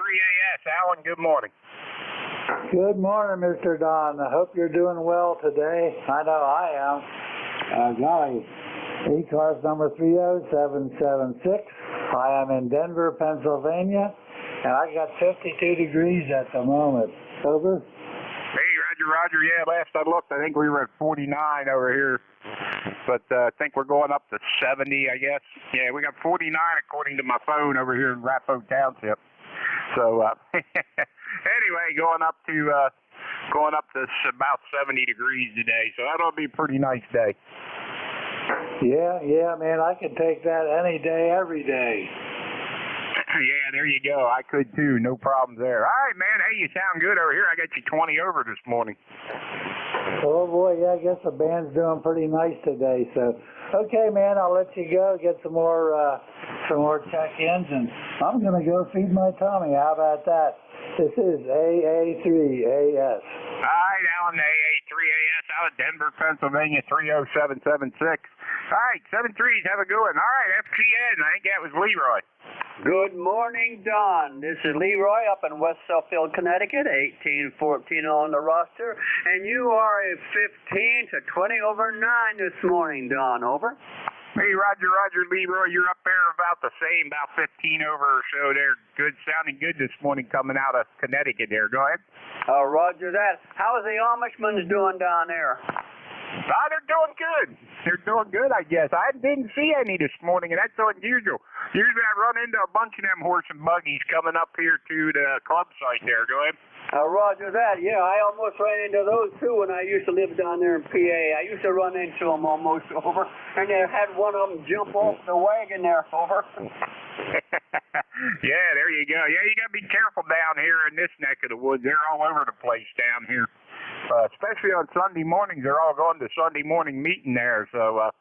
NJ2US. Alan, good morning. Good morning, Mr. Don. I hope you're doing well today. I know I am. Golly, ECARS number 30776. I am in Denver, Pennsylvania, and I got 52 degrees at the moment. Over. Hey, Roger. Yeah, last I looked, I think we were at 49 over here. But I think we're going up to 70, I guess. Yeah, we got 49 according to my phone over here in Rapo Township. So anyway, going up to about 70 degrees today. So that'll be a pretty nice day. Yeah, man, I could take that any day, every day. Yeah, there you go. I could too. No problems there. All right, man. Hey, you sound good over here. I got you 20 over this morning. Oh boy, yeah, I guess the band's doing pretty nice today. So, okay, man, I'll let you go. Get some more check-ins, and I'm gonna go feed my tummy. How about that? This is AA3AS. All right, Alan, AA3AS out of Denver, Pennsylvania, 30776. All right, 73s. Have a good one. All right, FGN. I think that was Leroy. Good morning, Don. This is Leroy up in West Suffield, Connecticut, 1814 on the roster. And you are a 15 to 20 over 9 this morning, Don. Over. Hey, Roger, Leroy, you're up there about the same, about 15 over or so there. Good, sounding good this morning coming out of Connecticut there. Go ahead. Roger that. How is the Amishmans doing down there? They're doing good. They're doing good, I guess. I didn't see any this morning, and that's unusual. Usually I run into a bunch of them horse and buggies coming up here to the club site there. Go ahead. Roger that. Yeah, I almost ran into those too when I used to live down there in PA. I used to run into them almost over, and they had one of them jump off the wagon there over. Yeah, there you go. Yeah, you got to be careful down here in this neck of the woods. They're all over the place down here. Especially on Sunday mornings, they're all going to Sunday morning meeting there. So,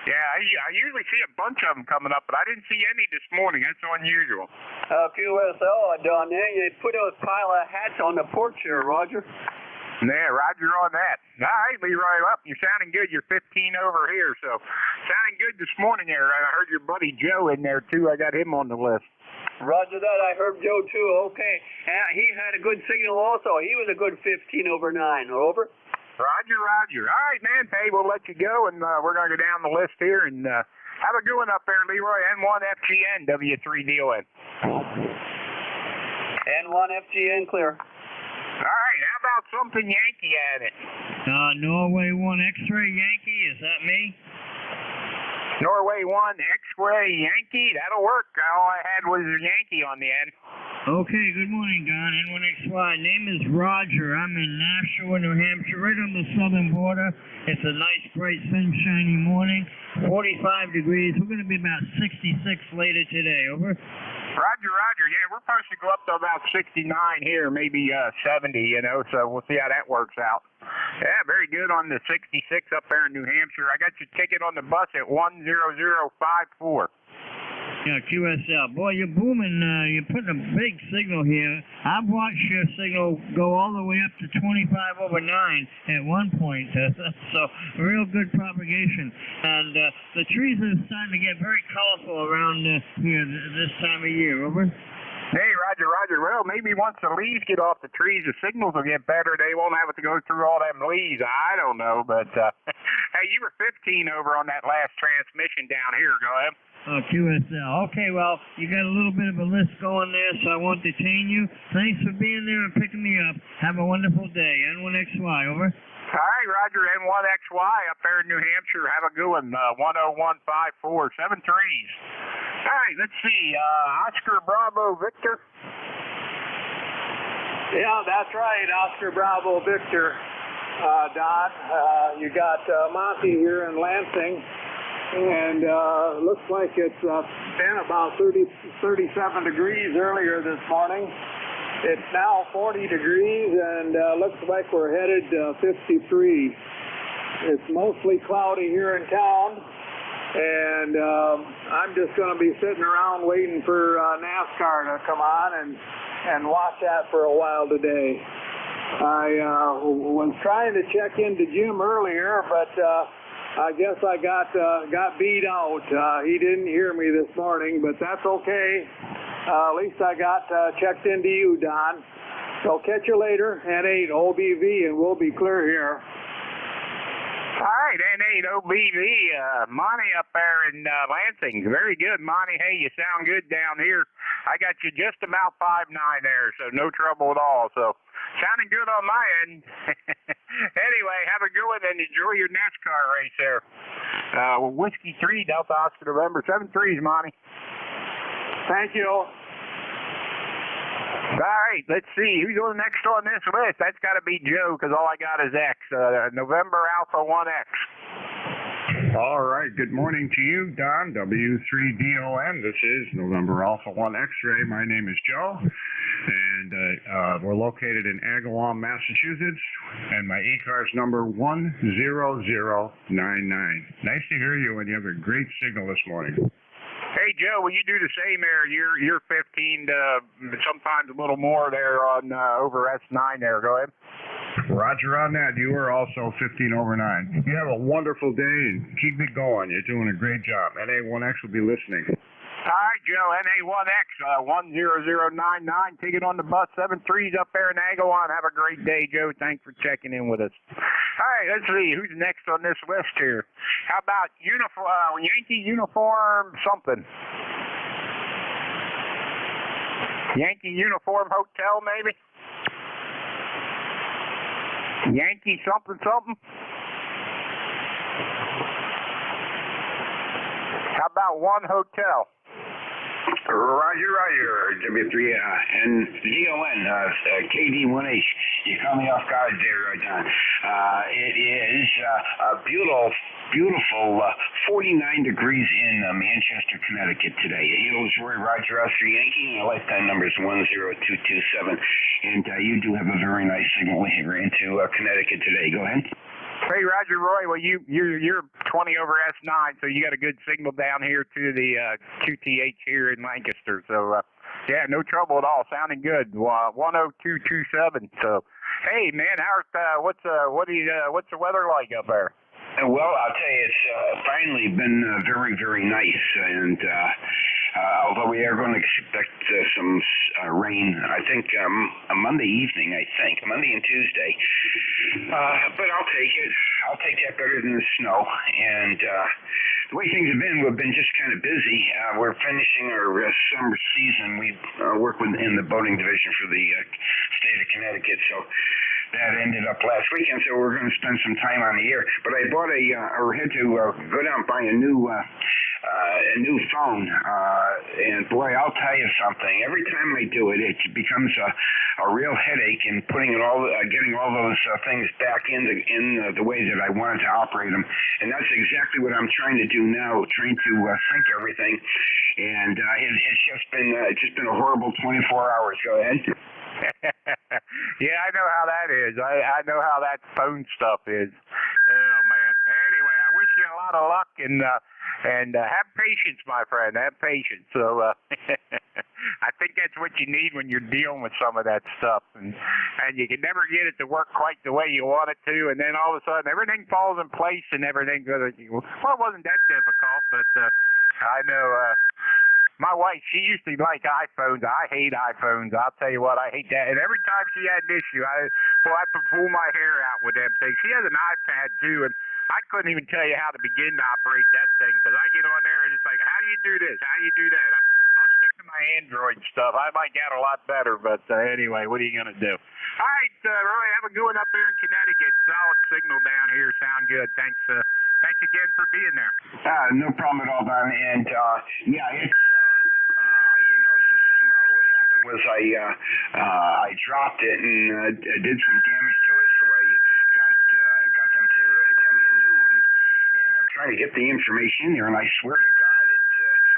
yeah, I usually see a bunch of them coming up, but I didn't see any this morning. That's unusual. QSL down there, you put a pile of hats on the porch here, Roger. Yeah, Roger on that. All right, Leroy, you're sounding good. You're 15 over here, so sounding good this morning there. I heard your buddy Joe in there, too. I got him on the list. Roger that. I heard Joe, too. Okay. He had a good signal also. He was a good 15 over 9. Over. Roger. All right, man. Hey, we'll let you go, and we're going to go down the list here. And have a good one up there, Leroy. N1FGN, W3DON. N1FGN clear. All right. How about something Yankee at it? Norway 1 X-ray Yankee. Is that me? Norway 1 X-ray Yankee. That'll work. All I had was a Yankee on the end. Okay, good morning, Don. N1XY. Name is Roger. I'm in Nashua, New Hampshire, right on the southern border. It's a nice, bright, sunshiny morning. 45 degrees. We're going to be about 66 later today. Over. Roger. Yeah, we're supposed to go up to about 69 here, maybe 70, so we'll see how that works out. Yeah, very good on the 66 up there in New Hampshire. I got your ticket on the bus at 10054. Yeah, QSL. Boy, you're booming. You're putting a big signal here. I've watched your signal go all the way up to 25 over 9 at one point. So, real good propagation. And the trees are starting to get very colorful around here this time of year. Over. Hey, Roger. Well, maybe once the leaves get off the trees, the signals will get better. They won't have to go through all them leaves. I don't know, but hey, you were 15 over on that last transmission down here. Go ahead. QSL. Okay, well, you got a little bit of a list going there, so I won't detain you. Thanks for being there and picking me up. Have a wonderful day. N1XY, over. All right, Roger, N1XY up there in New Hampshire. Have a good one. 10154, 7 threes. All right, let's see. Oscar Bravo Victor. Yeah, that's right. Oscar Bravo Victor. Don, you got Monty here in Lansing, and looks like it's been about 37 degrees earlier this morning. It's now 40 degrees, and looks like we're headed 53. It's mostly cloudy here in town, and I'm just going to be sitting around waiting for NASCAR to come on and watch that for a while today. I was trying to check into Jim earlier, but I guess I got beat out. He didn't hear me this morning, but that's okay. At least I got checked into you, Don. So catch you later, N8 OBV, and we'll be clear here. All right, N8 OBV, Monty up there in Lansing. Very good, Monty. Hey, you sound good down here. I got you just about 5'9" there, so no trouble at all. So sounding good on my end. Anyway, have a good one and enjoy your NASCAR race there. Whiskey 3, Delta Oscar November 7-3s, Monty. Thank you. All right, let's see. Who's on next on this list? That's got to be Joe, because all I got is X. November Alpha 1X. All right, good morning to you, Don, W3DON. This is November Alpha 1 X-Ray. My name is Joe, and we're located in Agawam, Massachusetts, and my ECARS number 10099. Nice to hear you, and you have a great signal this morning. Hey, Joe, will you do the same there? You're 15 to sometimes a little more there on over S9 there. Go ahead. Roger on that. You are also 15 over 9. You have a wonderful day and keep it going. You're doing a great job. NA1X will be listening. All right, Joe, NA1X 10099. Ticket on the bus, 7-3s up there in Agawam. Have a great day, Joe. Thanks for checking in with us. All right, let's see who's next on this list here. How about Yankee uniform something? Yankee uniform hotel, maybe? Yankee something something? How about one hotel? Roger, W3DON, KD1H. You caught me off guard there, Don. It is a beautiful 49 degrees in Manchester, Connecticut today. Hails Roy Roger Oscar Yankee, and my lifetime number is 10227. And you do have a very nice signal here into Connecticut today. Go ahead. Hey, Roger Roy, well, you're 20 over S9, so you got a good signal down here to the QTH here in Lancaster. So, yeah, no trouble at all. Sounding good. 10227. So, hey, man, what's the weather like up there? Well, I'll tell you, it's finally been very, very nice. And although we are going to expect some rain, I think Monday evening, Monday and Tuesday. But I'll take it. I'll take that better than the snow. And the way things have been, we've been just kind of busy. We're finishing our summer season. We work in the boating division for the state of Connecticut. So that ended up last weekend, so we're going to spend some time on the air. But I bought or had to go down and buy a new phone. And boy, I'll tell you something. Every time I do it, it becomes a real headache in getting all those things back in the way that I wanted to operate them. And that's exactly what I'm trying to do now, trying to sync everything. And it's just been a horrible 24 hours. Go ahead. Yeah, I know how that is. I know how that phone stuff is. Oh, man. Anyway, I wish you a lot of luck and have patience, my friend. Have patience. So I think that's what you need when you're dealing with some of that stuff. And you can never get it to work quite the way you want it to. And then all of a sudden, everything falls in place and everything goes. Well, it wasn't that difficult, but I know. My wife, she used to like iPhones. I hate iPhones. I'll tell you what, I hate that. And every time she had an issue, I pull my hair out with them things. She has an iPad too, and I couldn't even tell you how to begin to operate that thing because I get on there and it's like, how do you do this? How do you do that? I'll stick to my Android stuff. I might get a lot better, but anyway, what are you going to do? All right, Roy, have a good one up there in Connecticut. Solid signal down here. Sound good. Thanks again for being there. No problem at all, Don. And yeah, it's. It's the same model. What happened was I dropped it and did some damage to it, so I got them to get me a new one. And I'm trying to get the information in there, and I swear to God,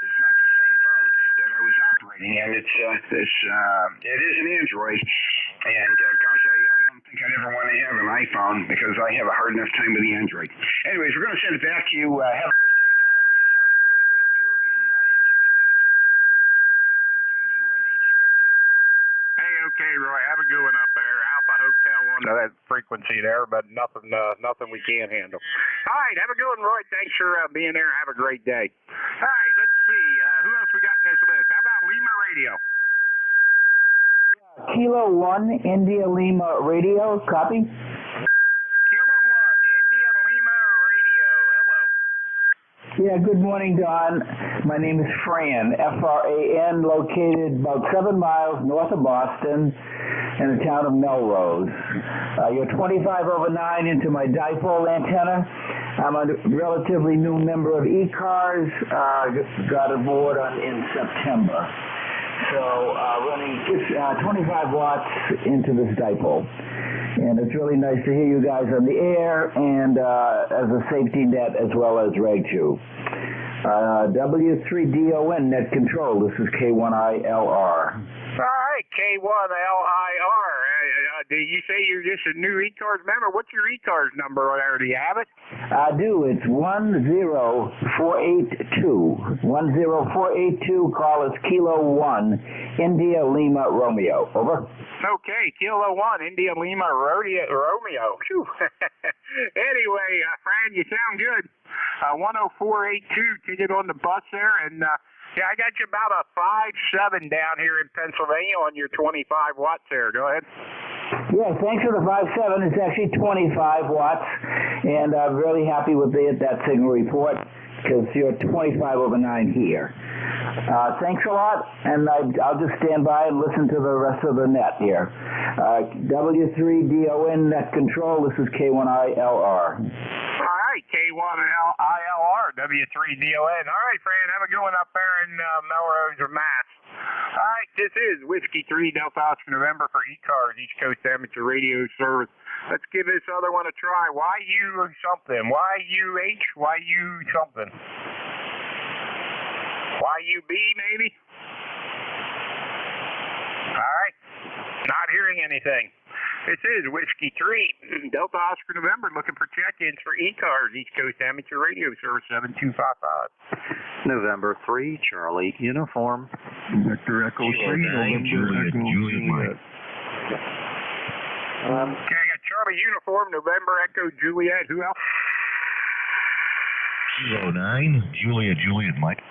it's not the same phone that I was operating, and it is an Android. And gosh, I don't think I'd ever want to have an iPhone because I have a hard enough time with the Android. Anyways, we're going to send it back to you. Have a good day, Don. You're sounding really good up here into Connecticut. W3DON, KD1H. Back to you. Hey, okay, Roy. Have a good one up there. Alpha Hotel on that frequency there, but nothing we can't handle. All right, have a good one, Roy. Thanks for being there. Have a great day. All right, let's see. Who else we got in this list? How about Lima Radio? Kilo 1, India Lima Radio, copy? Kilo 1, India Lima Radio. Hello. Yeah, good morning, Don. My name is Fran, F-R-A-N, located about 7 miles north of Boston in the town of Melrose. You're 25 over 9 into my dipole antenna. I'm a relatively new member of ECARS, just got aboard in September. So running 25 watts into this dipole. And it's really nice to hear you guys on the air and as a safety net as well as reg 2. W3DON net control. This is K1ILR. All right, K1LIR. Do you say you're just a new ECARS member? What's your ECARS number there? Do you have it? I do. It's 10482. 10482. Call us Kilo 1, India Lima Romeo. Over. Okay, Kilo 1, India Lima Romeo. Phew. Anyway, Fran, you sound good. 10482, ticket on the bus there, and yeah, I got you about a 5.7 down here in Pennsylvania on your 25 watts there. Go ahead. Yeah, thanks for the 5.7. It's actually 25 watts, and I'm really happy with that signal report because you're 25 over 9 here. Thanks a lot, and I'll just stand by and listen to the rest of the net here. W3DON net control. This is K1ILR. All right, K1ILR, W3DON. All right, Fran, have a good one up there in Melrose or Mass. All right, this is Whiskey 3 Delta Oscar November for ECARS, East Coast Amateur Radio Service. Let's give this other one a try. YU something. YUH, YU something. YUB maybe? All right, not hearing anything. This is Whiskey 3 Delta Oscar November looking for check-ins for ECARS, East Coast Amateur Radio Service 7255. November 3, Charlie, uniform. Victor Echo 3, November Echo Juliet. Okay, I got Charlie uniform, November Echo Juliet. Who else? Kilo 9, Juliet Mike.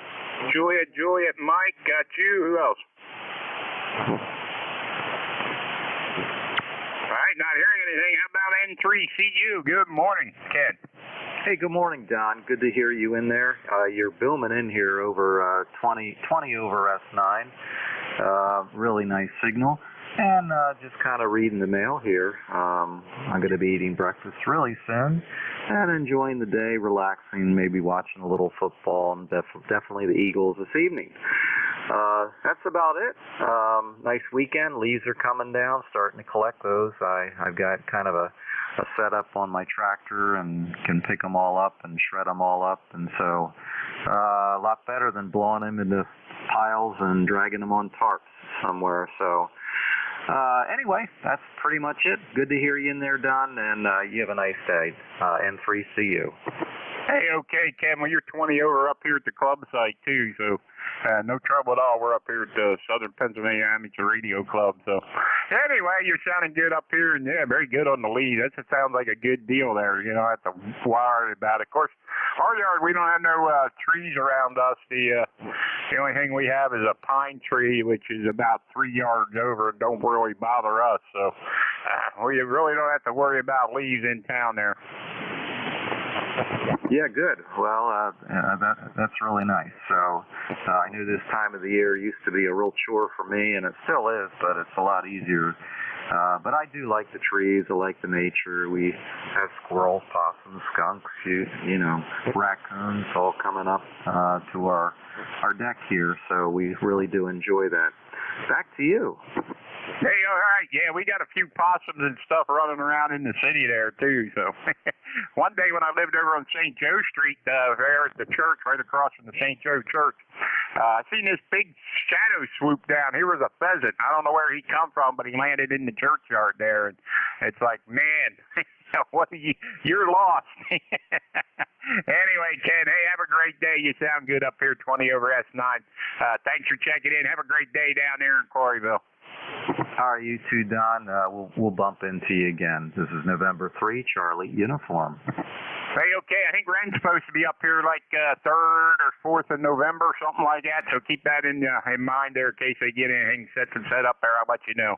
Juliet Mike, got you. Who else? All right, not hearing anything. How about N3CU? Good morning, Ken. Hey, good morning, Don. Good to hear you in there. You're booming in here over 20 over S9. Really nice signal. And just kind of reading the mail here. I'm going to be eating breakfast really soon and enjoying the day, relaxing, maybe watching a little football, and definitely the Eagles this evening. That's about it. Nice weekend. Leaves are coming down, starting to collect those. I've got kind of a setup on my tractor and can pick them all up and shred them all up, and so a lot better than blowing them into piles and dragging them on tarps somewhere. So anyway, that's pretty much it. Good to hear you in there, Don, and you have a nice day. N3CU. Hey, okay, Ken. Well, you're 20 over up here at the club site, too, so no trouble at all. We're up here at the Southern Pennsylvania Amateur Radio Club. So anyway, you're sounding good up here, and yeah, very good on the lead. That sounds like a good deal there. You know, I have to worry about it. Of course, our yard, we don't have no trees around us. The only thing we have is a pine tree, which is about 3 yards over and don't really bother us. So we really don't have to worry about leaves in town there. Yeah, good. Well, that's really nice. So I knew this time of the year used to be a real chore for me, and it still is, but it's a lot easier. But I do like the trees. I like the nature. We have squirrels, possums, skunks, you know, raccoons all coming up to our deck here. So we really do enjoy that. Back to you. Hey, all right. Yeah, we got a few possums and stuff running around in the city there, too. So one day when I lived over on St. Joe Street, there at the church, right across from the St. Joe Church, I seen this big shadow swoop down. Here was a pheasant. I don't know where he come from, but he landed in the churchyard there. And it's like, man, what are you're lost. Anyway, Ken, hey, have a great day. You sound good up here, 20 over S9. Thanks for checking in. Have a great day down there in Quarryville. All right, you too, Don. We'll bump into you again. This is November 3, Charlie, uniform. Hey, okay. I think Ren's supposed to be up here like 3rd or 4th of November, something like that. So keep that in mind there in case they get anything set up there. I'll let you know.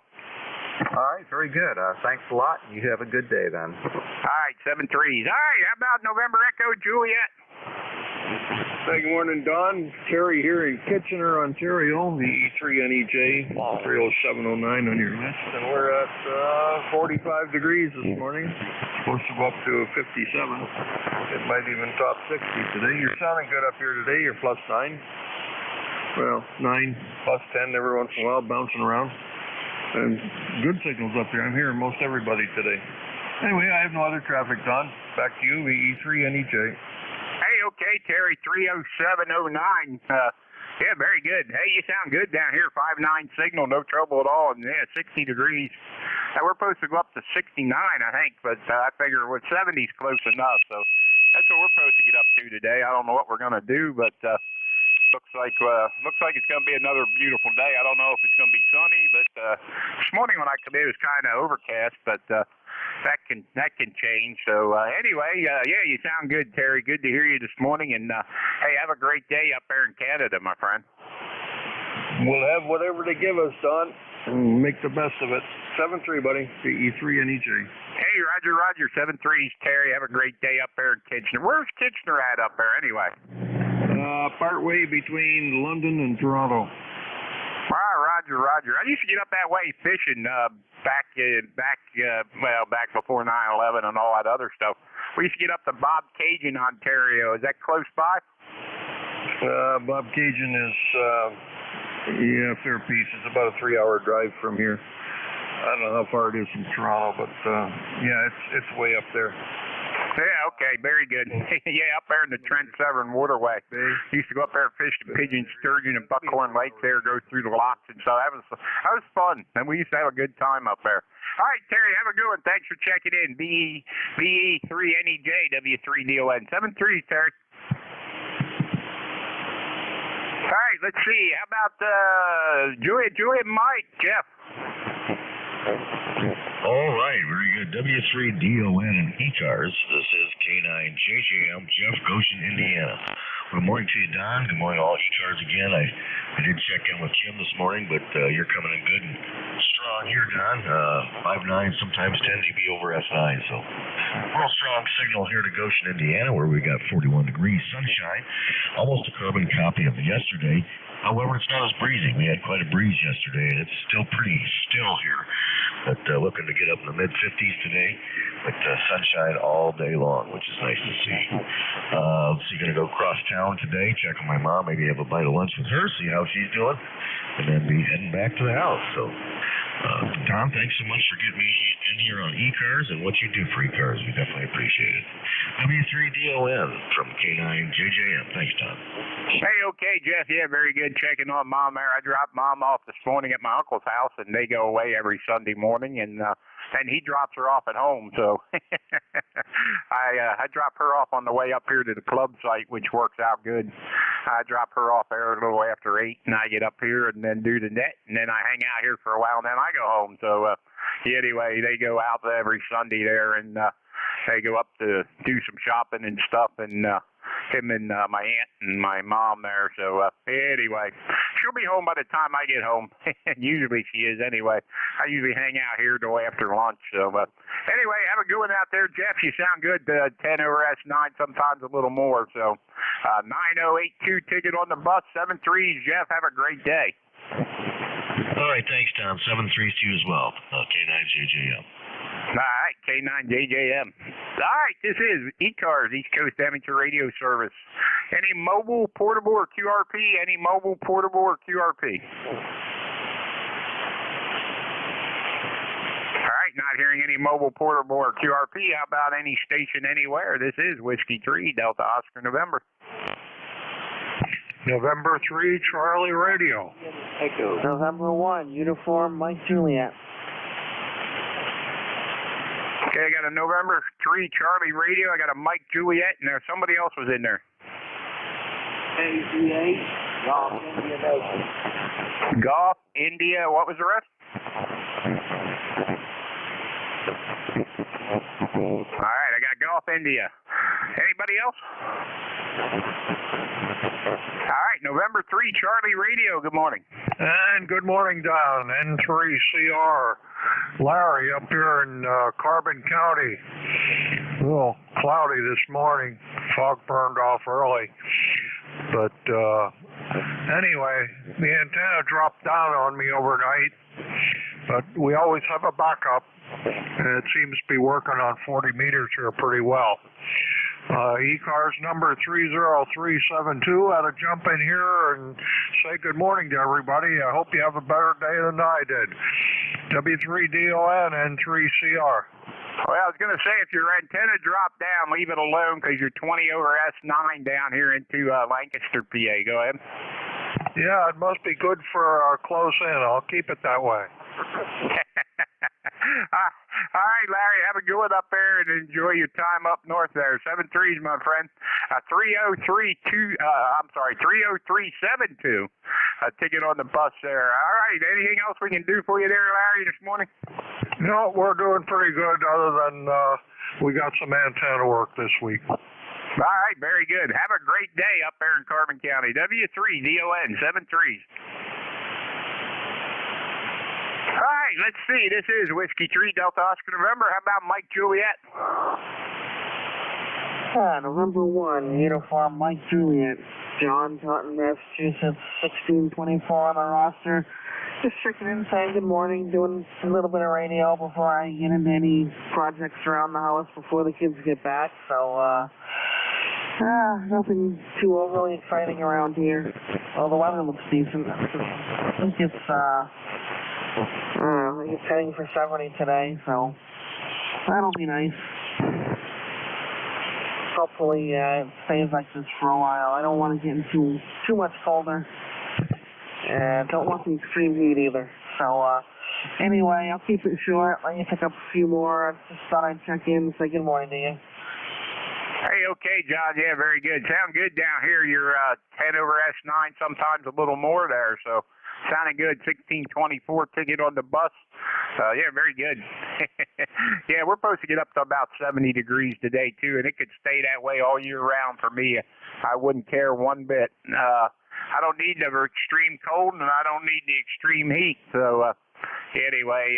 All right, very good. Thanks a lot. You have a good day then. All right, 73s. All right, how about November Echo Juliet? Hey, good morning, Don. Terry here in Kitchener, Ontario, the E3NEJ 30709 on your list. And we're at 45 degrees this morning. Supposed to go up to 57. It might even top 60 today. You're sounding good up here today. You're +9. Well, 9, +10 every once in a while, bouncing around. And good signals up here. I'm hearing most everybody today. Anyway, I have no other traffic, Don. Back to you, the E3NEJ. Hey, okay, Terry, 30709. Yeah, very good. Hey, you sound good down here. 5.9 signal, no trouble at all. And yeah, 60 degrees. We're supposed to go up to 69, I think, but I figure with 70's close enough. So that's what we're supposed to get up to today. I don't know what we're going to do, but looks like it's going to be another beautiful day. I don't know if it's going to be sunny, but this morning when I come in, it was kind of overcast, but that can change. So anyway, yeah, you sound good, Terry. Good to hear you this morning, and hey, have a great day up there in Canada, my friend. We'll have whatever they give us, Don, and make the best of it. 7-3, buddy. The E3NEJ. Hey, Roger. 7-3s, Terry. Have a great day up there in Kitchener. Where's Kitchener at up there, anyway? Partway between London and Toronto. Roger. I used to get up that way fishing back before 9/11 and all that other stuff. We used to get up to Bob Cajun, Ontario. Is that close by? Bob Cajun is, a fair piece. It's about a 3-hour drive from here. I don't know how far it is from Toronto, but yeah, it's way up there. Yeah, okay, very good. Yeah, up there in the Trent Severn Waterway. Used to go up there and fish the pigeon, sturgeon, and buckhorn lake there, go through the locks and stuff. That was fun, and we used to have a good time up there. All right, Terry, have a good one. Thanks for checking in. BE3NEJ, W3DON. 7-3, Terry. All right, let's see. How about Juliet Mike, Jeff? All right, very good. W3DON and ECARS. This is K9JJM, Jeff, Goshen, Indiana. Good morning to you, Don. Good morning to all ECARS again. I did check in with Kim this morning, but you're coming in good and strong here, Don. 5.9, sometimes 10 dB over S9. So real strong signal here to Goshen, Indiana, where we got 41 degrees sunshine. Almost a carbon copy of yesterday. However, it's not as breezy. We had quite a breeze yesterday, and it's still pretty still here. But looking to get up in the mid-50s today, with sunshine all day long, which is nice to see. So you're going to go cross town today, check on my mom, maybe have a bite of lunch with her, see how she's doing, and then be heading back to the house. So, Tom, thanks so much for getting me in here on ECARS and what you do for ECARS. We definitely appreciate it. W3DON from K9JJM. Thanks, Tom. Hey, okay, Jeff. Yeah, very good. Checking on Mom there. I dropped Mom off this morning at my uncle's house, and they go away every Sunday morning, and he drops her off at home. So I drop her off on the way up here to the club site, which works out good. I drop her off there a little after 8, and I get up here and then do the net, and then I hang out here for a while, and then I go home. So anyway, they go out every Sunday there, and they go up to do some shopping and stuff, and him and my aunt and my mom there. So anyway, she'll be home by the time I get home. Usually she is anyway. I usually hang out here till after lunch. So anyway, have a good one out there, Jeff. You sound good. 10 over S9, sometimes a little more. So 9082 ticket on the bus. 7-3s, Jeff. Have a great day. All right, thanks, Tom. 7-3s to you as well. K9JJM. All right, K9JJM. All right, this is ECARS, East Coast Amateur Radio Service. Any mobile, portable, or QRP? Any mobile, portable, or QRP? All right, not hearing any mobile, portable, or QRP. How about any station anywhere? This is Whiskey 3, Delta Oscar November. November 3, Charlie Radio. Echo. November 1, Uniform Mike Juliet. Okay, I got a November 3 Charlie Radio. I got a Mike Juliet, and there's somebody else was in there. AZA, Golf India Nation. Golf India. What was the rest? All right, I got Golf India. Anybody else? All right, November 3 Charlie Radio. Good morning. And good morning, Don. N3CR. Larry up here in Carbon County. A little cloudy this morning. Fog burned off early. But anyway, the antenna dropped down on me overnight. But we always have a backup. And it seems to be working on 40 meters here pretty well. ECARS number 30372 had to jump in here and say good morning to everybody. I hope you have a better day than I did. W3DON N3CR. Well, I was going to say, if your antenna dropped down, leave it alone because you're 20 over S9 down here into Lancaster, PA. Go ahead. Yeah, it must be good for close in. I'll keep it that way. All right, Larry, have a good one up there and enjoy your time up north there. 7-3s, my friend. 30372. Ticket on the bus there. All right, anything else we can do for you there, Larry, this morning? No, we're doing pretty good other than we got some antenna work this week. All right, very good. Have a great day up there in Carbon County. W3DON 7-3s. All right, let's see. This is Whiskey 3 Delta Oscar November. How about Mike Juliet? November 1, Uniform Mike Juliet. John, Taunton, Massachusetts, 1624 on the roster. Just checking in, saying good morning, doing a little bit of radio before I get into any projects around the house before the kids get back. So, nothing too overly exciting around here. Well, the weather looks decent. I think it's heading for 70 today, so that'll be nice. Hopefully it stays like this for a while. I don't want to get into too much colder. And don't want the extreme heat either. So anyway, I'll keep it short. Let you pick up a few more. I just thought I'd check in and say good morning to you. Hey, okay, John. Yeah, very good. Sound good down here. You're 10 over S9, sometimes a little more there. So sounding good. 1624 ticket on the bus. Yeah, very good. Yeah, we're supposed to get up to about 70 degrees today, too, and it could stay that way all year round for me. I wouldn't care one bit. I don't need the extreme cold, and I don't need the extreme heat. So anyway,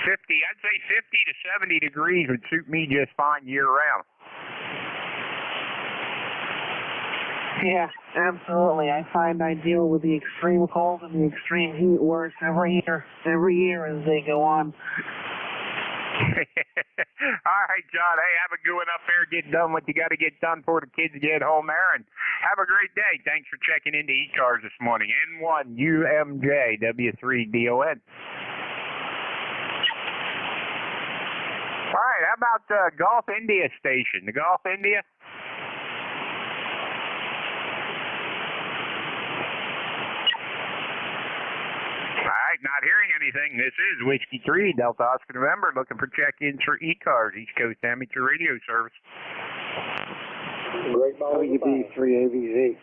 50, I'd say 50 to 70 degrees would suit me just fine year round. Yeah, absolutely. I find I deal with the extreme cold and the extreme heat worse every year as they go on. All right, John. Hey, have a good one up there. Get done what you got to get done before the kids get home there, and have a great day. Thanks for checking into ECARS this morning. N1UMJ W3DON. All right, how about Gulf India Station? The Gulf India? All right, not hearing anything. This is Whiskey 3, Delta Oscar November, looking for check-ins for ECARS, East Coast Amateur Radio Service. Great ball. WB3AVZ.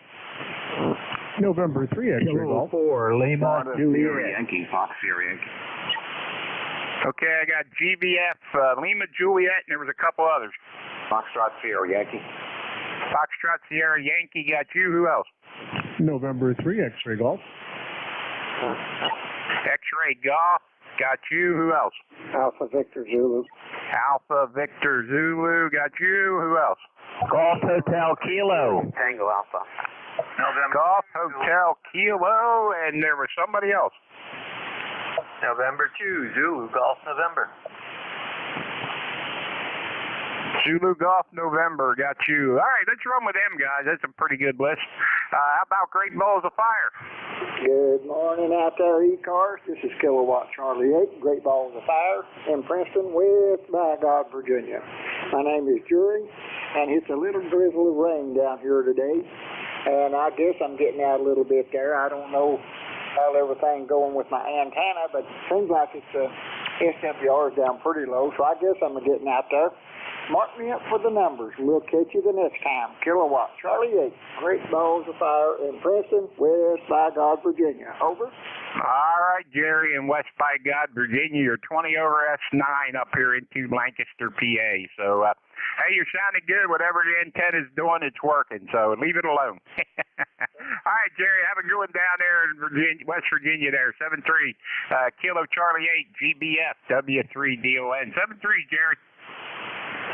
November 3, X-ray Golf. 4, Lima, Juliet. Yankee, Fox Sierra Yankee. Okay, I got GBF, Lima, Juliet, and there was a couple others. Foxtrot Sierra Yankee. Foxtrot Sierra Yankee got you. Who else? November 3, X-ray Golf. X-ray Golf got you. Who else? Alpha Victor Zulu. Alpha Victor Zulu got you. Who else? Golf Hotel Kilo. Tango Alpha. November. Golf Hotel Kilo, and there was somebody else. November 2, Zulu Golf November. Zulu Golf November got you. All right, let's run with them, guys. That's a pretty good list. How about Great Balls of Fire? Good morning out there, ECARS. This is Kilowatt Charlie 8, Great Balls of Fire in Princeton, West by God, Virginia. My name is Jury, and it's a little drizzle of rain down here today. And I guess I'm getting out a little bit there. I don't know how everything going with my antenna, but it seems like it's SWR is down pretty low, so I guess I'm getting out there. Mark me up for the numbers, and we'll catch you the next time. Kilowatt Charlie 8, Great Balls of Fire in Princeton, West by God, Virginia. Over. All right, Jerry, in West by God, Virginia, you're 20 over S9 up here into Lancaster, PA. So Hey, you're sounding good. Whatever the antenna's doing, it's working. So leave it alone. All right, Jerry. Have a good one down there in Virginia, West Virginia. There, 73 Kilo Charlie 8 GBF W3DON. 73, Jerry.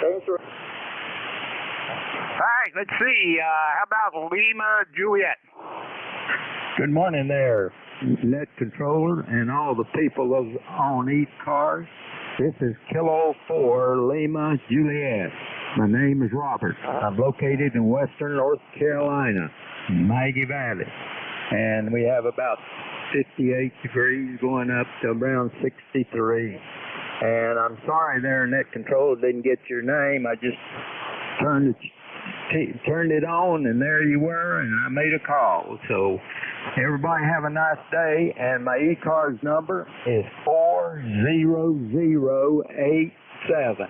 Thanks for. All right. Let's see. How about Lima Juliet? Good morning there, net controller and all the people on ECARS. This is Kilo 4 Lima Juliet. My name is Robert. I'm located in western North Carolina, Maggie Valley. And we have about 58 degrees going up to around 63. And I'm sorry there, net controller didn't get your name. I just turned it on and there you were and I made a call. So everybody have a nice day, and my ECARS number is 40087.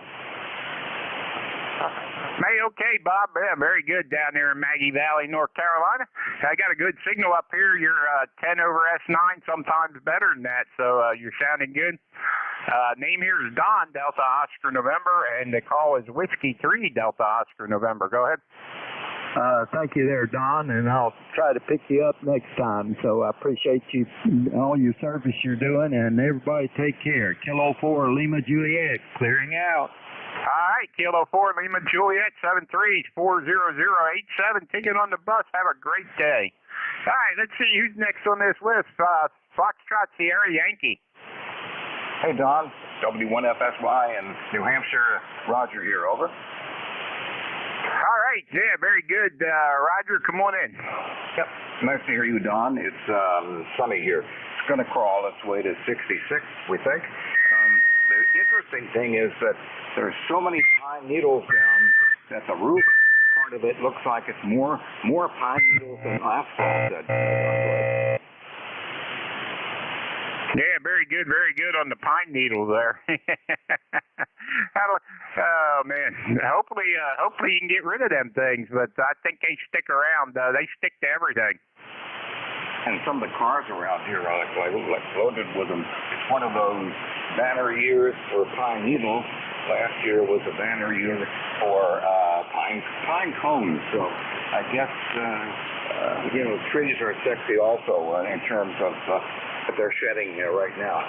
Hey, okay, Bob. Yeah, very good down there in Maggie Valley, North Carolina. I got a good signal up here. You're 10 over S9, sometimes better than that, so you're sounding good. Name here is Don, Delta Oscar November, and the call is Whiskey 3 Delta Oscar November. Go ahead. Thank you there, Don, and I'll try to pick you up next time. So I appreciate you, all your service you're doing, and everybody take care. Kilo 4 Lima Juliet, clearing out. All right, Kilo 4 Lima Juliet, 7340087. Ticket on the bus. Have a great day. All right, let's see who's next on this list. Foxtrot Sierra Yankee. Hey, Don. W1FSY in New Hampshire. Roger here, over. All right, yeah, very good. Roger, come on in. Yep, nice to hear you, Don. It's sunny here. It's going to crawl its way to 66, we think. The interesting thing is that there's so many pine needles down that the roof part of it looks like it's more pine needles than asphalt. Yeah, very good on the pine needles there. Oh man, hopefully you can get rid of them things, but I think they stick around. They stick to everything. And some of the cars around here are like loaded with them. It's one of those banner years for pine needles. Last year was a banner year for pine cones. So I guess trees are sexy also in terms of what they're shedding right now.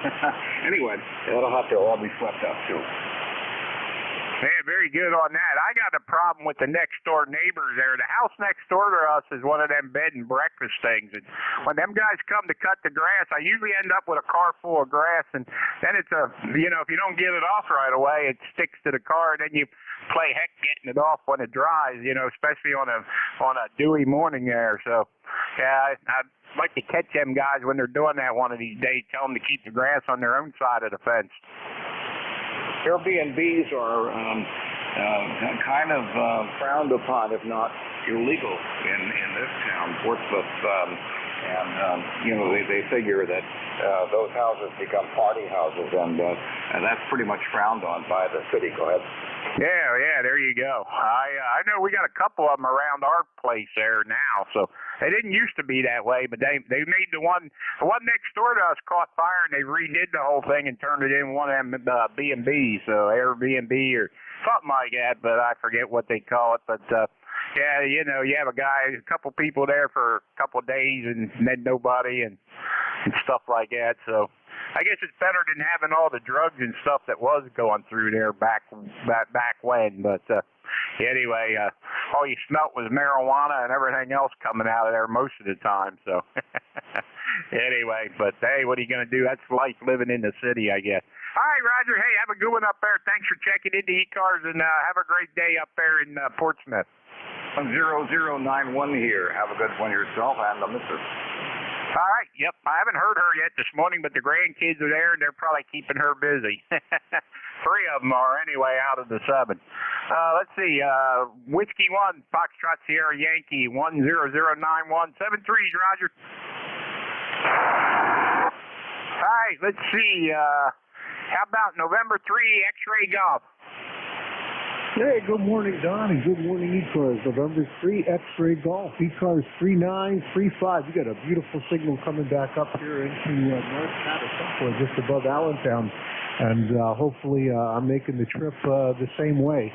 Anyway, that'll have to all be swept up too. Yeah, very good on that. I got a problem with the next door neighbors there. The house next door to us is one of them bed and breakfast things. And when them guys come to cut the grass, I usually end up with a car full of grass. And then it's if you don't get it off right away, it sticks to the car. And then you play heck getting it off when it dries, especially on a dewy morning there. So, yeah, I'd like to catch them guys when they're doing that one of these days. Tell them to keep the grass on their own side of the fence. Airbnbs are kind of frowned upon, if not illegal, in this town, Portsmouth. They figure that those houses become party houses, and that's pretty much frowned on by the city. Go ahead. Yeah, there you go. I know we got a couple of them around our place there now, so they didn't used to be that way, but they made the one next door to us caught fire, and they redid the whole thing and turned it in one of them B&Bs, so Airbnb or something like that, but I forget what they call it. But yeah, you have a couple people there for a couple of days, and then nobody and stuff like that. So I guess it's better than having all the drugs and stuff that was going through there back when. But anyway, all you smelt was marijuana and everything else coming out of there most of the time. So anyway, but hey, what are you going to do? That's life living in the city, I guess. All right, Roger. Hey, have a good one up there. Thanks for checking into ECARS, and have a great day up there in Portsmouth. 0091 here. Have a good one yourself and the missus. All right. Yep. I haven't heard her yet this morning, but the grandkids are there, and they're probably keeping her busy. 3 of them are anyway out of the 7. Let's see. Whiskey 1, Foxtrot Sierra Yankee 10091. 73s, Roger. All right. Let's see. How about November 3 X-Ray Golf? Hey, good morning, Don, and good morning, ECARS. November 3 X-Ray Golf, ECARS 3935. We got a beautiful signal coming back up here into North Catawba, just above Allentown, and hopefully I'm making the trip the same way.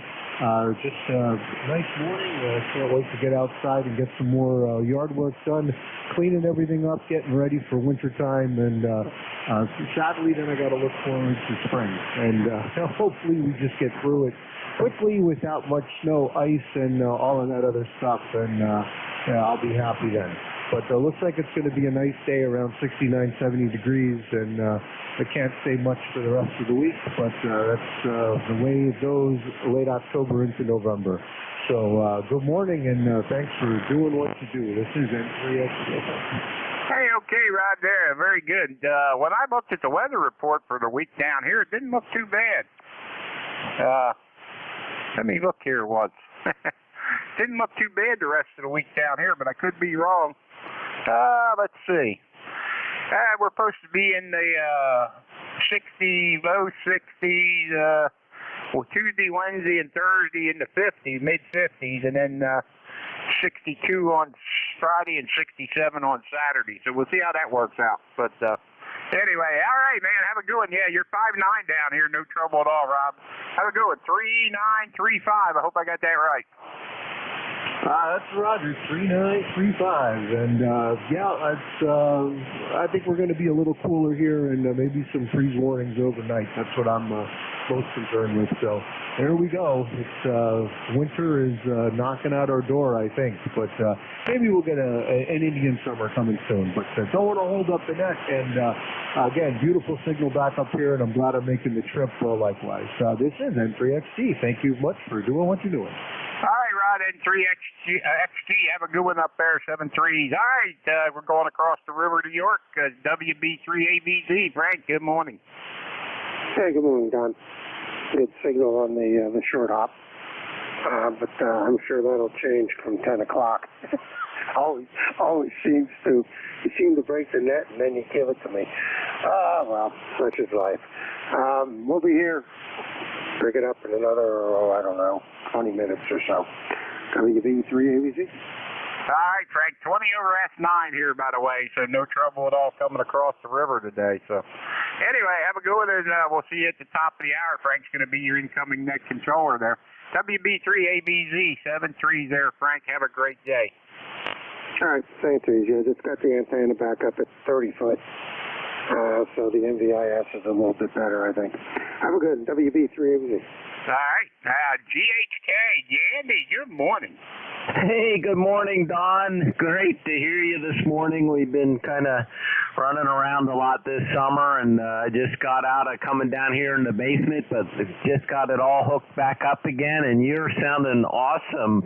Just a nice morning. Can't wait to get outside and get some more yard work done, cleaning everything up, getting ready for winter time, and sadly then I got to look forward to spring. And hopefully we just get through it quickly without much snow, ice, and all of that other stuff, and I'll be happy then. But it looks like it's going to be a nice day, around 69, 70 degrees, and I can't say much for the rest of the week, but that's the way it goes late October into November. So good morning, and thanks for doing what you do. This is N3XT. Hey, okay, right there. Very good. When I looked at the weather report for the week down here, it didn't look too bad. Let me look here once. Didn't look too bad the rest of the week down here, but I could be wrong. Let's see. We're supposed to be in the low 60s, Tuesday, Wednesday, and Thursday in the 50s, mid-50s, and then 62 on Friday and 67 on Saturday. So we'll see how that works out. But anyway, all right, man, have a good one. Yeah, you're 5'9" down here, no trouble at all, Rob. Have a good one. 3935. I hope I got that right. That's Roger, 3935, and I think we're going to be a little cooler here, and maybe some freeze warnings overnight. That's what I'm most concerned with. So there we go. It's winter is knocking at our door, I think, but maybe we'll get an Indian summer coming soon. But don't want to hold up the net. And again, beautiful signal back up here, and I'm glad I'm making the trip. Likewise, this is N3XT. Thank you much for doing what you're doing. All right, Rod, N3XT, have a good one up there, 7-3s. All right, we're going across the river to York, WB3ABZ. Frank, good morning. Hey, good morning, Don. Good signal on the short hop, but I'm sure that'll change come 10 o'clock. always seems to, you seem to break the net and then you give it to me. Well, such is life. We'll be here. Pick it up in another, I don't know, 20 minutes or so. WB3ABZ. All right, Frank, 20 over S9 here, by the way, so no trouble at all coming across the river today. So anyway, have a good one, and we'll see you at the top of the hour. Frank's going to be your incoming net controller there. WB3ABZ, 7-3s there, Frank. Have a great day. All right, same to you. It's got the antenna back up at 30 foot. So the NVIS is a little bit better, I think. Have a good WB3ABZ. All right. GHK, Yandy, good morning. Hey, good morning, Don. Great to hear you this morning. We've been kind of running around a lot this summer, and I just got out of coming down here in the basement, but just got it all hooked back up again, and you're sounding awesome.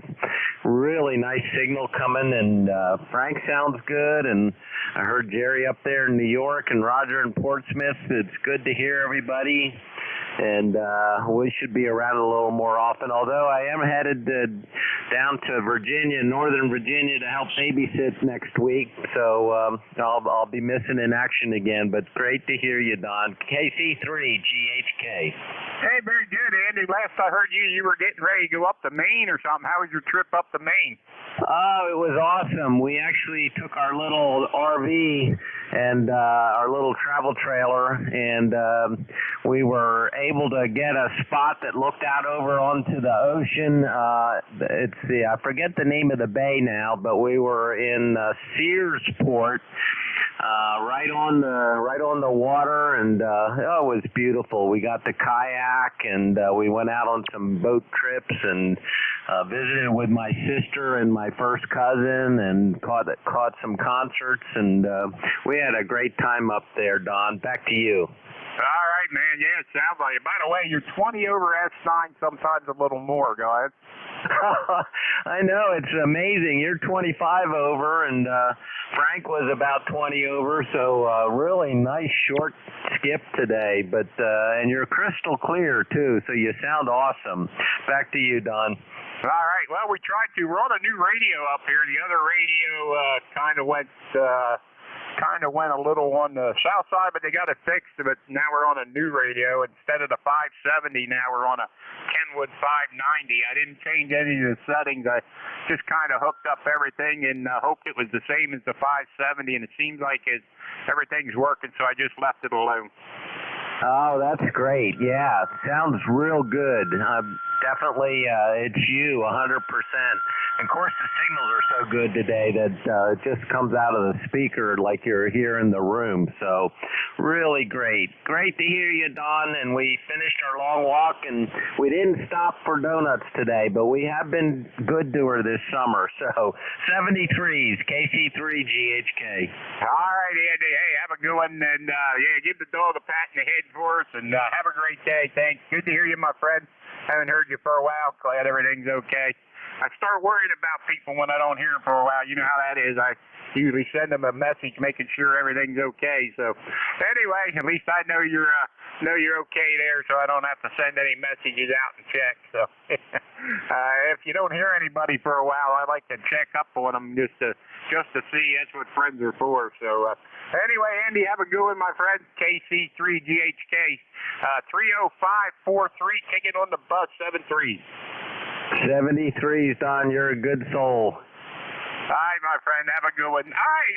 Really nice signal coming, and Frank sounds good, and I heard Jerry up there in New York and Roger in Portsmouth. It's good to hear everybody. And we should be around a little more often, although I am headed down to Virginia, Northern Virginia, to help babysit next week. So I'll be missing in action again, but great to hear you, Don. KC3, GHK. Hey, very good, Andy. Last I heard you were getting ready to go up to Maine or something. How was your trip up to Maine? Oh, it was awesome. We actually took our little RV and our little travel trailer, and we were able to get a spot that looked out over onto the ocean. It's I forget the name of the bay now, but we were in Searsport, right on the water, and it was beautiful. We got the kayak, and we went out on some boat trips and visited with my sister and my first cousin, and caught some concerts, and we had a great time up there, Don. Back to you. All right, man. Yeah, it sounds like it. By the way, you're 20 over S9, sometimes a little more. Go ahead. I know. It's amazing. You're 25 over, and Frank was about 20 over, so really nice short skip today. But and you're crystal clear, too, so you sound awesome. Back to you, Don. All right. Well, we tried to. We're on a new radio up here. The other radio kind of went a little on the south side, but they got it fixed. But now we're on a new radio. Instead of the 570, now we're on a Kenwood 590. I didn't change any of the settings. I just kind of hooked up everything and hoped it was the same as the 570, and it seems like everything's working, so I just left it alone. Oh, that's great. Yeah, sounds real good. definitely, it's you, 100%. And of course, the signals are so good today that it just comes out of the speaker like you're here in the room. So, really great. Great to hear you, Don. And we finished our long walk, and we didn't stop for donuts today, but we have been good to her this summer. So, 73s, KC3 GHK. All right, Andy. Hey, have a good one. And, yeah, give the dog a pat in the head for us. And have a great day. Thanks. Good to hear you, my friend. Haven't heard you for a while. Glad everything's okay. I start worrying about people when I don't hear them for a while. You know how that is. I usually send them a message making sure everything's okay. So anyway, at least I know you're okay there, so I don't have to send any messages out and check. So if you don't hear anybody for a while, I like to check up on them just to see. That's what friends are for. So anyway, Andy, have a good one, my friend. KC3GHK 30543. Ticket on the bus 73. 73s, Don. You're a good soul. All right, my friend. Have a good one. All right,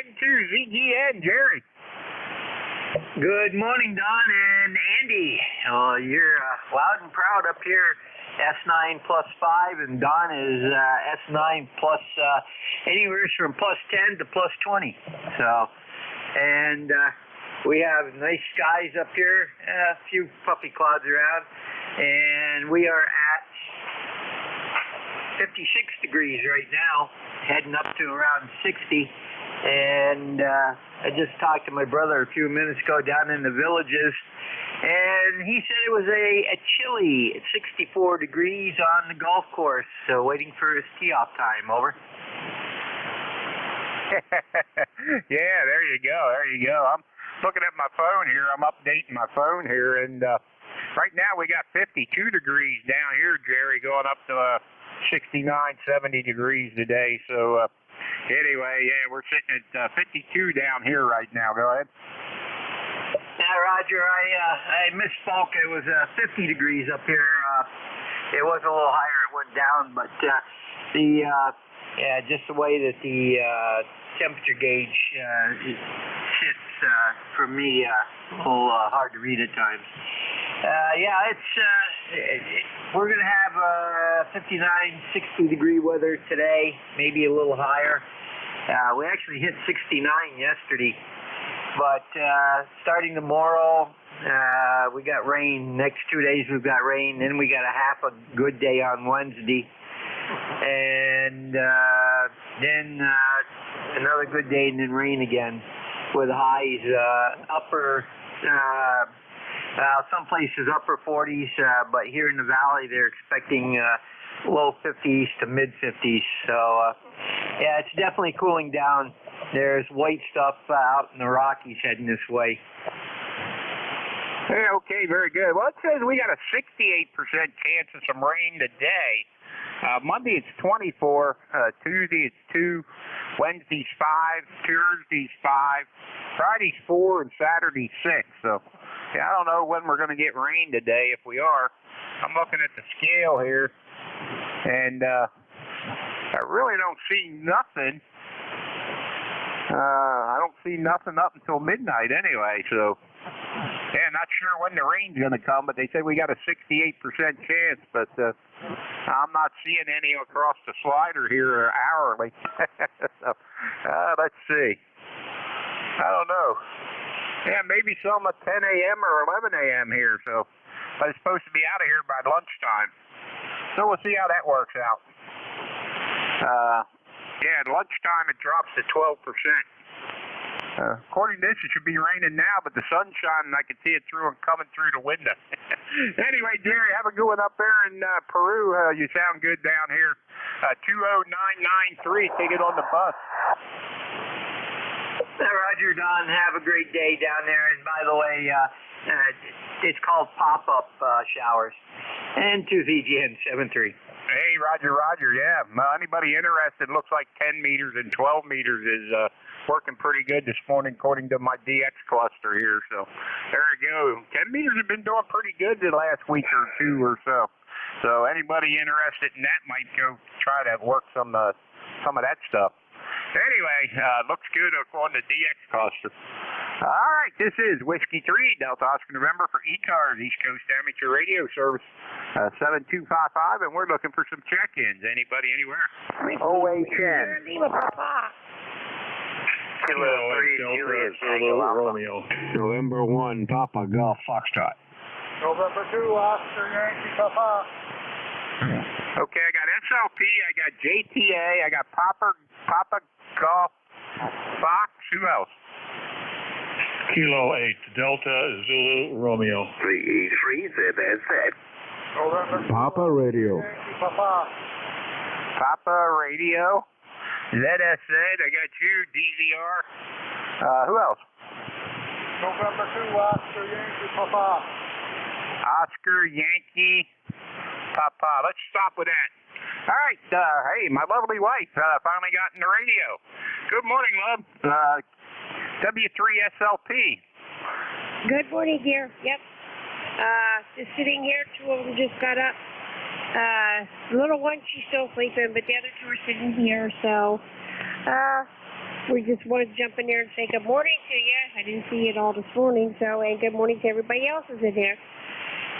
N2ZGN, Jerry. Good morning, Don and Andy. You're loud and proud up here, S9 plus 5, and Don is S9 plus anywhere from plus 10 to plus 20. So, and we have nice skies up here, a few puffy clouds around, and we are at 56 degrees right now, heading up to around 60. And I just talked to my brother a few minutes ago down in the villages, and he said it was a chilly 64 degrees on the golf course, so waiting for his tee-off time. Over. Yeah, there you go. There you go. I'm looking at my phone here. I'm updating my phone here, and right now we got 52 degrees down here, Jerry, going up to 69, 70 degrees today. So anyway, yeah, we're sitting at 52 down here right now. Go ahead. Yeah, Roger, I misspoke. It was 50 degrees up here. It was a little higher. It went down, but just the way that the temperature gauge sits for me, a little hard to read at times. We're going to have 59, 60 degree weather today, maybe a little higher. We actually hit 69 yesterday, but starting tomorrow, we got rain. Next 2 days we've got rain, then we got a half a good day on Wednesday, and then another good day and then rain again with highs upper some places upper 40s, but here in the valley they're expecting low 50s to mid 50s. So yeah, it's definitely cooling down. There's white stuff out in the Rockies heading this way. Hey, okay, very good. Well, it says we got a 68% chance of some rain today. Monday it's 24, Tuesday it's 2, Wednesday's 5, Thursday's 5, Friday's 4, and Saturday's 6. So yeah, I don't know when we're going to get rain today. If we are, I'm looking at the scale here, and I really don't see nothing. I don't see nothing up until midnight anyway. So yeah, not sure when the rain's going to come, but they said we got a 68% chance, but I'm not seeing any across the slider here hourly. So let's see. I don't know. Yeah, maybe some at 10 a.m. or 11 a.m. here, so but it's supposed to be out of here by lunchtime. So we'll see how that works out. Yeah, at lunchtime it drops to 12%. According to this, it should be raining now, but the sun's shining and I can see it through and coming through the window. Anyway, Jerry, have a good one up there in Peru. You sound good down here. 20993, take it on the bus. Roger, Don, have a great day down there. And by the way, it's called pop-up showers. And 2ZGN 73. Hey, Roger, yeah. Anybody interested, looks like 10 meters and 12 meters is working pretty good this morning according to my DX cluster here. So there you go. 10 meters have been doing pretty good the last week or two or so. So anybody interested in that might go try to work some of that stuff. Anyway, looks good on the DX cluster. All right, this is Whiskey 3, Delta Oscar November for ECARS, East Coast Amateur Radio Service, 7255, and we're looking for some check-ins. Anybody, anywhere? Always can. Lima Papa. Kilo 3, Juliet, Tango Romeo. November 1, Papa Golf Foxtrot. November 2, Oscar Yankee Papa. Okay, I got SLP, I got JTA, I got Papa Golf Fox. Who else? Kilo 8, Delta Zulu Romeo. 383, ZZ. November 2, Papa Radio. Yankee Papa. Papa Radio. ZSZ, I got you. DZR. Who else? November 2, Oscar Yankee Papa. Oscar Yankee Papa. Let's stop with that. All right. Hey, my lovely wife finally got in the radio. Good morning, love. W3SLP. Good morning, dear. Yep. Just sitting here. Two of them just got up. The little one, she's still sleeping, but the other two are sitting here. So we just wanted to jump in there and say good morning to you. I didn't see it all this morning. So, and good morning to everybody else who's in there.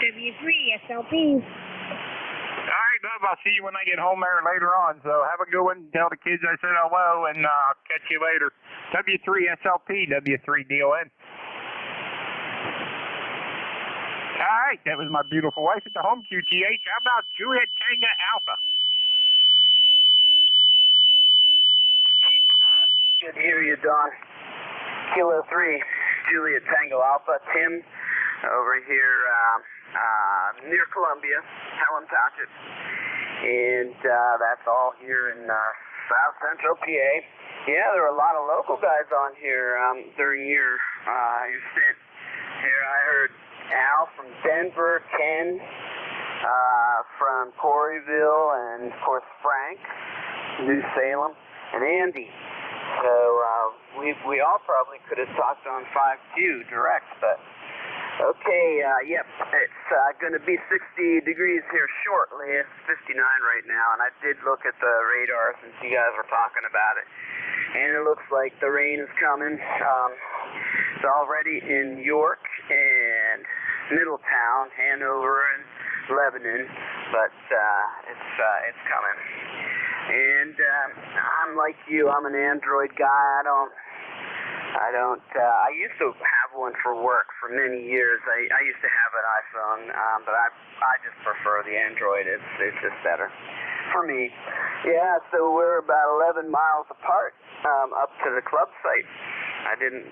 W3SLP. All right, love. I'll see you when I get home there later on. So have a good one. Tell the kids I said hello, and I'll catch you later. W3SLP, W3DON. All right, that was my beautiful wife at the home QTH. How about Juliet Tango Alpha? Good to hear you, Don. Kilo 3, Juliet Tango Alpha. Tim over here near Columbia, Helen Township. And that's all here in South Central PA. Yeah, there are a lot of local guys on here during your stint here. I heard Al from Denver, Ken from Coreyville, and of course Frank, New Salem, and Andy. So we all probably could have talked on 5Q direct, but okay, yep, it's going to be 60 degrees here shortly. It's 59 right now, and I did look at the radar since you guys were talking about it, and it looks like the rain is coming. It's already in York and Middletown, Hanover, and Lebanon, but it's coming. And I'm like you. I'm an Android guy. I used to have one for work for many years. I used to have an iPhone, but I just prefer the Android. It's just better for me. Yeah. So we're about 11 miles apart up to the club site. I didn't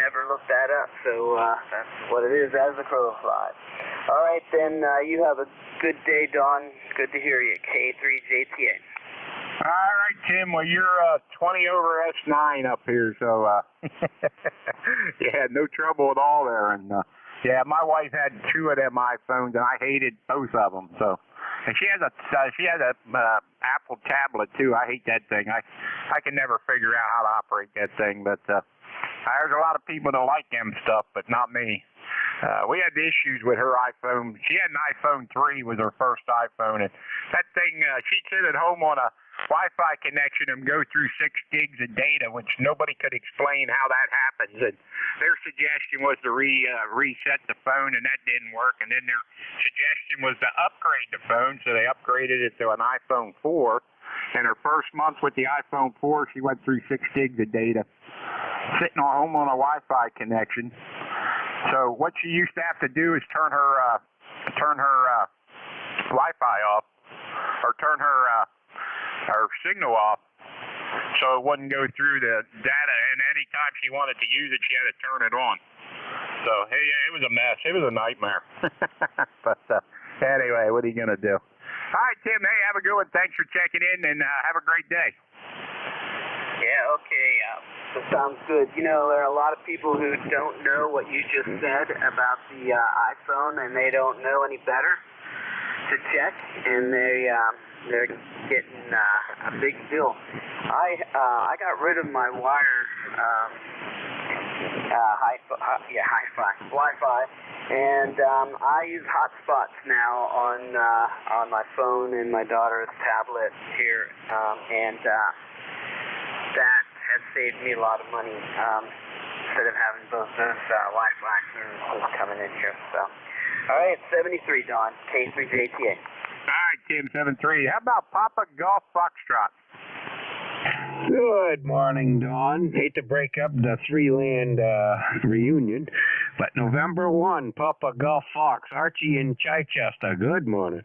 never look that up, so that's what it is as the crow flies. All right, then you have a good day, Don. Good to hear you. K3JTA. All right, Tim. Well, you're 20 over S9 up here, so yeah, no trouble at all there. And yeah, my wife had two of them iPhones, and I hated both of them. So, and she has a Apple tablet too. I hate that thing. I can never figure out how to operate that thing, but. There's a lot of people that like them stuff, but not me. We had issues with her iPhone. She had an iPhone 3 was her first iPhone, and that thing, she'd sit at home on a Wi-Fi connection and go through 6 gigs of data, which nobody could explain how that happens. And their suggestion was to reset the phone, and that didn't work. And then their suggestion was to upgrade the phone, so they upgraded it to an iPhone 4. And her first month with the iPhone 4, she went through 6 gigs of data, sitting at home on a Wi-Fi connection. So what she used to have to do is turn her Wi-Fi off, or turn her signal off, so it wouldn't go through the data. And any time she wanted to use it, she had to turn it on. So hey, yeah, it was a mess. It was a nightmare. But anyway, what are you gonna do? All right, Tim. Hey, have a good one. Thanks for checking in, and have a great day. Yeah, okay. That sounds good. You know, there are a lot of people who don't know what you just said about the iPhone, and they don't know any better to check, and they're getting a big bill. I got rid of my wire Wi-Fi, and I use hotspots now on my phone and my daughter's tablet here, and that has saved me a lot of money. instead of having both those lifelines just coming in here. So, all right, it's 73, Don. K3JTA. All right, Tim, 7-3. How about Papa Golf Foxtrot? Good morning, Dawn. Hate to break up the three-land reunion, but November 1, Papa Golf Fox, Archie in Chichester. Good morning.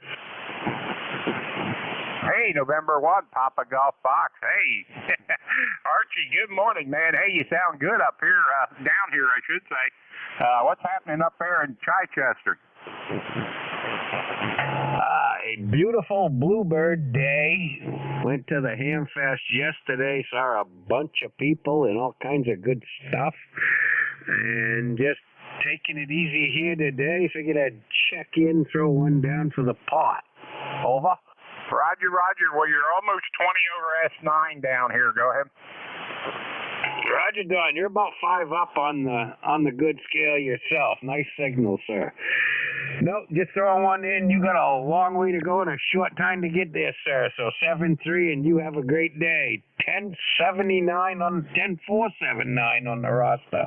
Hey, November 1, Papa Golf Fox. Hey, Archie, good morning, man. Hey, you sound good up here, down here, I should say. What's happening up there in Chichester? A beautiful bluebird day. Went to the Hamfest yesterday, saw a bunch of people and all kinds of good stuff. And just taking it easy here today. Figured I'd check in, throw one down for the pot. Over. Roger. Well, you're almost 20 over S9 down here. Go ahead. Roger, Don. You're about 5 up on the good scale yourself. Nice signal, sir. No, just throwing one in. You got a long way to go and a short time to get there, sir. So 7-3, and you have a great day. 10-79 on 10-4-7-9 on the roster.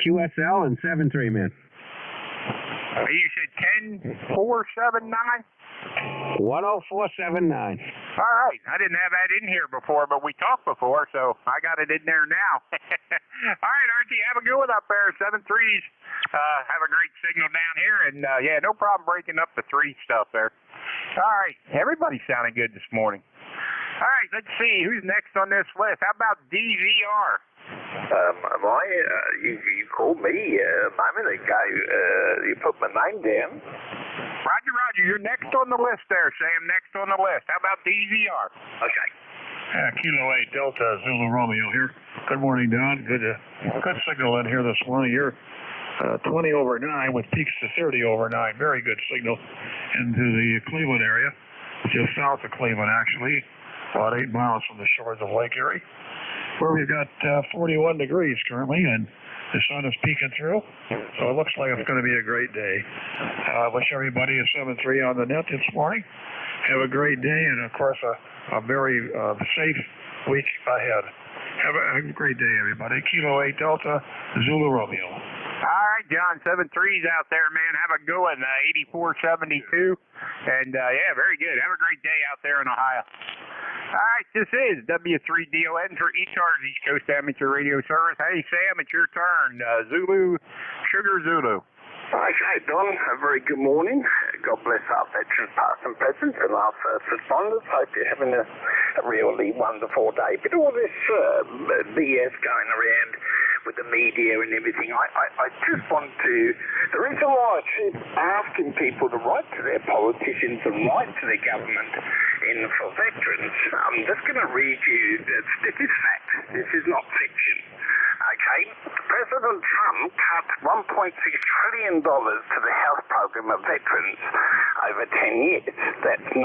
QSL and 7-3, man. You said 10-4-7-9? 10479. All right. I didn't have that in here before, but we talked before, so I got it in there now. All right, Archie, have a good one up there. 7-3s. Have a great signal down here, and yeah, no problem breaking up the 3 stuff there. All right. Everybody's sounding good this morning. All right, let's see. Who's next on this list? How about DVR? You called me a moment ago. You put my name down. Roger, you're next on the list there, Sam. Next on the list. How about DVR? Okay. Kilo 8 Delta Zulu Romeo here. Good morning, Don. Good signal in here this morning. You're 20 over 9 with peaks to 30 over 9. Very good signal into the Cleveland area, just south of Cleveland, actually, about 8 miles from the shores of Lake Erie, where we've got 41 degrees currently, and the sun is peeking through, so it looks like it's going to be a great day. I wish everybody a 7-3 on the net this morning. Have a great day, and of course, a very safe week ahead. Have a great day, everybody. Kilo 8 Delta, Zulu Romeo. All right, John, 7-3s out there, man. Have a good one, 84-72. And, yeah, very good. Have a great day out there in Ohio. All right, this is W3DON for ECARS, East Coast Amateur Radio Service. Hey, Sam, it's your turn. Zulu, Sugar Zulu. Okay, Don, a very good morning. God bless our veterans, past and present, and our first responders. Hope you're having a really wonderful day. But all this BS going around with the media and everything, I just want to... The reason why I keep asking people to write to their politicians and write to the government for veterans, I'm just going to read you... This is fact. This is not fiction. Okay, President Trump cut $1.6 trillion to the health program of veterans over 10 years. That's $900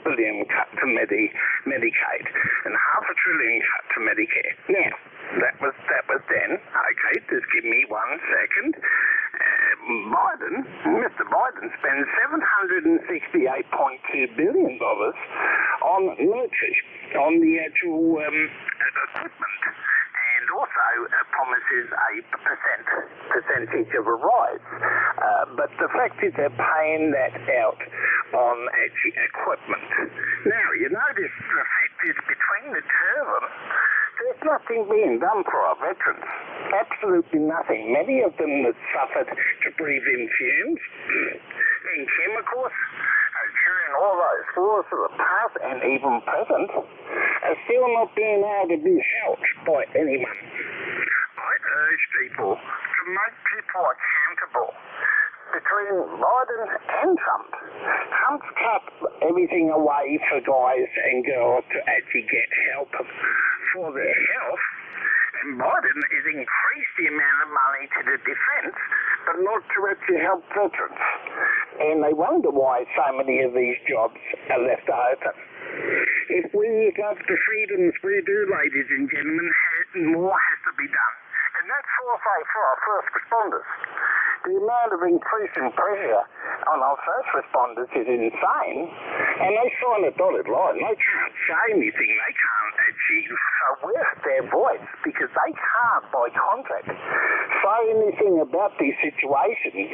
billion cut to Medicaid and $500 billion cut to Medicare. Now, that was then. Okay, just give me 1 second. Mr. Biden spends $768.2 billion on military, on the actual equipment. And also promises a percentage of a rise. But the fact is they're paying that out on actually equipment. Now, you notice the fact is between the two of them, there's nothing being done for our veterans. Absolutely nothing. Many of them that suffered to breathe in fumes, in chemicals, during all those wars of the past and even present, are still not being able to be helped by anyone. I urge people to make people accountable between Biden and Trump. Trump's cut everything away for guys and girls to actually get help for their health, and Biden has increased the amount of money to the defense, but not to actually help veterans. And they wonder why so many of these jobs are left open. If we look after freedoms, we do, ladies and gentlemen, more has to be done. And that's also for our first responders. The amount of increasing pressure on our first responders is insane, and they sign a dotted line. They can't say anything. They can't machine, so we're their voice because they can't, by contract, say anything about these situations.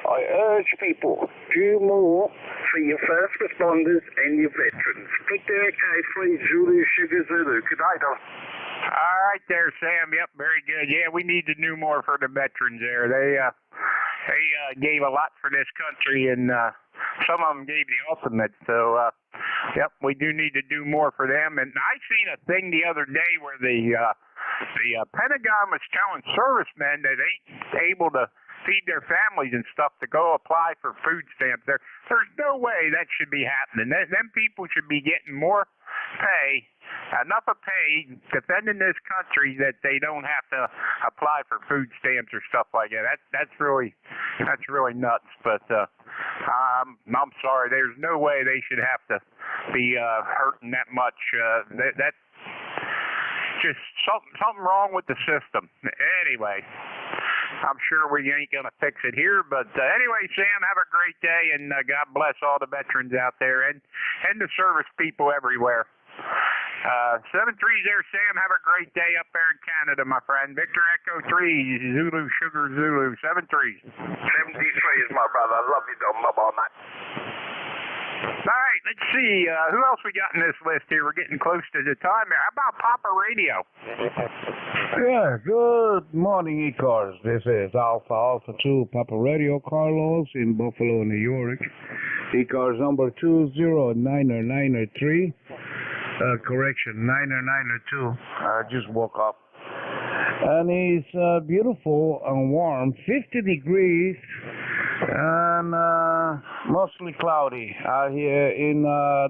I urge people, do more for your first responders and your veterans. Victor Echo 3 Zulu Sugar Zulu. Good day, Don. All right there, Sam. Yep, very good. Yeah, we need to do more for the veterans there. They gave a lot for this country, and some of them gave the ultimate. So, yep, we do need to do more for them. And I seen a thing the other day where the Pentagon was telling servicemen that they ain't able to feed their families and stuff to go apply for food stamps. There's no way that should be happening. Them people should be getting more pay, enough of pay, defending this country that they don't have to apply for food stamps or stuff like that. That's really nuts. But I'm sorry. There's no way they should have to be hurting that much. That's just something wrong with the system. Anyway, I'm sure we ain't going to fix it here. But anyway, Sam, have a great day, and God bless all the veterans out there and the service people everywhere. 7-3 there, Sam. Have a great day up there in Canada, my friend. Victor Echo 3, Zulu Sugar Zulu, 7-3. 73 is my brother. I love you, Don. Bye-bye, mate. All right, let's see. Who else we got in this list here? We're getting close to the time here. How about Papa Radio? Yeah, good morning, ECARS. This is Alpha 2 Papa Radio, Carlos in Buffalo, New York. ECARS number 20993. Correction, 9902. I just woke up. And it's beautiful and warm, 50 degrees, and mostly cloudy out here in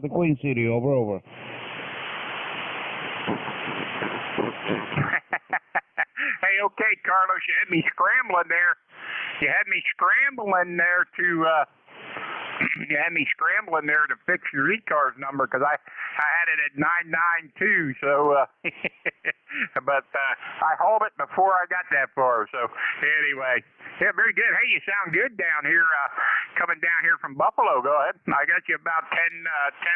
the Queen City, over. Hey, okay, Carlos, you had me scrambling there. You had me scrambling there to fix your ECARS number because I had it at 992. So, but I hauled it before I got that far. So anyway, yeah, very good. Hey, you sound good down here. Coming down here from Buffalo. Go ahead. I got you about 10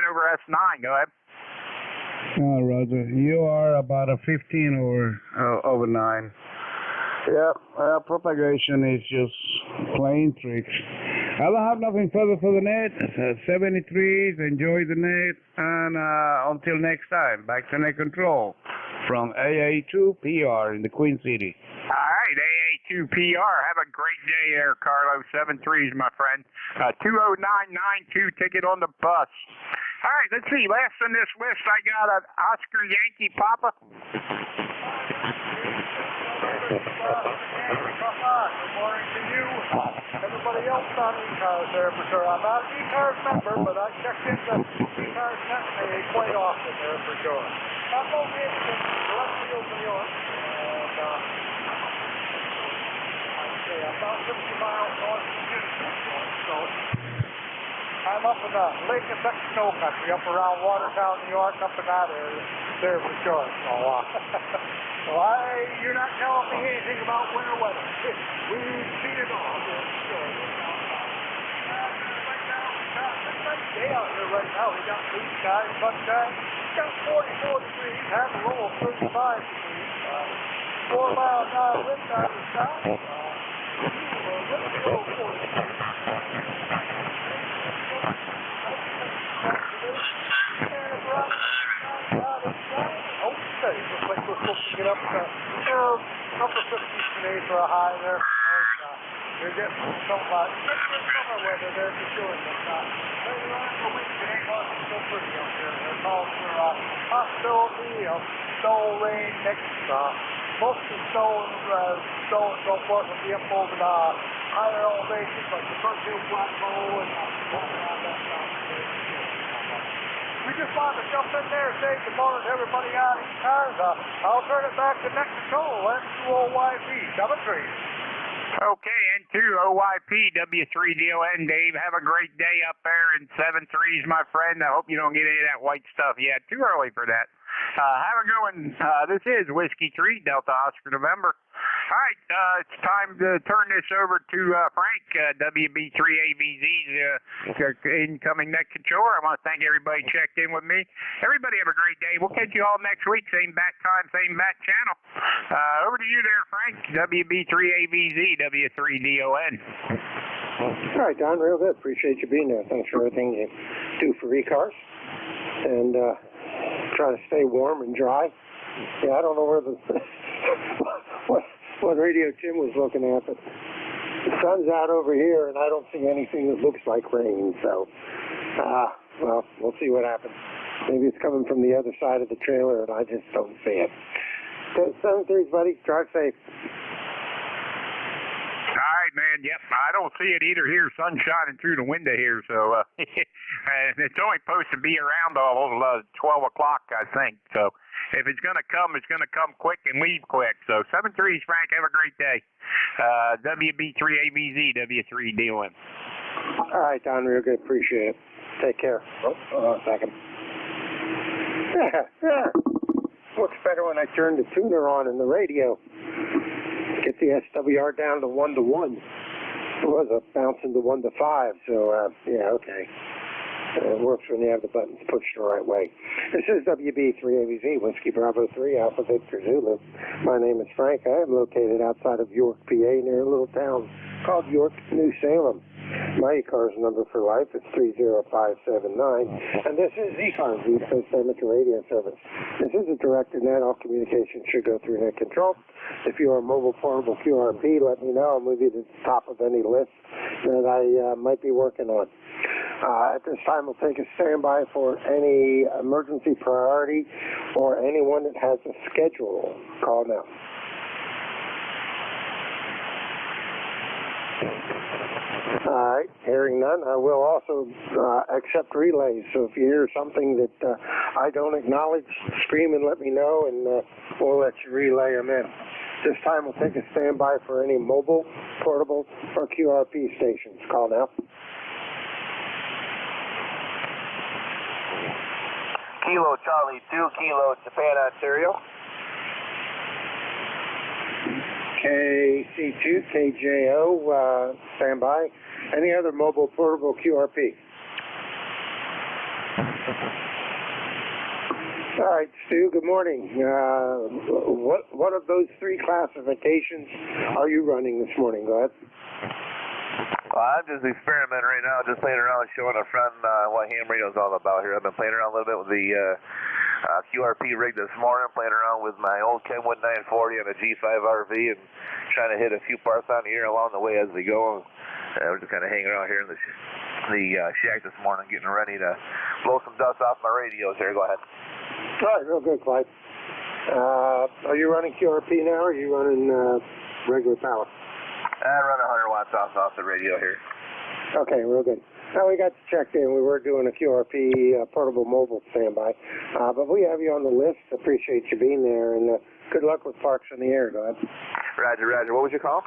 over S9. Go ahead. Roger. You are about a 15 over 9. Yeah, propagation is just plain tricks. I don't have nothing further for the net. 73s, enjoy the net, and until next time, back to net control from AA2PR in the Queen City. All right, AA2PR. Have a great day there, Carlos. 73s, my friend. 20992 ticket on the bus. All right, let's see. Last on this list, I got an Oscar Yankee Papa. Good morning to you. Everybody else on ECARS there for sure. I'm not an ECARS member, but I checked into ECARS Net quite often there for sure. I'm located in Glenfield, New York, and I'm about 50 miles north of Houston. So I'm up in the Lake Effect Snow Country, up around Watertown, New York, up in that area there for sure. So you're not telling me anything about winter weather. We've seen it all. Nice day out here right now. We got blue skies, sunshine. We got 44 degrees, have a low of 35 degrees. 4 miles an hour wind out of the south. Low 40 degrees. Looks like we're supposed to get up to upper 50s today for a high there. You're getting some summer weather there for sure. But later on in the week, it ain't going to be so pretty up here. They're calling for possibility of snow, rain, next mostly snow and so forth will be up over the higher elevations like the Frontier Plateau and all that stuff. We just wanted to jump in there and say good morning to everybody on ECARS. I'll turn it back to Net Control, N2OYP, 73. Okay, N2OYP, W3DON, Dave. Have a great day up there in 7-3s, my friend. I hope you don't get any of that white stuff yet. Too early for that. Have a good one. This is Whiskey 3, Delta Oscar November. All right, it's time to turn this over to Frank, WB3AVZ's incoming net controller. I want to thank everybody who checked in with me. Everybody have a great day. We'll catch you all next week, same bat time, same bat channel. Over to you there, Frank, WB3AVZ, W3DON. All right, Don, real good. Appreciate you being there. Thanks for everything you do for ECARS. And try to stay warm and dry. Yeah, I don't know where the what radio Tim was looking at, but the sun's out over here, and I don't see anything that looks like rain. So, well, we'll see what happens. Maybe it's coming from the other side of the trailer, and I just don't see it. 7-3, buddy. Drive safe. All right, man. Yep, I don't see it either here. Sun shining through the window here, so and it's only supposed to be around 12 o'clock, I think. So if it's going to come, it's going to come quick and leave quick. So 7-3, Frank. Have a great day. WB3AVZ, W3DON. All right, Don. Real good. Appreciate it. Take care. Oh, a second. Yeah. Looks better when I turn the tuner on in the radio. Get the SWR down to 1-to-1. It was bouncing to 1-to-5, so yeah, okay. It works when you have the buttons pushed the right way. This is WB3AVZ, Whiskey Bravo 3, Alpha Victor Zulu. My name is Frank. I am located outside of York, PA, near a little town called York, New Salem. My ECARS number for life is 30579, and this is ECARS, East Coast Amateur Radio Service. This is a directed net. All communication should go through net control. If you are a mobile portable QRP, let me know. I'll move you to the top of any list that I might be working on. At this time, we'll take a standby for any emergency priority or anyone that has a schedule. Call now. All right, hearing none, I will also accept relays. So if you hear something that I don't acknowledge, scream and let me know, and we'll let you relay them in. This time, we'll take a standby for any mobile, portable, or QRP stations. Call now. Kilo Charlie 2, Kilo Japan, Ontario. KC2, KJO, standby. Any other mobile, portable QRP? All right, Stu, good morning. What of those three classifications are you running this morning? Go ahead. Well, I'm just experimenting right now, just playing around, showing a friend what ham radio is all about here. I've been playing around a little bit with the QRP rig this morning, playing around with my old Kenwood 940 and a G5 RV, and trying to hit a few parts on the ear along the way as we go. We're just kind of hanging around here in the shack this morning, getting ready to blow some dust off my radios here. Go ahead. All right, real good, Clyde. Are you running QRP now, or are you running regular power? I run 100 watts off the radio here. Okay, real good. Now we got you checked in. We were doing a QRP portable mobile standby, but we have you on the list. Appreciate you being there, and good luck with parks in the air. Go ahead. Roger, Roger. What was your call?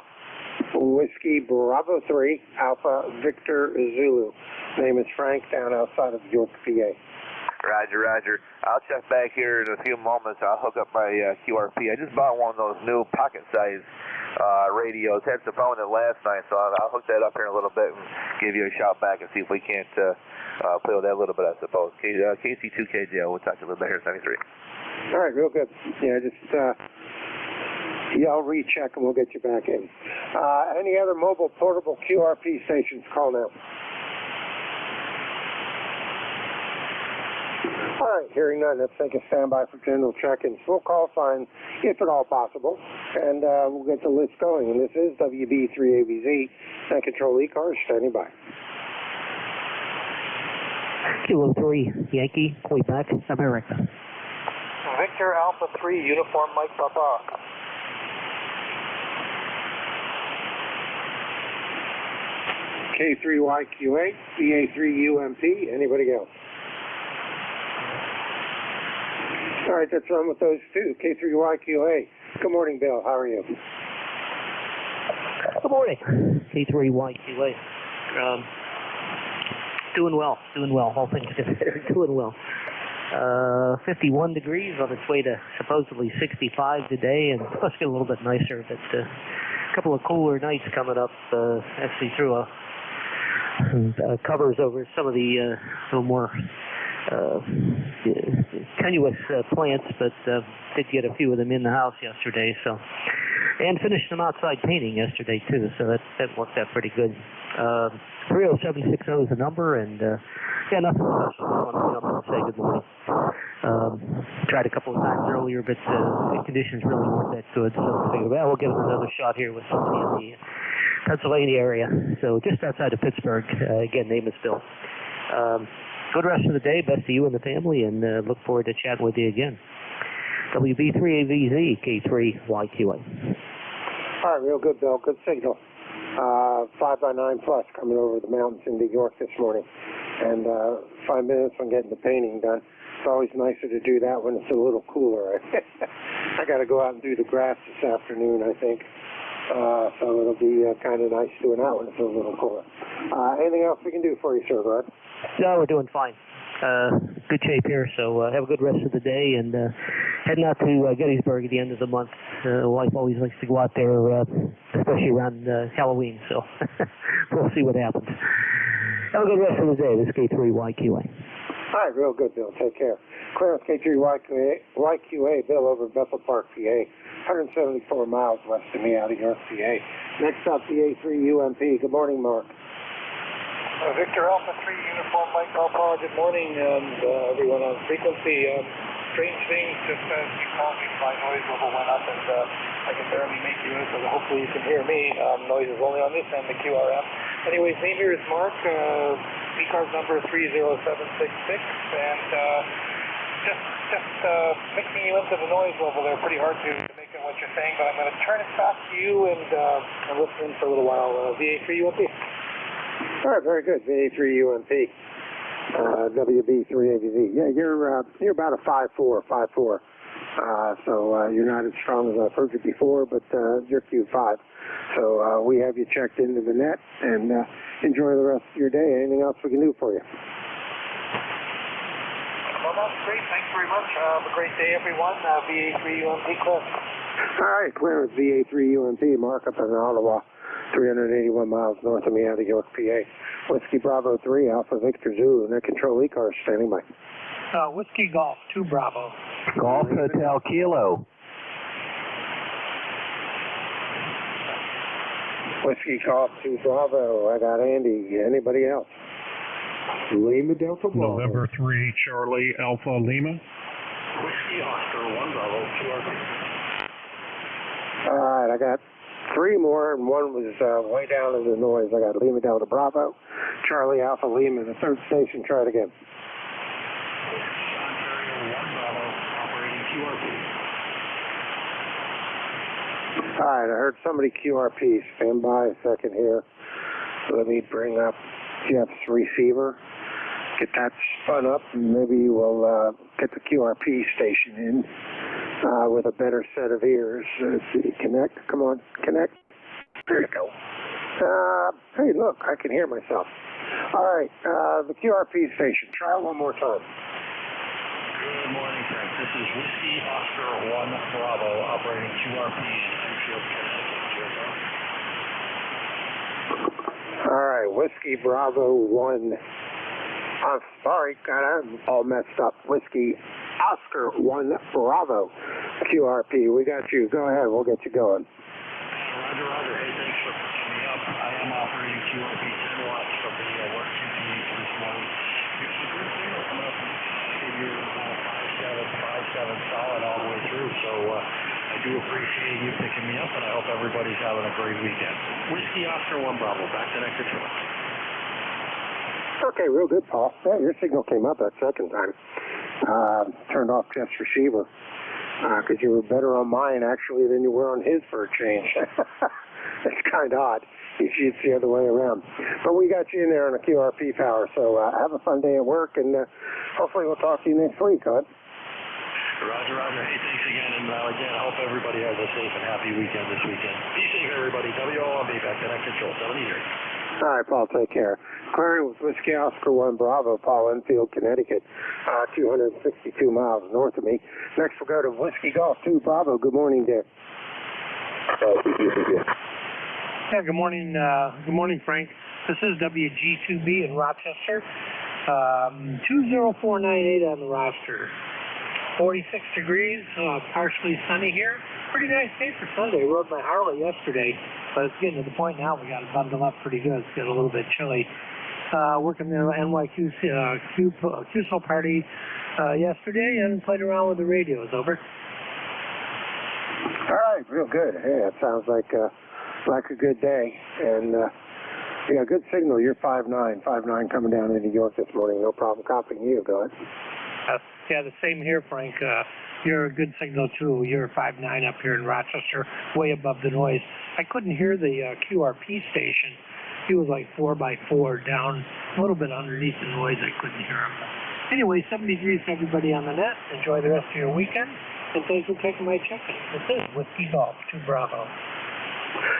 Whiskey Bravo 3, Alpha Victor Zulu. Name is Frank, down outside of York, PA. Roger, Roger. I'll check back here in a few moments. I'll hook up my QRP. I just bought one of those new pocket-sized radios. Had some fun with it last night, so I'll hook that up here in a little bit and give you a shout back and see if we can't play with that a little bit, I suppose. KC2KJL, we'll talk to you a little bit here, 73. All right, real good. Yeah, just I'll recheck and we'll get you back in. Any other mobile portable QRP stations, call now. All right, hearing none, let's take a standby for general check-ins. We'll call sign, if at all possible, and we'll get the list going. And this is WB3AVZ, and Control ECARS, standing by. Kilo 3, Yankee, Quebec, America. Victor Alpha 3, Uniform Mike Papa. K3YQA, BA3UMP, anybody else? All right, let's run with those two. K3YQA. Good morning, Bill. How are you? Good morning. K3YQA. Doing well. All things considered, doing well. 51 degrees on its way to supposedly 65 today, and it's supposed to get a little bit nicer, but a couple of cooler nights coming up. Actually threw covers over some of the little more tenuous plants, but did get a few of them in the house yesterday, so, and finished some outside painting yesterday too, so that worked out pretty good. 30760 is the number, and yeah, nothing special. Just wanted to jump and say good morning. Tried a couple of times earlier, but the conditions really weren't that good, so I figured, well, we'll give it another shot here with somebody in the Pennsylvania area, so just outside of Pittsburgh. Again, name is Bill. Good rest of the day, best to you and the family, and look forward to chatting with you again. WB3AVZ, K3YQA. All right, real good, Bill. Good signal. 5x9 plus coming over the mountains into York this morning. And 5 minutes on getting the painting done. It's always nicer to do that when it's a little cooler. I got to go out and do the grass this afternoon, I think. So it'll be kind of nice doing that when it's a little cooler. Anything else we can do for you, sir, Rod? No, we're doing fine. Good shape here, so have a good rest of the day, and heading out to Gettysburg at the end of the month. Wife always likes to go out there, especially around Halloween, so we'll see what happens. Have a good rest of the day. This is K3YQA. All right, real good, Bill. Take care. Clearance K3YQA, Bill over Bethel Park, PA. 174 miles west of me out of York, PA. Next up, VA3UMP. Good morning, Mark. Victor Alpha 3 Uniform Mike Alpha, good morning, and everyone on frequency. Strange thing, just as you called me, my noise level went up, and I can barely make you in, so hopefully you can hear me. Noise is only on this end, the QRF. Anyways, name here is Mark, ECARS number 30766, and just mixing you into the noise level there, pretty hard to make out what you're saying, but I'm going to turn it back to you, and I'm listening for a little while. VA3UMP. All right, very good. VA3UMP, WB3AVZ. Yeah, you're about a 5'4", so you're not as strong as I've heard you before, but you're Q5. So we have you checked into the net, and enjoy the rest of your day. Anything else we can do for you? Well, that's great. Thanks very much. Have a great day, everyone. VA3UMP, Cliff. All right, clearance VA3UMP, Mark up in Ottawa. 381 miles north of me out of York, PA. Whiskey Bravo 3, Alpha Victor Zulu, net control ECARS standing by. Whiskey Golf 2 Bravo. Golf Hotel Kilo. Whiskey Golf 2 Bravo. I got Andy. Anybody else? Lima Delta Bravo. November 3 Charlie Alpha Lima. Whiskey Oscar 1 Bravo, QRP. All right, I got 3 more, and one was way down in the noise. I got Lima Delta Bravo, Charlie Alpha Lima, the third station. Try it again. Ontario 1 Bravo, operating QRP. All right, I heard somebody QRP. Stand by a second here. Let me bring up Jeff's receiver. Get that spun up, and maybe we'll get the QRP station in. With a better set of ears. Connect. Come on, connect. There you go. Hey, look, I can hear myself. All right, the QRP station. Try it one more time. Good morning, Frank. This is Whiskey Oscar 1 Bravo, operating QRP in Enfield, Connecticut. All right, Whiskey Bravo 1. I'm sorry, God, I'm all messed up. Whiskey Oscar 1 Bravo, QRP. We got you. Go ahead. We'll get you going. Roger, roger. Hey, thanks for picking me up. I am operating QRP 10 watts from the work QPH this morning. It's a good signal coming up. You're 5.7 solid all the way through, so I do appreciate you picking me up, and I hope everybody's having a great weekend. Whiskey Oscar 1 Bravo, back to next control. Okay, real good, Paul. Yeah, your signal came up that second time. Turned off Jeff's receiver because you were better on mine, actually, than you were on his for a change. It's kind of odd. Usually it's the other way around. But we got you in there on a QRP power, so have a fun day at work, and hopefully we'll talk to you next week, huh? Roger, roger. Hey, thanks again, and again, I hope everybody has a safe and happy weekend this weekend. Be safe, everybody. WOMB, back to next control. 70 years. All right, Paul, take care. Clearing with Whiskey Oscar 1 Bravo, Paul, Enfield, Connecticut, 262 miles north of me. Next we'll go to Whiskey Golf 2 Bravo. Good morning, Dick. Yeah, good morning. Good morning, Frank. This is WG2B in Rochester. 20498 on the roster. 46 degrees, partially sunny here. Pretty nice day for Sunday. Rode my Harley yesterday, but it's getting to the point now we got to bundle up pretty good. It's getting a little bit chilly. Working the NY2US QSO party yesterday and played around with the radios. Over. All right, real good. Hey, that sounds like a good day. And yeah, good signal. You're 5'9", 5'9" coming down into York this morning. No problem copying you. Go ahead. Yeah, the same here, Frank. You're a good signal, too. You're 5'9" up here in Rochester, way above the noise. I couldn't hear the QRP station. He was like 4x4 down, a little bit underneath the noise. I couldn't hear him. Anyway, 73 to everybody on the net. Enjoy the rest of your weekend. And thanks for taking my check-in. This is Whiskey Golf 2 Bravo.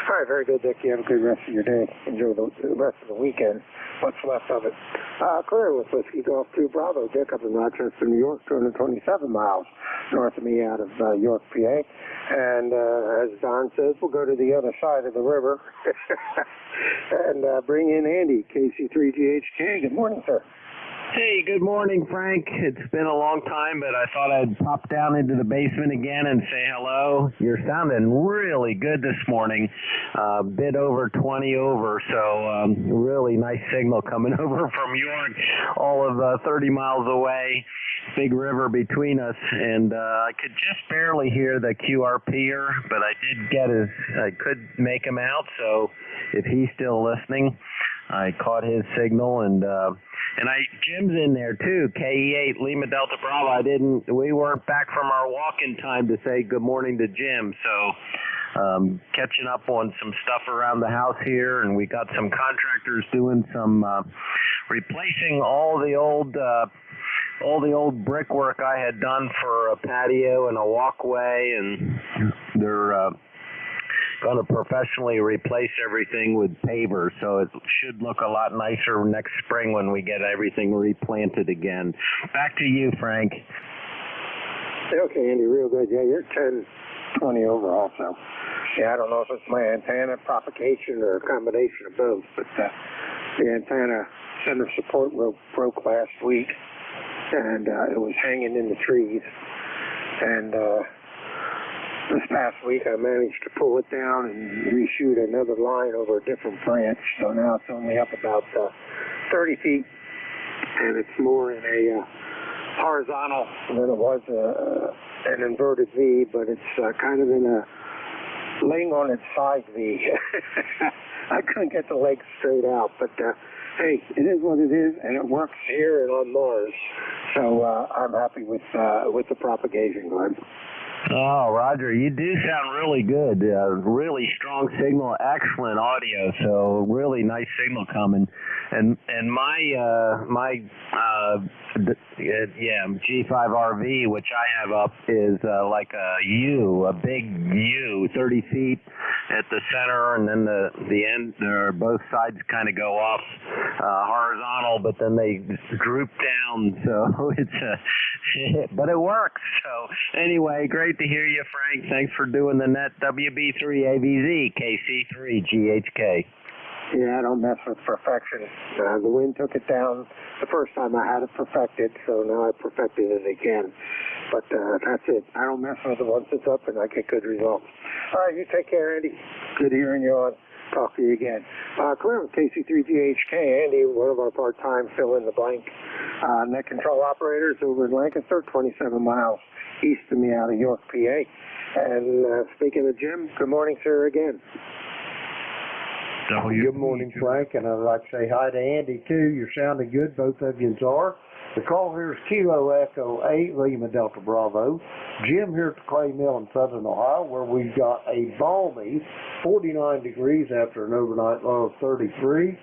All right, very good, Dick. You have a good rest of your day. Enjoy the rest of the weekend. What's left of it? Clear with Whiskey Golf 2 Bravo. Dick up in Rochester, New York, 227 miles north of me out of York, PA. And as Don says, we'll go to the other side of the river and bring in Andy, KC3GHK. Good morning, sir. Hey, good morning, Frank. It's been a long time, but I thought I'd pop down into the basement again and say hello. You're sounding really good this morning, bit over 20 over, so really nice signal coming over from York, all of 30 miles away, big river between us, and I could just barely hear the QRPer, but I could make him out, so if he's still listening, I caught his signal, and Jim's in there too, KE8 Lima Delta Bravo. We weren't back from our walk-in time to say good morning to Jim, so catching up on some stuff around the house here, and we got some contractors doing some replacing all the old brickwork I had done for a patio and a walkway, and they're going to professionally replace everything with pavers, so it should look a lot nicer next spring when we get everything replanted again. Back to you, Frank. Okay, Andy, real good. Yeah, you're 10-20 over also. Yeah, I don't know if it's my antenna propagation or a combination of both, but the antenna center support broke last week, and it was hanging in the trees. And this past week, I managed to pull it down and reshoot another line over a different branch. So now it's only up about 30 feet, and it's more in a horizontal than it was an inverted V, but it's kind of in a laying on its side V. I couldn't get the legs straight out, but hey, it is what it is, and it works here and on Mars. So I'm happy with the propagation, Glenn. Oh, Roger, you do sound really good. Really strong signal, excellent audio. So really nice signal coming. And my G5RV, which I have up, is like a U, a big U, 30 feet at the center, and then the end, or both sides kind of go off horizontal, but then they droop down. So but it works. So anyway, great to hear you, Frank. Thanks for doing the net. WB3AVZ, KC3GHK. Yeah, I don't mess with perfection. The wind took it down the first time I had it perfected, so now I perfected it again. But that's it. I don't mess with it once it's up, and I get good results. All right, you take care, Andy. Good hearing you on. Talk to you again. Clear with KC3GHK. Andy, one of our part-time fill-in-the-blank net control operators over in Lancaster, 27 miles east of me out of York, PA. And speaking of Jim, good morning, sir, again. Good morning, Frank, and I'd like to say hi to Andy, too. You're sounding good, both of you are. The call here is Kilo Echo 8, Lima Delta Bravo. Jim here at the Clay Mill in Southern Ohio, where we've got a balmy 49 degrees after an overnight low of 33. The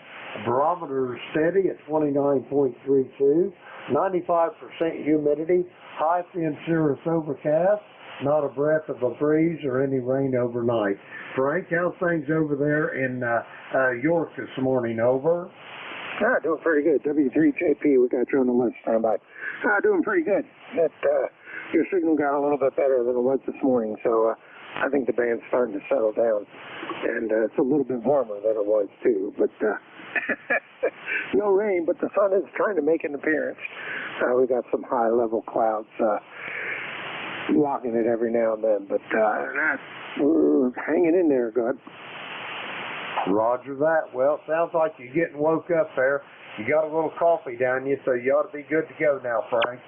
barometer is steady at 29.32. 95% humidity, high thin cirrus overcast. not a breath of a breeze or any rain overnight. Frank, how's things over there in York this morning? Over? Doing pretty good. W3JP, we got you on the list. Stand by. Doing pretty good. Your signal got a little bit better than it was this morning, so I think the band's starting to settle down. And it's a little bit warmer than it was, too. But no rain, but the sun is trying to make an appearance. We got some high-level clouds blocking it every now and then. But we're hanging in there, good. Roger that. Well, sounds like you're getting woke up there. You got a little coffee down you, so you ought to be good to go now, Frank.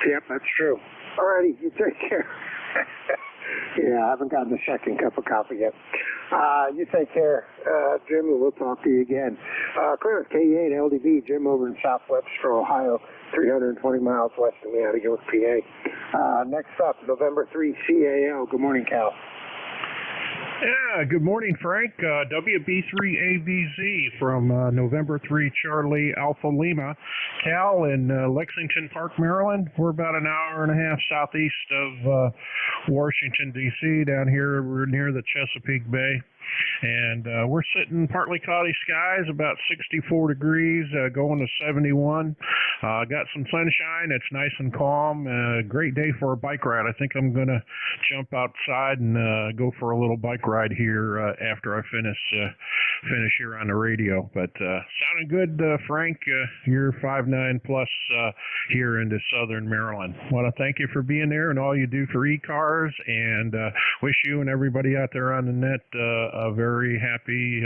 Yep, that's true. All righty, you take care. Yeah, I haven't gotten a second cup of coffee yet. You take care, Jim, and we'll talk to you again. Clearance K8 LDB, Jim over in South Webster, Ohio, 320 miles west of me out of York, PA. Next up, November 3 CAL. Good morning, Cal. Yeah, good morning, Frank. WB3AVZ from November 3 Charlie Alpha Lima. Cal in Lexington Park, Maryland. We're about an hour and a half southeast of Washington, D.C. Down here, we're near the Chesapeake Bay. And we're sitting partly cloudy skies, about 64 degrees, going to 71. Got some sunshine. It's nice and calm. Great day for a bike ride. I think I'm going to jump outside and go for a little bike ride here after I finish here on the radio. But sounding good, Frank. You're 5'9" plus here into Southern Maryland. Want to thank you for being there and all you do for ECARS, and wish you and everybody out there on the net a very happy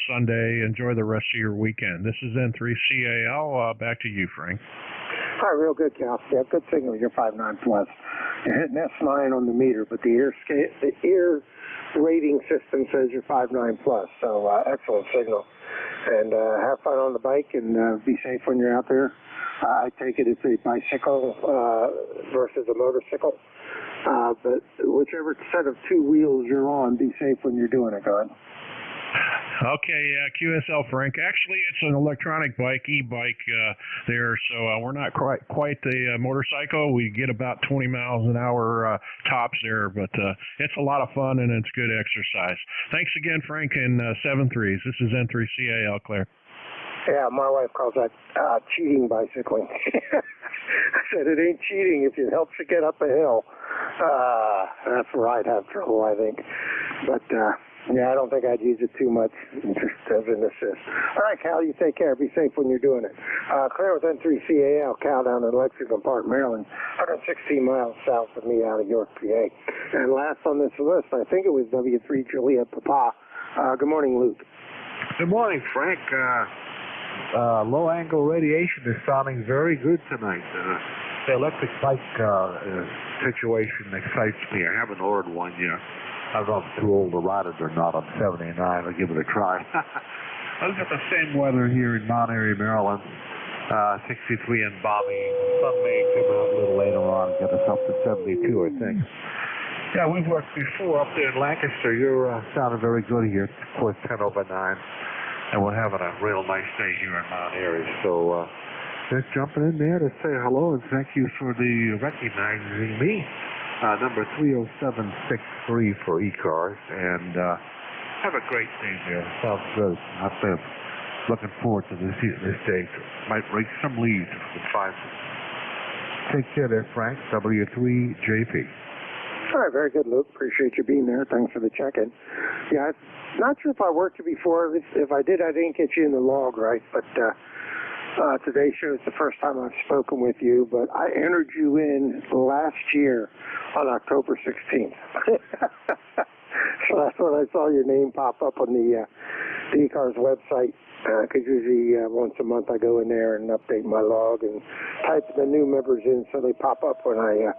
Sunday. Enjoy the rest of your weekend. This is N3CAL. Back to you, Frank. All right, real good, Cal. Yeah, good signal. You're 5'9" plus. You're hitting S9 on the meter, but the ear rating system says you're 5'9" plus. So excellent signal. And have fun on the bike and be safe when you're out there. I take it it's a bicycle versus a motorcycle. But whichever set of two wheels you're on, be safe when you're doing it, God. Okay, QSL, Frank. Actually, it's an electronic bike, e-bike there, so we're not quite a motorcycle. We get about 20 miles an hour tops there, but it's a lot of fun and it's good exercise. Thanks again, Frank, and 7-3s. This is N3CAL, Claire. Yeah, my wife calls that cheating bicycling. I said it ain't cheating if it helps you get up a hill. That's where I'd have trouble, I think. But yeah, I don't think I'd use it too much, just as an assist. All right, Cal, you take care. Be safe when you're doing it. Claire with N3CAL, Cal down in Lexington Park, Maryland, 116 miles south of me out of York, PA. And last on this list, I think it was W3 Juliet Papa. Good morning, Luke. Good morning, Frank. Low-angle radiation is sounding very good tonight. The electric bike situation excites me. I haven't ordered one yet. I don't know if I'm too old to ride it or not. I'm 79. I'll give it a try. I've got the same weather here in Mount Airy, Maryland. 63 and balmy. Sun may come out a little later on, get us up to 72, I think. Yeah, we've worked before up there in Lancaster. You're sounding very good here. Of course, 10 over 9. And we're having a real nice day here in Mount Airy. So just jumping in there to say hello and thank you for the recognizing me. Number 30763 for ECARS. And have a great day there. Sounds good. I'm looking forward to this day. Might break some leaves with 5. Take care there, Frank. W3JP. All right, very good, Luke. Appreciate you being there. Thanks for the check-in. Yeah, I'm not sure if I worked you before. If I did, I didn't get you in the log right. But today's show is the first time I've spoken with you. But I entered you in last year on October 16th. So that's when I saw your name pop up on the ECARS website. Because usually once a month I go in there and update my log and type the new members in so they pop up when I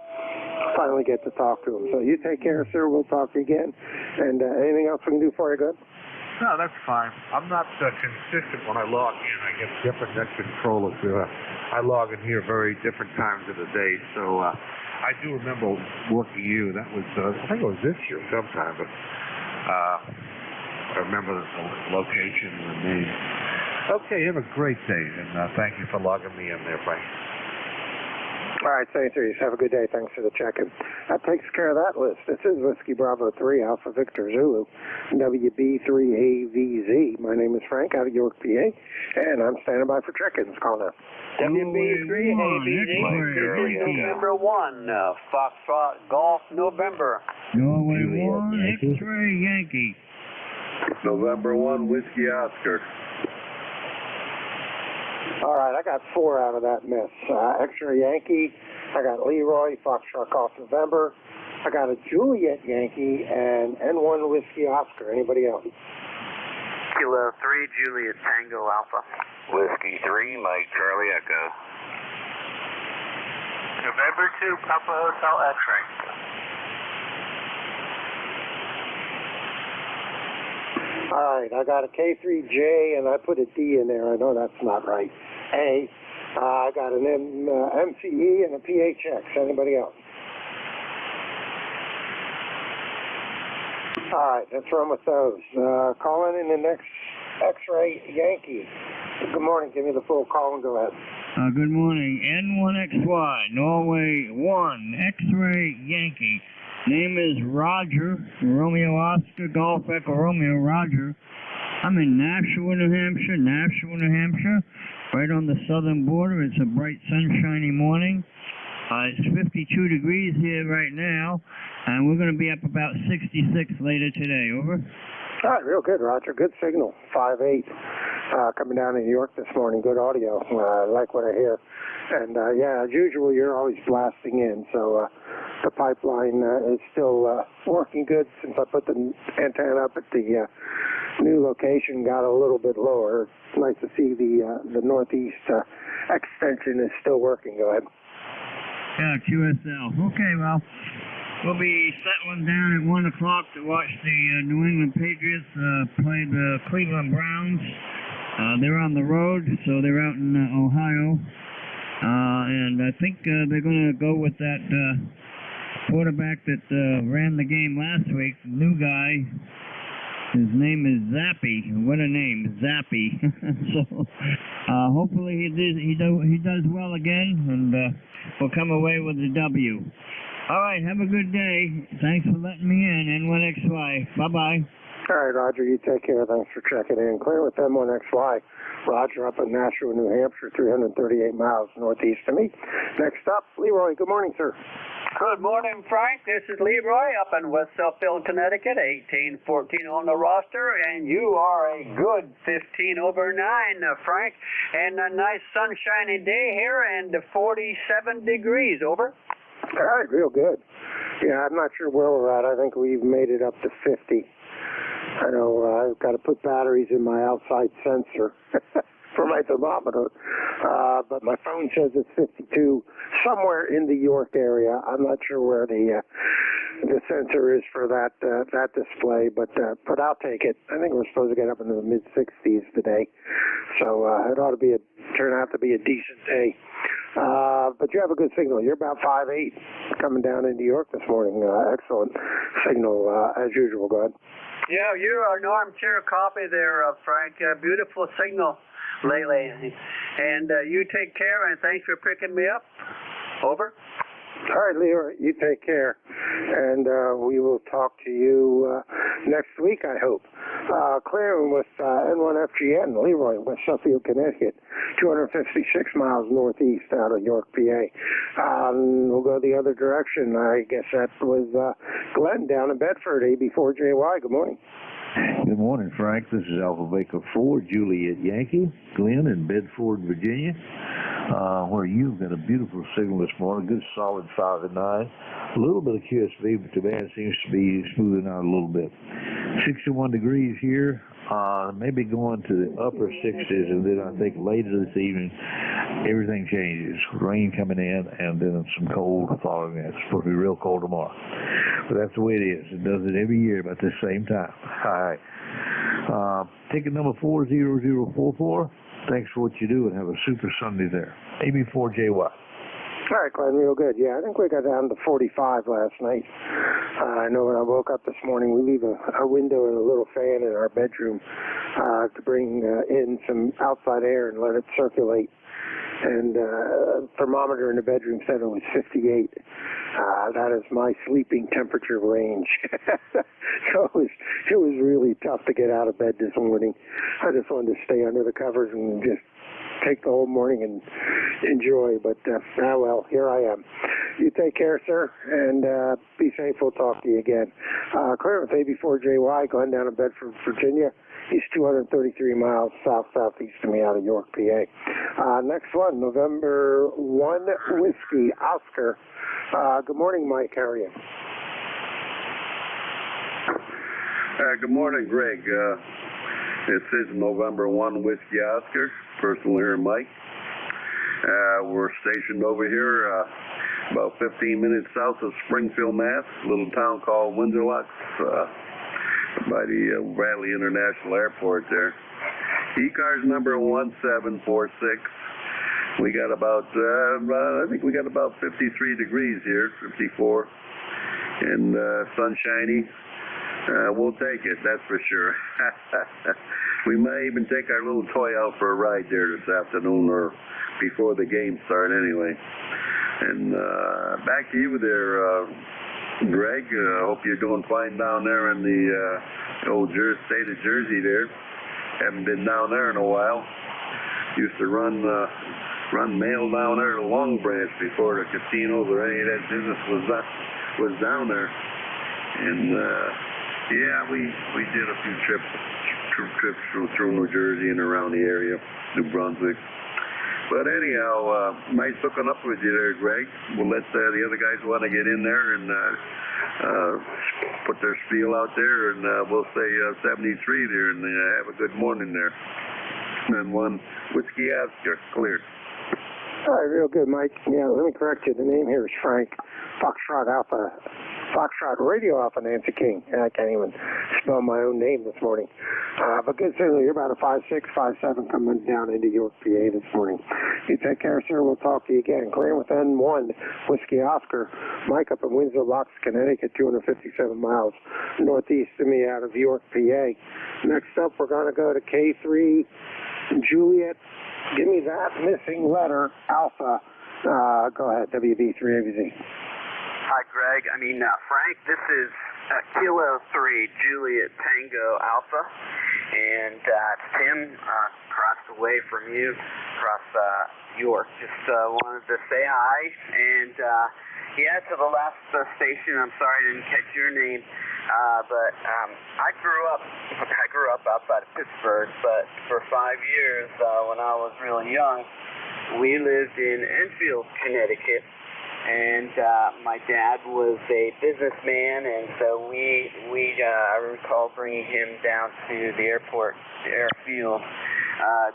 finally get to talk to them. So you take care, sir. We'll talk again. And anything else we can do for you, good? No, that's fine. I'm not consistent when I log in. I get different net controllers. I log in here very different times of the day. So I do remember working you. That was, I think it was this year sometime, but I remember the location and the name. Okay, have a great day, and thank you for logging me in there, Frank. All right, St. Louis, have a good day. Thanks for the check-in. That takes care of that list. This is Whiskey Bravo 3, Alpha Victor Zulu, WB3AVZ. My name is Frank out of York, PA, and I'm standing by for check-ins. Call now. WB3AVZ, November 1, Foxtrot Golf, November. Norway 1, X-Ray Yankee. November 1, Whiskey Oscar. All right, I got 4 out of that mess. X-Ray Yankee, I got Leroy, Foxtrot Golf November, I got a Juliet Yankee, and N1 Whiskey Oscar. Anybody else? Kilo 3, Juliet Tango Alpha. Whiskey 3, Mike Charlie Echo. November 2, Papa Hotel X-Ray. All right, I got a K3J, and I put a D in there. I know that's not right. A. I got an MCE and a PHX. Anybody else? All right, let's run with those. Calling in the next X-Ray Yankee. Good morning. Give me the full call and go ahead. Good morning. N1XY, Norway 1, X-Ray Yankee. Name is Roger, Romeo Oscar, Golf Echo Romeo, Roger. I'm in Nashua, New Hampshire, right on the southern border. It's a bright, sunshiny morning. It's 52 degrees here right now, and we're going to be up about 66 later today. Over. All right, real good, Roger. Good signal. 5.8 coming down in New York this morning. Good audio. I like what I hear. And, yeah, as usual, you're always blasting in, so the pipeline is still working good since I put the antenna up at the new location, got a little bit lower. It's nice to see the northeast extension is still working. Go ahead. Yeah, QSL. Okay, well, we'll be settling down at 1 o'clock to watch the New England Patriots play the Cleveland Browns. They're on the road, so they're out in Ohio. And I think they're going to go with that quarterback that ran the game last week, the new guy. His name is Zappy. What a name, Zappy. So hopefully he does well again, and we'll come away with a W. All right, have a good day. Thanks for letting me in, N1XY. Bye-bye. All right, Roger, you take care. Thanks for checking in. Clear with M1XY. Roger up in Nashua, New Hampshire, 338 miles northeast of me. Next up, Leroy. Good morning, sir. Good morning, Frank. This is Leroy up in West Southfield, Connecticut, 1814 on the roster, and you are a good 15 over 9, Frank, and a nice sunshiny day here and 47 degrees. Over. All right, real good. Yeah, I'm not sure where we're at. I think we've made it up to 50. I know I've got to put batteries in my outside sensor for my thermometer, but my phone says it's 52 somewhere in the York area. I'm not sure where the sensor is for that display, but I'll take it. I think we're supposed to get up into the mid 60s today, so it ought to turn out to be a decent day. But you have a good signal. You're about 5.8 coming down in New York this morning. Excellent signal as usual. Go ahead. Yeah, you are an armchair copy there, Frank. Beautiful signal lately. And you take care, and thanks for picking me up. Over. All right, Leo, you take care. And we will talk to you next week, I hope. Clearing with N1FGN, Leroy, West Suffield, Connecticut, 256 miles northeast out of York, PA. We'll go the other direction. I guess that was Glenn down in Bedford, AB4JY. Good morning. Good morning, Frank. This is Alpha Baker 4, Juliet Yankee, Glenn in Bedford, Virginia, where you've got a beautiful signal this morning, good solid 5 and 9. A little bit of QSV, but the band seems to be smoothing out a little bit. 61 degrees here, maybe going to the upper 60s, and then I think later this evening, everything changes. Rain coming in, and then some cold following that. It's supposed to be real cold tomorrow. But that's the way it is. It does it every year about this same time. All right. Ticket number 40044. Thanks for what you do, and have a super Sunday there. AB4JY. All right, Glenn, real good. Yeah, I think we got down to 45 last night. I know when I woke up this morning, we leave a window and a little fan in our bedroom to bring in some outside air and let it circulate. And thermometer in the bedroom said it was 58. That is my sleeping temperature range. So it was really tough to get out of bed this morning. I just wanted to stay under the covers and just take the whole morning and enjoy. But, well, here I am. You take care, sir, and be safe. We'll talk to you again. Clear with AB4JY, going down to Bedford, Virginia. He's 233 miles southeast of me out of York, PA. Next one, November 1, Whiskey, Oscar. Good morning, Mike. How are you? Good morning, Greg. This is November 1, Whiskey, Oscar. Personal here, Mike. We're stationed over here about 15 minutes south of Springfield, Mass., a little town called Windsor Locks, by the Bradley International Airport there. ECARS number 1746. We got about, I think we got about 53 degrees here, 54, and sunshiny. We'll take it, that's for sure. We may even take our little toy out for a ride there this afternoon or before the game start anyway. And back to you there, Greg. Hope you're doing fine down there in the old state of Jersey there. Haven't been down there in a while. Used to run mail down there to Long Branch before the casinos or any of that business was down there. And yeah, we did a few trips through New Jersey and around the area, New Brunswick. But anyhow, nice hooking up with you there, Greg. We'll let the other guys want to get in there and put their spiel out there, and we'll say 73 there, and have a good morning there. And one Whiskey Oscar, clear. All right, real good, Mike. Yeah, let me correct you. The name here is Frank. Foxtrot Radio Alpha Nancy King. I can't even spell my own name this morning. But good signal. You're about a 5'6", 5'7", coming down into York, PA this morning. You take care, sir. We'll talk to you again. Clearing with N1, Whiskey Oscar. Mike up in Windsor Locks, Connecticut, 257 miles northeast of me out of York, PA. Next up, we're going to go to K3 Juliet. Give me that missing letter, Alpha. Go ahead, WB3ABZ. Hi, Greg. Frank, this is Kilo 3 Juliet Tango Alpha, and it's Tim across the way from you, across York. Just wanted to say hi, and yeah, to the last station. I'm sorry I didn't catch your name, but I grew up outside of Pittsburgh, but for 5 years when I was really young, we lived in Enfield, Connecticut. And my dad was a businessman, and so I recall bringing him down to the airfield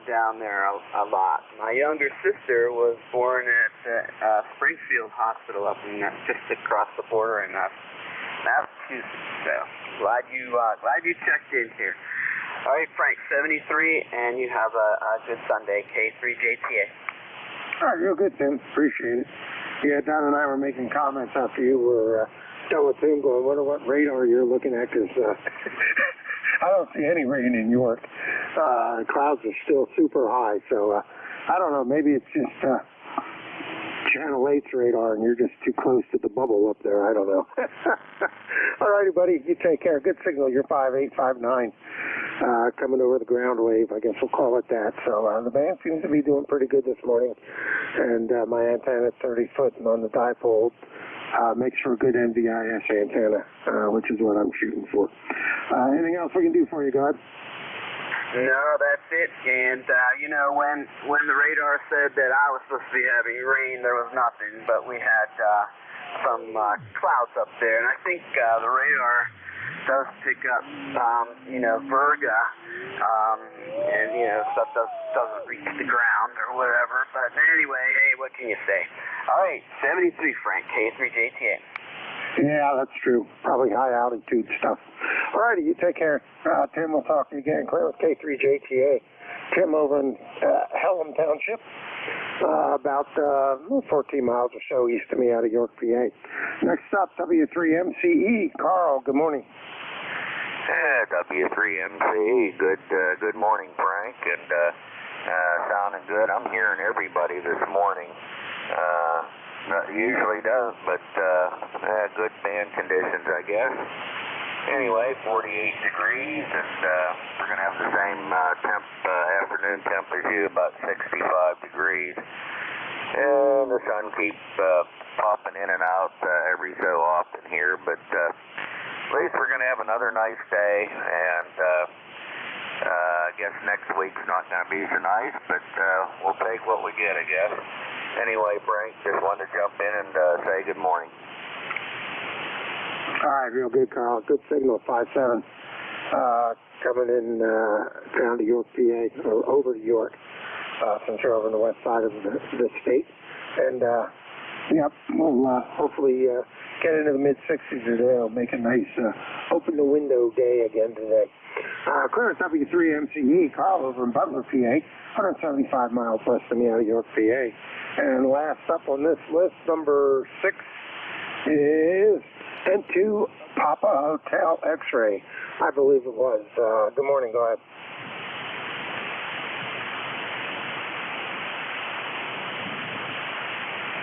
down there a lot. My younger sister was born at Springfield Hospital up in just across the border in Massachusetts. So glad you checked in here. All right, Frank, 73, and you have a good Sunday, K3JTA. All right, real good, Tim. Appreciate it. Yeah, Don and I were making comments after you were done with Tim, going, wonder what radar you're looking at, because I don't see any rain in York. Clouds are still super high, so I don't know, maybe it's just Channel 8's radar and you're just too close to the bubble up there. I don't know. All righty, buddy. You take care. Good signal. You're 5'8", 5'9". Coming over the ground wave, I guess we'll call it that. So the band seems to be doing pretty good this morning. And my antenna at 30 foot and on the dipole makes for a good NVIS antenna, which is what I'm shooting for. Anything else we can do for you, God? No, that's it. And, when the radar said that I was supposed to be having rain, there was nothing, but we had some clouds up there. And I think the radar does pick up, Virga, and, stuff doesn't reach the ground or whatever. But anyway, hey, what can you say? All right, 73, Frank, K3JTA. Yeah, that's true. Probably high altitude stuff. All righty, you take care. Tim, we'll talk to you again. Clear with K3JTA. Tim over in Pelham Township, about 14 miles or so east of me out of York, PA. Next up, W3MCE. Carl, good morning. W3MC, good morning, Frank, and sounding good. I'm hearing everybody this morning. Not usually does, but good band conditions, I guess. Anyway, 48 degrees, and we're going to have the same afternoon temp as you, about 65 degrees. And the sun keeps popping in and out every so often here, but at least we're going to have another nice day, and I guess next week's not going to be so nice, but we'll take what we get, I guess. Anyway, Frank, just wanted to jump in and say good morning. All right, real good, Carl. Good signal, 5-7. Coming in down to York, PA, or over to York, since you're over on the west side of the state. And, yep, we'll hopefully get into the mid-60s today. It'll make a nice open-the-window day again today. Clear at W3MCE, Carl over in Butler, PA, 175 miles west of me out of York, PA. And last up on this list, number 6, is N2 Papa Hotel X-Ray, I believe it was. Good morning, go ahead.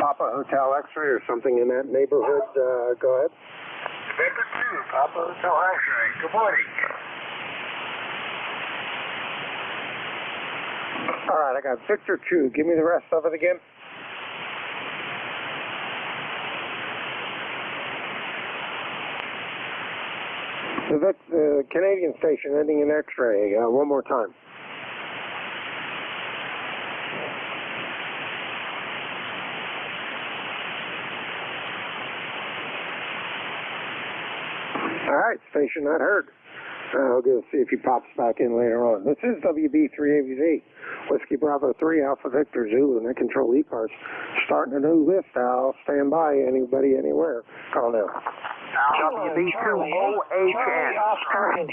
Papa Hotel X-Ray or something in that neighborhood, go ahead. Victor 2, Papa Hotel X-Ray, good morning. All right, I got Victor 2. Give me the rest of it again. The Canadian station ending in X-ray. One more time. All right, station not heard. I'll go see if he pops back in later on. This is WB3AVZ, Whiskey Bravo 3, Alpha Victor Zulu, and I control ECARS. Starting a new list. I'll stand by. Anybody, anywhere. Call now. WB2OHN.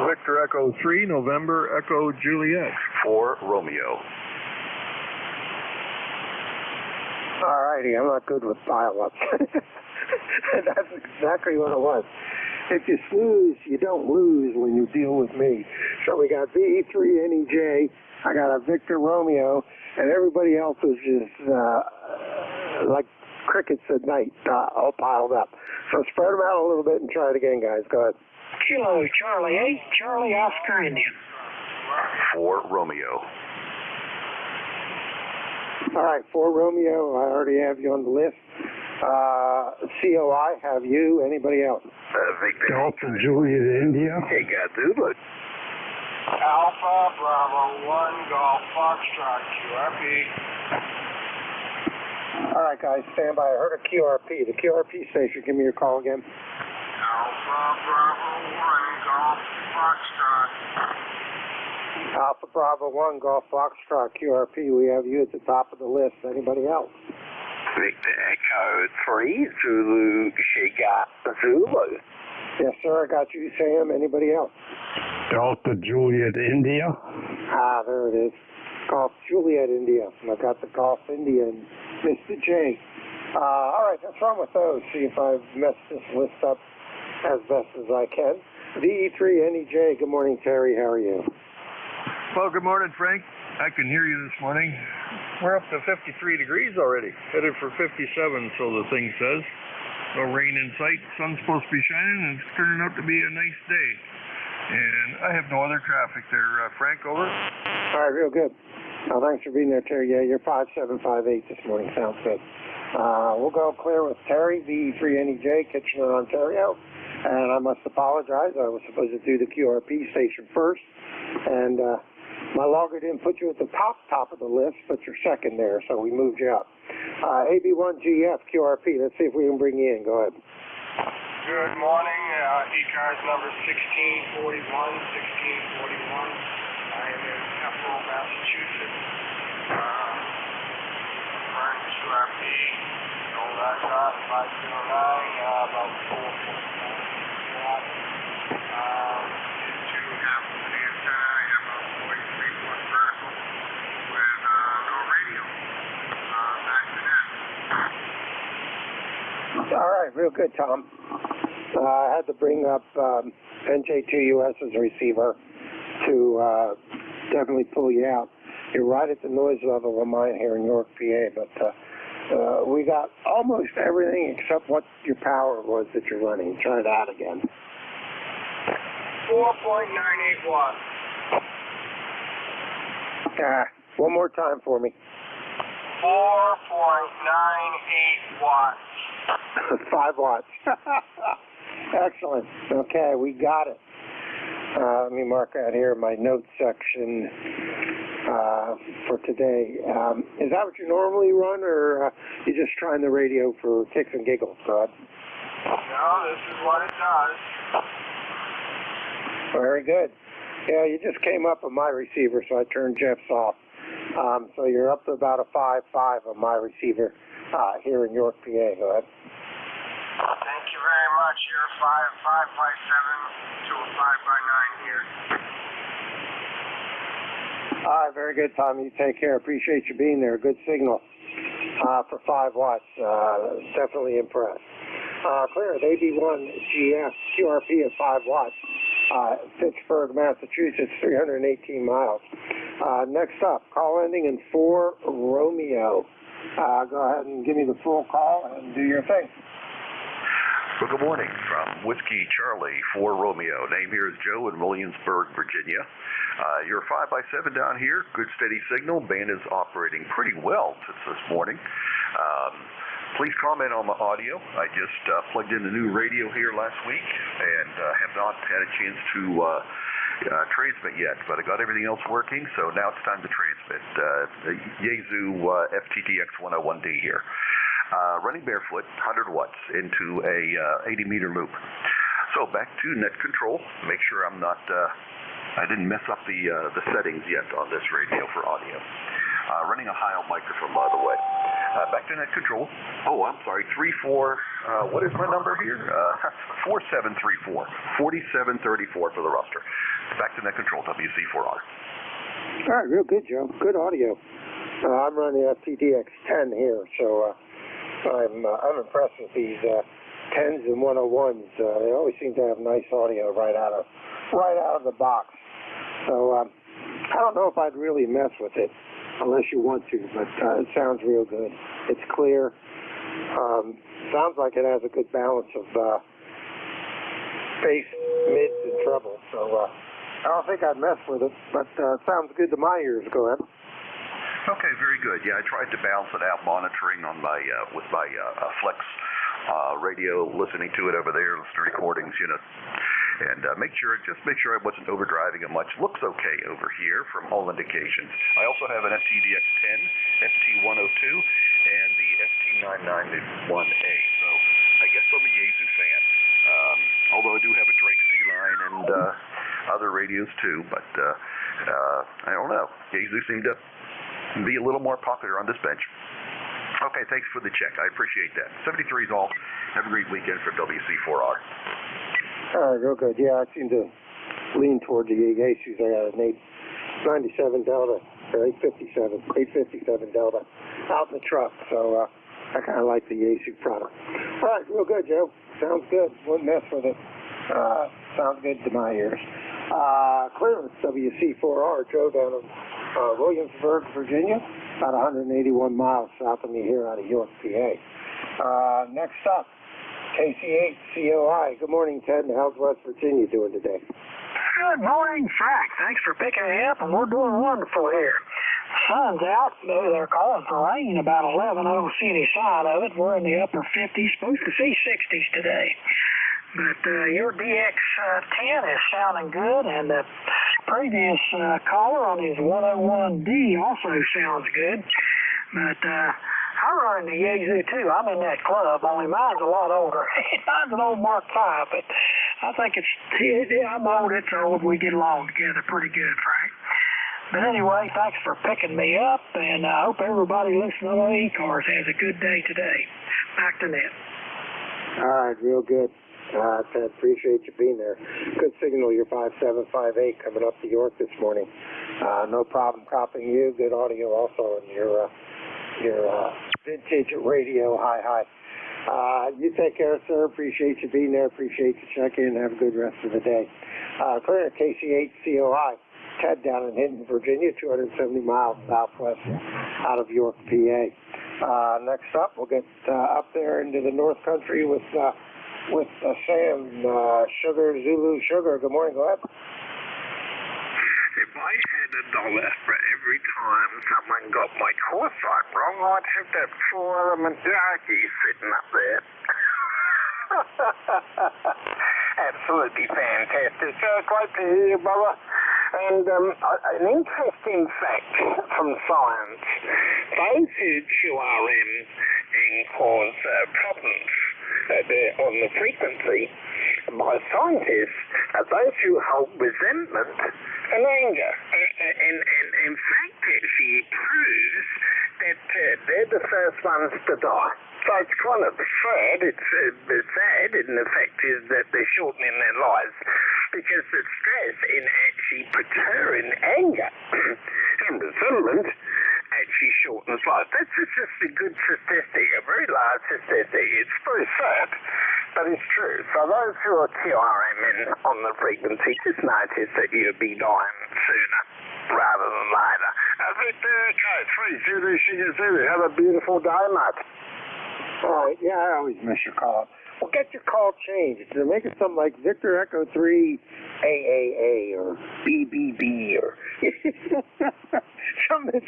Victor Echo 3, November Echo Juliet. 4 Romeo. All righty, I'm not good with pile-ups. That's exactly what it was. If you snooze, you don't lose when you deal with me. So we got VE3NEJ, I got a Victor Romeo, and everybody else is just like crickets at night, all piled up. So spread them out a little bit and try it again, guys. Go ahead. Kilo Charlie 8, Charlie Oscar Indian. 4 Romeo. All right, 4 Romeo, I already have you on the list. COI, have you? Anybody else? Victor. Delta Juliet, India. Hey, got Zulu. Alpha Bravo 1 Golf Foxtrot QRP. All right, guys, stand by. I heard a QRP. The QRP station, give me your call again. Alpha Bravo 1 Golf Foxtrot. Alpha Bravo 1 Golf Foxtrot QRP. We have you at the top of the list. Anybody else? Victor Echo 3 Zulu Shiga Zulu. Yes, sir. I got you, Sam. Anybody else? Delta Juliet, India. Ah, there it is. Golf Juliet, India. And I got the Golf India and Mr. J. All right, let's run with those. See if I've messed this list up as best as I can. VE3NEJ. Good morning, Terry. How are you? Well, good morning, Frank. I can hear you this morning. We're up to 53 degrees already, headed for 57, so the thing says. No rain in sight, sun's supposed to be shining, and it's turning out to be a nice day. And I have no other traffic there. Frank, over. All right, real good. Thanks for being there, Terry. Yeah, you're 5758 this morning. Sounds good. We'll go clear with Terry, VE3NEJ, Kitchener, Ontario. And I must apologize. I was supposed to do the QRP station first. And my logger didn't put you at the top of the list, but you're second there, so we moved you up. AB1GF QRP, let's see if we can bring you in. Go ahead. Good morning, ECARS number 1641, 1641. I am in Ethel, Massachusetts. Current QRP, November 509, about 4.9. Into half of the antenna, I have about 43 All right, real good, Tom. I had to bring up NJ2US's receiver to definitely pull you out. You're right at the noise level of mine here in York, PA, but we got almost everything except what your power was that you're running. Try it out again. 4.98 watts. One more time for me. 4.98 watts. 5 watts. Excellent. Okay, we got it. Let me mark that here in my notes section for today. Is that what you normally run, or you just trying the radio for kicks and giggles, Todd? No, this is what it does. Very good. Yeah, you just came up on my receiver, so I turned Jeff's off. So you're up to about a 5.5 on my receiver here in York, PA. Go ahead. Thank you very much. You're 5.7 to a 5.9 here. All right, very good, Tom. You take care. Appreciate you being there. Good signal for 5 watts. Definitely impressed. Clear at 81 GS QRP at 5 watts. Pittsburgh, Massachusetts, 318 miles. Next up, call ending in 4 Romeo. Go ahead and give me the full call and do your thing. Well, good morning from Whiskey Charlie 4 Romeo. Name here is Joe in Williamsburg, Virginia. You're 5x7 down here. Good steady signal. Band is operating pretty well this morning. Please comment on the audio. I just plugged in the new radio here last week and have not had a chance to transmit yet, but I got everything else working, so now it's time to transmit. The Yaesu FTTX 101D here. Running barefoot, 100 watts into a 80-meter loop. So back to net control. Make sure I'm not, I didn't mess up the settings yet on this radio for audio. Running a high microphone, by the way. Back to net control. Oh, I'm sorry, 34, what is my number here? 4734, 4734 for the roster. Back to net control, WC4R. All right, real good, Joe. Good audio. I'm running FTDX 10 here, so I'm impressed with these 10s and 101s. They always seem to have nice audio right out of the box. So I don't know if I'd really mess with it unless you want to, but it sounds real good. It's clear. Sounds like it has a good balance of bass, mids, and treble. So I don't think I'd mess with it, but it sounds good to my ears. Go ahead. Okay, very good. Yeah, I tried to balance it out, monitoring on my with my Flex radio, listening to it over there, listening to recordings, you know, and make sure I wasn't overdriving it much. Looks okay over here from all indications. I also have an FTDX 10, FT102, and the FT991A. So I guess I'm a Yaesu fan. Although I do have a Drake C-Line and other radios too, but I don't know. Yaesu seemed to be a little more popular on this bench. Okay, thanks for the check. I appreciate that. 73 is all. Have a great weekend for WC4R. All right, real good. Yeah, I seem to lean toward the Yaesus. I got an 897 Delta, or 857 Delta out in the truck, so I kind of like the Yaesu product. All right, real good, Joe. Sounds good. Wouldn't mess with it. Sounds good to my ears. Clearance, WC4R, Joe down in Williamsburg, Virginia, about 181 miles south of me here out of York, PA. Next up, KC8COI. Good morning, Ted. How's West Virginia doing today? Good morning, Frank. Thanks for picking me up, and we're doing wonderful here. Sun's out. They're calling for rain about 11. I don't see any sign of it. We're in the upper 50s, supposed to see 60s today. But your DX10 is sounding good, and the previous caller on his 101D also sounds good. But I'm running the Yaesu too. I'm in that club, only mine's a lot older. Mine's an old Mark V, but I think I'm old, it's old. We get along together pretty good, Frank. But anyway, thanks for picking me up, and I hope everybody listening on ECARS has a good day today. Back to net. All right, real good. Ted, appreciate you being there. Good signal, your 5758 coming up to York this morning. No problem copying you. Good audio also in your vintage radio. Hi. You take care, sir. Appreciate you being there. Appreciate you checking in. Have a good rest of the day. Clear KC8COI. Ted down in Hinton, Virginia, 270 miles southwest out of York, PA. Next up, we'll get up there into the North Country with Sam, Sugar, Zulu, Sugar. Good morning. Go ahead. If I had $1 for every time someone got my call sign wrong, I'd have that 4 Mandarki sitting up there. Absolutely fantastic. Great to hear you, brother. And an interesting fact from science. Those who QRM and cause problems on the frequency by scientists are those who hold resentment and anger. And in fact, actually proves that they're the first ones to die. So it's kind of sad. It's sad, and the fact is that they're shortening their lives because the stress in actually preterring anger and resentment actually shortens life. That's just a good statistic, a very large statistic. It's very sad, but it's true. So those who are QRMing on the frequency, just notice that you'll be dying sooner rather than later. Victor Echo 3 Zulu Sugar Zulu. Have a beautiful day, mate. All right. Yeah, I always miss your call. Well, get your call changed. They're making something like Victor Echo 3 AAA or BBB or something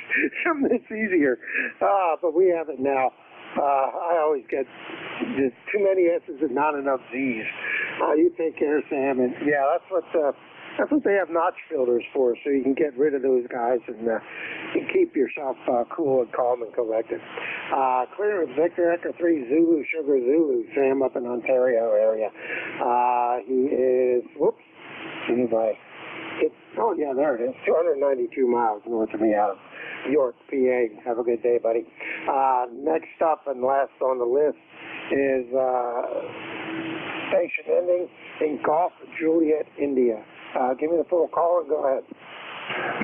that's easier. But we have it now. I always get just too many S's and not enough Z's. You take care, Sam. And yeah, that's what they have notch filters for, so you can get rid of those guys and you keep yourself cool and calm and collected. Clear with Victor Echo 3 Zulu Sugar Zulu, Sam up in Ontario area. He is, whoops, oh yeah, there it is, 292 miles north of me out of York, PA. Have a good day, buddy. Next up and last on the list is station ending in Golf, Juliet, India. Give me the full call and go ahead.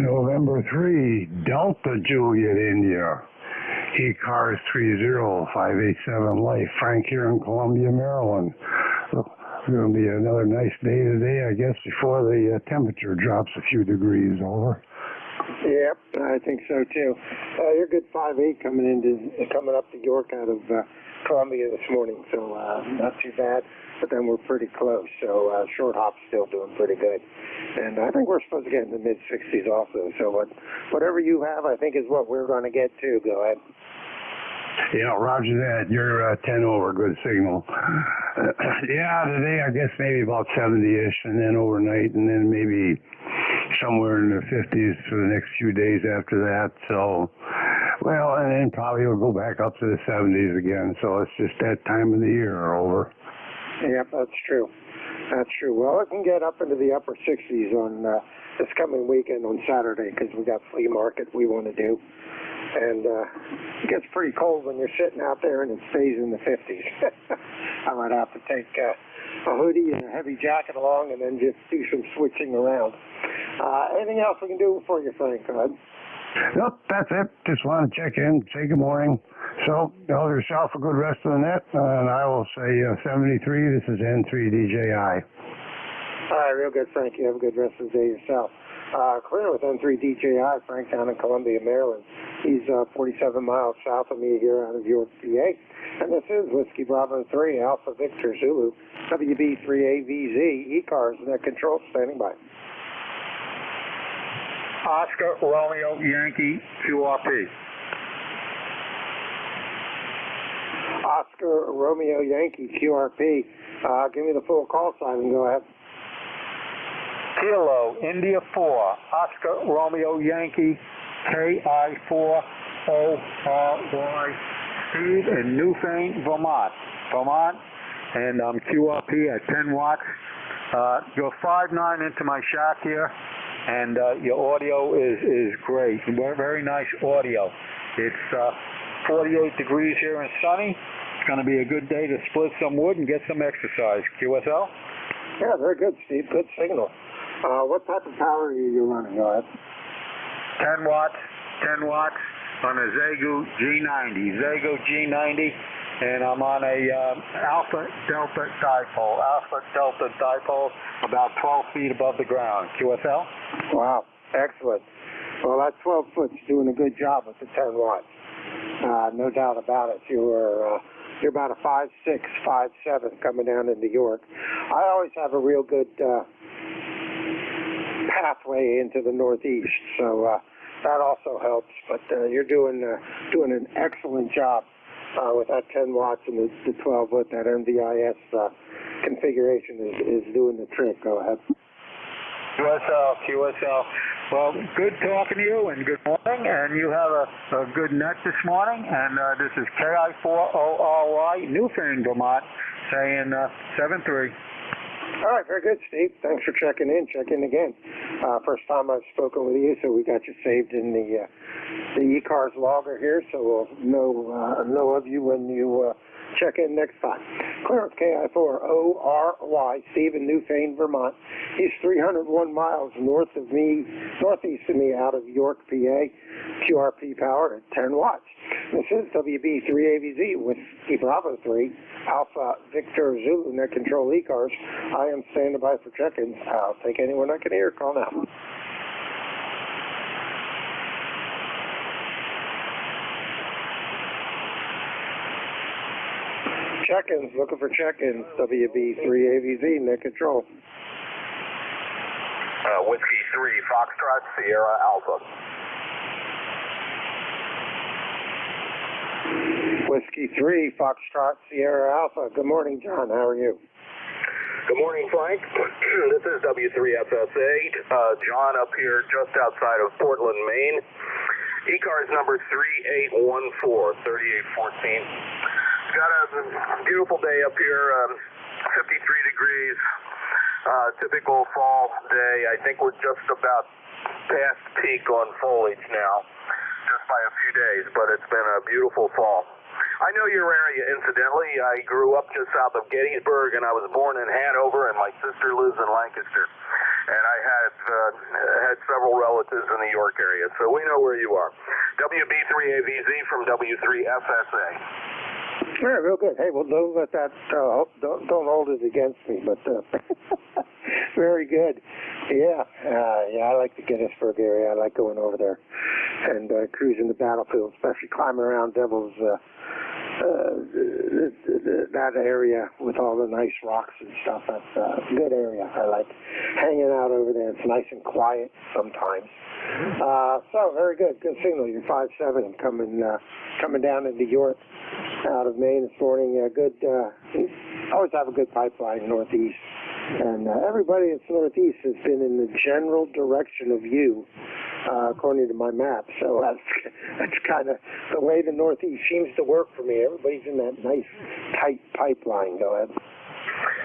November 3, Delta Juliet, India. ECARS 30587 Life. Frank here in Columbia, Maryland. It's going to be another nice day today, I guess, before the temperature drops a few degrees over. Yep, I think so too. You're good 5'8" coming up to York out of Columbia this morning, so not too bad. But then we're pretty close, so short hop's still doing pretty good. And I think we're supposed to get in the mid-60s also. So whatever you have, I think is what we're going to get too. Go ahead. Yeah, roger that. You're 10 over, good signal. Yeah, today I guess maybe about 70-ish, and then overnight, and then maybe somewhere in the 50s for the next few days after that. So, well, and then probably we'll go back up to the 70s again. So it's just that time of the year over. Yep, that's true. That's true. Well, it can get up into the upper 60s on this coming weekend on Saturday because we got flea market we want to do. And it gets pretty cold when you're sitting out there and it stays in the 50s. I might have to take a hoodie and a heavy jacket along and then just do some switching around. Anything else we can do for you, Frank? Go ahead. Nope, that's it. Just want to check in, say good morning. So, hold yourself a good rest of the net, and I will say 73, this is N3DJI. All right, real good, Frank. You have a good rest of the day yourself. Clear with N3DJI, Frank down in Columbia, Maryland. He's 47 miles south of me here out of York, PA. And this is Whiskey Bravo 3, Alpha Victor Zulu, WB3AVZ, ECARS, net control, standing by. Oscar Romeo Yankee QRP. Oscar Romeo Yankee QRP. Give me the full call sign and go ahead. Kilo India 4 Oscar Romeo Yankee KI4 ORY. Speed in Newfane, Vermont. And I'm QRP at 10 watts. You're 5.9 into my shack here. And your audio is great. Very nice audio. It's 48 degrees here and sunny. It's going to be a good day to split some wood and get some exercise. QSL? Yeah, very good, Steve. Good signal. What type of power are you running? Go ahead. 10 watts on a Xiegu G90. Xiegu G90, and I'm on a Alpha Delta dipole, about 12 feet above the ground. QSL? Wow, excellent. Well, that 12 foot's doing a good job with the 10 watts. No doubt about it. You're about a 5'6", 5'7" coming down into York. I always have a real good pathway into the Northeast, so that also helps. But you're doing an excellent job with that 10 watts and the 12 foot. That MVIS configuration is doing the trick. Go ahead. QSL. Well, good talking to you, and good morning. And you have a good net this morning. And this is KI4ORY, Newfane, Vermont, saying 7-3. All right, very good, Steve. Thanks for checking in. Check in again. First time I've spoken with you, so we got you saved in the ECARS logger here, so we'll know of you when you check in next time. Clearance KI4ORY, Steve in Newfane, Vermont. He's 301 miles northeast of me out of York, PA. QRP power at 10 watts. This is WB3AVZ with Bravo 3, Alpha Victor Zulu, net control ECARS. I am standing by for check-ins. I'll take anyone I can hear. Call now. Check-ins, looking for check-ins. WB3AVZ, net control. Whiskey 3, Foxtrot, Sierra Alpha. Whiskey 3, Foxtrot, Sierra Alpha. Good morning, John. How are you? Good morning, Frank. This is W3FSA. John up here just outside of Portland, Maine. ECARS number 3814, 3814. Got a beautiful day up here, 53 degrees, typical fall day. I think we're just about past peak on foliage now, just by a few days, but it's been a beautiful fall. I know your area, incidentally. I grew up just south of Gettysburg, and I was born in Hanover, and my sister lives in Lancaster. And I had several relatives in the York area, so we know where you are. WB3AVZ from W3FSA. Yeah, real good. Hey, well, don't let that, don't hold it against me, but very good. Yeah, I like the Gettysburg area. I like going over there and cruising the battlefield, especially climbing around Devil's, that area with all the nice rocks and stuff. That's a good area. I like hanging out over there. It's nice and quiet sometimes. So very good. Good signal. You're 5'7" coming down into York out of Maine this morning. Good. Always have a good pipeline northeast. And everybody that's northeast has been in the general direction of you, according to my map. So that's kind of the way the northeast seems to work for me. Everybody's in that nice, tight pipeline. Go ahead.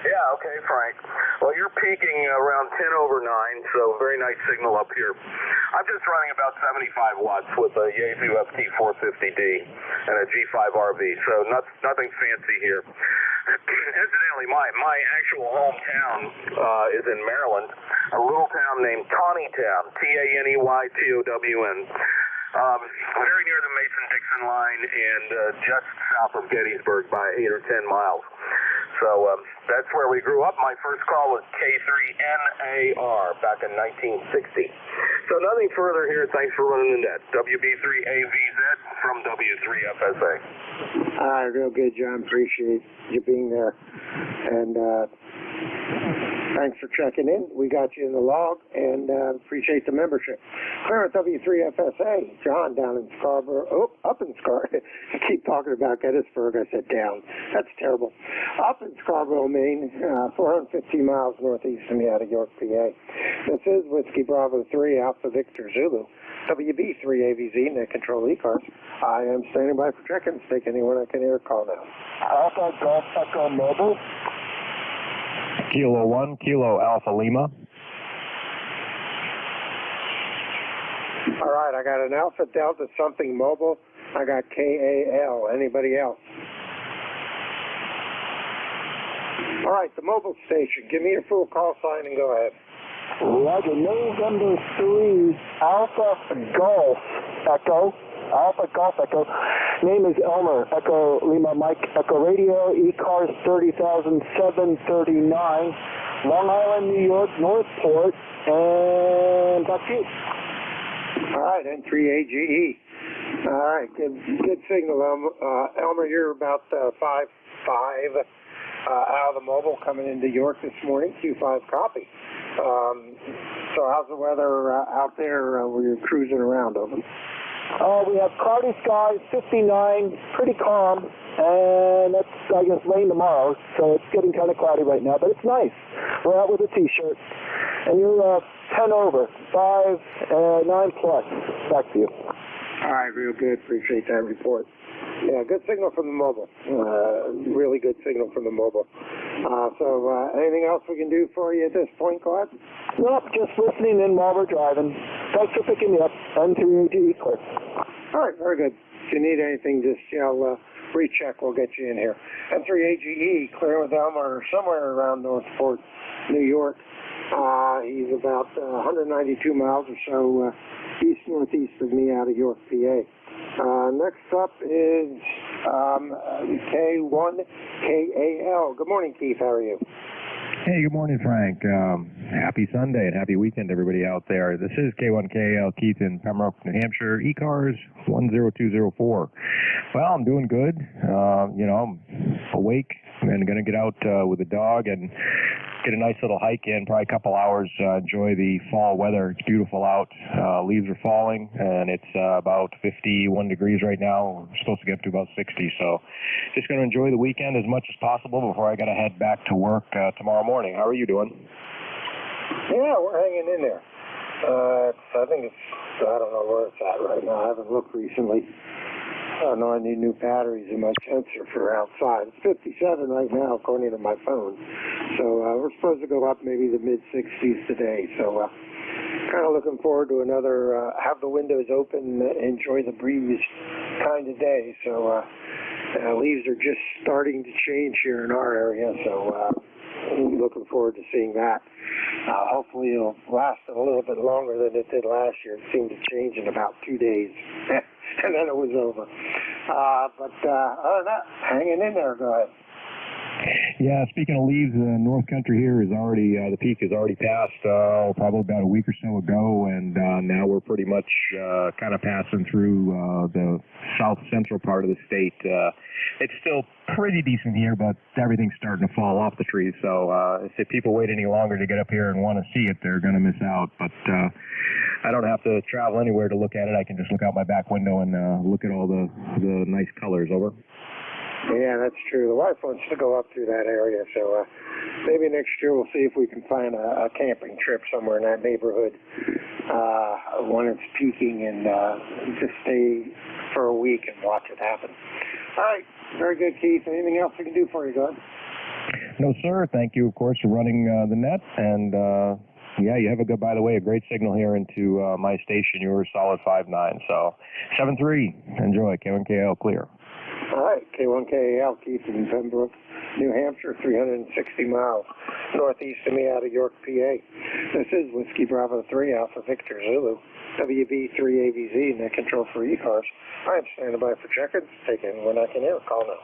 Yeah, okay, Frank. Well, you're peaking around 10 over 9, so very nice signal up here. I'm just running about 75 watts with a Yaesu FT450D and a G5 RV, so nothing fancy here. Incidentally, my actual hometown is in Maryland, a little town named Taneytown, Taneytown. Very near the Mason-Dixon line and just south of Gettysburg by 8 or 10 miles. So that's where we grew up. My first call was K3NAR back in 1960. So nothing further here. Thanks for running the net. WB3AVZ from W3FSA. All right, real good, John. Appreciate you being there. And thanks for checking in. We got you in the log, and appreciate the membership. Clear at W3FSA. John down in Scarborough. Oh, up in Scarborough. I keep talking about Gettysburg. I said down. That's terrible. Up in Scarborough, Maine, 415 miles northeast of me out of York, PA. This is Whiskey Bravo 3, Alpha Victor Zulu. WB3AVZ, net control ECARS. I am standing by for check-ins. Take anyone I can hear. Call now. Alpha Golf Echo Mobile. Kilo 1, Kilo Alpha Lima. All right, I got an Alpha Delta something mobile. I got KAL. Anybody else? All right, the mobile station. Give me your full call sign and go ahead. Roger, November 3, Alpha Golf Echo, Alpha Golf Echo. Name is Elmer. Echo Lima Mike Echo Radio. ECARS 30,739. Long Island, New York, Northport, and back to you. All right, N3AGE. All right, good signal, Elmer. You're about 5'5" out of the mobile coming into York this morning. Q5 copy. So how's the weather out there where you're cruising around over? We have cloudy skies, 59, pretty calm, and that's, I guess, rain tomorrow, so it's getting kind of cloudy right now, but it's nice. We're out with a t-shirt, and you're 10 over, 9 plus. Back to you. All right, real good. Appreciate that report. Yeah, good signal from the mobile. Really good signal from the mobile. So anything else we can do for you at this point, Glad? Nope, just listening in while we're driving. Thanks for picking me up. N3AGE clear. All right, very good. If you need anything, just recheck. We'll get you in here. N3AGE clear with Elmer somewhere around Northport, New York. He's about 192 miles or so east-northeast of me out of York, PA. Next up is K1KAL. Good morning, Keith. How are you? Hey, good morning, Frank. Happy Sunday and happy weekend, everybody out there. This is K1KAL Keith in Pembroke, New Hampshire, ECARS 10204. Well, I'm doing good. I'm awake and going to get out with the dog and get a nice little hike in, probably a couple hours, enjoy the fall weather. It's beautiful out. Leaves are falling, and it's about 51 degrees right now. We're supposed to get up to about 60, so just going to enjoy the weekend as much as possible before I got to head back to work tomorrow morning. How are you doing? Yeah, we're hanging in there. I think I don't know where it's at right now. I haven't looked recently. I know I need new batteries in my sensor for outside. It's 57 right now, according to my phone. So we're supposed to go up maybe the mid-60s today. So kind of looking forward to another have the windows open, enjoy the breeze kind of day. So leaves are just starting to change here in our area. So looking forward to seeing that. Hopefully it'll last a little bit longer than it did last year. It seemed to change in about 2 days, and then it was over. But other than that, hanging in there. Go ahead. Yeah, speaking of leaves, North Country here is already, the peak is already passed probably about a week or so ago, and now we're pretty much kind of passing through the south central part of the state. It's still pretty decent here, but everything's starting to fall off the trees, so if people wait any longer to get up here and want to see it, they're going to miss out. But I don't have to travel anywhere to look at it. I can just look out my back window and look at all the nice colors. Over. Yeah, that's true. The wife wants to go up through that area, so maybe next year we'll see if we can find a camping trip somewhere in that neighborhood when it's peaking and just stay for a week and watch it happen. All right, very good, Keith. Anything else we can do for you, Glenn? No, sir. Thank you, of course, for running the net. And, yeah, you have by the way, a great signal here into my station. You were solid 5.9. So 7.3. Enjoy. K1KAL clear. All right, K1KAL, Keith in Pembroke, New Hampshire, 360 miles northeast of me out of York, PA. This is Whiskey Bravo 3, Alpha Victor Zulu, WB3AVZ, net control for ECARS. I am standing by for check-ins. Take in when I can hear. Call now.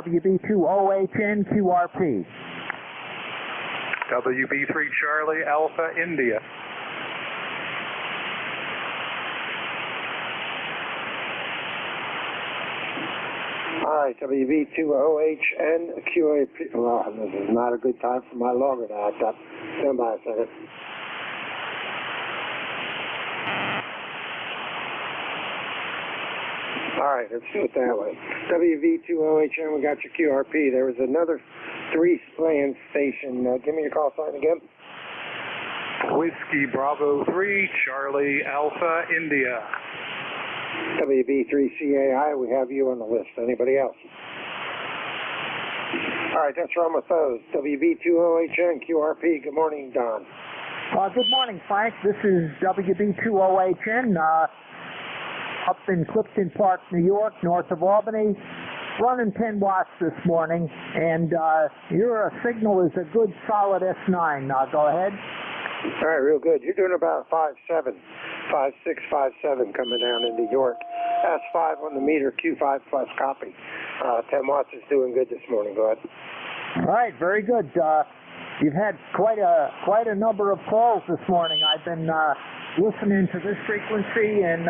WB2OHN QRP. WB3 Charlie Alpha India. All right, WB2OHN QAP. Well, this is not a good time for my logger to act up. Stand by a second. All right, let's do it that way. WV2OHN, we got your QRP. There was another 3-land station. Give me your call sign again. Whiskey Bravo 3, Charlie Alpha India. WB3CAI, we have you on the list. Anybody else? All right, that's run with those. WB2OHN QRP. Good morning, Don. Good morning, Frank. This is WB2OHN up in Clifton Park, New York, north of Albany. Running 10 watts this morning, and your signal is a good solid S9. Go ahead. All right, real good. You're doing about 5.7 5657 coming down into York. S5 on the meter, Q5 plus copy. 10 watts is doing good this morning. Go ahead. All right, very good. You've had quite a number of calls this morning. I've been listening to this frequency and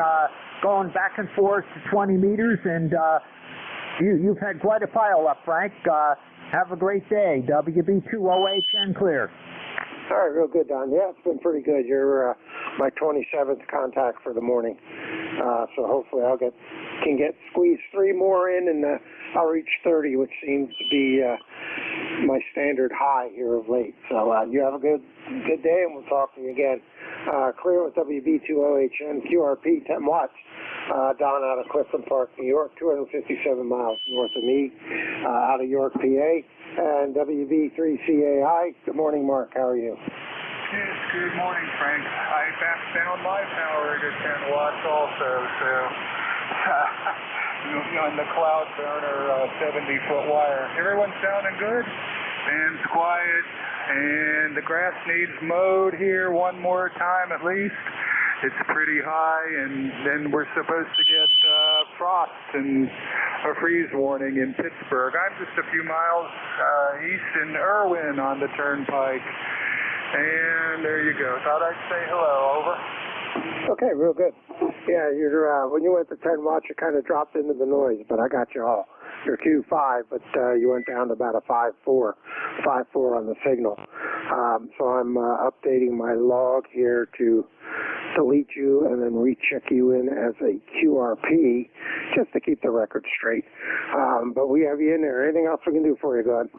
going back and forth to 20 meters, and you've had quite a pile up, Frank. Have a great day. WB2OHN clear. All right, real good, Don. Yeah, it's been pretty good. You're my 27th contact for the morning, so hopefully can squeeze 3 more in, and I'll reach 30, which seems to be my standard high here of late. So you have a good day, and we'll talk to you again. Clear with WB2OHN, QRP, 10 watts. Don out of Clifton Park, New York, 257 miles north of me, out of York, PA. And WB3CAI. Good morning, Mark. How are you? Yes, good morning, Frank. I backed down my power to 10 watts also, so on the cloud burner 70-foot wire. Everyone's sounding good, and it's quiet, and the grass needs mowed here one more time at least. It's pretty high, and then we're supposed to get frost and a freeze warning in Pittsburgh. I'm just a few miles east in Irwin on the turnpike. And there you go. Thought I'd say hello. Over. Okay, real good. Yeah, you're when you went to 10 watts, you kind of dropped into the noise, but I got you all. You're Q5, but you went down to about a 5.4 on the signal. So I'm updating my log here to delete you and then recheck you in as a QRP just to keep the record straight. But we have you in there. Anything else we can do for you? Go ahead.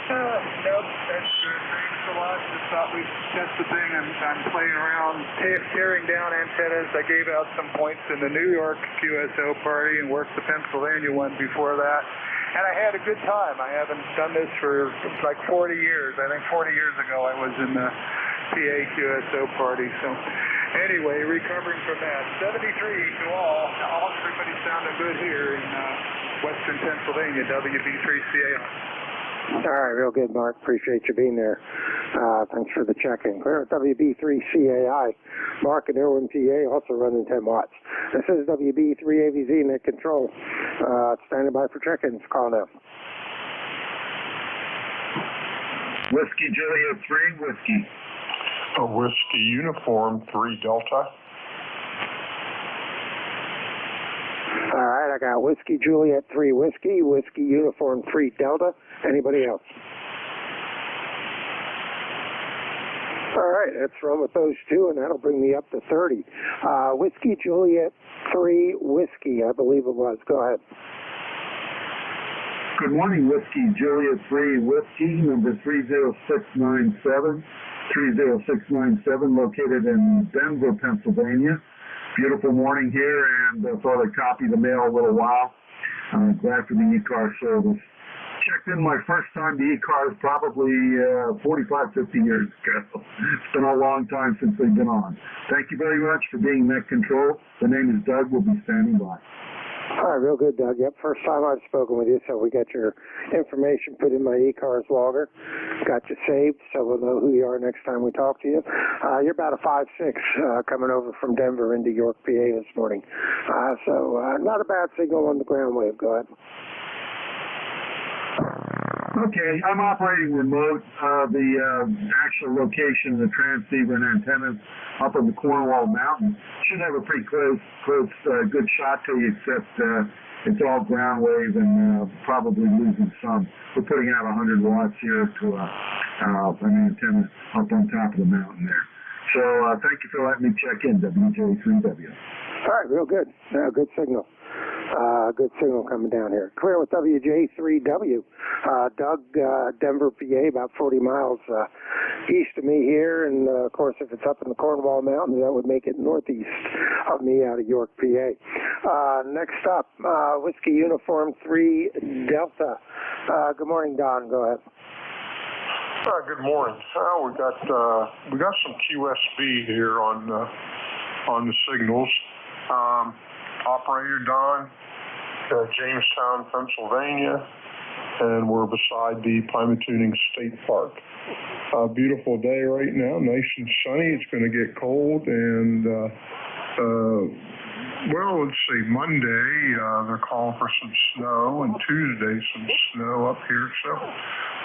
Nope, that's good. Thanks a lot. Just thought that's the thing. I'm playing around, tearing down antennas. I gave out some points in the New York QSO party and worked the Pennsylvania one before that. And I had a good time. I haven't done this for like 40 years. I think 40 years ago I was in the PA QSO party. So anyway, recovering from that. 73 to all. Everybody sounding good here in western Pennsylvania, WB3CAI. All right, real good, Mark. Appreciate you being there. Thanks for the check-in. Clear at WB3CAI. Mark in Irwin, PA, also running 10 watts. This is WB3AVZ Net Control. Standing by for check-ins. Call now. Whiskey Juliet 3, Whiskey. Whiskey Uniform 3 Delta. All right, I got Whiskey Juliet 3 Whiskey, Whiskey Uniform 3 Delta. Anybody else? All right, let's run with those two, and that'll bring me up to 30. Whiskey Juliet 3 Whiskey, I believe it was. Go ahead. Good morning, Whiskey Juliet 3 Whiskey, number 30697. 30697, located in Denver, Pennsylvania. Beautiful morning here, and thought I'd copy the mail a little while. Glad for the ECARS service. Checked in my first time to ECARS probably 45, 50 years ago. It's been a long time since they've been on. Thank you very much for being Net Control. The name is Doug. We'll be standing by. All right, real good, Doug. Yep, first time I've spoken with you, so we got your information put in my ECARS logger. Got you saved, so we'll know who you are next time we talk to you. You're about a 5.6 coming over from Denver into York, PA this morning. So not a bad signal on the ground wave. Go ahead. Okay, I'm operating remote. The actual location of the transceiver and antennas up on the Cornwall Mountain should have a pretty close, good shot to you, except it's all ground wave and probably losing some. We're putting out 100 watts here to an antenna up on top of the mountain there. So thank you for letting me check in, WJ3W. All right, real good. Good signal. Good signal coming down here. Clear with WJ3W. Doug, Denver, PA, about 40 miles east of me here. And, of course, if it's up in the Cornwall Mountains, that would make it northeast of me out of York, PA. Next up, Whiskey Uniform 3 Delta. Good morning, Don. Go ahead. Good morning. We got some QSB here on the signals. Operator Don, Jamestown, Pennsylvania. and we're beside the Pymatuning State Park. Beautiful day right now, nice and sunny. It's going to get cold, and well, let's see, Monday they're calling for some snow, and Tuesday some snow up here, so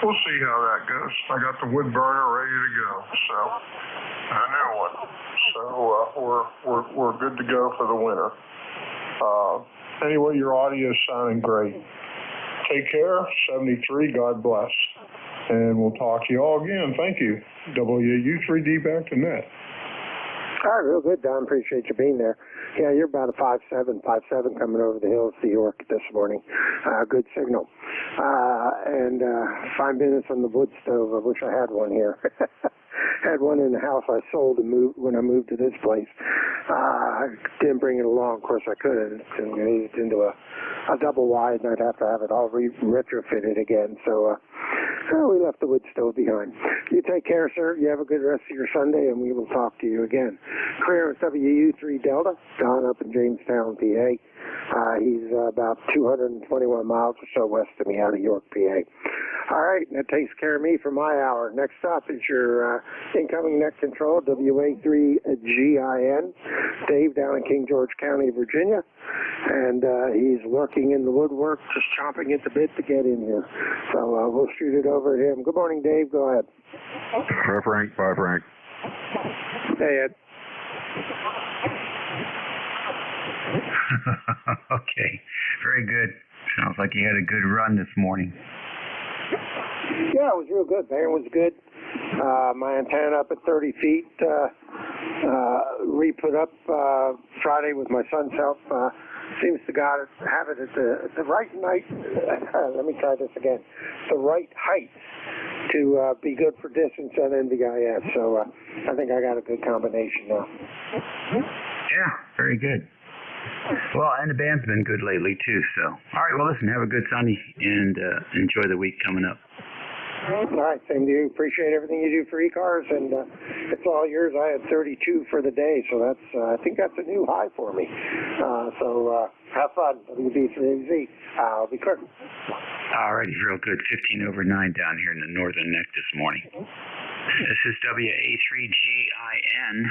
we'll see how that goes. I got the wood burner ready to go, so a new one. So we're good to go for the winter. Anyway, your audio is sounding great. Take care, 73, God bless. And we'll talk to you all again. Thank you. WU3D back to net. All right, real good, Don. Appreciate you being there. Yeah, you're about a 5.7 coming over the hills to York this morning. Good signal. And 5 minutes on the wood stove. I wish I had one here. Had one in the house I sold and moved when I moved to this place. I didn't bring it along. Of course, I could. It's into a double wide, and I'd have to have it all retrofitted again. So we left the wood stove behind. You take care, sir. You have a good rest of your Sunday, and we will talk to you again. Clearance WU3 Delta, Don up in Jamestown, PA. He's about 221 miles or so west of me out of York, PA. All right, that takes care of me for my hour. Next up is your incoming net control, WA3GIN, Dave down in King George County, Virginia. And he's lurking in the woodwork, just chomping at the bit to get in here. So we'll shoot it over to him. Good morning, Dave. Go ahead. Bye, Frank. Bye, Frank. Hey, Ed. Okay, very good. Sounds like you had a good run this morning. Yeah, it was real good, man. It was good. My antenna up at 30 feet, re-put up Friday with my son's help. Seems to God have it at the right night. Let me try this again. The right height to be good for distance and NDIS. So I think I got a good combination now. Yeah, very good. Well, and the band's been good lately too. So, all right. Well, listen. Have a good Sunday and enjoy the week coming up. All right, same to you. Appreciate everything you do for ECARS, and it's all yours. I had 32 for the day, so that's I think that's a new high for me. So have fun. WB3Z. I'll be quick. All righty, real good. 15 over 9 down here in the northern neck this morning. This is WA3GIN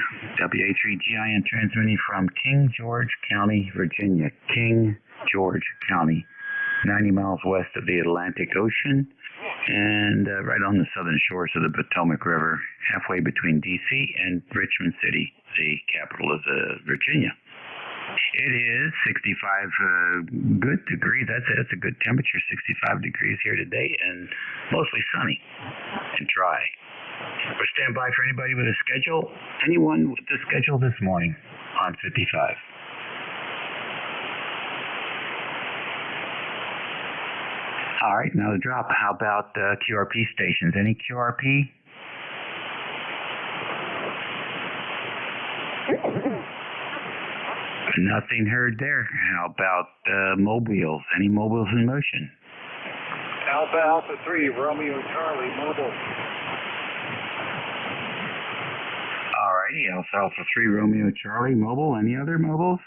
transmitting from King George County, Virginia. King George County, 90 miles west of the Atlantic Ocean, and right on the southern shores of the Potomac River, halfway between D.C. and Richmond City, the capital of Virginia. It is 65 good degrees. That's a good temperature, 65 degrees here today, and mostly sunny and dry. We'll stand by for anybody with a schedule. Anyone with the schedule this morning on 55. All right, now the drop. How about QRP stations? Any QRP? Nothing heard there. How about mobiles? Any mobiles in motion? Alpha 3, Romeo Charlie, mobile. All righty, Alpha 3, Romeo Charlie, mobile. Any other mobiles?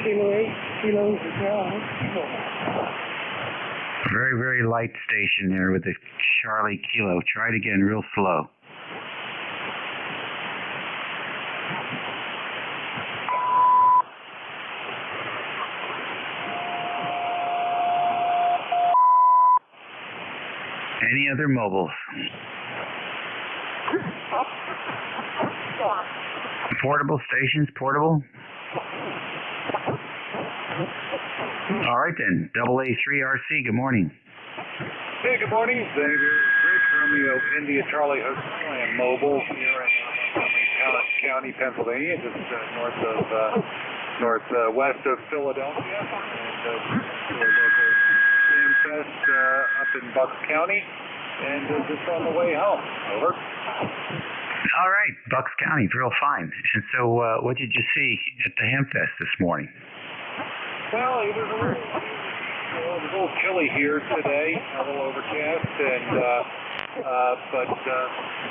Kilo 8, kilos as well. Very, very light station there with the Charlie Kilo. Try it again real slow. Any other mobiles? Portable stations, portable? All right then, AA3RC, good morning. Hey, good morning. Xavier, Rick, Romeo, India, Charlie, Hotel, and mobile here in Montgomery County, Pennsylvania, just northwest of Philadelphia, and a local Slam Fest up in Bucks County, and just on the way home. Over. All right, Bucks County, real fine. And so, what did you see at the Hamfest this morning? Well, it was a little chilly here today, a little overcast, and but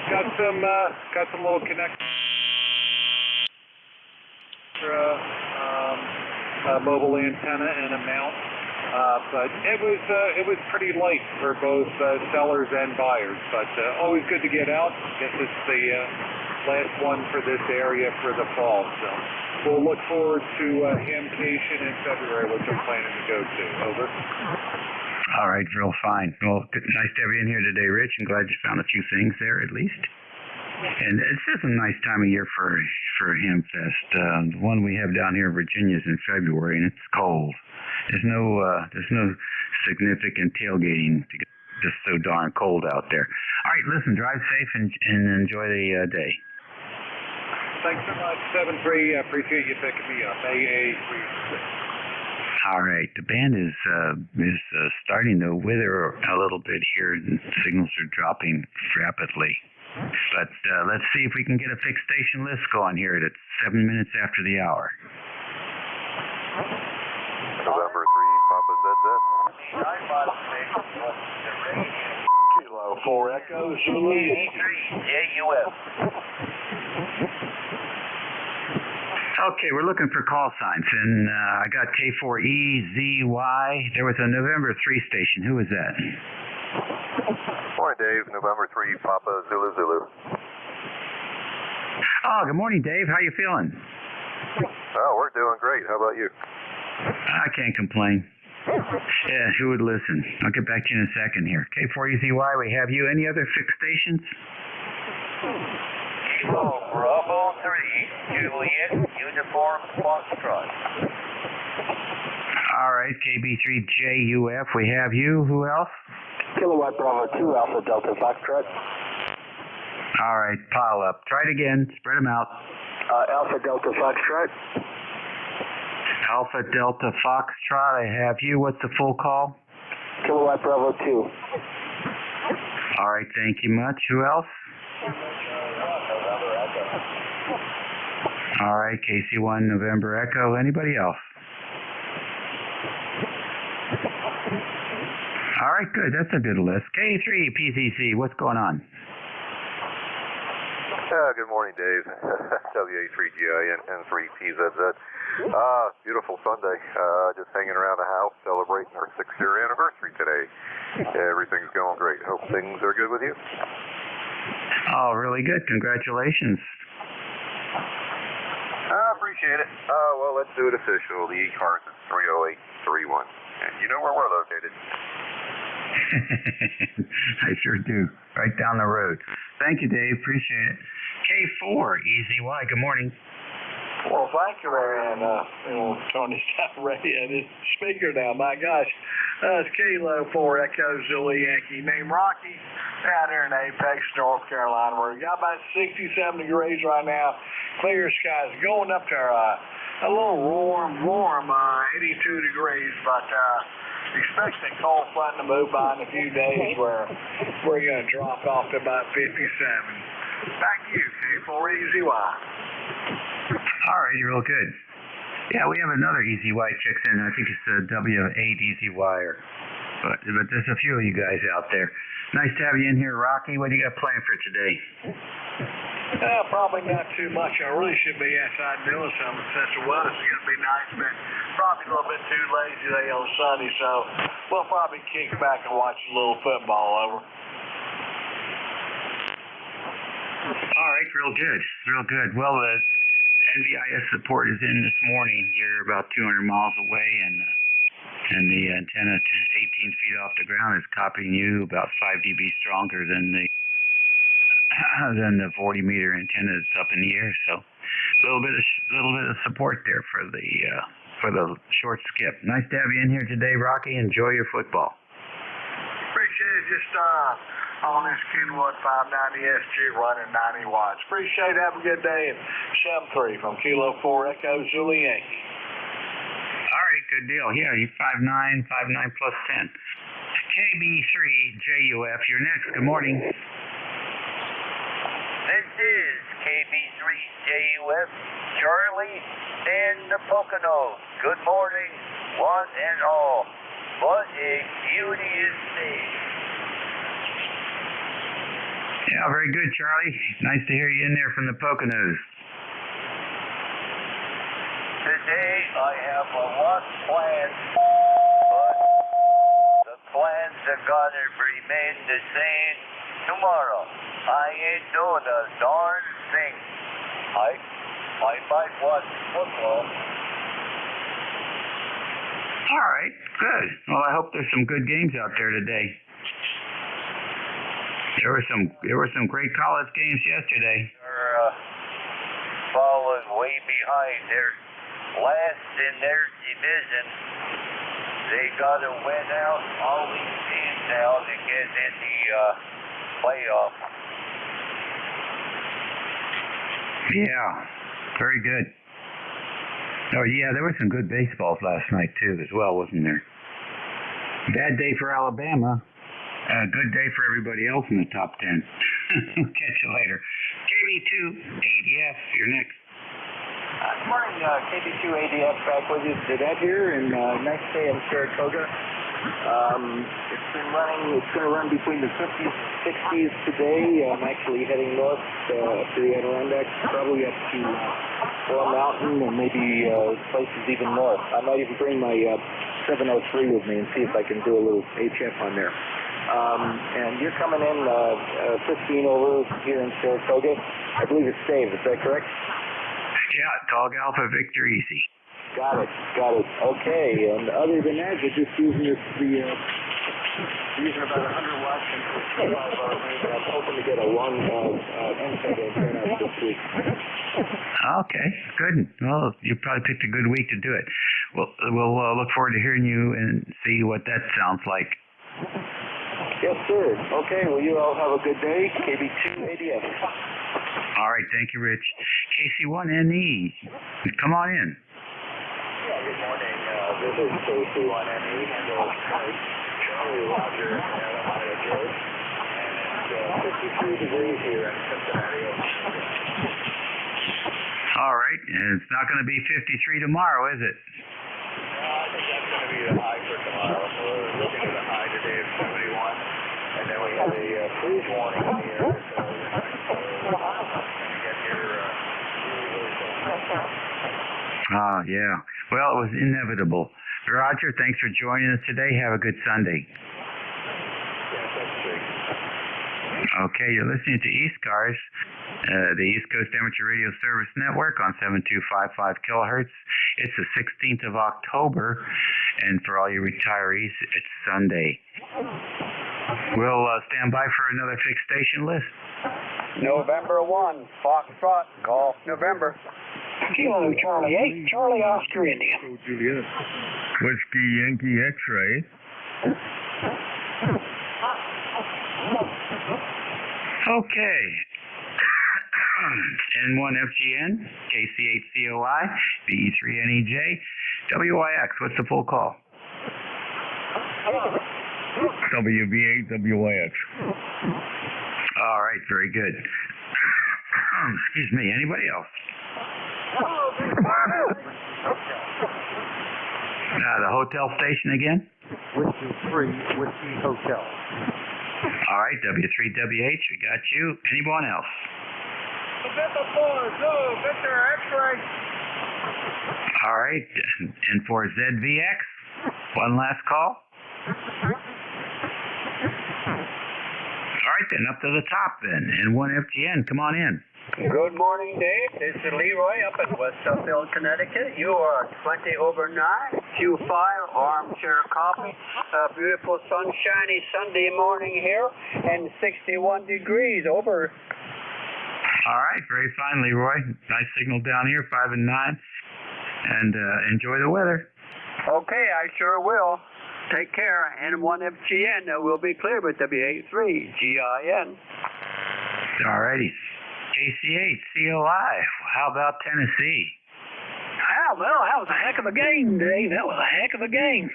got some little connect mobile antenna and a mount But it was pretty light for both sellers and buyers. But always good to get out. Guess it's the last one for this area for the fall. So we'll look forward to Hamcation in February, which I'm planning to go to. Over. All right, real fine. Well, nice to have you in here today, Rich. I'm glad you found a few things there at least. And it's just a nice time of year for Hamfest. The one we have down here in Virginia is in February, and it's cold. There's no significant tailgating to get just so darn cold out there. All right, listen, drive safe and enjoy the day. Thanks so much, 7-3. Appreciate you picking me up. AA36. All right, the band is starting to wither a little bit here, and signals are dropping rapidly. But let's see if we can get a fixed station list going here. It's 7 minutes after the hour. November 3, Papa ZZ. Kilo 4 Echo, Zulu. NJ2US. Okay, we're looking for call signs, and I got K4EZY. There was a November 3 station. Who was that? Morning, Dave. November 3, Papa Zulu Zulu. Oh, good morning, Dave. How you feeling? Oh, we're doing great. How about you? I can't complain. Yeah, who would listen? I'll get back to you in a second here. K4EZY, we have you. Any other fixed stations? Kilo Bravo 3, Juliet, Uniform Foxtrot. All right, KB3JUF, we have you. Who else? Kilowatt Bravo 2, Alpha Delta Foxtrot. All right, pile up. Try it again. Spread them out. Alpha Delta Foxtrot. Alpha Delta Foxtrot, I have you. What's the full call? Kilowatt Bravo 2. All right, thank you much. Who else? All right, KC1 November Echo. Anybody else? All right, good. That's a good list. K3 PCC, what's going on? Good morning, Dave. WA3GI and N3PZZ. Beautiful Sunday. Just hanging around the house, celebrating our 6-year anniversary today. Everything's going great. Hope things are good with you. Oh, really good. Congratulations. I appreciate it. Well, let's do it official. The ECARS is 30831. And you know where we're located. I sure do. Right down the road. Thank you, Dave. Appreciate it. K4EZY, good morning. Well, thank you, Marianne. Tony's not ready at his speaker now. My gosh. It's Kilo 4 Echo Zulu Yankee. Named Rocky, down here in Apex, North Carolina. We're got about 67 degrees right now. Clear skies going up to a little warm 82 degrees, but expecting cold front to move by in a few days where we're going to drop off to about 57. Back to you, K4EZY. All right, you're real good. Yeah, we have another EZY checks in. I think it's a W8EZY, but there's a few of you guys out there. Nice to have you in here, Rocky. What do you got planned for today? Probably not too much. I really should be outside doing something since the weather's going to be nice, but probably a little bit too lazy today on Sunday, so we'll probably kick back and watch a little football over. All right, real good, real good. Well, NVIS support is in this morning. You're about 200 miles away, and the antenna 18 feet off the ground is copying you about 5 dB stronger than the 40 meter antenna that's up in the air. So a little bit of support there for the short skip. Nice to have you in here today, Rocky. Enjoy your football. Appreciate it. Just on this Kenwood 590 SG running 90 watts. Appreciate it. Have a good day. And 7-3 from Kilo 4 Echo Zulu Yankee. All right, good deal. Yeah, you 5'9", 5'9 plus 10. KB3JUF, you're next. Good morning. This is KB3JUF, Charlie and the Poconos. Good morning, one and all. What a beauteous day. Yeah, very good, Charlie. Nice to hear you in there from the Poconos. Today I have a lot planned, but plans are gonna remain the same tomorrow. I ain't doing a darn thing. I might watch football. All right, good. Well, I hope there's some good games out there today. There were some great college games yesterday. They're falling way behind. They're last in their division. They gotta win out all these teams now to get in the playoff. Yeah, very good. Oh yeah, there were some good baseballs last night too, as well, wasn't there? Bad day for Alabama. Good day for everybody else in the top 10. Catch you later. KB2 ADF, you're next. Good morning, KB2 ADF back with you today here in nice day in Saratoga. It's been running, it's going to run between the 50s and 60s today. I'm actually heading north to the Adirondacks, probably up to Bell Mountain and maybe places even north. I might even bring my 703 with me and see if I can do a little HF on there. And you're coming in 15 over here in Saratoga. I believe it's Dave, is that correct? Yeah, Dog Alpha Victor Easy. Got it. Okay, and other than that, you're just using using about 100 watts and 65 RPM. I'm hoping to get a long NJ turnout this week. Okay, good. Well, you probably picked a good week to do it. We'll look forward to hearing you and see what that sounds like. Yes, sir. Okay, well, you all have a good day. KB2 ADF. All right, thank you, Rich. KC1NE, come on in. Yeah, good morning. This is KC1NE, and Charlie Roger and Ohio George, and 53 degrees here in Cincinnati. All right, and it's not going to be 53 tomorrow, is it? No, I think that's going to be the high for tomorrow. So we're looking at a high today of 71, and then we have a freeze warning in the air. So we're going to get here really soon. Oh, yeah. Well, it was inevitable. Roger, thanks for joining us today. Have a good Sunday. Yes, that's great. Okay, you're listening to ECARS, the East Coast Amateur Radio Service Network on 7255 kilohertz. It's the 16th of October, and for all you retirees, it's Sunday. We'll stand by for another fixed station list. November 1, Foxtrot, Golf November. Kilo Charlie 8, Charlie Oscar India. Juliet. Whiskey Yankee X-ray. Okay. N1FGN, KC8COI, BE3NEJ, WIX. What's the full call? WB8WIX. All right, very good. Excuse me, anybody else? The hotel station again? Whiskey 3, Whiskey Hotel. All right, W3WH, we got you. Anyone else? November 4, go, Victor X-ray. All right, and for ZVX, one last call. All right, then, up to the top then. N1FGN, come on in. Good morning, Dave. This is Leroy up in West Suffield, Connecticut. You are 20 over 9, Q5, armchair coffee. A beautiful sunshiny Sunday morning here, and 61 degrees over. All right, very fine, Leroy. Nice signal down here, 5 and 9. And enjoy the weather. Okay, I sure will. Take care. N1FGN will be clear with W83GIN. All righty. KC8COI. How about Tennessee? Well, that was a heck of a game, Dave. That was a heck of a game.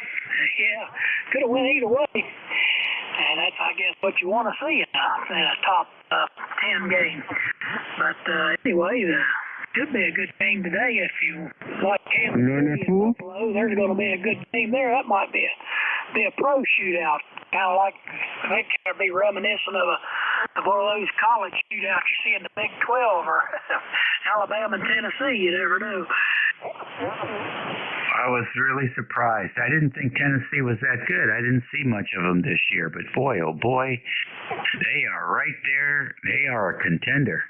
Yeah, could have went either way. And that's, I guess, what you want to see in a top 10 game. But anyway, could be a good game today if you like Kansas City and Buffalo. There's going to be a good game there. That might be a pro shootout. Kind of like that kind of be reminiscent of one of those college shootouts you see in the Big 12 or Alabama and Tennessee. You never know. I was really surprised. I didn't think Tennessee was that good. I didn't see much of them this year, but boy, oh boy, they are right there. They are a contender.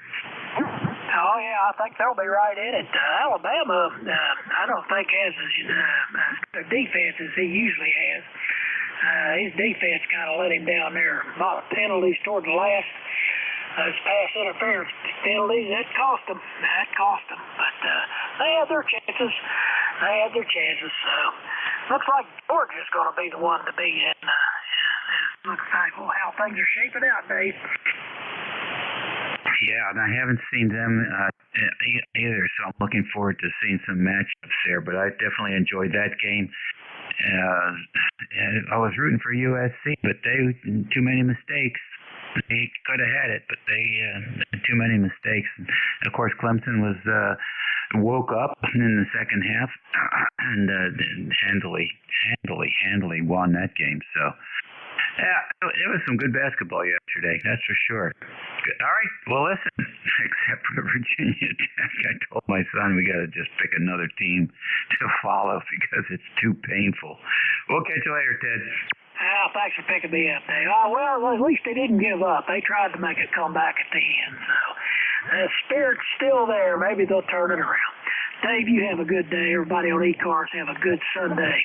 Oh, yeah, I think they'll be right in it. Alabama, I don't think has as defense as he usually has. His defense kind of let him down there. A lot of penalties toward the last. Those pass interference penalties, that cost them. But they had their chances. So looks like Georgia's going to be the one to beat. And looks like how things are shaping out, Dave. Yeah, and I haven't seen them either, so I'm looking forward to seeing some matchups there. But I definitely enjoyed that game. I was rooting for USC, but they too many mistakes. They could have had it, but they had too many mistakes. And of course, Clemson was woke up in the second half and handily won that game. So, yeah, it was some good basketball yesterday, that's for sure. Good. All right, well, listen, except for Virginia Tech, I told my son we got to just pick another team to follow because it's too painful. We'll catch you later, Ted. Thanks for picking me up, Dave. Oh, well, at least they didn't give up. They tried to make it come back at the end. So the spirit's still there. Maybe they'll turn it around. Dave, you have a good day. Everybody on ECARS have a good Sunday.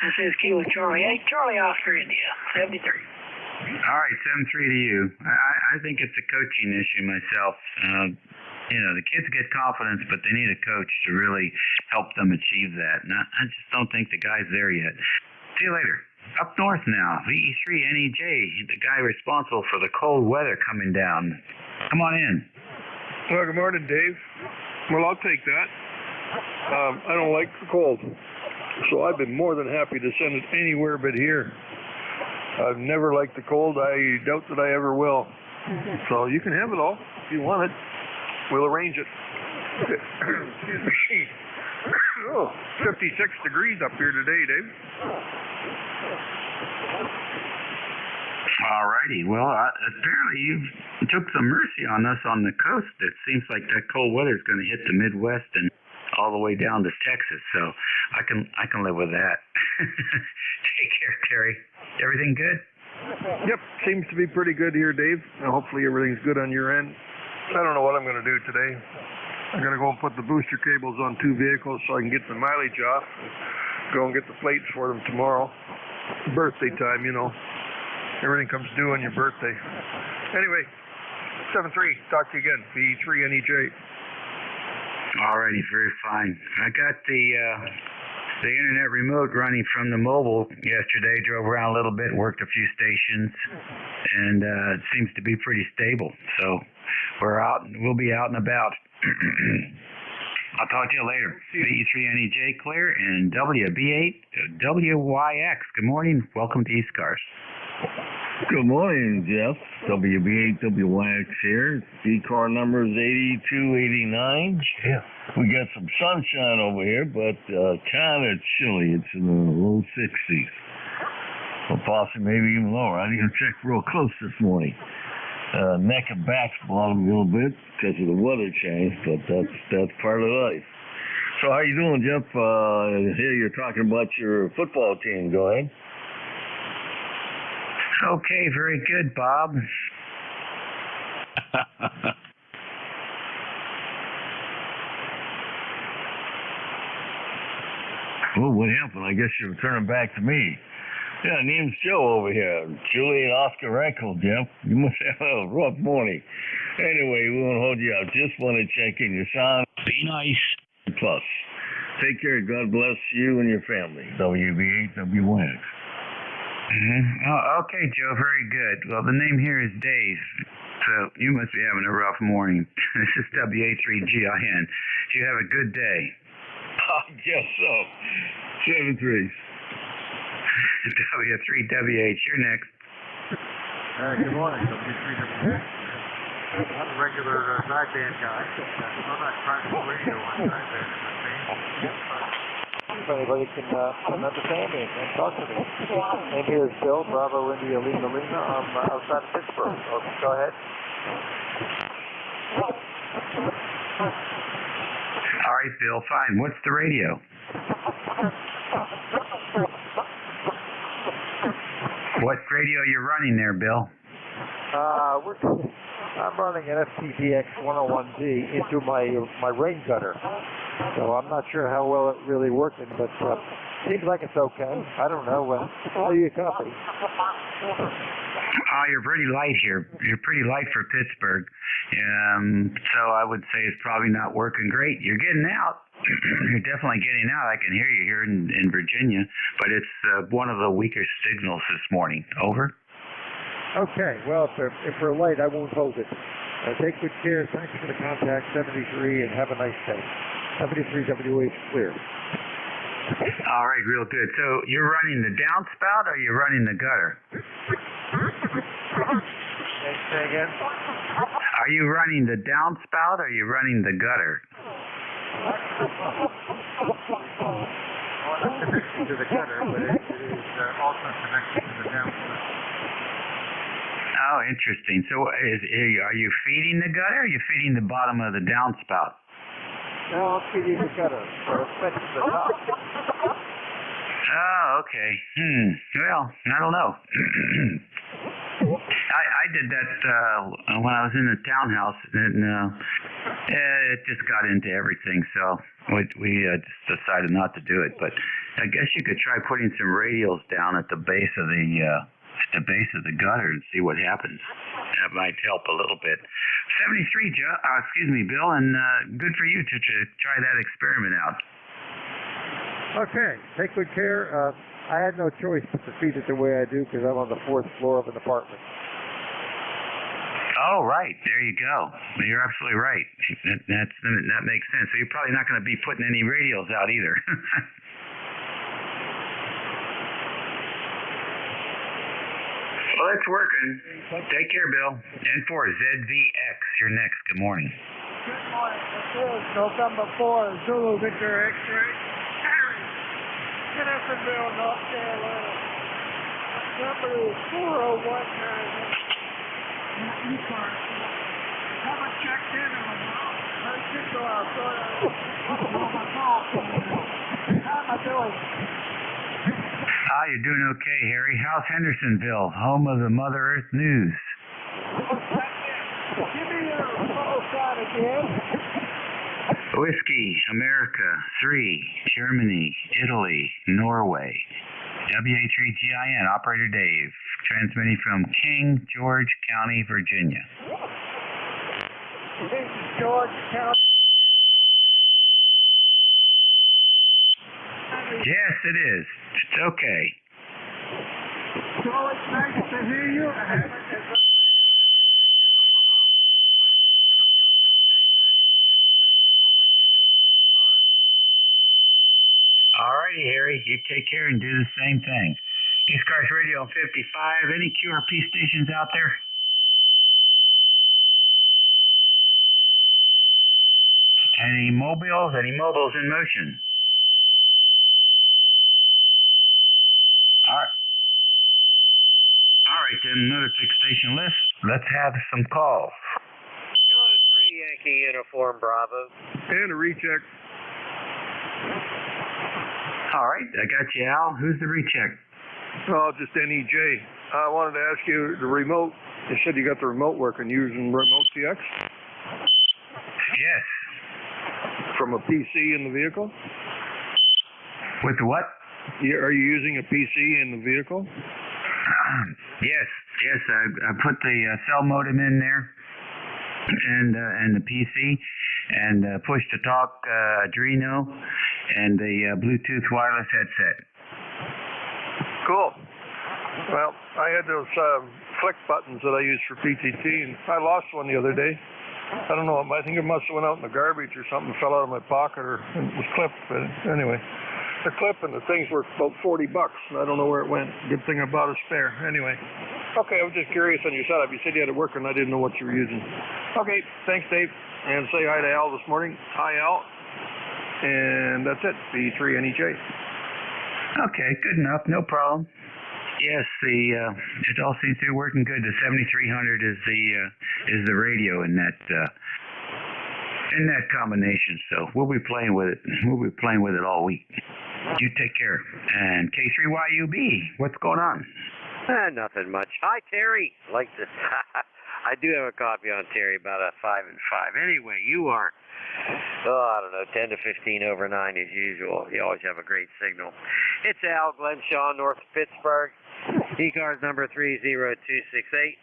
This is Kilo Charlie 8, Charlie Oscar, India, 73. All right, 7-3 to you. I think it's a coaching issue myself. The kids get confidence, but they need a coach to really help them achieve that. And I just don't think the guy's there yet. See you later. Up north now, VE3 NEJ, the guy responsible for the cold weather coming down. Come on in. Well, good morning, Dave. Well, I'll take that. I don't like the cold, so I've been more than happy to send it anywhere but here. I've never liked the cold. I doubt that I ever will. So you can have it all if you want it. We'll arrange it. Excuse me. Oh, 56 degrees up here today, Dave. All righty. Well, apparently you took some mercy on us on the coast. It seems like that cold weather is going to hit the Midwest and all the way down to Texas. So I can live with that. Take care, Terry. Everything good? Yep, seems to be pretty good here, Dave. Hopefully everything's good on your end. I don't know what I'm going to do today. I'm going to go and put the booster cables on 2 vehicles so I can get the mileage off. Go and get the plates for them tomorrow. Birthday time, you know. Everything comes due on your birthday. Anyway, 7-3. Talk to you again. VE3 NEJ. All righty, very fine. I got the internet remote running from the mobile yesterday. Drove around a little bit, worked a few stations, and it seems to be pretty stable. So we'll be out and about. I'll talk to you later. VE3NEJ clear and WB8 WYX. Good morning. Welcome to ECARS. Good morning, Jeff. WB8 WYX here. ECAR number is 8289. Yeah. We got some sunshine over here, but kind of chilly. It's in the low 60s. Or possibly maybe even lower. I didn't check real close this morning. Neck and back's bottom a little bit because of the weather change, but that's part of life. So how you doing, Jeff? Here you're talking about your football team. Go ahead. Okay, very good, Bob. Oh, what happened? I guess you're turning back to me. Yeah, name's Joe over here. Julie and Oscar Rankle, Jeff. You must have a rough morning. Anyway, we won't hold you out. Just want to check in your sound. Be nice. Plus, take care. God bless you and your family. WB8 WYX. Oh, okay, Joe. Very good. Well, the name here is Dave, so you must be having a rough morning. This is WA3GIN. You have a good day. I guess so. 7-3. W3WH. You're next. Good morning, W3WH. I'm a regular sideband guy. I'm not trying to radio on sideband. If anybody can understand me and talk to me. Name here is Bill, Bravo, India, Lima. I'm outside of Pittsburgh. Okay, go ahead. All right, Bill, fine. What's the radio? What radio are you running there, Bill? I'm running an FTDX 101D into my rain gutter. So I'm not sure how well it really working, but seems like it's okay. I don't know. How do you copy? You're pretty light here. You're pretty light for Pittsburgh. So I would say it's probably not working great. You're getting out. You're definitely getting out. I can hear you here in Virginia, but it's one of the weaker signals this morning. Over. Okay. Well, if we're late, I won't hold it. Take good care. Thanks for the contact, 73, and have a nice day. 73 WH clear. All right, real good. So you're running the downspout or you're running the gutter? Say again? Are you running the downspout or are you running the gutter? Well, it's connected to the gutter, but it is also connected to the downspout. Oh, interesting. So are you feeding the gutter or are you feeding the bottom of the downspout? No, I'm feeding the gutter, so it's fixing the top. Oh, okay. Well, I don't know. I did that when I was in the townhouse, and it just got into everything, so we just decided not to do it. But I guess you could try putting some radials down at the base of the gutter and see what happens. That might help a little bit. 73, Bill, and good for you to try that experiment out. Okay, take good care. I had no choice but to feed it the way I do because I'm on the 4th floor of an apartment. Oh, right. There you go. You're absolutely right. That makes sense. So you're probably not going to be putting any radials out either. Well, it's working. Take care, Bill. N4ZVX, you're next. Good morning. Good morning. This is November 4, Zulu Victor X-ray. Hendersonville, North Carolina. Number is 4019. ECARS. Haven't checked in a while. I should go out. My call coming in. How am I doing? You're doing okay, Harry. How's Hendersonville, home of the Mother Earth News? Give me your call sign again. Whiskey, America, 3, Germany, Italy, Norway. WH3GIN, Operator Dave, transmitting from King George County, Virginia. King George County. Yes, it is. It's okay. So it's nice to hear you. All righty, Harry. You take care and do the same thing. ECARS Radio on 55. Any QRP stations out there? Any mobiles in motion? All right, then another 6-station list. Let's have some calls. Kilo 3 Yankee Uniform Bravo. And a recheck. All right, I got you, Al. Who's the recheck? Oh, just NEJ. I wanted to ask you the remote. You said you got the remote working using Remote TX? Yes. From a PC in the vehicle? With the what? Are you using a PC in the vehicle? Yes. I put the cell modem in there, and the PC, and push to talk Arduino, and the Bluetooth wireless headset. Cool. Well, I had those flick buttons that I use for PTT, and I lost one the other day. I don't know. I think it must have went out in the garbage or something, fell out of my pocket, or it was clipped. But anyway, the clip and the thing's worth about $40, and I don't know where it went. Good thing I bought a spare. Anyway, okay, I was just curious on your setup. You said you had it working, I didn't know what you were using. Okay, thanks, Dave, and say hi to Al this morning. Hi, Al. And that's it. B3NEJ. Okay, good enough. No problem. Yes, it all seems to be working good. The 7300 is the radio in that combination. So we'll be playing with it. We'll be playing with it all week. You take care. And K3YUB, what's going on? Nothing much. Hi, Terry. Like to, I do have a copy on Terry about a 5 and 5. Anyway, you are, I don't know, 10 to 15 over 9 as usual. You always have a great signal. It's Al Glenshaw, north of Pittsburgh. ECARS number 30268.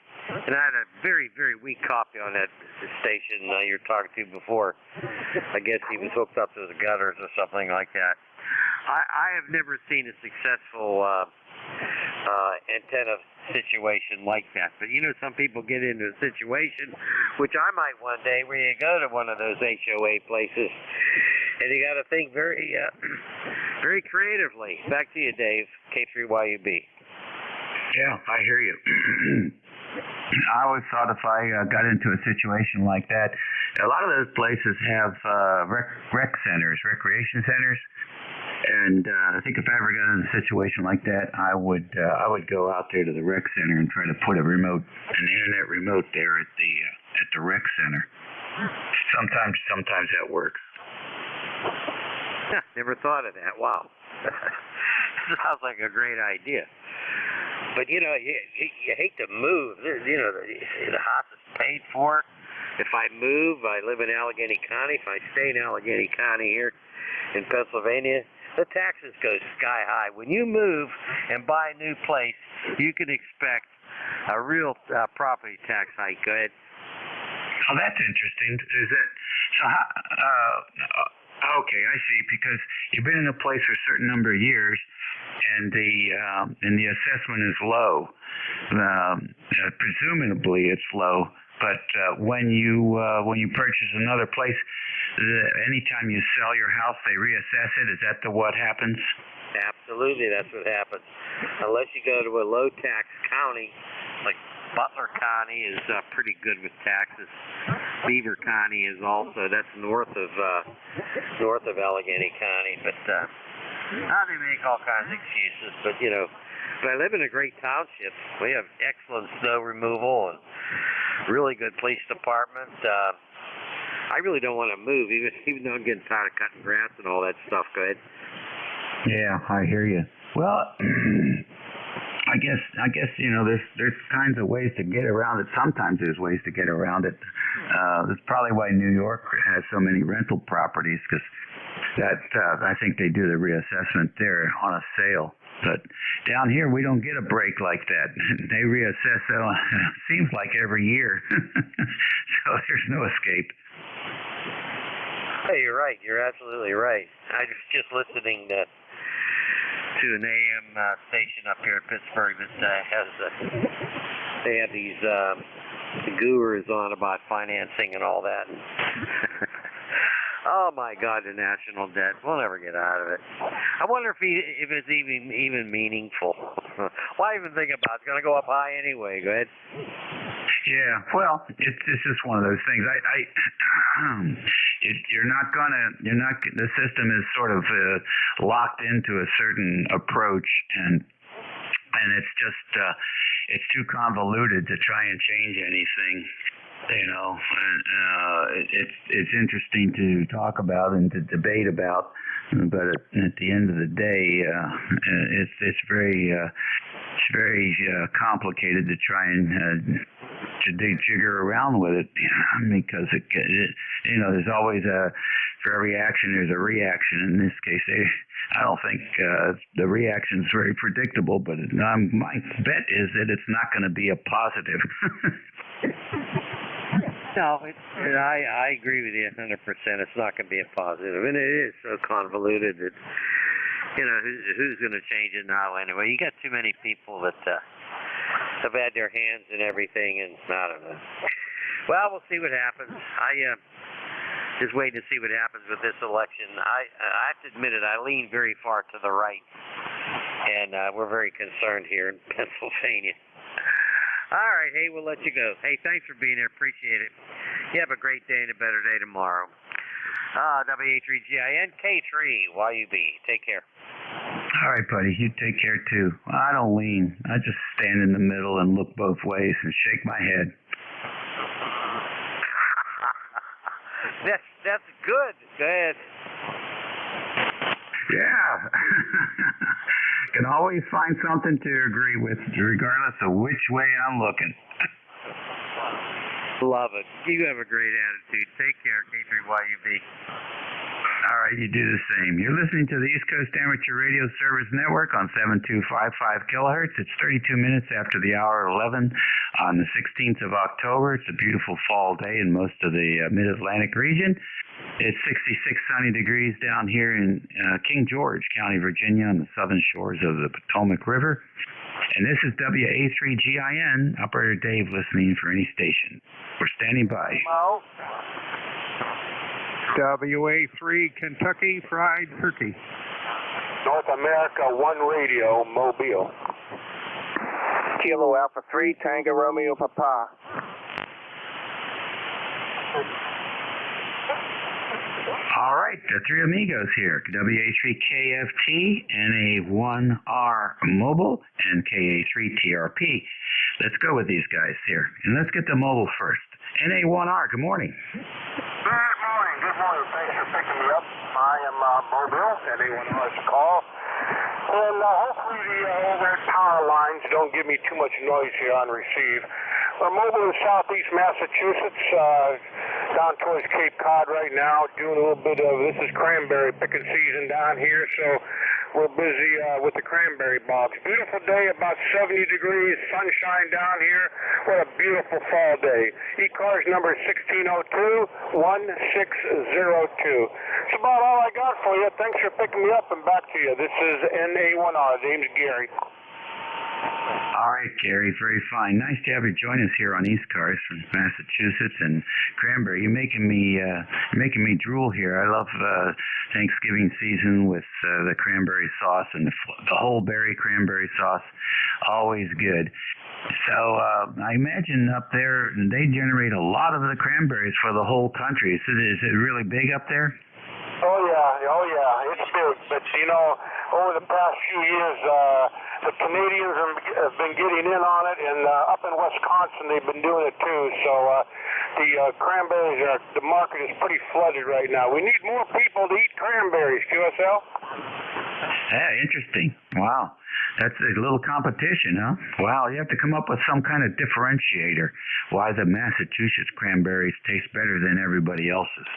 And I had a very, very weak copy on that station you were talking to before. I guess he was hooked up to the gutters or something like that. I have never seen a successful antenna situation like that. But you know, some people get into a situation, which I might one day, where you go to one of those HOA places, and you got to think very, very creatively. Back to you, Dave. K3YUB. Yeah, I hear you. I always thought if I got into a situation like that, a lot of those places have rec centers, recreation centers, and I think if I ever got in a situation like that, I would go out there to the rec center and try to put an internet remote there at the rec center. Sometimes that works. Never thought of that. Wow. Sounds like a great idea. But, you know, you hate to move. You know, the house is paid for. If I move, I live in Allegheny County. If I stay in Allegheny County here in Pennsylvania, the taxes go sky high. When you move and buy a new place, you can expect a real property tax hike. Go ahead. Oh, that's interesting. Is that so? Okay, I see. Because you've been in a place for a certain number of years, and the assessment is low. Presumably, it's low. But when you purchase another place, anytime you sell your house, they reassess it. Is that what happens? Absolutely, that's what happens. Unless you go to a low-tax county, like Butler County is pretty good with taxes. Beaver County is also, that's north of Allegheny County. But they make all kinds of excuses. But you know, I live in a great township. We have excellent snow removal and really good police department. I really don't want to move, even though I'm getting tired of cutting grass and all that stuff. Go ahead. Yeah, I hear you. Well, I guess you know, there's kinds of ways to get around it. Sometimes there's ways to get around it. That's probably why New York has so many rental properties, because I think they do the reassessment there on a sale. But down here, we don't get a break like that. They reassess, seems like every year. So there's no escape. Hey, you're right. You're absolutely right. I was just listening to an AM station up here in Pittsburgh that they have these gurus on about financing and all that. Oh my God, the national debt. We'll never get out of it. I wonder if it's even meaningful. Why even think about it? It's going to go up high anyway. Go ahead. Yeah, well, it's just one of those things. The system is sort of locked into a certain approach, and it's just it's too convoluted to try and change anything. You know, it's interesting to talk about and to debate about, but at the end of the day, it's very complicated to try and to jigger around with it, because you know, there's always for every action there's a reaction. In this case, I don't think the reaction is very predictable, but my bet is that it's not going to be a positive. No, I agree with you 100%. It's not going to be a positive, and it is so convoluted that, you know, who's going to change it now anyway? You got too many people that have had their hands in everything, and I don't know. Well, we'll see what happens. Just waiting to see what happens with this election. I have to admit it, I lean very far to the right, and we're very concerned here in Pennsylvania. All right, hey, we'll let you go. Hey, thanks for being here. Appreciate it. You have a great day and a better day tomorrow. WA3GIN K3YUB. Take care. All right, buddy. You take care, too. I don't lean. I just stand in the middle and look both ways and shake my head. That's good. Go ahead. Yeah. Can always find something to agree with, regardless of which way I'm looking. Love it. You have a great attitude. Take care, K3YUB. All right, you do the same. You're listening to the East Coast Amateur Radio Service Network on 7255 kilohertz. It's 32 minutes after the hour 11 on the 16th of October. It's a beautiful fall day in most of the mid-Atlantic region. It's 66 sunny degrees down here in King George County, Virginia, on the southern shores of the Potomac River. And this is WA3GIN, Operator Dave listening for any station. We're standing by. WA3 Kentucky Fried Turkey. North America 1 Radio, Mobile. Kilo Alpha 3, Tango Romeo Papa. All right, the three amigos here, WA3KFT, NA1R Mobile, and KA3TRP. Let's go with these guys here, and let's get the mobile first. NA1R, good morning. Good morning. Thanks for picking me up. I am Mobile, NA1R is a call. And hopefully the overhead power lines don't give me too much noise here on receive. We're mobile in southeast Massachusetts, down towards Cape Cod right now, doing a little bit of, this is cranberry picking season down here, so we're busy with the cranberry bogs. Beautiful day, about 70 degrees, sunshine down here. What a beautiful fall day. ECARS number 1602-1602. That's about all I got for you. Thanks for picking me up, and back to you. This is NA1R. Name's Gary. All right, Gary, very fine. Nice to have you join us here on ECARS from Massachusetts and cranberry. You're making me drool here. I love Thanksgiving season with the cranberry sauce and the whole berry cranberry sauce. Always good. So I imagine up there they generate a lot of the cranberries for the whole country. Is it really big up there? Oh yeah, it's big. But you know, over the past few years, the Canadians have been getting in on it, and up in Wisconsin they've been doing it too. So the cranberries the market is pretty flooded right now. We need more people to eat cranberries, QSL. Yeah, interesting. Wow. That's a little competition, huh? Wow, you have to come up with some kind of differentiator why the Massachusetts cranberries taste better than everybody else's.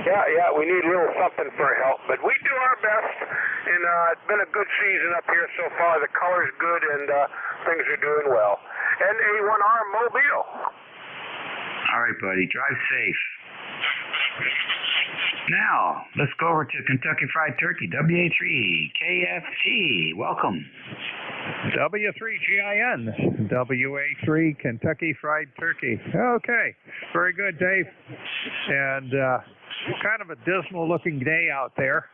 Yeah, we need a little something for help, but we do our best, and it's been a good season up here so far. The color's good, and things are doing well. NA1R Mobile. All right, buddy, drive safe. Now, let's go over to Kentucky Fried Turkey, WA3KFT. Welcome. W3GIN, WA3 Kentucky Fried Turkey. Okay, very good, Dave. And kind of a dismal looking day out there.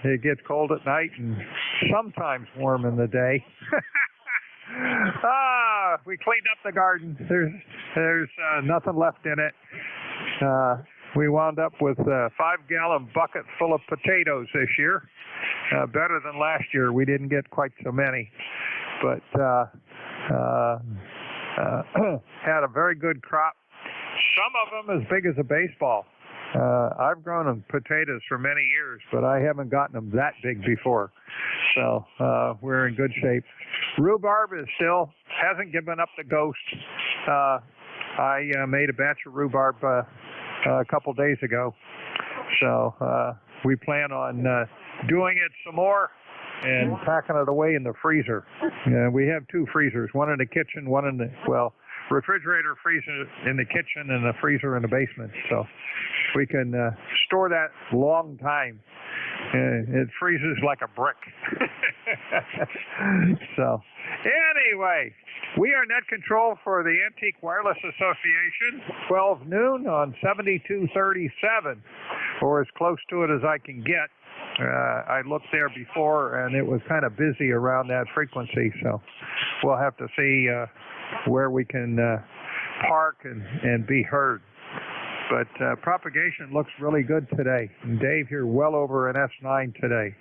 It gets cold at night and sometimes warm in the day. We cleaned up the garden. There's nothing left in it. We wound up with a 5-gallon bucket full of potatoes this year. Better than last year. We didn't get quite so many, but had a very good crop. Some of them as big as a baseball. I've grown potatoes for many years, but I haven't gotten them that big before. So we're in good shape. Rhubarb hasn't given up the ghost. I made a batch of rhubarb a couple days ago. So we plan on doing it some more and packing it away in the freezer. We have 2 freezers, one in the kitchen, one in the, refrigerator freezer in the kitchen and a freezer in the basement. So we can store that long time. It freezes like a brick. So anyway, we are net control for the Antique Wireless Association, 12 noon on 7237, or as close to it as I can get. I looked there before, and it was kind of busy around that frequency, so we'll have to see where we can park and be heard. But propagation looks really good today. And Dave, you're well over an S9 today.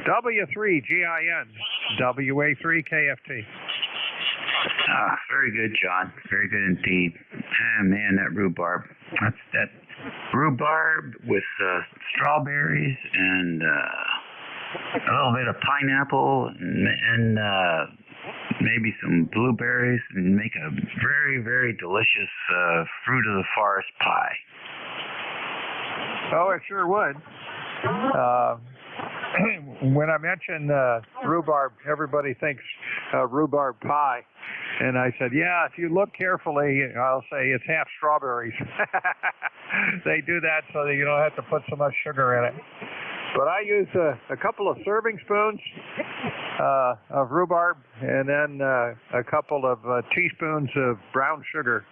W3GIN, WA3KFT. Very good, John. Very good indeed. Man, that rhubarb. That rhubarb with strawberries and a little bit of pineapple and maybe some blueberries, and make a very, very delicious fruit of the forest pie. Oh, it sure would. When I mention rhubarb, everybody thinks rhubarb pie. And I said, yeah, if you look carefully, I'll say it's half strawberries. They do that so that you don't have to put so much sugar in it. But I use a couple of serving spoons of rhubarb and then a couple of teaspoons of brown sugar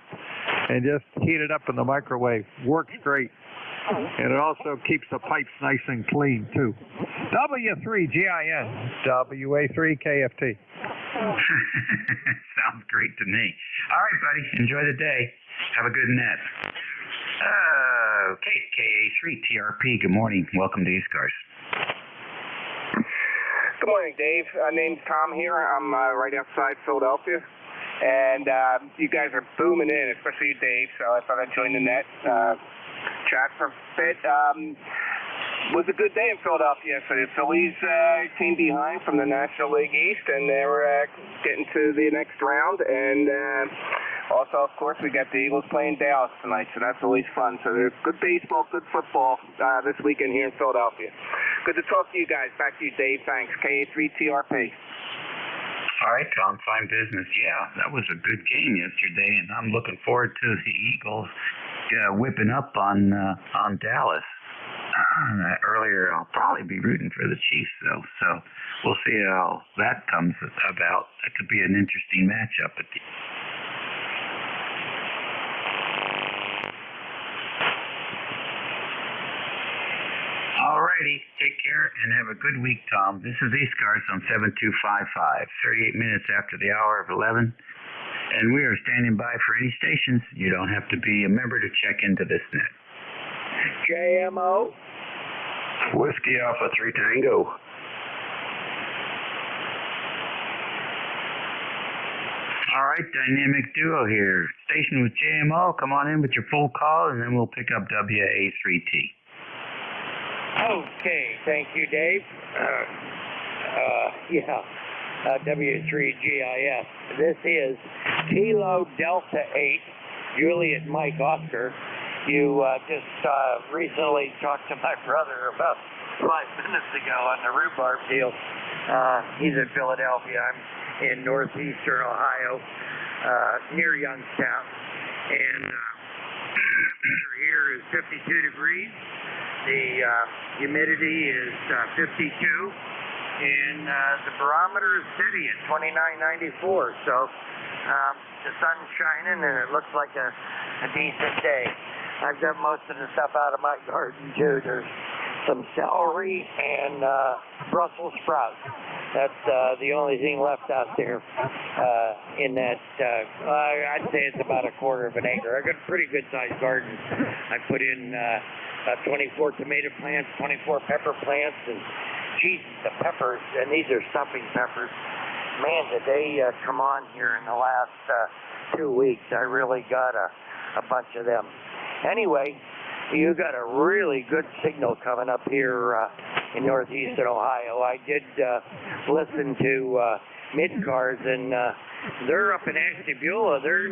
and just heat it up in the microwave. Works great. And it also keeps the pipes nice and clean, too. W3GIN, WA3KFT. Sounds great to me. All right, buddy. Enjoy the day. Have a good net. Okay, KA3TRP, good morning. Welcome to ECARS. Good morning, Dave. Name's Tom here. I'm right outside Philadelphia. And you guys are booming in, especially you, Dave, so I thought I'd join the net. Chat for a bit. Was a good day in Philadelphia yesterday. The Phillies came behind from the National League East, and they're getting to the next round. And also, of course, we got the Eagles playing Dallas tonight, so that's always fun. So there's good baseball, good football this weekend here in Philadelphia. Good to talk to you guys. Back to you, Dave. Thanks. KA3TRP. All right, Tom, fine business. Yeah, that was a good game yesterday, and I'm looking forward to the Eagles whipping up on Dallas. Earlier, I'll probably be rooting for the Chiefs, though, so we'll see how that comes about. That could be an interesting matchup at the Alrighty, take care and have a good week, Tom. This is ECARS on 7255, 38 minutes after the hour of 11. And we are standing by for any stations. You don't have to be a member to check into this net. JMO. Whiskey Alpha 3 Tango. All right, dynamic duo here. Station with JMO. Come on in with your full call, and then we'll pick up WA3T. Okay, thank you, Dave. W3GIS. This is Kilo Delta 8, Juliet Mike Oscar. You just recently talked to my brother about 5 minutes ago on the rhubarb deal. He's in Philadelphia. I'm in northeastern Ohio, near Youngstown. And the temperature here is 52 degrees. The humidity is 52. And the barometer is steady at 2994. So the sun's shining and it looks like a decent day. I've got most of the stuff out of my garden too. There's some celery and Brussels sprouts. That's the only thing left out there in that. I'd say it's about a quarter of an acre. I've got a pretty good sized garden. I put in about 24 tomato plants, 24 pepper plants, and geez, the peppers, and these are stuffing peppers. Man, did they come on here in the last 2 weeks. I really got a bunch of them. Anyway, you got a really good signal coming up here in northeastern Ohio. I did listen to ECARS, and they're up in Ashtabula. They're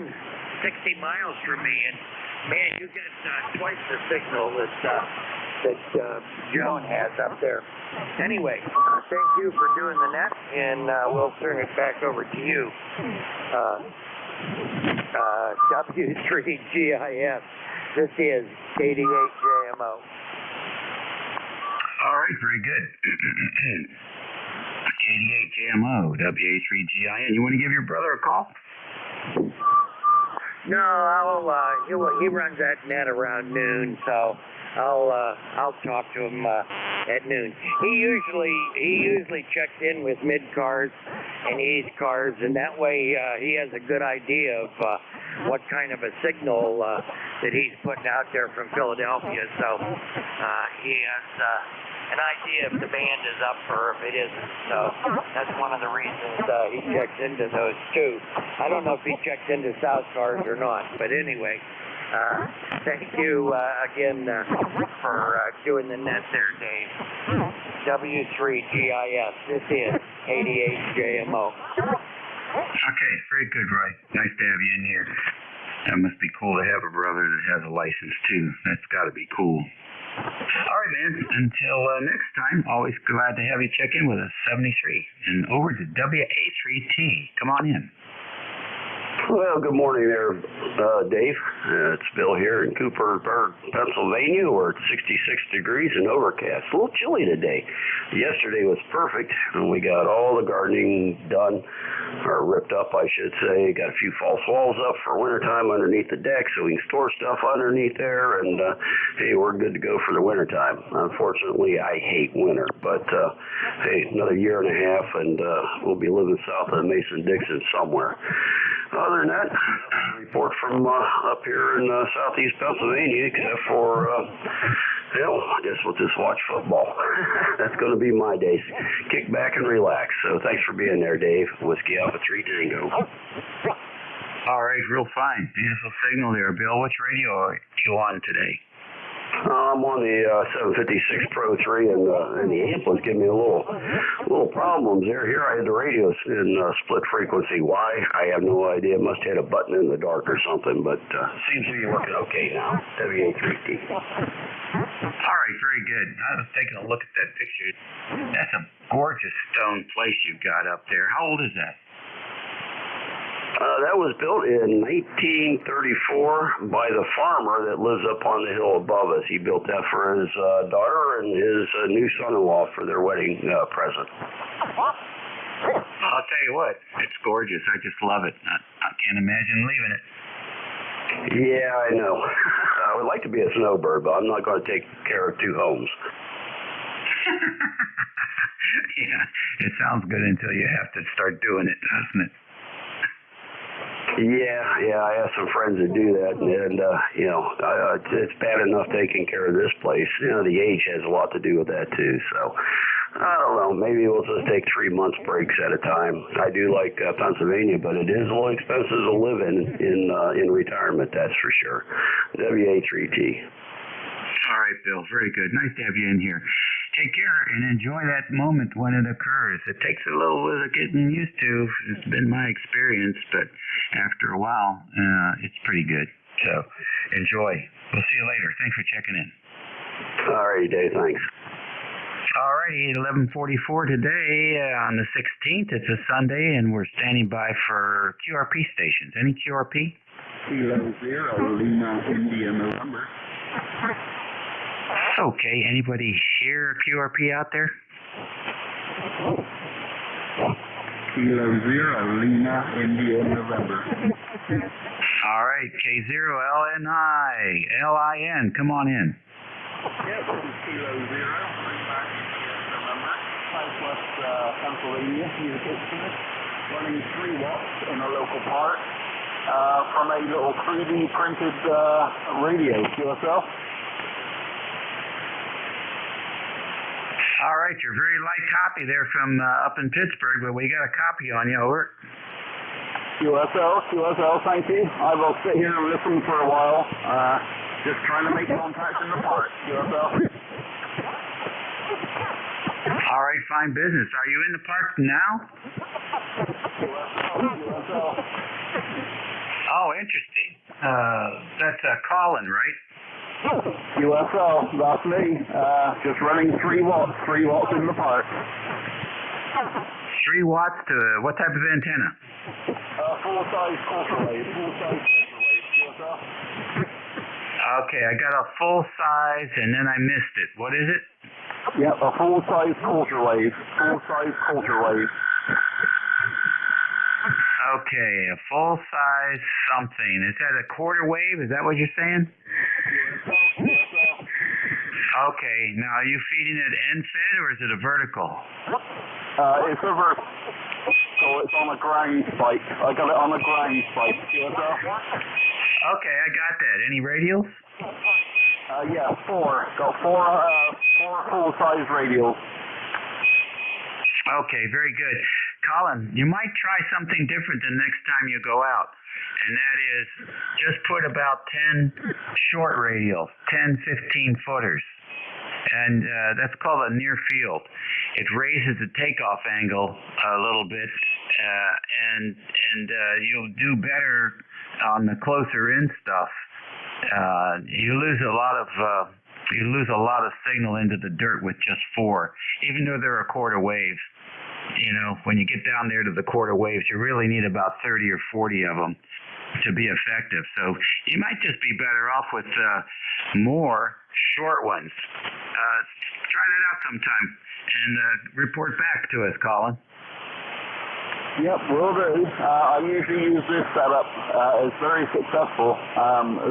60 miles from me, and man, you got twice the signal that Joan has up there. Anyway, thank you for doing the net, and we'll turn it back over to you. W3GIS. This is KD8JMO. All right, very good. KD8JMO, WA3GIN. You want to give your brother a call? No, he runs that net around noon, so I'll talk to him at noon. He usually checks in with ECARS and ECARS, and that way he has a good idea of what kind of a signal that he's putting out there from Philadelphia. So he has an idea if the band is up or if it isn't. So that's one of the reasons he checks into those too. I don't know if he checks into SouthCARS or not, but anyway. Thank you again for doing the net there, Dave. W3GIS. This is 88JMO. Okay, very good, Roy. Nice to have you in here. That must be cool to have a brother that has a license, too. That's got to be cool. All right, man. Until next time, always glad to have you check in with us, 73. And over to WA3T. Come on in. Well, good morning there, Dave. It's Bill here in Cooperburg, Pennsylvania, where it's 66 degrees and overcast. A little chilly today. Yesterday was perfect, and we got all the gardening done, or ripped up, I should say. Got a few false walls up for wintertime underneath the deck, so we can store stuff underneath there, and hey, we're good to go for the wintertime. Unfortunately, I hate winter, but hey, another year and a half, and we'll be living south of Mason-Dixon somewhere. Other than that, report from up here in southeast Pennsylvania, except for, I guess we'll just watch football. That's going to be my days. Kick back and relax. So thanks for being there, Dave. Whiskey Alpha 3 Tango. All right, real fine. Beautiful signal there, Bill. Which radio are you on today? I'm on the 756 Pro 3, and the amp was giving me a little problems there. Here I had the radio in split frequency. Why? I have no idea. Must have hit a button in the dark or something, but seems to be working okay now. WA3T. All right, very good. I was taking a look at that picture. That's a gorgeous stone place you've got up there. How old is that? That was built in 1934 by the farmer that lives up on the hill above us. He built that for his daughter and his new son-in-law for their wedding present. I'll tell you what, it's gorgeous. I just love it. I can't imagine leaving it. Yeah, I know. I would like to be a snowbird, but I'm not going to take care of two homes. Yeah, it sounds good until you have to start doing it, doesn't it? Yeah, I have some friends that do that, and it's bad enough taking care of this place. The age has a lot to do with that too. So I don't know. Maybe we'll just take 3 months breaks at a time. I do like Pennsylvania, but it is a little expensive to live in retirement. That's for sure. WA3T. All right, Bill. Very good. Nice to have you in here. Take care and enjoy that moment when it occurs. It takes a little bit of getting used to. It's been my experience, but after a while, it's pretty good. So enjoy. We'll see you later. Thanks for checking in. All righty, Dave. Thanks. All righty, 11:44 today on the 16th. It's a Sunday, and we're standing by for QRP stations. Any QRP? Kilo 0, Lima, India, November. Okay, anybody hear QRP out there? Kilo 0, Lima, India, November. All right, K0LNI, come on in. Yes, this is Kilo 0, Lima, India, November. Southwest Pennsylvania, communication. Running 3 watts in a local park from a little 3D printed radio, QSL. All right, you're very light copy there from up in Pittsburgh, but we got a copy on you. Over. QSL, thank you. I will sit here and listen for a while. Just trying to make contact in the park. QSL. All right, fine business. Are you in the park now? QSL. Oh, interesting. That's Colin, right? QSL, that's me. Just running 3 watts in the park. 3 watts to what type of antenna? Full-size quarter wave, QSL. Okay, I got a full size and then I missed it. What is it? Yep, a full-size quarter wave. Okay, a full size something. Is that a quarter wave? Is that what you're saying? Okay, now are you feeding it end fed or is it a vertical? It's a vertical. So it's on a ground spike. I got it on a ground spike. Okay, I got that. Any radials? Yeah, 4. Got 4 full-size radials. Okay, very good. Colin, you might try something different the next time you go out, and that is just put about 10 short radials, 10, 15 footers. and that's called a near field. It raises the takeoff angle a little bit, and you'll do better on the closer in stuff. You lose a lot of signal into the dirt with just 4, even though they're a quarter wave. You know, when you get down there to the quarter waves, you really need about 30 or 40 of them to be effective. So you might just be better off with more short ones. Try that out sometime and report back to us, Colin. Yep, will do. I usually use this setup. It's very successful,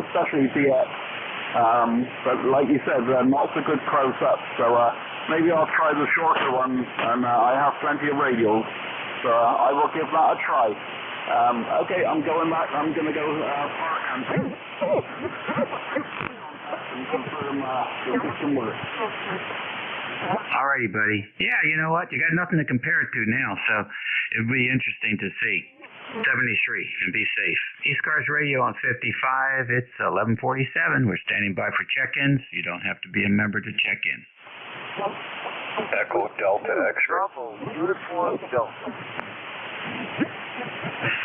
especially DX. But like you said, not so good close-up. So maybe I'll try the shorter one, and I have plenty of radials. So I will give that a try. Okay, I'm going back. I'm going to go park and confirm the system works. Alrighty, buddy. Yeah, you know what? You got nothing to compare it to now, so it'll be interesting to see. 73, and be safe. ECARS radio on 55. It's 11:47. We're standing by for check-ins. You don't have to be a member to check in. Echo Delta X-ray. Uniform Delta.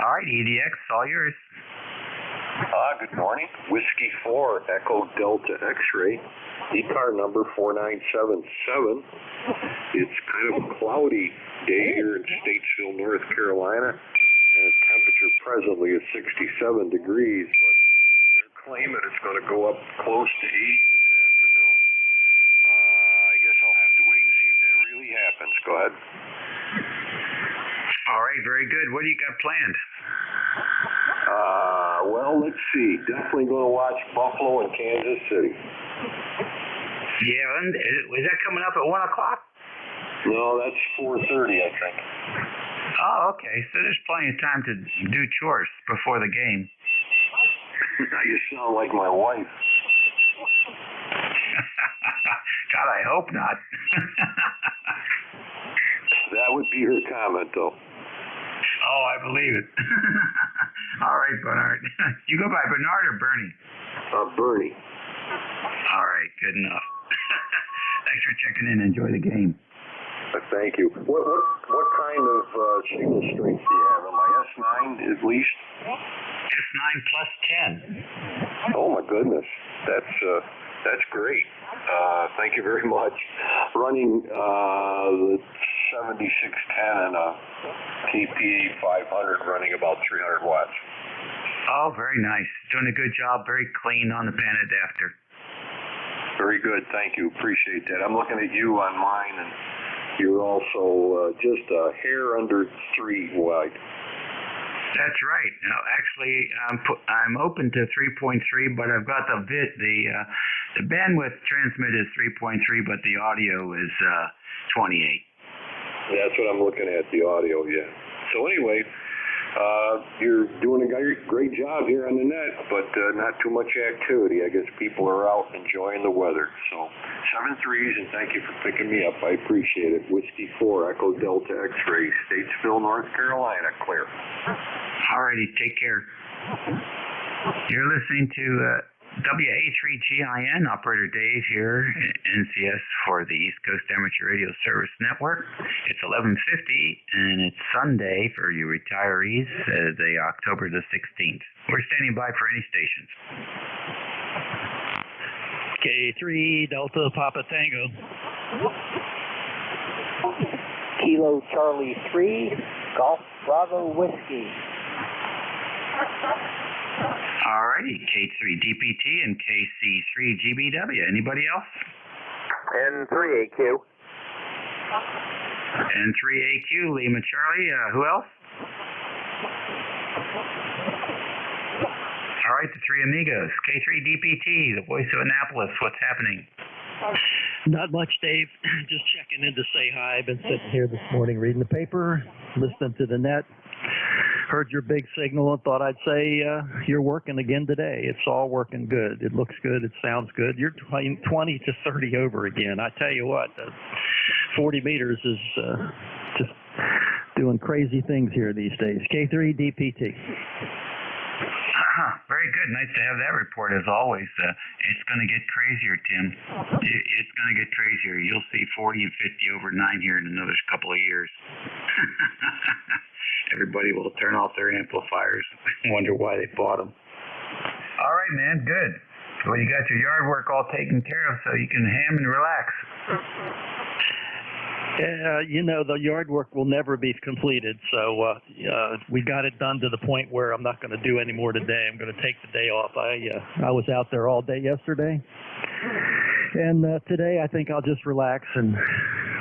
All right, EDX, all yours. Good morning. Whiskey 4, Echo Delta X-ray. ECAR number 4977. It's kind of a cloudy day here in Statesville, North Carolina. And the temperature presently is 67 degrees, but they're claiming it's going to go up close to 80 this afternoon. I guess I'll have to wait and see if that really happens. Go ahead. All right, very good. What do you got planned? Well, let's see. Definitely going to watch Buffalo and Kansas City. Yeah, and is that coming up at 1 o'clock? No, that's 4:30, I think. Oh, okay. So there's plenty of time to do chores before the game. You sound like my wife. God, I hope not. That would be her comment, though. Oh, I believe it. All right, Bernard. You go by Bernard or Bernie? Bernie. All right, good enough. Thanks for checking in. Enjoy the game. Thank you. What kind of signal strength do you have? Am I S9 at least? S9 plus 10. Oh my goodness, that's great. Thank you very much. Running the 7610 and a KPA 500, running about 300 watts. Oh, very nice. Doing a good job. Very clean on the pan adapter. Very good. Thank you. Appreciate that. I'm looking at you on mine, and you're also just a hair under 3 wide. That's right. Now, actually, I'm open to 3.3, but I've got the bandwidth transmit is 3.3, but the audio is 28. That's what I'm looking at, the audio, yeah. So anyway, you're doing a great job here on the net, but not too much activity. I guess people are out enjoying the weather. So 7 3s, and thank you for picking me up. I appreciate it. Whiskey 4, Echo Delta X-ray, Statesville, North Carolina, clear. Alrighty, take care. You're listening to WA3GIN, Operator Dave here, NCS for the East Coast Amateur Radio Service Network. It's 11:50, and it's Sunday for you retirees, the October the 16th. We're standing by for any stations. K3 Delta Papa Tango. Kilo Charlie 3, Golf Bravo Whiskey. Alrighty, K3 DPT and KC3 GBW. Anybody else? N3AQ. N3AQ, Lima Charlie. Who else? Alright, the three amigos. K3 DPT, the voice of Annapolis. What's happening? Not much, Dave. Just checking in to say hi. I've been sitting here this morning reading the paper, listening to the net. Heard your big signal and thought I'd say you're working again today. It's all working good. It looks good. It sounds good. You're 20 to 30 over again. I tell you what, 40 meters is just doing crazy things here these days. K3 DPT. Very good. Nice to have that report as always. It's going to get crazier, Tim. It's going to get crazier. You'll see 40 and 50 over 9 here in another couple of years. Everybody will turn off their amplifiers and wonder why they bought them. All right, man. Good. Well, you got your yard work all taken care of, so you can ham and relax. The yard work will never be completed, so we got it done to the point where I'm not going to do any more today. I'm going to take the day off. I was out there all day yesterday, and today I think I'll just relax and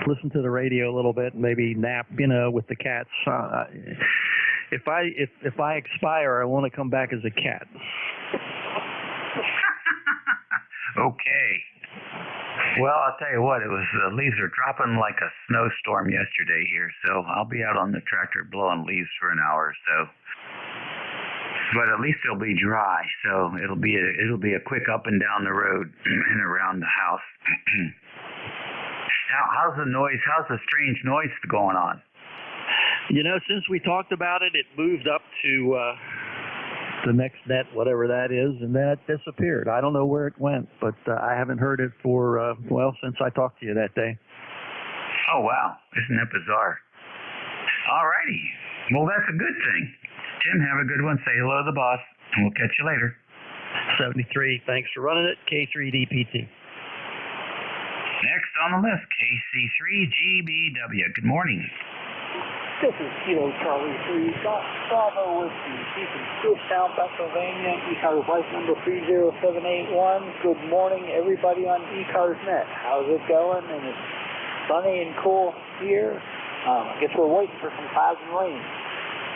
listen to the radio a little bit, and maybe nap, with the cats. If I expire, I want to come back as a cat. Okay. Well, I'll tell you what, the leaves are dropping like a snowstorm yesterday here, so I'll be out on the tractor blowing leaves for an hour or so. But at least it'll be dry, so it'll be a quick up and down the road and around the house. Now, how's the strange noise going on? Since we talked about it, it moved up to the next net, whatever that is, and then it disappeared. I don't know where it went, but I haven't heard it for, since I talked to you that day. Oh, wow. Isn't that bizarre? All righty. Well, that's a good thing. Tim, have a good one. Say hello to the boss, and we'll catch you later. 73, thanks for running it. K3DPT. Next on the list, KC3GBW. Good morning. This is Kilo Charlie 3, Bravo Whiskey, Chief in Kutztown, Pennsylvania, ECARS license number 30781. Good morning, everybody on ECARS Net. How's it going? And it's sunny and cool here. I guess we're waiting for some clouds and rain.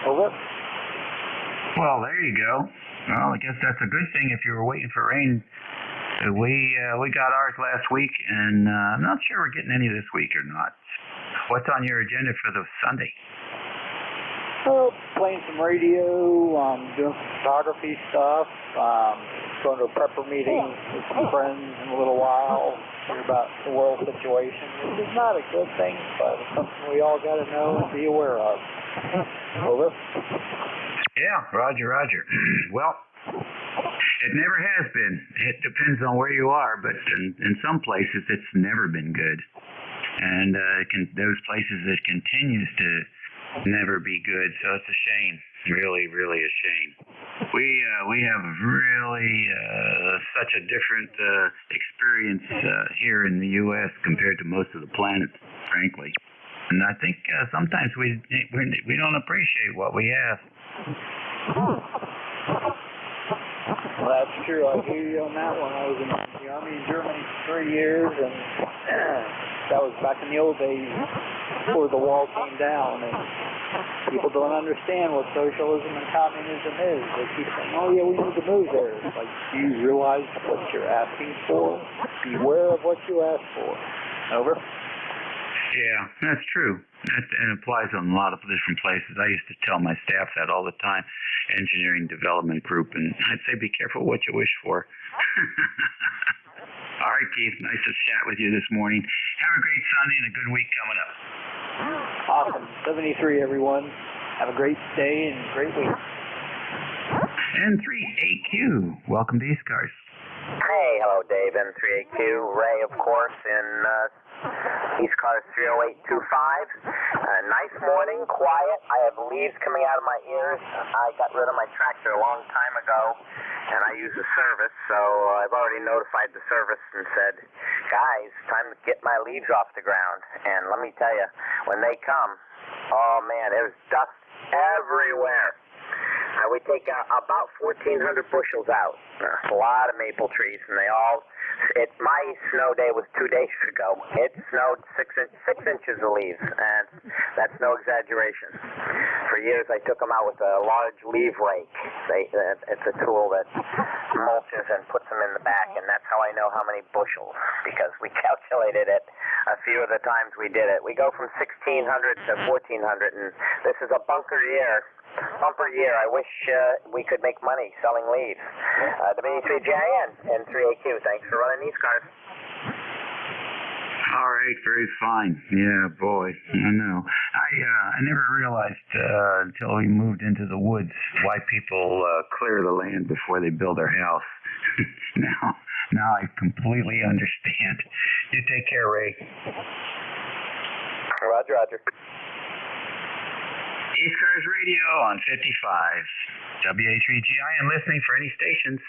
Over. Well, there you go. Well, I guess that's a good thing if you were waiting for rain. We got ours last week, and I'm not sure we're getting any this week or not. What's on your agenda for the Sunday? Playing some radio, doing some photography stuff, going to a prepper meeting with some friends in a little while, hear about the world situation, which is not a good thing, but it's something we all got to know and be aware of. Over. Yeah, roger. Well, it never has been. It depends on where you are, but in some places it's never been good. And those places it continues to never be good, so it's a shame. Really, really a shame. We have really such a different experience here in the U.S. compared to most of the planet, frankly. And I think sometimes we don't appreciate what we have. Well, that's true. I hear you on that one. I was in the Army in Germany for 3 years, and that was back in the old days before the wall came down. And people don't understand what socialism and communism is. They keep saying, oh, yeah, we need to move there. It's like, do you realize what you're asking for? Beware of what you ask for. Over. Yeah, that's true. That applies on a lot of different places. I used to tell my staff that all the time, engineering development group, and I'd say be careful what you wish for. All right, Keith, nice to chat with you this morning. Have a great Sunday and a good week coming up. Awesome. 73, everyone. Have a great day and great week. N3AQ, welcome to ECARS. Hey, hello, Dave. N3AQ. Ray, of course, in ECARS 30825. Nice morning, quiet. I have leaves coming out of my ears. I got rid of my tractor a long time ago, and I use the service, so I've already notified the service and said, guys, time to get my leaves off the ground. And let me tell you, when they come, oh, man, there's dust everywhere. We take about 1,400 bushels out. A lot of maple trees, and my snow day was 2 days ago. It snowed 6 inches of leaves, and that's no exaggeration. For years, I took them out with a large leaf rake. It's a tool that mulches and puts them in the back, and that's how I know how many bushels, because we calculated it a few of the times we did it. We go from 1,600 to 1,400, and this is a bumper year. I wish we could make money selling leaves. W3GIN and 3AQ. Thanks for running these cars. All right, very fine. Yeah, boy, I know. I never realized until we moved into the woods why people clear the land before they build their house. Now I completely understand. You take care, Ray. Roger, Roger. ECARS Radio on 55. WA3GIN listening for any stations.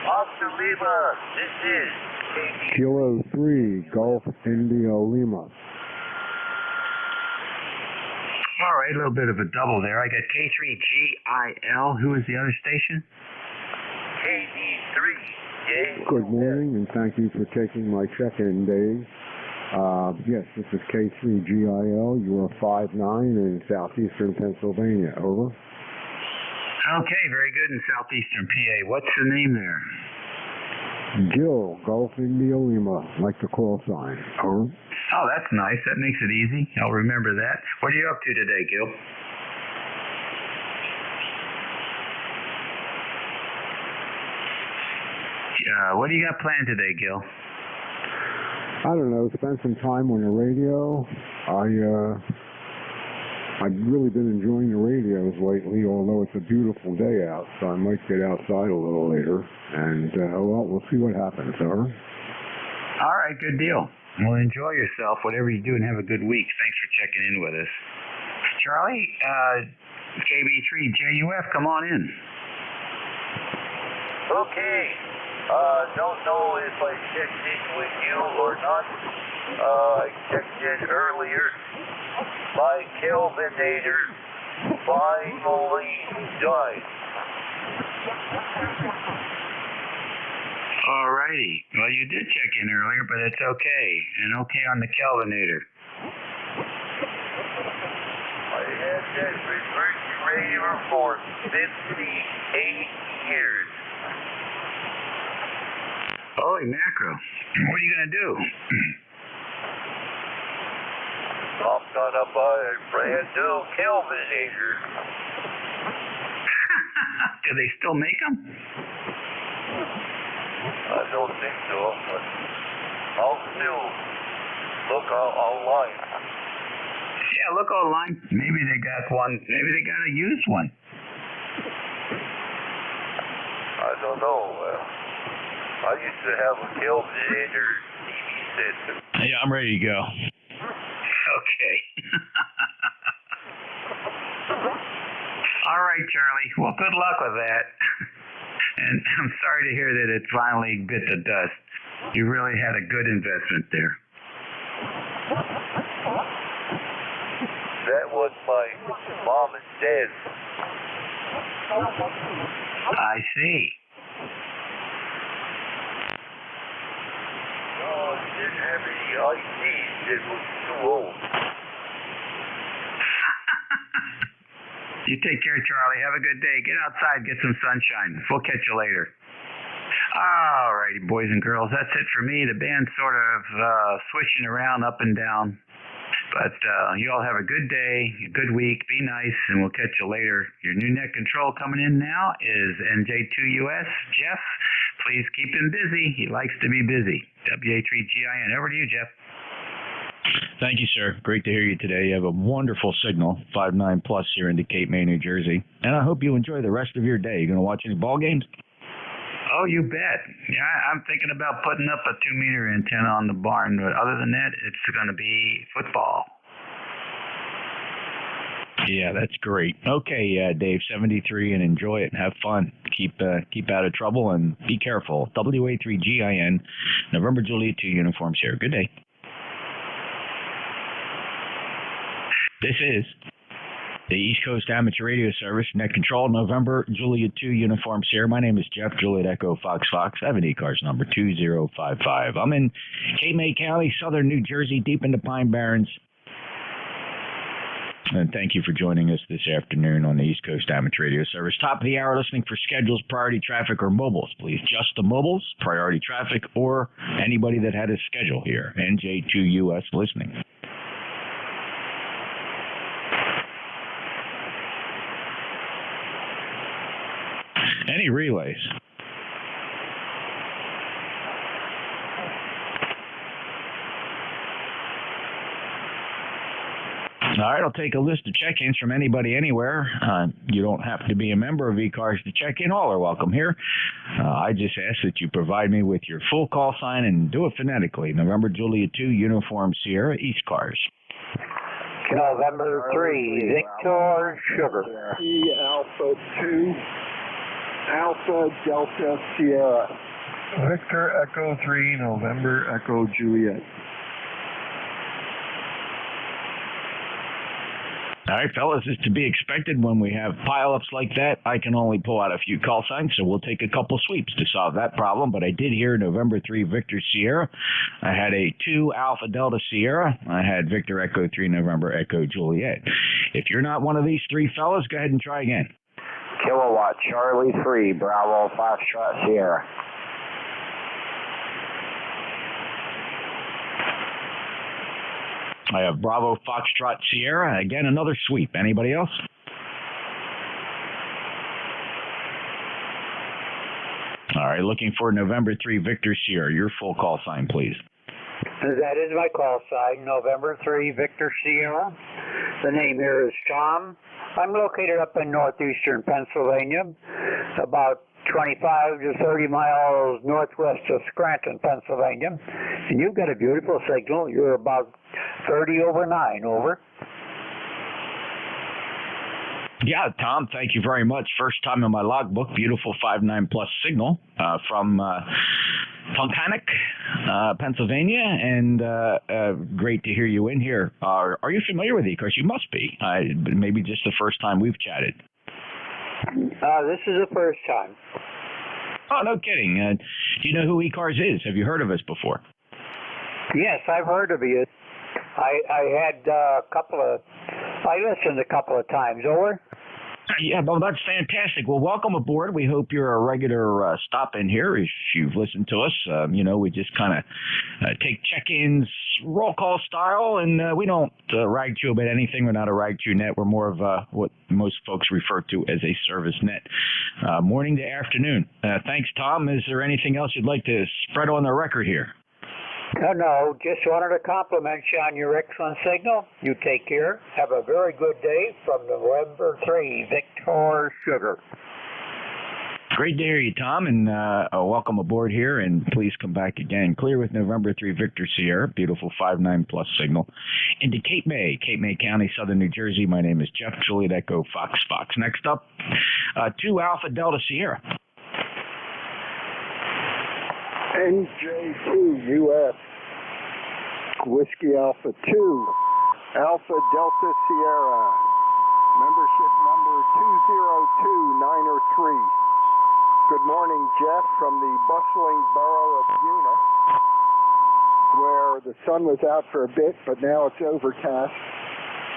Oscar Lima, this is Kilo 3, Golf India Lima. All right, a little bit of a double there. I got K3GIL. Who is the other station? KD3. Good morning, and thank you for taking my check-in, Dave. Yes, this is K3GIL. You are 5'9" in southeastern Pennsylvania. Over. Okay, very good in southeastern PA. What's the name there? Gil, Golf India Lima, like the call sign. Over. Oh, that's nice. That makes it easy. I'll remember that. What are you up to today, Gil? What do you got planned today, Gil? I don't know. Spend some time on the radio. I've really been enjoying the radios lately, although it's a beautiful day out, so I might get outside a little later. And, well, we'll see what happens, sir. All right, good deal. Well, enjoy yourself, whatever you do, and have a good week. Thanks for checking in with us. Charlie, KB3JUF, come on in. Okay. Don't know if I checked in with you or not. I checked in earlier. My Kelvinator finally died. All righty. Well, you did check in earlier, but it's okay. And okay on the Kelvinator. I had that refrigerator for 58 years. Holy mackerel. What are you going to do? I'm going to buy a brand new Kelvinator. Do they still make them? I don't think so, but I'll still look online. Yeah, look online. Maybe they got one. Maybe they got a used one. I don't know. I used to have a Kelvinator TV system. Yeah, I'm ready to go. Okay. All right, Charlie. Well, good luck with that. And I'm sorry to hear that it finally bit the dust. You really had a good investment there. That was my mom and dad. I see. Oh, I didn't have any IDs. It was too old. You take care, Charlie. Have a good day. Get outside, get some sunshine. We'll catch you later. All righty, boys and girls. That's it for me. The band's sort of switching around up and down. But you all have a good day, a good week. Be nice, and we'll catch you later. Your new net control coming in now is NJ2US. Jeff, please keep him busy. He likes to be busy. WA3GIN. Over to you, Jeff. Thank you, sir. Great to hear you today. You have a wonderful signal, 5.9 plus here in Cape May, New Jersey. And I hope you enjoy the rest of your day. You going to watch any ball games? Oh, you bet. Yeah, I'm thinking about putting up a 2-meter antenna on the barn. But other than that, it's going to be football. Yeah, that's great. Okay, Dave, 73, and enjoy it and have fun. Keep out of trouble and be careful. WA3GIN, November Juliet 2 uniforms here. Good day. This is the East Coast Amateur Radio Service, Net Control, November Juliet 2 uniforms here. My name is Jeff, Juliet Echo Fox Fox. I have an ECARS number 2055. I'm in Cape May County, southern New Jersey, deep into Pine Barrens. And thank you for joining us this afternoon on the East Coast Amateur Radio Service. Top of the hour, listening for schedules, priority traffic, or mobiles, please. Just the mobiles, priority traffic, or anybody that had a schedule here. NJ2US listening. Any relays? All right, I'll take a list of check-ins from anybody anywhere. You don't have to be a member of ECARS to check in. All are welcome here. I just ask that you provide me with your full call sign and do it phonetically. November Juliet 2, Uniform Sierra, ECARS. November 3, Victor Sugar. E Alpha 2, Alpha Delta Sierra. Victor Echo 3, November Echo Juliet. All right, fellas, it's to be expected when we have pileups like that. I can only pull out a few call signs, so we'll take a couple sweeps to solve that problem. But I did hear November 3 Victor Sierra. I had a 2 Alpha Delta Sierra. I had Victor Echo 3 November Echo Juliet. If you're not one of these three fellas, go ahead and try again. Kilowatt Charlie 3 Bravo Foxtrot Sierra. I have Bravo Foxtrot Sierra. Again, another sweep. Anybody else? All right, looking for November 3 Victor Sierra. Your full call sign, please. That is my call sign, November 3 Victor Sierra. The name here is Tom. I'm located up in northeastern Pennsylvania, about 25 to 30 miles northwest of Scranton, Pennsylvania. And you've got a beautiful signal. You're about 30 over 9, over. Yeah, Tom, thank you very much. First time in my logbook, beautiful 5.9 plus signal from Tunkhannock, Pennsylvania, and great to hear you in here. Are you familiar with ECARS? You must be. Maybe just the first time we've chatted. This is the first time. Oh, no kidding. Do you know who ECARS is? Have you heard of us before? Yes, I've heard of you. I had I listened a couple of times, over. Yeah, well, that's fantastic. Well, welcome aboard. We hope you're a regular stop in here. If you've listened to us, we just kind of take check-ins, roll call style, and we don't rag you about anything. We're not a rag you net. We're more of what most folks refer to as a service net, morning to afternoon. Thanks, Tom. Is there anything else you'd like to spread on the record here? No, just wanted to compliment you on your excellent signal. You take care. Have a very good day from November 3, Victor Sugar. Great to hear you, Tom, and welcome aboard here, and please come back again. Clear with November 3 Victor Sierra, beautiful 5.9 plus signal, into Cape May County, Southern New Jersey. My name is Jeff, Juliet Echo Fox. Next up, 2 Alpha Delta Sierra. NJ2US, Whiskey Alpha 2, Alpha Delta Sierra, membership number 202903. Good morning, Jeff, from the bustling borough of Una, where the sun was out for a bit, but now it's overcast.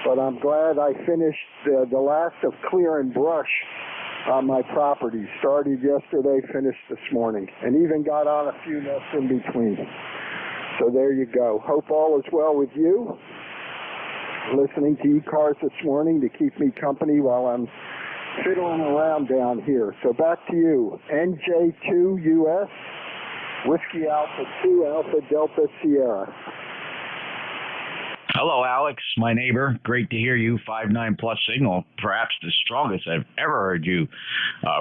But I'm glad I finished the last of clear and brush on my property. Started yesterday, finished this morning, and even got on a few nests in between. So there you go. Hope all is well with you. Listening to ECARS this morning to keep me company while I'm fiddling around down here. So back to you. NJ2US, Whiskey Alpha 2, Alpha Delta Sierra. Hello, Alex, my neighbor. Great to hear you. 5.9 plus signal, perhaps the strongest I've ever heard you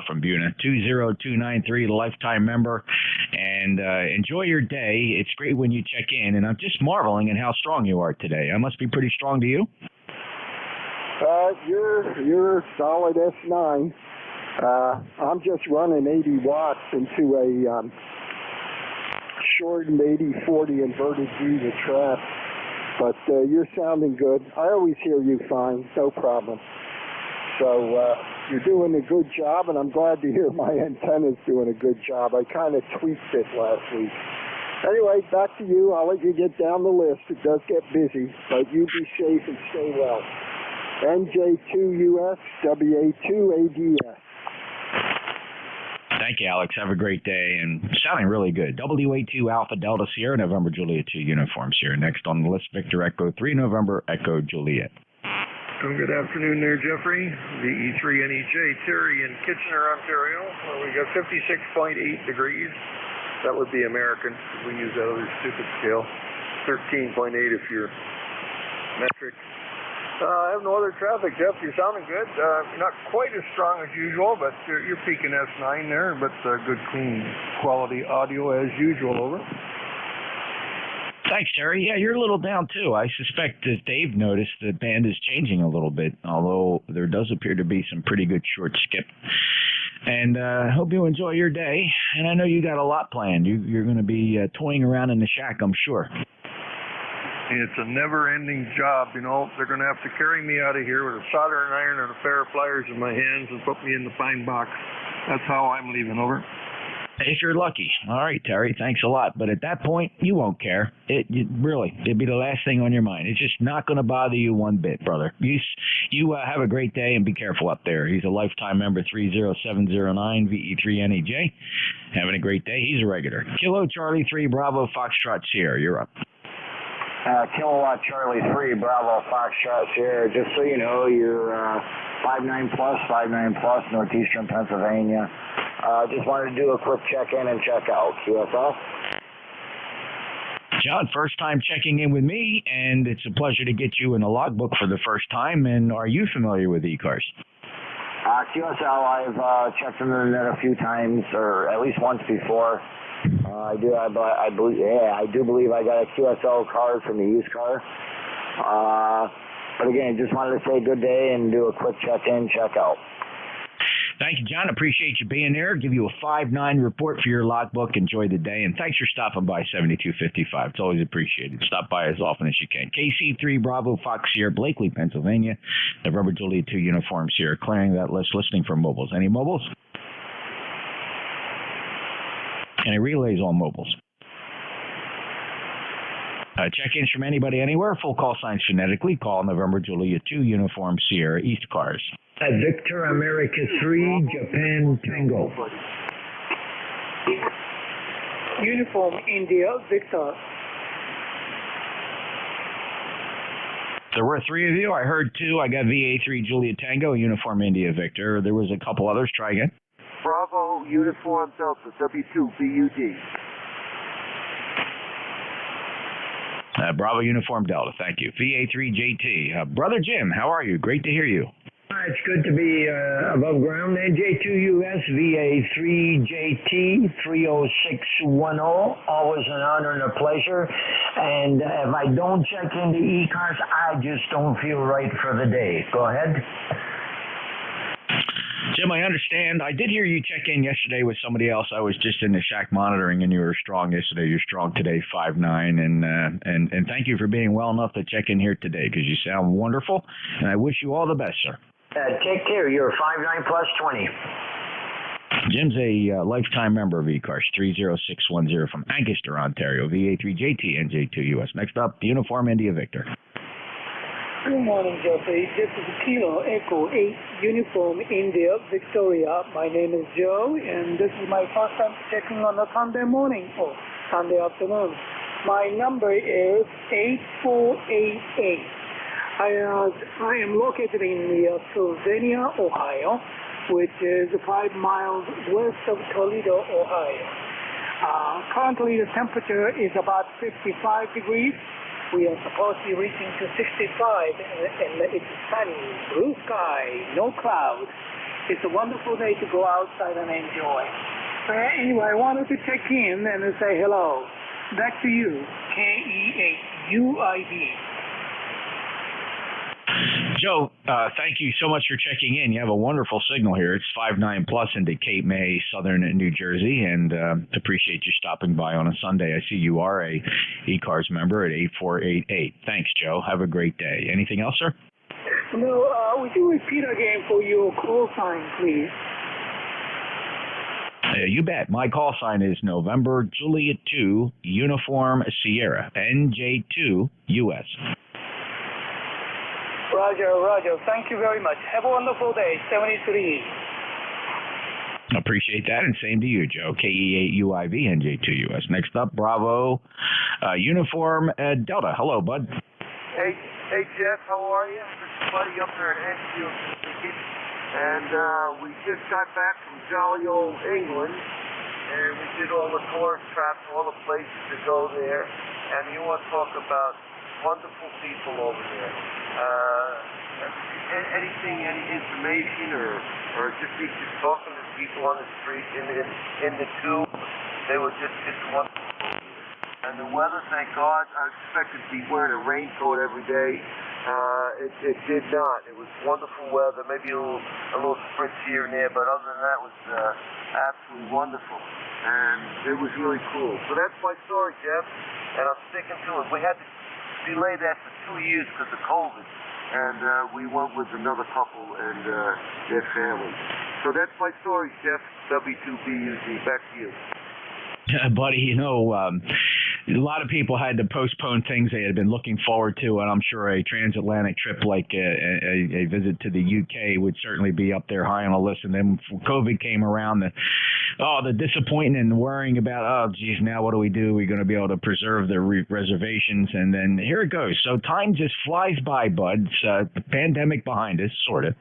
from Buna. 20293, lifetime member. And enjoy your day. It's great when you check in, and I'm just marveling at how strong you are today. I must be pretty strong to you. You're solid S9. I'm just running 80 watts into a shortened 8040 inverted V to trap. But you're sounding good. I always hear you fine, no problem. So you're doing a good job, and I'm glad to hear my antenna's doing a good job. I kind of tweaked it last week. Anyway, back to you. I'll let you get down the list. It does get busy, but you be safe and stay well. NJ2US, WA2ADS. Thank you, Alex. Have a great day, and sounding really good. WA2 Alpha Delta Sierra, November Juliet 2 Uniform Sierra. Next on the list, Victor Echo 3, November Echo Juliet. Good afternoon there, Jeffrey. The E3NEJ Terry in Kitchener, Ontario, where we got 56.8 degrees. That would be American. We use that other stupid scale. 13.8 if you're metric. I have no other traffic, Jeff. You're sounding good. Not quite as strong as usual, but you're peaking S9 there, but good, clean, quality audio as usual. Over. Thanks, Terry. Yeah, you're a little down, too. I suspect that Dave noticed the band is changing a little bit, although there does appear to be some pretty good short skip. And I hope you enjoy your day. And I know you got a lot planned. You're going to be toying around in the shack, I'm sure. It's a never-ending job, you know. They're going to have to carry me out of here with a soldering iron and a pair of pliers in my hands and put me in the pine box. That's how I'm leaving. Over. If you're lucky. All right, Terry, thanks a lot. But at that point, you won't care. It'd be the last thing on your mind. It's just not going to bother you one bit, brother. You have a great day and be careful up there. He's a lifetime member, 30709 VE3NEJ. Having a great day. He's a regular. Kilo Charlie 3 Bravo Foxtrot Sierra. You're up. Kilowatt Charlie 3 Bravo Foxtrot Sierra. Just so you know, you're 59 plus, northeastern Pennsylvania. Just wanted to do a quick check-in and check-out. QSL. John, first time checking in with me, and it's a pleasure to get you in the logbook for the first time. And are you familiar with ECARS? QSL, I've checked into the net a few times, or at least once before. I do believe I got a QSL card from the used car. But again, just wanted to say good day and do a quick check-in, check-out. Thank you, John. Appreciate you being there. Give you a 5-9 report for your logbook. Enjoy the day. And thanks for stopping by 7255. It's always appreciated. Stop by as often as you can. KC3 Bravo Fox Sierra, Blakely, Pennsylvania. November Juliet 2 Uniform Sierra. Clearing that list, listening for mobiles. Any mobiles? Any relays on mobiles? Check-ins from anybody anywhere. Full call signs phonetically. Call November Juliet 2 Uniform Sierra ECARS. Victor America 3 Japan Tango. Uniform India Victor. There were 3 of you. I heard 2. I got VA3 Juliet Tango, Uniform India Victor. There was a couple others. Try again. Bravo Uniform Delta W2 BUD. Bravo Uniform Delta. Thank you. VA3 JT. Brother Jim, how are you? Great to hear you. It's good to be above ground. NJ2US VA3JT 30610. Always an honor and a pleasure. And if I don't check into ECARS, I just don't feel right for the day. Go ahead. Jim, I understand. I did hear you check in yesterday with somebody else. I was just in the shack monitoring, and you were strong yesterday. You're strong today, 5'9", and thank you for being well enough to check in here today because you sound wonderful, and I wish you all the best, sir. Take care. You're 5'9 plus 20. Jim's a lifetime member of ECARS, 30610 from Ancaster, Ontario, VA3JT, NJ2US. Next up, Uniform India Victor. Good morning, Jeffrey. This is Kilo Echo 8 Uniform India Victoria. My name is Joe, and this is my first time checking on a Sunday morning or Sunday afternoon. My number is 8488. I am located in Sylvania, Ohio, which is 5 miles west of Toledo, Ohio. Currently, the temperature is about 55 degrees. We are supposed to be reaching to 65, and it's sunny, blue sky, no clouds. It's a wonderful day to go outside and enjoy. Anyway, I wanted to check in and say hello. Back to you, KE8UID. Joe, thank you so much for checking in. You have a wonderful signal here. It's 5'9 plus into Cape May, southern New Jersey, and appreciate you stopping by on a Sunday. I see you are a ECARS member at 8488. Thanks, Joe. Have a great day. Anything else, sir? No, would you repeat again for your call sign, please? You bet. My call sign is November Juliet 2 Uniform Sierra, NJ2US. Roger. Thank you very much. Have a wonderful day. 73. Appreciate that, and same to you, Joe. KE8UIV, NJ2US. Next up, Bravo Uniform Delta. Hello, bud. Hey, Jeff, how are you? This is Buddy up there at Enfield, and we just got back from jolly old England, and we did all the tourist traps, all the places to go there, and you want to talk about wonderful people over there. Anything, any information, or just talking to people on the street in the tube, they were just wonderful. And the weather, thank God, I expected to be wearing a raincoat every day. It did not. It was wonderful weather, maybe a little spritz here and there, but other than that, it was absolutely wonderful. And it was really cool. So that's my story, Jeff, and I'm sticking to it. We had to delay that for 2 years because of COVID, and we went with another couple and their family. So that's my story, Jeff, W2BUZ. Back to you. Buddy, you know, a lot of people had to postpone things they had been looking forward to, and I'm sure a transatlantic trip like a visit to the UK would certainly be up there high on the list. And then COVID came around, the disappointment and worrying about, oh, geez, now what do we do? We're going to be able to preserve the reservations, and then here it goes. So time just flies by, bud. It's the pandemic behind us, sort of,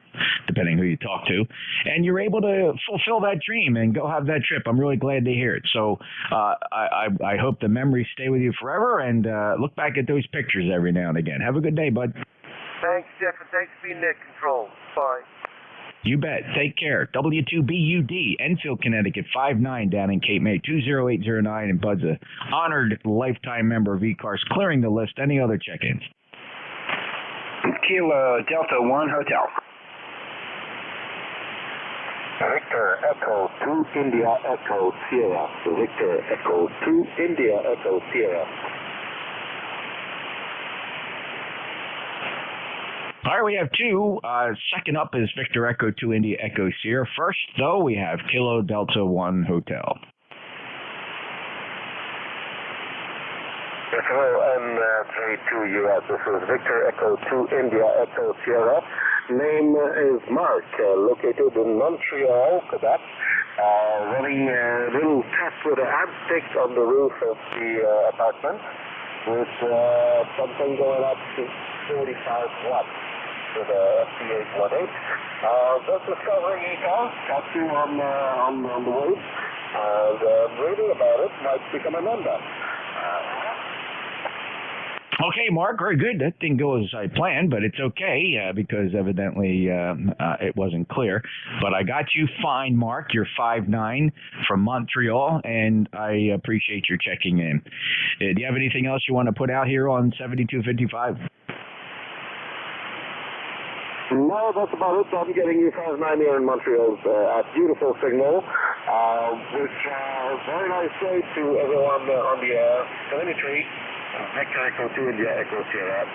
depending who you talk to, and you're able to fulfill that dream and go have that trip. I'm really glad to hear it. So I hope the memories stay with you forever, and look back at those pictures every now and again. Have a good day, bud. Thanks, Jeff, and thanks for being net control. Bye. You bet. Take care. W2BUD, Enfield, Connecticut, 59 down in Cape May, 20809, and Bud's a honored lifetime member of ECARS, clearing the list. Any other check-ins? Kilo Delta 1 Hotel. Victor Echo 2 India Echo Sierra. Victor Echo 2 India Echo Sierra. All right, we have two. Second up is Victor Echo 2 India Echo Sierra. First, though, we have Kilo Delta 1 Hotel. Yes, hello, NJ2US. This is Victor Echo 2 India Echo Sierra. Name is Mark, located in Montreal, Quebec. Running a little test with an ad stick on the roof of the apartment with something going up to 45 watts with a FT818. Just discovering ECARS, got you on the road, and reading about it, might become a member. Okay, Mark, very good. That didn't go as I planned, but it's okay because evidently it wasn't clear. But I got you fine, Mark. You're 5'9" from Montreal, and I appreciate your checking in. Do you have anything else you want to put out here on 7255? No, that's about it. I'm getting you 5'9" here in Montreal's beautiful signal. Which very nice day to everyone on the air. Telemetry. Victor Echo 2 India Echo Sierra.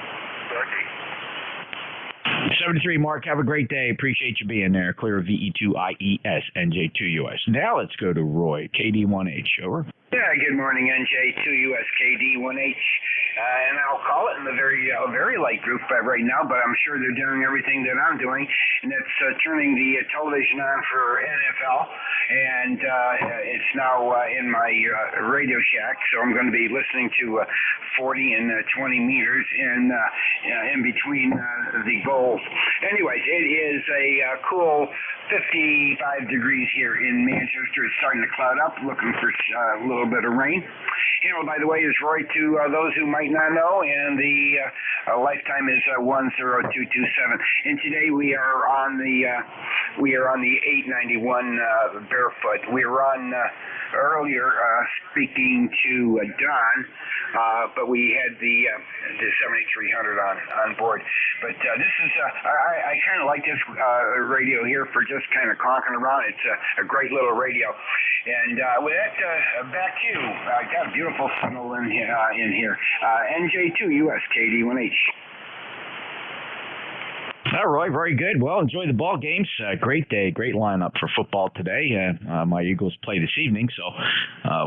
73, Mark. Have a great day. Appreciate you being there. Clear VE2IES NJ2US. Now let's go to Roy, KD1H. Over. Yeah, good morning, NJ2US KD1H. And I'll call it in the very light group right now, but I'm sure they're doing everything that I'm doing, and that's turning the television on for NFL, and it's now in my Radio Shack, so I'm going to be listening to 40 and 20 meters in between the goals. Anyways, it is a cool 55 degrees here in Manchester. It's starting to cloud up, looking for a little bit of rain. You know, by the way, is Roy to those who might not know, and the lifetime is 10227. And today we are on the 891 barefoot. We were on earlier speaking to Don, but we had the 7300 on board. But this is I kind of like this radio here for just kind of conking around. It's a great little radio. And with that, back to you. I got a beautiful signal in here. NJ2US KD1H. All right, very good. Well, enjoy the ball games. Great day, great lineup for football today. My Eagles play this evening, so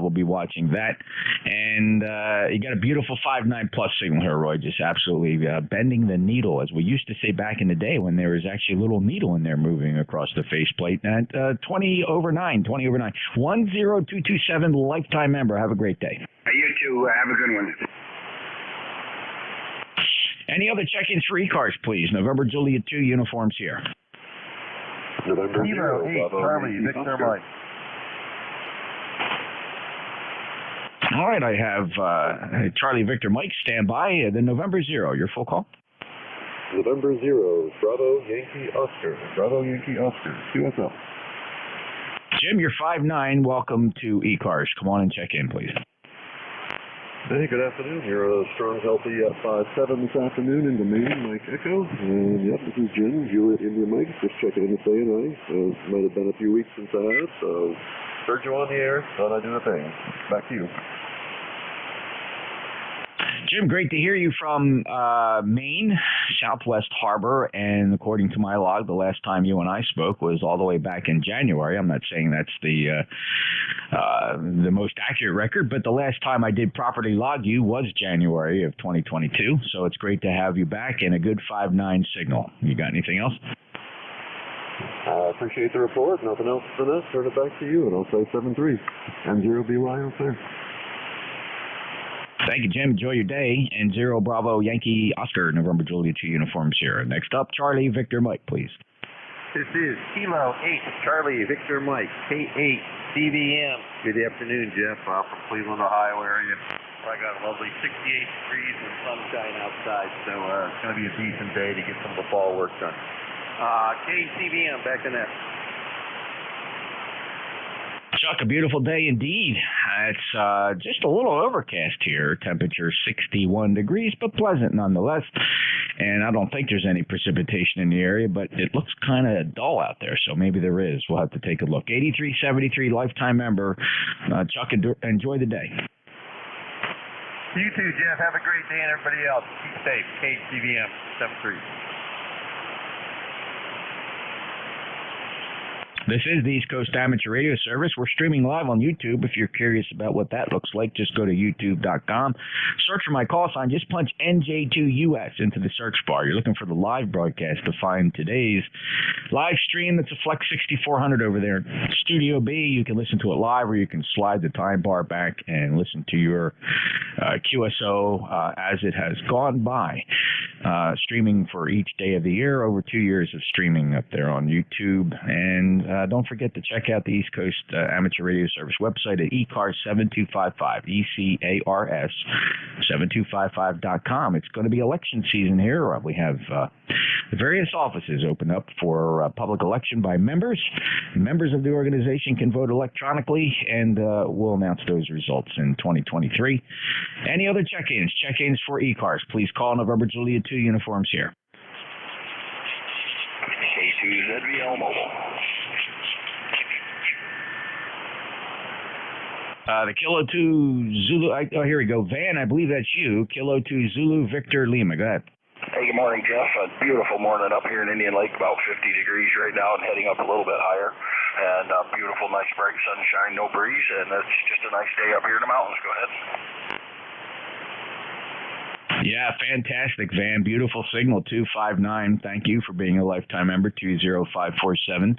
we'll be watching that. And you got a beautiful 5'9" plus signal here, Roy. Just absolutely bending the needle, as we used to say back in the day when there was actually a little needle in there moving across the faceplate. And 20 over 9. 10227, lifetime member. Have a great day. You too. Have a good one. Any other check-ins for ECARS, please? November Juliet 2 uniforms here. November 08 Charlie, Victor Mike. All right, I have Charlie Victor Mike stand by. The November 0, your full call. November 0, Bravo Yankee Oscar. Bravo Yankee Oscar, QSL. Jim, you're 5'9". Welcome to ECARS. Come on and check in, please. Hey, good afternoon. You're strong, healthy at 5'7" this afternoon in the Maine, Mike Echo. And yep, this is Jim, Juliet India Mike. Just checking in to say hi. Might have been a few weeks since I have, so heard you on the air. Thought I'd do a thing. Back to you. Jim, great to hear you from Maine, Southwest Harbor, and according to my log, the last time you and I spoke was all the way back in January. I'm not saying that's the most accurate record, but the last time I did properly log you was January of 2022, so it's great to have you back and a good 5'9" signal. You got anything else? I appreciate the report. Nothing else for this. Turn it back to you, and I'll say 7-3. M0BY out there. Thank you, Jim. Enjoy your day. And 0 Bravo Yankee Oscar, November Juliet 2 Uniform Sierra. Next up, Charlie Victor Mike, please. This is Kilo 8 Charlie Victor Mike, K8 CVM. Good afternoon, Jeff. From Cleveland, Ohio area. I got a lovely 68 degrees and sunshine outside, so it's going to be a decent day to get some of the fall work done. KCVM, back to net. Chuck, a beautiful day indeed. It's just a little overcast here. Temperature 61 degrees, but pleasant nonetheless. And I don't think there's any precipitation in the area, but it looks kind of dull out there, so maybe there is. We'll have to take a look. 8373 lifetime member. Chuck, enjoy the day. You too, Jeff. Have a great day, and everybody else. Keep safe. KCVM 73. This is the East Coast Amateur Radio Service. We're streaming live on YouTube. If you're curious about what that looks like, just go to youtube.com. Search for my call sign. Just punch NJ2US into the search bar. You're looking for the live broadcast to find today's live stream. That's a Flex 6400 over there. Studio B, you can listen to it live, or you can slide the time bar back and listen to your QSO as it has gone by. Streaming for each day of the year, over 2 years of streaming up there on YouTube. And don't forget to check out the East Coast Amateur Radio Service website at ECARS 7255, ECARS 7255.com. It's going to be election season here. We have the various offices open up for public election by members. Members of the organization can vote electronically, and we'll announce those results in 2023. Any other check-ins? Check-ins for ECARS. Please call November Juliet 2 Uniforms here. K2ZVL Mobile. The Kilo 2 Zulu, here we go. Van, I believe that's you. Kilo 2 Zulu Victor Lima. Go ahead. Hey, good morning, Jeff. A beautiful morning up here in Indian Lake, about 50 degrees right now and heading up a little bit higher. And beautiful, nice, bright sunshine, no breeze, and it's just a nice day up here in the mountains. Go ahead. Yeah, fantastic, Van. Beautiful signal, 259. Thank you for being a lifetime member, 20547.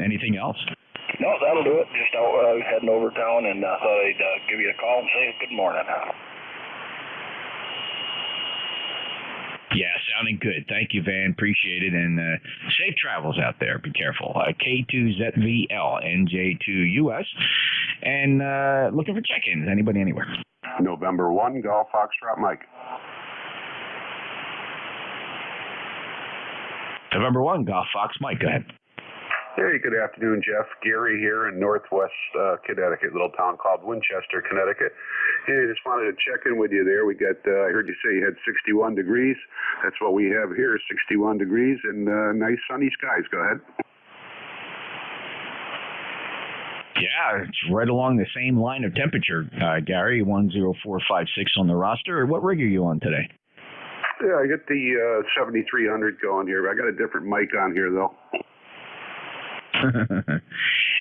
Anything else? No, that'll do it. Just heading over town, and thought I'd give you a call and say good morning. Yeah, sounding good. Thank you, Van. Appreciate it. And safe travels out there. Be careful. K2ZVL, NJ2US. And looking for check-ins. Anybody, anywhere. November 1, Golf Foxtrot Mike. November 1, Golf Fox Mike. Go ahead. Hey, good afternoon, Jeff. Gary here in Northwest Connecticut, little town called Winchester, Connecticut. Hey, just wanted to check in with you there. We got, I heard you say you had 61 degrees. That's what we have here, 61 degrees and nice sunny skies. Go ahead. Yeah, it's right along the same line of temperature, Gary, 10456 on the roster. What rig are you on today? Yeah, I got the 7300 going here. I got a different mic on here, though.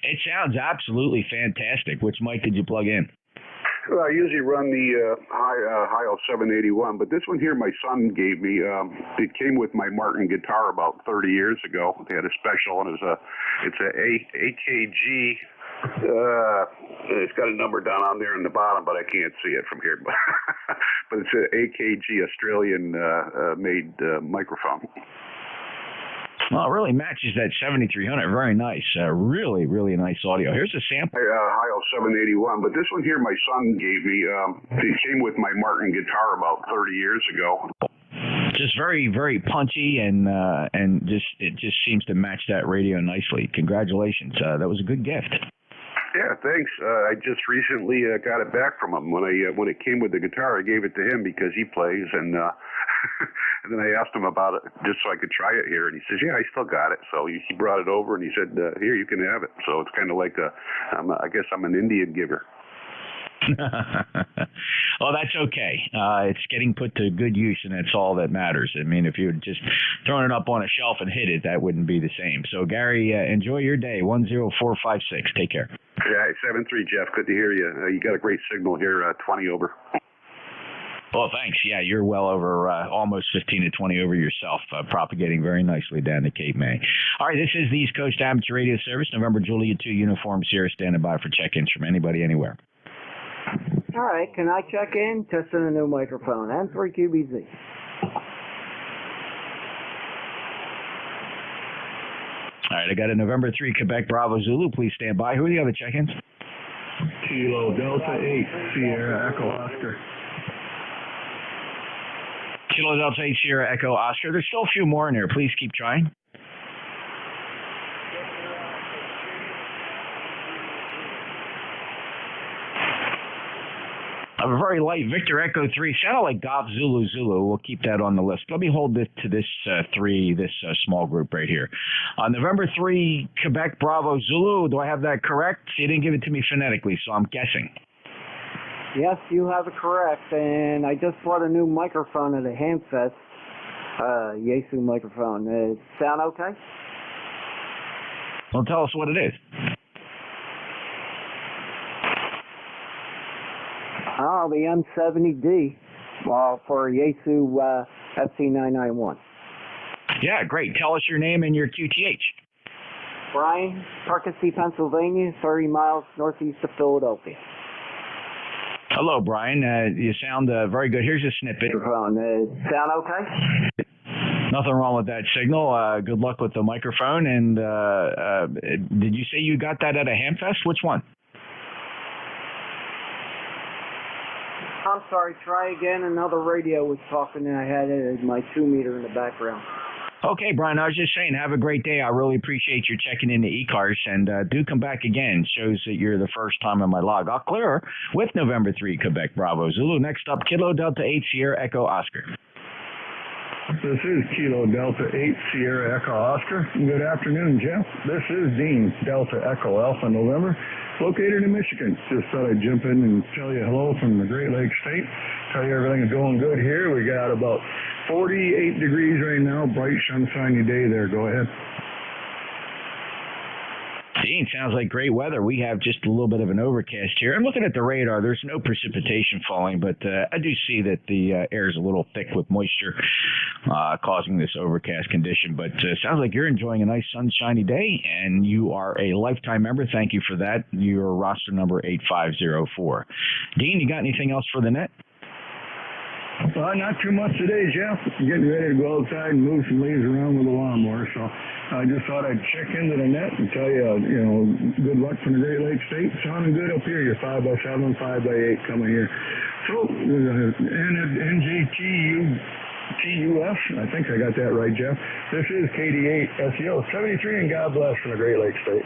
It sounds absolutely fantastic. Which mic did you plug in? Well, I usually run the Heil 781, but this one here my son gave me. It came with my Martin guitar about 30 years ago. They had a special, and it's a AKG. It's got a number down on there in the bottom, but I can't see it from here. But it's an AKG Australian made microphone. Well, it really matches that 7300. Very nice. Really, really nice audio. Here's a sample. Heil 781, but this one here my son gave me. It came with my Martin guitar about 30 years ago. Just very, very punchy, and just it just seems to match that radio nicely. Congratulations. That was a good gift. Yeah, thanks. I just recently got it back from him. When it came with the guitar, I gave it to him because he plays, and and then I asked him about it just so I could try it here, and he says, "Yeah, I still got it." So he brought it over, and he said, "Here, you can have it." So it's kind of like I guess I'm an Indian giver. Well, that's okay. It's getting put to good use, and that's all that matters. I mean, if you had just thrown it up on a shelf and hit it, that wouldn't be the same. So, Gary, enjoy your day. 10456. Take care. Yeah, 7-3, Jeff. Good to hear you. You got a great signal here. 20 over. Well, thanks. Yeah, you're well over almost 15 to 20 over yourself, propagating very nicely down to Cape May. All right, this is the East Coast Amateur Radio Service, November Juliet 2 Uniform Sierra, standing by for check-ins from anybody, anywhere. All right, can I check in? Testing a new microphone. N3QBZ. All right, I got a November 3 Quebec Bravo Zulu. Please stand by. Who are the other check-ins? Kilo Delta 8 Sierra Echo Oscar. Kilo Delta 8 Sierra Echo Oscar. There's still a few more in there. Please keep trying. I have a very light Victor Echo 3. Sounded like Golf Zulu Zulu. We'll keep that on the list. Let me hold this to this small group right here. November 3 Quebec Bravo Zulu. Do I have that correct? You didn't give it to me phonetically, so I'm guessing. Yes, you have it correct. And I just bought a new microphone at a Hamfest. Yaesu microphone. Does it sound okay? Well, tell us what it is. Oh, the M70D for Yaesu FC991. Yeah, great. Tell us your name and your QTH. Brian, Parkesy, Pennsylvania, 30 miles northeast of Philadelphia. Hello, Brian. You sound very good. Here's a snippet. Sound okay? Nothing wrong with that signal. Good luck with the microphone. And did you say you got that at a Hamfest? Which one? I'm sorry, try again. Another radio was talking and I had it at my 2-meter in the background. Okay, Brian, I was just saying, have a great day. I really appreciate your checking into ECARS, and do come back again. Shows that you're the first time in my log. I'll clear with November 3 Quebec Bravo Zulu. Next up, Kilo Delta 8 Sierra Echo Oscar. This is Kilo Delta 8 Sierra Echo Oscar. Good afternoon, Jeff. This is Dean, Delta Echo Alpha November, located in Michigan. Just thought I'd jump in and tell you hello from the Great Lakes State. Tell you everything is going good here. We got about 48 degrees right now, bright, sunshiny day there. Go ahead. Dean, sounds like great weather. We have just a little bit of an overcast here. I'm looking at the radar. There's no precipitation falling, but I do see that the air is a little thick with moisture causing this overcast condition. But sounds like you're enjoying a nice sunshiny day, and you are a lifetime member. Thank you for that. You're roster number 8504. Dean, you got anything else for the net? Not too much today, Jeff. Getting ready to go outside and move some leaves around with a lawnmower. So I just thought I'd check into the net and tell you, good luck from the Great Lakes State. Sounding good up here. You're 5x7, 5x8 coming here. So, NJ2US, I think I got that right, Jeff. This is KD8 SEO 73, and God bless from the Great Lakes State.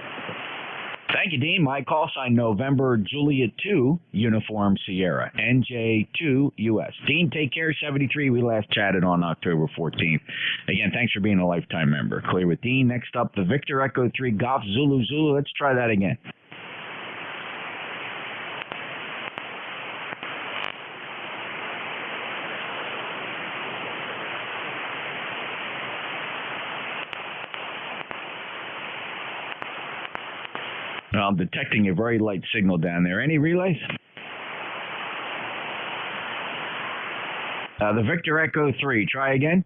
Thank you, Dean. My call sign, November Juliet 2, Uniform Sierra, NJ2US. Dean, take care, 73. We last chatted on October 14th. Again, thanks for being a lifetime member. Clear with Dean. Next up, the Victor Echo 3 Golf Zulu Zulu. Let's try that again. I'm detecting a very light signal down there. Any relays? The Victor Echo 3. Try again.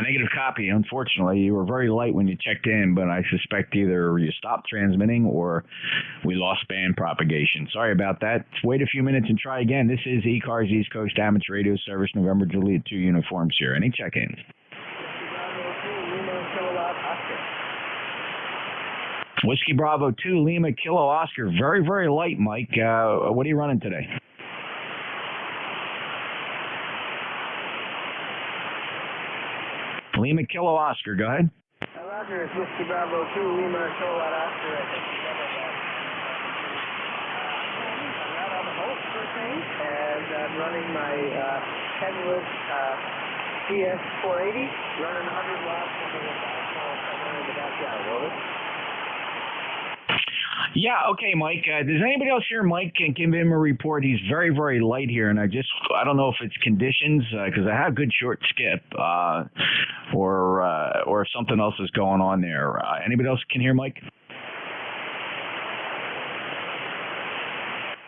Negative copy. Unfortunately, you were very light when you checked in, but I suspect either you stopped transmitting or we lost band propagation. Sorry about that. Wait a few minutes and try again. This is ECARS East Coast Amateur Radio Service, November Juliet 2 Uniforms here. Any check-ins? Whiskey Bravo 2, Lima, Kilo Oscar. Very, very light, Mike. What are you running today? Lima, Kilo Oscar. Go ahead. Roger, it's Whiskey Bravo 2, Lima, Kilo Oscar. I think you covered that. I'm out on the boat for things, and I'm running my Kenwood CS480, running 100 watts into the backhoe somewhere in the backyard. Over. Yeah, okay, Mike. Does anybody else here, Mike, can give him a report? He's very, very light here, and I don't know if it's conditions, because I have good short skip, or if something else is going on there. Anybody else can hear Mike?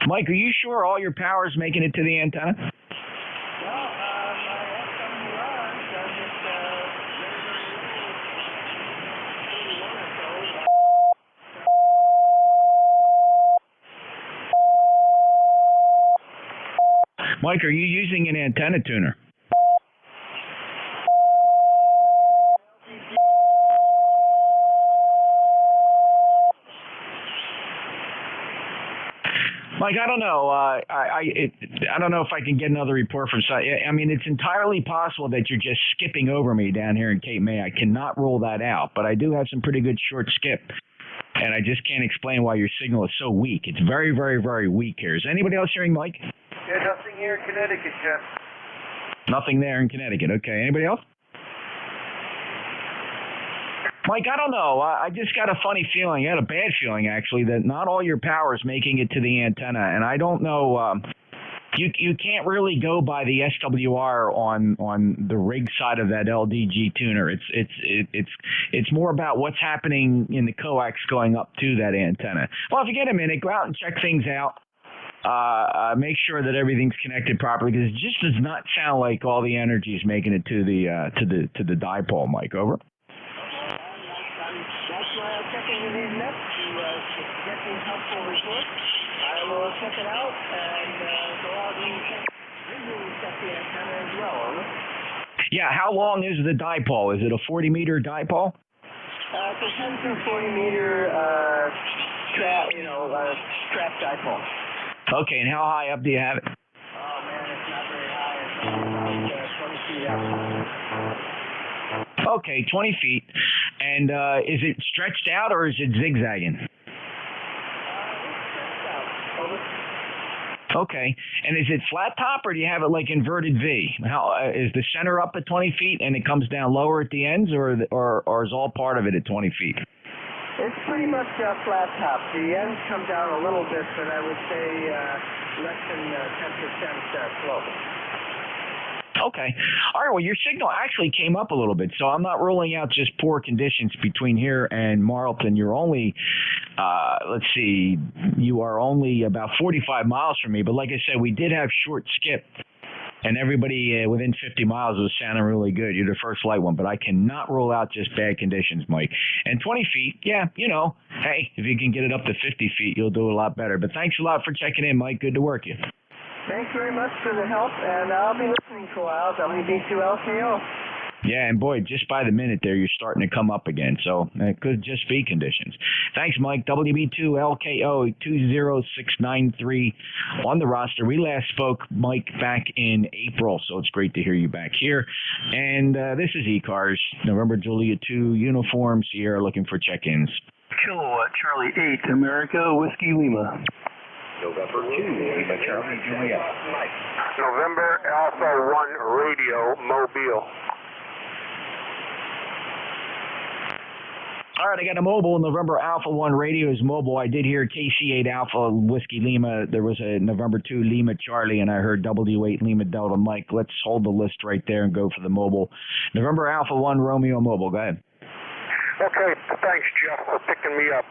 Mike, are you sure all your power is making it to the antenna? Mike, are you using an antenna tuner? Mike, I don't know. I don't know if I can get another report from. I mean, it's entirely possible that you're just skipping over me down here in Cape May. I cannot rule that out, but I do have some pretty good short skip, and I just can't explain why your signal is so weak. It's very, very, very weak here. Is anybody else hearing Mike? Yeah, nothing here in Connecticut, Jeff. Nothing there in Connecticut. Okay. Anybody else? Mike, I don't know. I just got a funny feeling. I had a bad feeling, actually, that not all your power is making it to the antenna. And I don't know. You can't really go by the SWR on the rig side of that LDG tuner. It's more about what's happening in the coax going up to that antenna. Well, if you get a minute, go out and check things out. Make sure that everything's connected properly, because it just does not sound like all the energy is making it to the dipole, Mike. Over. That's why I'm checking the net to get the helpful report. I will check it out and go out and check the antenna as well. Over. Yeah, how long is the dipole? Is it a 40-meter dipole? It's a 10 through 40-meter strap dipole. Okay, and how high up do you have it? Oh, man, it's not very high. It's about 20 feet up. Okay, 20 feet. And is it stretched out or is it zigzagging? It's stretched out. Over. Okay. And is it flat top or do you have it like inverted V? How is the center up at 20 feet and it comes down lower at the ends, or is all part of it at 20 feet? It's pretty much flat top. The ends come down a little bit, but I would say less than 10% slope. Okay. All right. Well, your signal actually came up a little bit, so I'm not ruling out just poor conditions between here and Marlton. You're only, let's see, you are only about 45 miles from me. But like I said, we did have short skip, and everybody within 50 miles was sounding really good. You're the first light one, but I cannot rule out just bad conditions, Mike. And 20 feet, yeah, hey, if you can get it up to 50 feet, you'll do a lot better. But thanks a lot for checking in, Mike. Good to work you. Thanks very much for the help, and I'll be listening for a while. WB2LKO. Yeah, and boy, just by the minute there, you're starting to come up again. So it could just be conditions. Thanks, Mike. WB2LKO 20693 on the roster. We last spoke, Mike, back in April, so it's great to hear you back here. And this is ECARS, November Juliet 2, Uniform Sierra, looking for check-ins. Kilowatt Charlie 8, America, Whiskey Lima. November 2, Lima Charlie Juliet. November Alpha 1 Radio, Mobile. All right, I got a mobile. November Alpha 1 radio is mobile. I did hear KC8 Alpha Whiskey Lima. There was a November 2 Lima Charlie, and I heard W8 Lima Delta Mike. Let's hold the list right there and go for the mobile. November Alpha 1 Romeo Mobile. Go ahead. Okay, thanks, Jeff, for picking me up.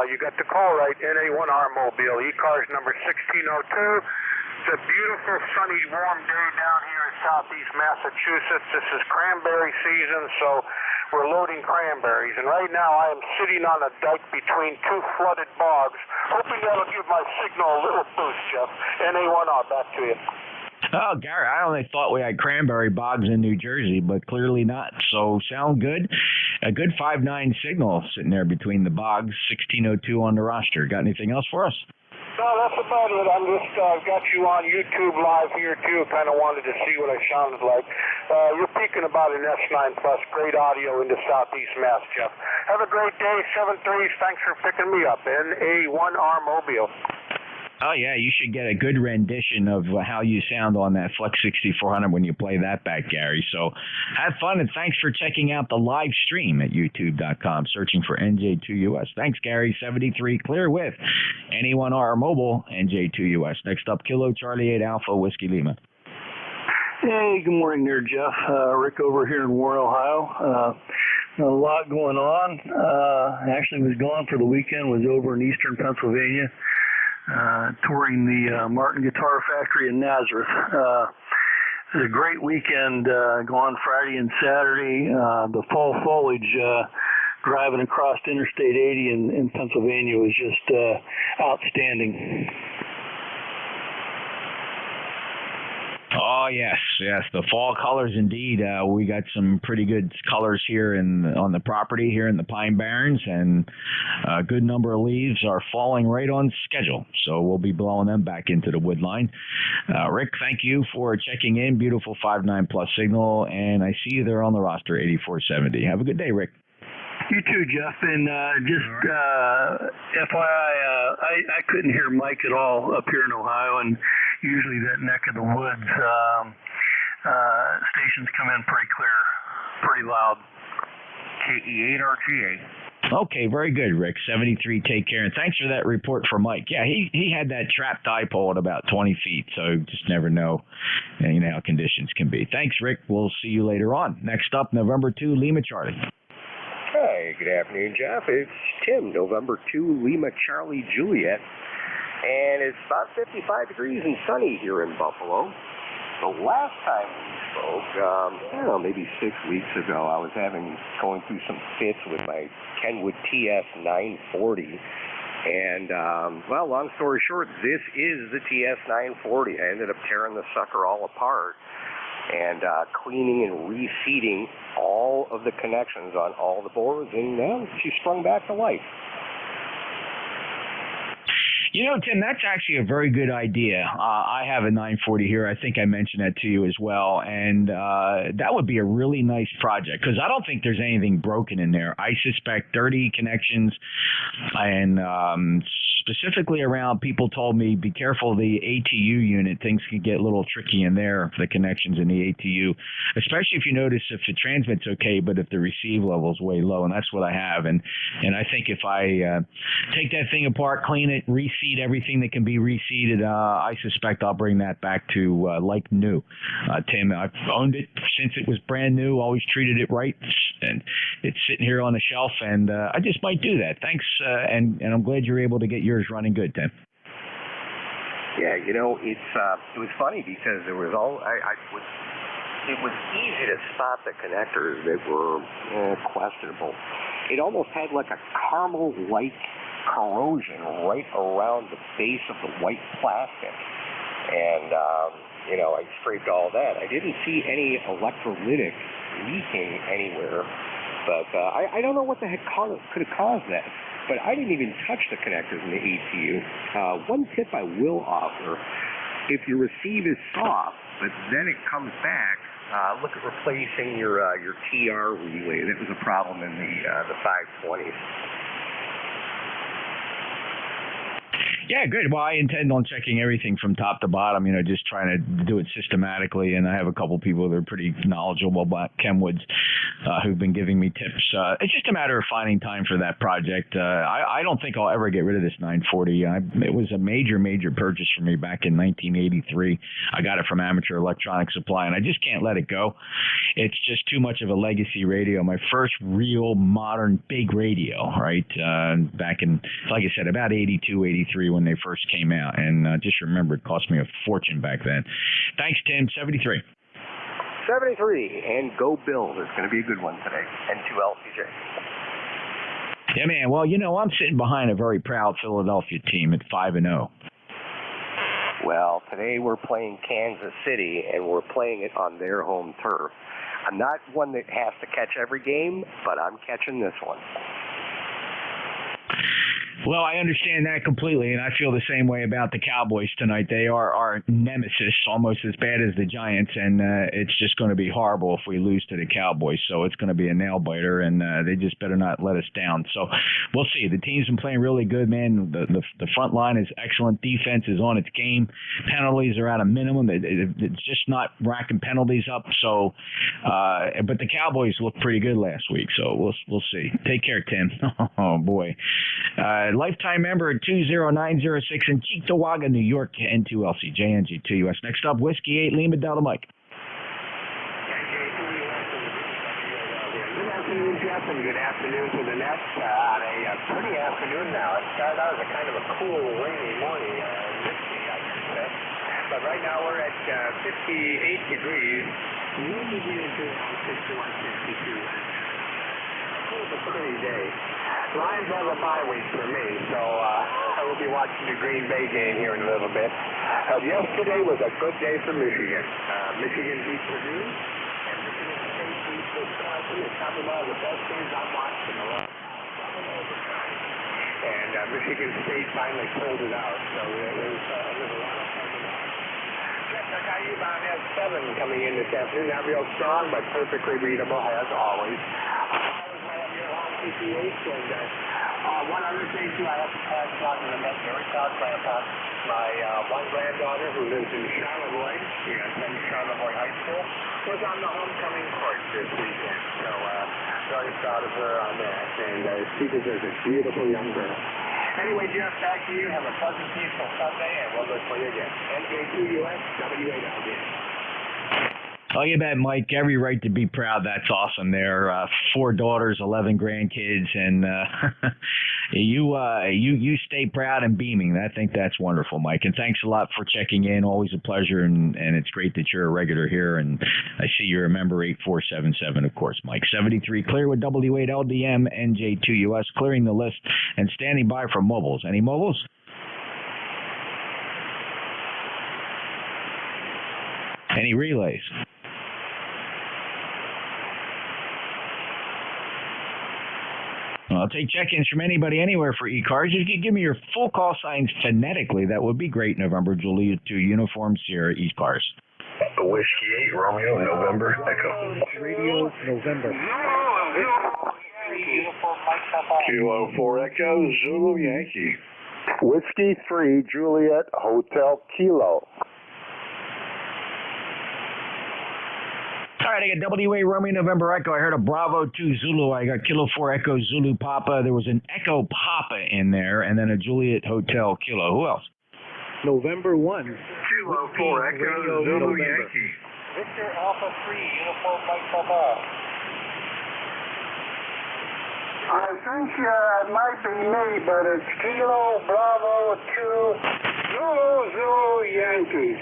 You got the call right, NA1R Mobile, ECARS number 1602. It's a beautiful, sunny, warm day down here in southeast Massachusetts. This is cranberry season, so we're loading cranberries. And right now I am sitting on a dike between two flooded bogs, hoping that'll give my signal a little boost, Jeff. NA1R, back to you. Oh, Gary, I only thought we had cranberry bogs in New Jersey, but clearly not. So sound good. A good 5.9 signal sitting there between the bogs, 1602 on the roster. Got anything else for us? No, that's about it. I'm just got you on YouTube live here too. Kind of wanted to see what I sounded like. You're peaking about an S9 Plus. Great audio into Southeast Mass, Jeff. Have a great day. 7-3s. Thanks for picking me up. NA1R Mobile. Oh, yeah, you should get a good rendition of how you sound on that Flex 6400 when you play that back, Gary. So have fun, and thanks for checking out the live stream at youtube.com, searching for NJ2US. Thanks, Gary. 73 clear with NA1R Mobile, NJ2US. Next up, Kilo Charlie 8 Alpha Whiskey Lima. Hey, good morning there, Jeff. Rick over here in Warren, Ohio. A lot going on. Actually was gone for the weekend, was over in eastern Pennsylvania. Touring the Martin Guitar Factory in Nazareth. It was a great weekend, gone Friday and Saturday. The fall foliage driving across Interstate 80 in Pennsylvania was just outstanding. Oh, yes. The fall colors indeed. We got some pretty good colors here on the property here in the Pine Barrens, and a good number of leaves are falling right on schedule. So we'll be blowing them back into the wood line. Rick, thank you for checking in. Beautiful 5.9 plus signal, and I see you there on the roster, 8470. Have a good day, Rick. You too, Jeff. And FYI, I couldn't hear Mike at all up here in Ohio, and usually that neck of the woods stations come in pretty clear, pretty loud. KE8RGA. Okay, very good, Rick. 73, take care. And thanks for that report for Mike. Yeah, he had that trap dipole at about 20 feet, so just never know, you know how conditions can be. Thanks, Rick. We'll see you later on. Next up, November 2, Lima Charlie. Hi, good afternoon, Jeff. It's Tim, November 2, Lima Charlie Juliet. And it's about 55 degrees and sunny here in Buffalo. The last time we spoke, I don't know, maybe 6 weeks ago, I was going through some fits with my Kenwood TS 940. And, well, long story short, this is the TS 940. I ended up tearing the sucker all apart and cleaning and reseating all of the connections on all the boards, and she sprung back to life. You know, Tim, that's actually a very good idea. I have a 940 here. I think I mentioned that to you as well. And that would be a really nice project because I don't think there's anything broken in there. I suspect dirty connections and specifically around, people told me, be careful of the ATU unit. Things can get a little tricky in there, the connections in the ATU, especially if you notice if the transmit's okay, but if the receive level's way low. And that's what I have. And I think if I take that thing apart, clean it, reseed everything that can be reseeded, I suspect I'll bring that back to like new. Tim, I've owned it since it was brand new, always treated it right, and it's sitting here on the shelf, and I just might do that. Thanks, and I'm glad you're able to get yours running good, Tim. Yeah, you know, it was funny because there was it was easy to spot the connectors that were questionable. It almost had like a caramel-like corrosion right around the base of the white plastic. And, you know, I scraped all that. I didn't see any electrolytic leaking anywhere, but I don't know what the heck could have caused that. But I didn't even touch the connectors in the ATU. One tip I will offer, if your receive is soft, but then it comes back, look at replacing your TR relay. That was a problem in the 520s. Yeah, good. Well, I intend on checking everything from top to bottom, you know, just trying to do it systematically. And I have a couple people that are pretty knowledgeable about Kenwoods who've been giving me tips. It's just a matter of finding time for that project. I don't think I'll ever get rid of this 940. It was a major, major purchase for me back in 1983. I got it from Amateur Electronic Supply, and I just can't let it go. It's just too much of a legacy radio. My first real modern big radio, right? Back in, like I said, about 82, 83 when they first came out. And just remember, it cost me a fortune back then. Thanks, Tim. 73. 73, and go Bills. It's going to be a good one today. N2LCJ. Yeah, man. Well, you know, I'm sitting behind a very proud Philadelphia team at 5-0. Well, today we're playing Kansas City, and we're playing it on their home turf. I'm not one that has to catch every game, but I'm catching this one. Well, I understand that completely, and I feel the same way about the Cowboys tonight. They are our nemesis, almost as bad as the Giants, and it's just going to be horrible if we lose to the Cowboys. So it's going to be a nail-biter, and they just better not let us down. So we'll see. The team's been playing really good, man. The front line is excellent. Defense is on its game. Penalties are at a minimum. It's just not racking penalties up. So, but the Cowboys looked pretty good last week, so we'll see. Take care, Tim. Oh, boy. Lifetime member at 20906 in Cheektowaga, New York, N2LC, NJ2US. Next up, Whiskey 8, Lima Delta Mike. Good afternoon, Jeff, and good afternoon to the Nets on a pretty afternoon now. It started out as a kind of a cool, rainy morning, misty, I guess. But right now we're at 58 degrees. Windy is around 61, 62. It's a pretty day. Lions have a bye week for me, so I will be watching the Green Bay game here in a little bit. Yesterday was a good day for Michigan. Michigan beat Purdue, and Michigan State beat Wisconsin. It's probably one of the best games I've watched in a long time. And Michigan State finally pulled it out, so it was a lot of fun to watch. Jeff, I got you about S7 coming in this afternoon. Not real strong, but perfectly readable, as always. And one other thing, too, I have to pass on to the Met very proud grandpa. My one granddaughter who lives in Charlevoix, she attends Charlevoix High School, was on the homecoming court this weekend. So very proud of her on that. And she deserves a beautiful young girl. Anyway, Jeff, back to you. Have a pleasant, peaceful Sunday, and we'll look for you again. NJ2US, W8LD. Oh, you bet, Mike. Every right to be proud. That's awesome. There, 4 daughters, 11 grandkids, and you stay proud and beaming. I think that's wonderful, Mike. And thanks a lot for checking in. Always a pleasure, and it's great that you're a regular here. And I see you're a member 8477, of course, Mike. 73 clear with W8LDM NJ2US, clearing the list and standing by for mobiles. Any mobiles? Any relays? I'll take check-ins from anybody anywhere for ECARS. If you could give me your full call signs phonetically, that would be great. November, Juliet 2, Uniform, Sierra, ECARS. Whiskey 8, Romeo, November, Echo. Radio, November. Kilo 4 Echo, Zulu Yankee. Whiskey 3, Juliet, Hotel Kilo. All right, I got WA Romeo November Echo. I heard a Bravo 2 Zulu. I got Kilo 4 Echo Zulu Papa. There was an Echo Papa in there, and then a Juliet Hotel Kilo. Who else? November 1. Kilo 4 Echo Zulu Yankee. Victor Alpha 3, Uniform Mike Papa. I think it might be me, but it's Kilo Bravo 2 Zulu Yankee.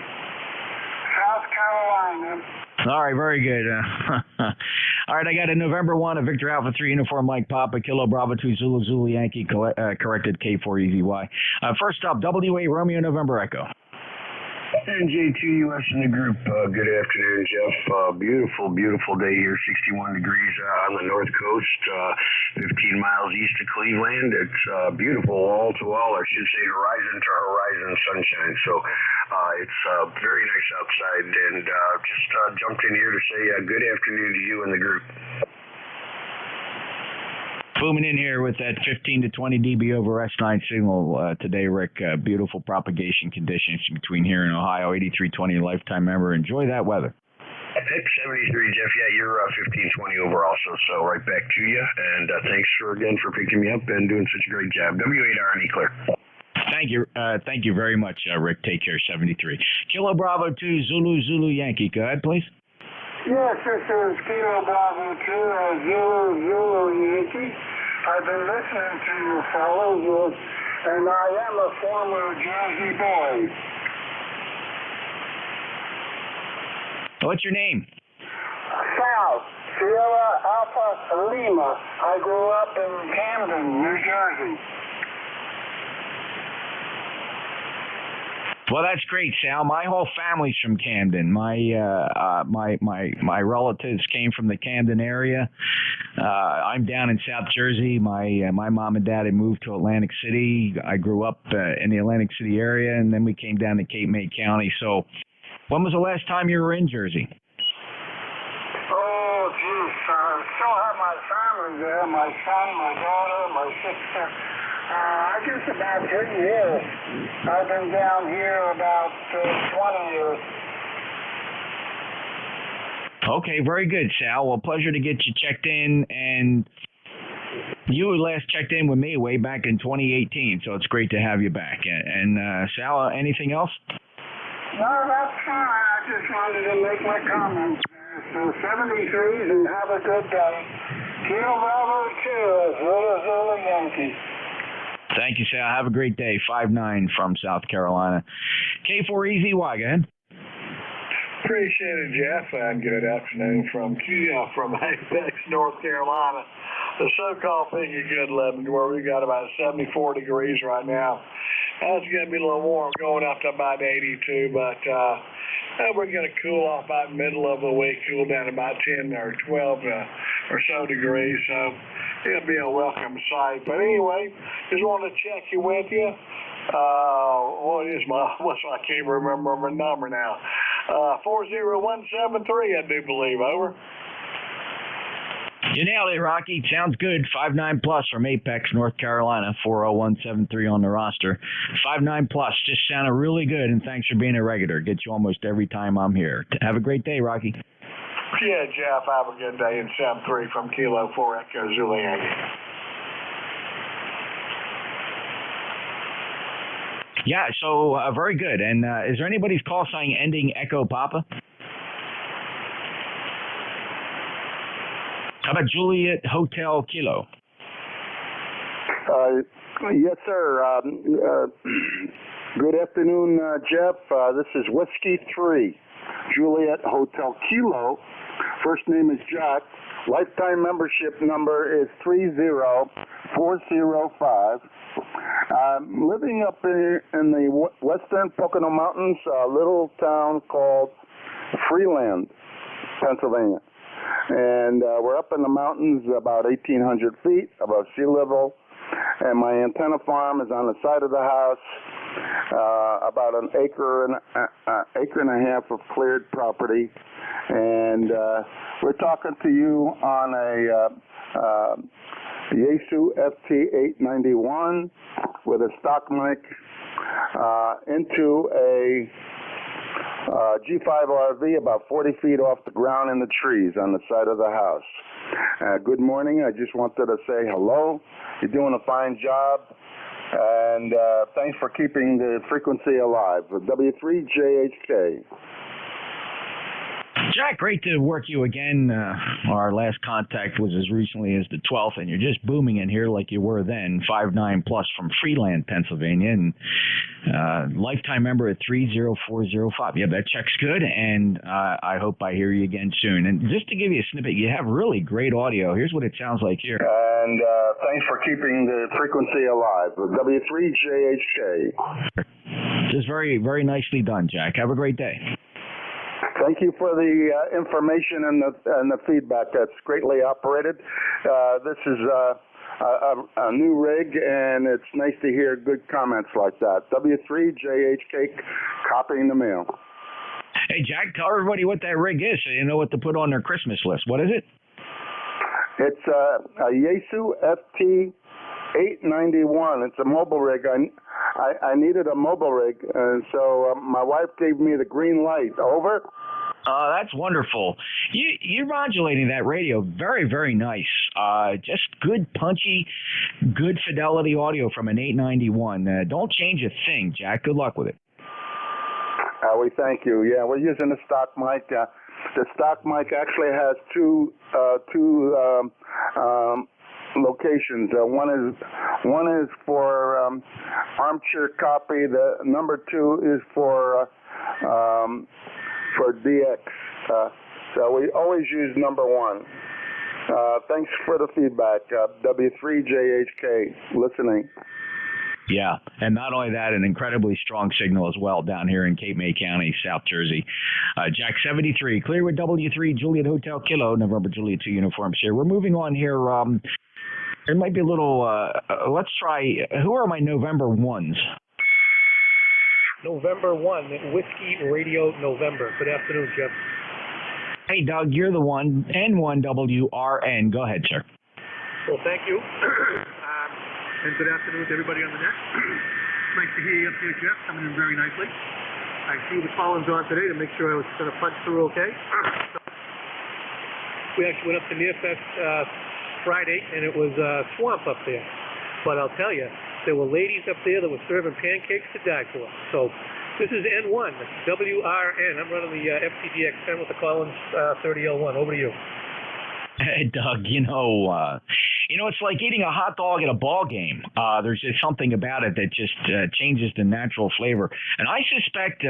South Carolina. All right, very good. All right, I got a November 1, a Victor Alpha 3, Uniform Mike Papa, Kilo Bravo 2, Zulu Yankee, corrected K4EZY. First up, WA Romeo November Echo. NJ2US in the group. Good afternoon, Jeff. Beautiful, beautiful day here. 61 degrees on the north coast, 15 miles east of Cleveland. It's beautiful wall to wall, or I should say horizon to horizon sunshine. So it's very nice outside, and just jumped in here to say good afternoon to you and the group. Booming in here with that 15 to 20 dB over S9 signal today, Rick. Beautiful propagation conditions between here and Ohio. 8320 lifetime member. Enjoy that weather. Pick 73, Jeff. Yeah, you're 1520 over also, so right back to you. And thanks again for picking me up and doing such a great job. W8RNE clear. Thank you very much, Rick. Take care, 73. Kilo Bravo 2, Zulu Yankee. Go ahead, please. Yes, this is Kilo Bravo 2, Zulu Yankee. I've been listening to you fellows, and I am a former Jersey boy. What's your name? Sal, Sierra Alpha Lima. I grew up in Camden, New Jersey. Well, that's great, Sal. My whole family's from Camden. My relatives came from the Camden area. I'm down in South Jersey. My mom and dad had moved to Atlantic City. I grew up in the Atlantic City area, and then we came down to Cape May County. So, when was the last time you were in Jersey? Oh, geez, I still have my family there, my son, my daughter, my sister. I guess about 10 years. I've been down here about 20 years. Okay, very good, Sal. Well, pleasure to get you checked in, and you last checked in with me way back in 2018, so it's great to have you back. And Sal, anything else? No, that's fine. I just wanted to make my comments. So 73s and have a good day. Kilo Bravo 2 as Zulu Yankee. Thank you, Sal. Have a great day. 5'9" from South Carolina. K4EZY, go ahead. Appreciate it, Jeff, and good afternoon from Apex, North Carolina. The so-called Pinky Good Living, where we got about 74 degrees right now. It's going to be a little warm, going up to about 82, but we're going to cool off about middle of the week, cool down to about 10 or 12 or so degrees, so it'll be a welcome sight. But anyway, just wanted to check in with you. I can't remember my number now. 40173, I do believe, over. You nailed it, Rocky. Sounds good. 5'9" plus from Apex, North Carolina. 40173 on the roster. 5'9" plus. Just sounded really good, and thanks for being a regular. Get you almost every time I'm here. Have a great day, Rocky. Yeah, Jeff, have a good day. And 73 from Kilo 4 Echo Zulu Yankee. Yeah, so very good. And is there anybody's call sign ending Echo Papa? How about Juliet Hotel Kilo? Yes, sir. Good afternoon, Jeff. This is Whiskey 3, Juliet Hotel Kilo. First name is Jack. Lifetime membership number is 30405. I'm living up in the western Pocono Mountains, a little town called Freeland, Pennsylvania. And we're up in the mountains about 1,800 feet above sea level. And my antenna farm is on the side of the house, about an acre and a half of cleared property. And we're talking to you on a Yaesu FT891 with a stock mic into a G5 RV about 40 feet off the ground in the trees on the side of the house. Good morning. I just wanted to say hello. You're doing a fine job. And thanks for keeping the frequency alive. W3JHK. Jack, great to work you again. Our last contact was as recently as the 12th, and you're just booming in here like you were then. 5'9" plus from Freeland, Pennsylvania, and lifetime member at 30405. Yeah, that check's good, and I hope I hear you again soon. And just to give you a snippet, you have really great audio. Here's what it sounds like here. And thanks for keeping the frequency alive. W3JHK. Just very, very nicely done, Jack. Have a great day. Thank you for the information and the feedback. That's greatly operated. This is a new rig, and it's nice to hear good comments like that. W3JHK, copying the mail. Hey, Jack, tell everybody what that rig is so you know what to put on their Christmas list. What is it? It's a Yaesu FT891. It's a mobile rig. I needed a mobile rig, and so my wife gave me the green light. Over. That's wonderful. You're modulating that radio very, very nice. Just good, punchy, good fidelity audio from an 891. Don't change a thing, Jack. Good luck with it. We thank you. Yeah, we're using a stock mic. The stock mic actually has two locations. One is for armchair copy. The number 2 is for DX. So we always use number 1. Thanks for the feedback. W3JHK listening. Yeah, and not only that, an incredibly strong signal as well down here in Cape May County, South Jersey. Jack 73, clear with W3, Juliet Hotel Kilo, November Juliet 2 uniforms here. We're moving on here. There might be a little, let's try, who are my November 1s? November 1, Whiskey Radio November. Good afternoon, Jeff. Hey, Doug, you're the one, N1WRN. Go ahead, sir. Well, thank you. And good afternoon to everybody on the net. Nice to hear you up here, Jeff, coming in very nicely. I threw the Collins on today to make sure I was going to punch through okay. We actually went up to Nearfest Friday, and it was swamp up there. But I'll tell you, there were ladies up there that were serving pancakes to die for. So this is N1, WRN. I'm running the FTDX10 with the Collins 30L1. Over to you. Hey, Doug, it's like eating a hot dog at a ball game. There's just something about it that just changes the natural flavor. And I suspect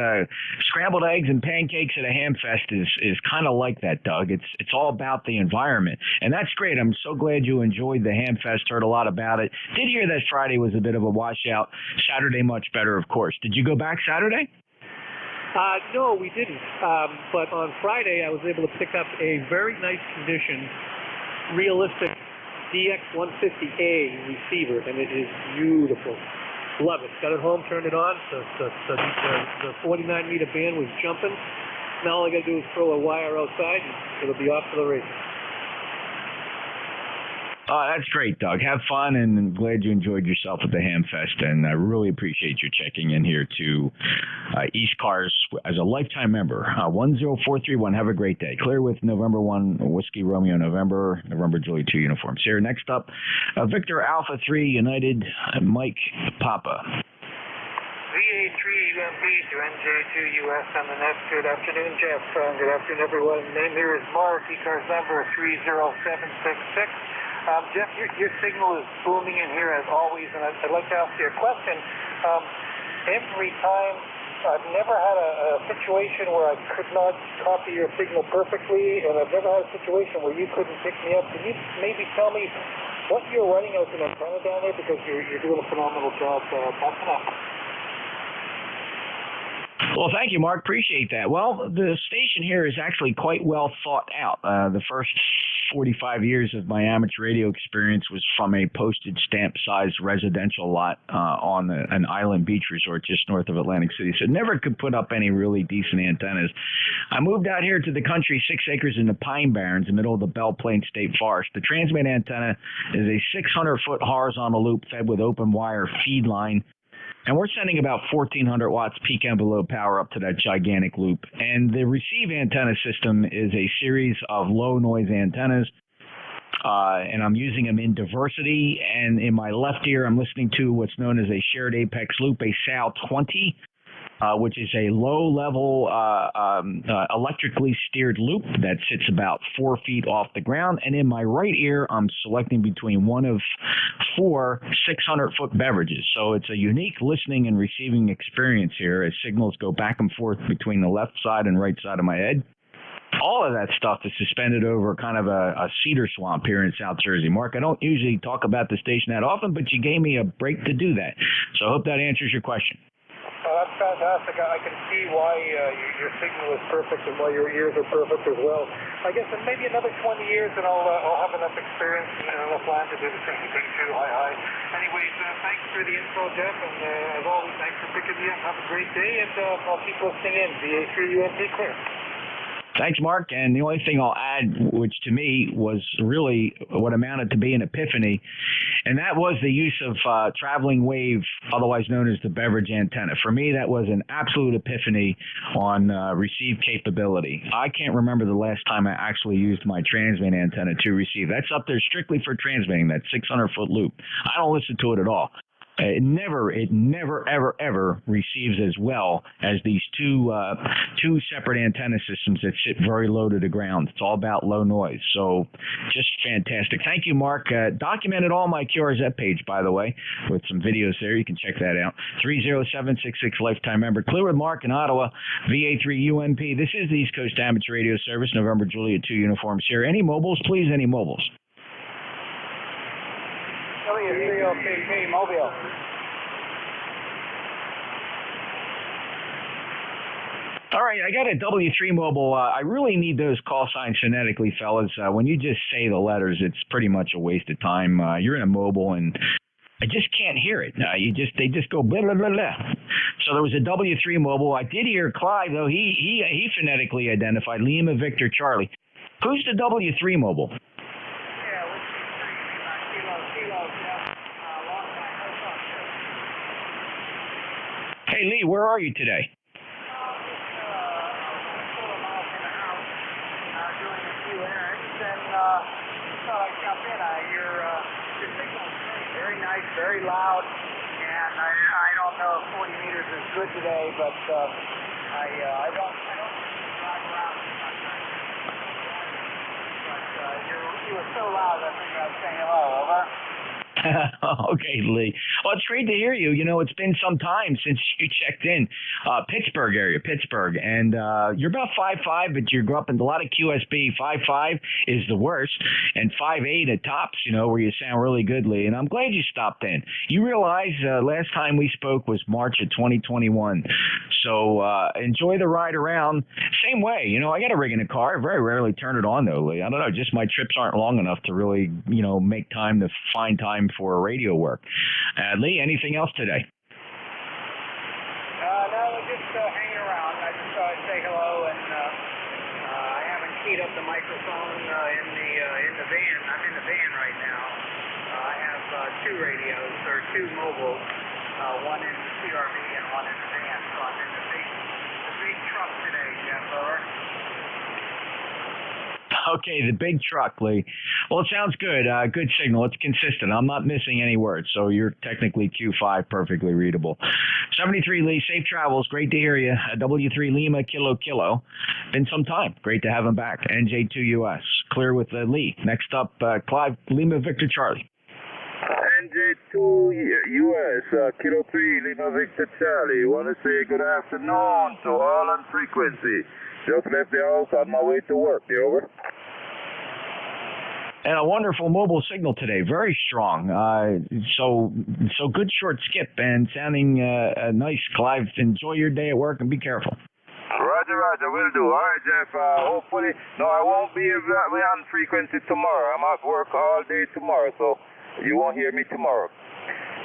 scrambled eggs and pancakes at a ham fest is kind of like that, Doug. It's all about the environment. And that's great. I'm so glad you enjoyed the ham fest, heard a lot about it. Did hear that Friday was a bit of a washout. Saturday, much better, of course. Did you go back Saturday? No, we didn't. But on Friday, I was able to pick up a very nice condition, realistic DX150A receiver, and it is beautiful. Love it. Got it home, turned it on. The 49-meter band was jumping. Now all I got to do is throw a wire outside, and it'll be off to the races. That's great, Doug. Have fun, and I'm glad you enjoyed yourself at the Ham Fest, and I really appreciate you checking in here to ECARS as a lifetime member. 10431. Have a great day. Clear with November 1, Whiskey Romeo November Julie 2 uniforms. Here, next up, Victor Alpha 3 United, Mike Papa. VA3 UMP to NJ2US on the net. Good afternoon, Jeff. Good afternoon, everyone. Name here is Mark, ECARS number 30766. Jeff, your signal is booming in here as always, and I'd like to ask you a question. Every time, I've never had a situation where I could not copy your signal perfectly, and I've never had a situation where you couldn't pick me up. Can you maybe tell me what you're running as an antenna down there, because you're doing a phenomenal job passing up? Well, thank you, Mark. Appreciate that. Well, the station here is actually quite well thought out. The first 45 years of my amateur radio experience was from a postage stamp-sized residential lot on an island beach resort just north of Atlantic City. So never could put up any really decent antennas. I moved out here to the country, 6 acres in the Pine Barrens, in the middle of the Belle Plaine State Forest. The transmit antenna is a 600-foot horizontal loop fed with open wire feed line. And we're sending about 1,400 watts peak envelope power up to that gigantic loop. And the receive antenna system is a series of low noise antennas. And I'm using them in diversity. And in my left ear, I'm listening to what's known as a shared apex loop, a SAL 20. Which is a low-level electrically steered loop that sits about 4 feet off the ground. And in my right ear, I'm selecting between one of 4 600-foot beverages. So it's a unique listening and receiving experience here as signals go back and forth between the left side and right side of my head. All of that stuff is suspended over kind of a cedar swamp here in South Jersey. Mark, I don't usually talk about the station that often, but you gave me a break to do that. So I hope that answers your question. That's fantastic. I can see why your signal is perfect and why your ears are perfect as well. I guess in maybe another 20 years and I'll have enough experience and enough land to do the same thing too. Hi. Anyways, thanks for the info, Jeff, and as always, thanks for picking me up. Have a great day, and I'll keep listening in. VA3 UMP clear. Thanks, Mark. And the only thing I'll add, which to me was really what amounted to be an epiphany, and that was the use of traveling wave, otherwise known as the beverage antenna. For me, that was an absolute epiphany on receive capability. I can't remember the last time I actually used my transmit antenna to receive. That's up there strictly for transmitting, that 600-foot loop. I don't listen to it at all. It never, ever receives as well as these two separate antenna systems that sit very low to the ground. It's all about low noise. So just fantastic. Thank you, Mark. Documented all my QRZ page, by the way, with some videos there. You can check that out. 30766 lifetime member. Clear with Mark in Ottawa, VA3 UMP. This is the East Coast Amateur Radio Service, November Juliet 2 uniforms here. Any mobiles, please? Any mobiles? Elliot 303K Mobile. All right, I got a W3 mobile. I really need those call signs phonetically, fellas. When you just say the letters, it's pretty much a waste of time. You're in a mobile, and I just can't hear it. They just go blah blah blah blah. So there was a W3 mobile. I did hear Clive though. He phonetically identified Lima Victor Charlie. Who's the W3 mobile? Hey Lee, where are you today? Very nice, very loud, and I don't know if 40 meters is good today, but I don't drive around too much. But you were so loud, I think I was saying hello, over. Okay, Lee. Well, it's great to hear you. You know, it's been some time since you checked in. Pittsburgh area, Pittsburgh. And you're about 5'5", but you grew up in a lot of QSB. 5'5" is the worst, and 5'8" at tops, you know, where you sound really good, Lee. And I'm glad you stopped in. You realize last time we spoke was March of 2021. So enjoy the ride around. Same way, you know, I got a rig in a car. I very rarely turn it on, though, Lee. I don't know, just my trips aren't long enough to really, you know, make time to find time for radio work. Lee, anything else today? No, we're just hanging around. I just thought I'd say hello, and I haven't keyed up the microphone in the van. I'm in the van right now. I have two radios, or two mobiles, one in the CRV and one in the van. So I'm in the big truck today, Jeff. Over. Okay, the big truck, Lee. Well, it sounds good. Good signal. It's consistent. I'm not missing any words, so you're technically Q5, perfectly readable. 73, Lee, safe travels. Great to hear you. W3 Lima, Kilo Kilo. Been some time. Great to have him back. NJ2US. Clear with Lee. Next up, Clive, Lima, Victor Charlie. NJ2US, Kilo 3, Lima, Victor Charlie. Want to say good afternoon to all on frequency. Just left the house on my way to work. You over? And a wonderful mobile signal today, very strong. So good short skip and sounding nice. Clive, enjoy your day at work and be careful. Roger, will do. All right, Jeff. Hopefully, no, I won't be on frequency tomorrow. I'm at work all day tomorrow, so you won't hear me tomorrow.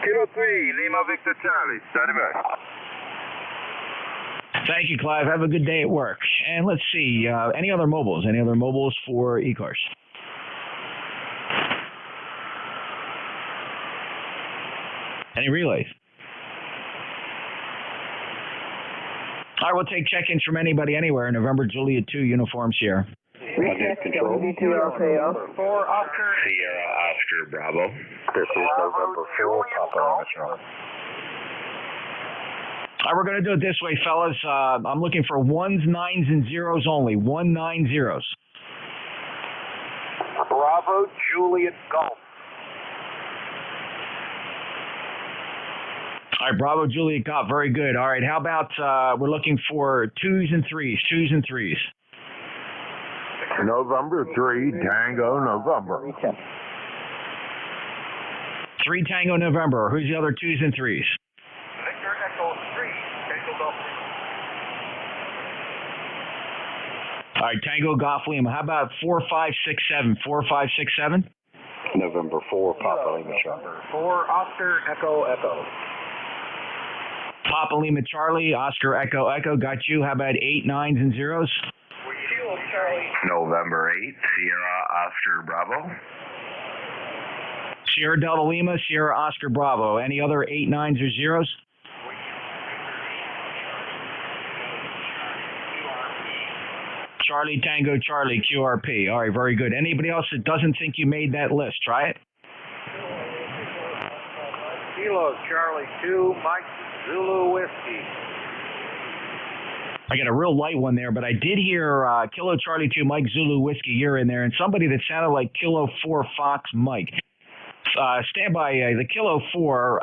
Kilo 3, Lima Victor Charlie. Stand by. Thank you, Clive. Have a good day at work. And let's see, any other mobiles? Any other mobiles for ECARS? Any relays? All right, we'll take check-ins from anybody anywhere. November Juliet 2, Uniform Sierra. Control. WD2LKO. 4 Oscar. Sierra Oscar Bravo. This is November 4, Papa Lima. All right, we're going to do it this way, fellas. I'm looking for 1s, 9s, and 0s only. 1, 9, 0s. Bravo, Juliet Golf. All right, Bravo, Juliet Golf. Very good. All right, how about we're looking for 2s and 3s. 2s and 3s. November 3, Tango, November. 3 Tango, November. Who's the other 2s and 3s? Victor Echo 3, Tango Golf. All right, Tango Golf Lima. How about 4, 5, 6, 7? 4, 5, 6, 7? November 4, Papa Lima Charlie. 4 Oscar Echo Echo. Papa Lima Charlie, Oscar Echo Echo. Got you. How about 8, 9s, and 0s? Charlie. November 8, Sierra Oscar Bravo. Sierra Delta Lima, Sierra Oscar Bravo. Any other 8, 9s, or 0s? Charlie Tango Charlie QRP. All right, very good. Anybody else that doesn't think you made that list, try it. Kilo Charlie 2, Mike Zulu Whiskey. I got a real light one there, but I did hear Kilo Charlie 2 Mike Zulu Whiskey. You're in there, and somebody that sounded like Kilo 4 Fox Mike. Stand by the Kilo 4.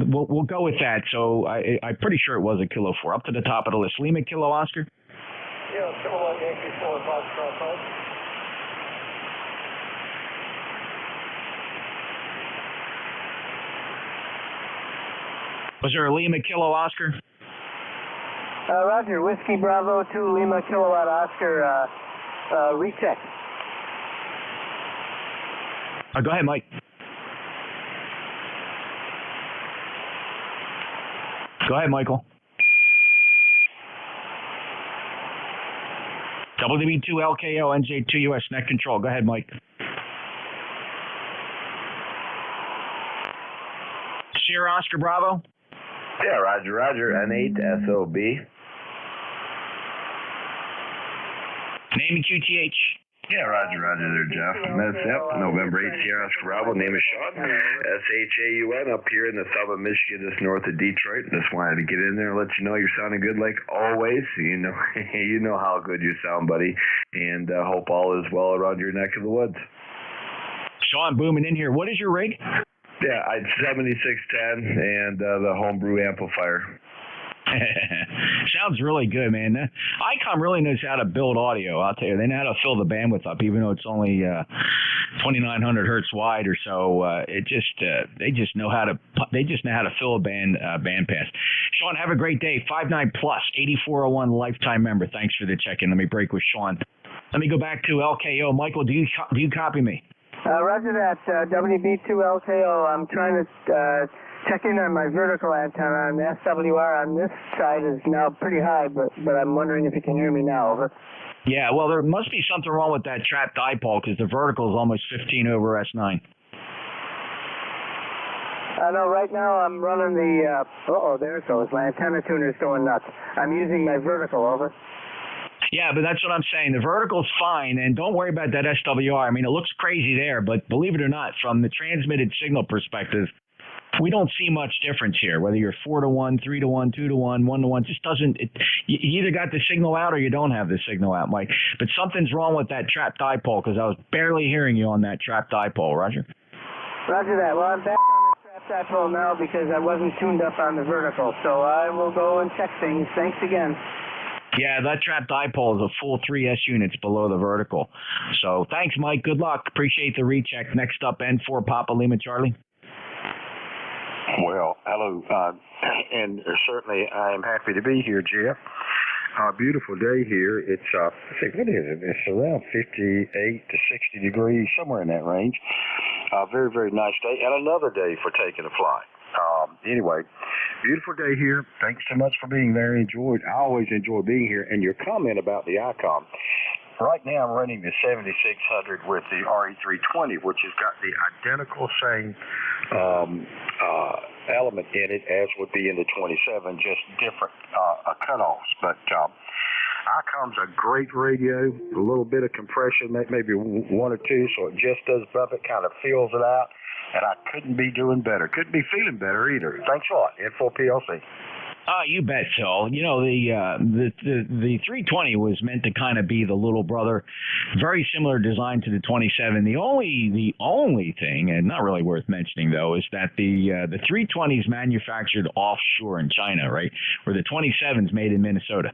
We'll go with that. So I'm pretty sure it was a Kilo 4. Up to the top of the list. Lima Kilo Oscar. Yeah, Kilo Yankee 4 Fox Mike. Was there a Lima Kilo Oscar? Roger, Whiskey Bravo 2 Lima Kilowatt Oscar, recheck. Go ahead, Mike. Go ahead, Michael. WB2LKO NJ2US net control. Go ahead, Mike. Sierra Oscar Bravo. Yeah, Roger, Roger. N8 SOB. Name and QTH. Yeah, Roger, Roger there, Jeff. That's November 8th, Sierra Oscar Bravo. Name is Sean. SHAUN up here in the southern Michigan, just north of Detroit. Just wanted to get in there and let you know you're sounding good like always. You know, you know how good you sound, buddy. And hope all is well around your neck of the woods. Sean booming in here. What is your rig? Yeah, I 7610 and the homebrew amplifier. Sounds really good, man. ICOM really knows how to build audio. I'll tell you, they know how to fill the bandwidth up, even though it's only 2,900 hertz wide or so. They just know how to fill a band pass. Sean, have a great day. 59 plus 8401 lifetime member. Thanks for the check-in. Let me break with Sean. Let me go back to LKO. Michael, do you copy me? Roger that, WB2LKO. I'm trying to check in on my vertical antenna, and the SWR on this side is now pretty high, but I'm wondering if you can hear me now. Over. Yeah, well, there must be something wrong with that trap dipole because the vertical is almost 15 over S9. I know right now I'm running the, there it goes. My antenna tuner's going nuts. I'm using my vertical, over. Yeah, but that's what I'm saying. The vertical's fine, and don't worry about that SWR. I mean, it looks crazy there, but believe it or not, from the transmitted signal perspective, we don't see much difference here. Whether you're 4-to-1, 3-to-1, 2-to-1, 1-to-1, just doesn't. You either got the signal out or you don't have the signal out, Mike. But something's wrong with that trap dipole because I was barely hearing you on that trap dipole. Roger. Roger that. Well, I'm back on the trap dipole now because I wasn't tuned up on the vertical. So I will go and check things. Thanks again. Yeah, that trap dipole is a full 3S units below the vertical. So thanks, Mike. Good luck. Appreciate the recheck. Next up, N4 Papa Lima Charlie. Well, hello, and certainly I am happy to be here, Jeff. Beautiful day here. It's, what is it? It's around 58 to 60 degrees, somewhere in that range. Very, very nice day, and another day for taking a flight. Anyway, beautiful day here. Thanks so much for being there. I always enjoy being here. And your comment about the ICOM. Right now I'm running the 7600 with the RE320, which has got the identical same element in it as would be in the 27, just different cutoffs. But ICOM's a great radio, a little bit of compression, maybe one or two, so it just does above it, kind of fills it out. And I couldn't be doing better. Couldn't be feeling better either. Thanks a lot. N4 PLC. You bet, Phil. You know, the 320 was meant to kind of be the little brother, very similar design to the 27. The only thing, and not really worth mentioning though, is that the 320 is manufactured offshore in China, right? Where the 27 is made in Minnesota.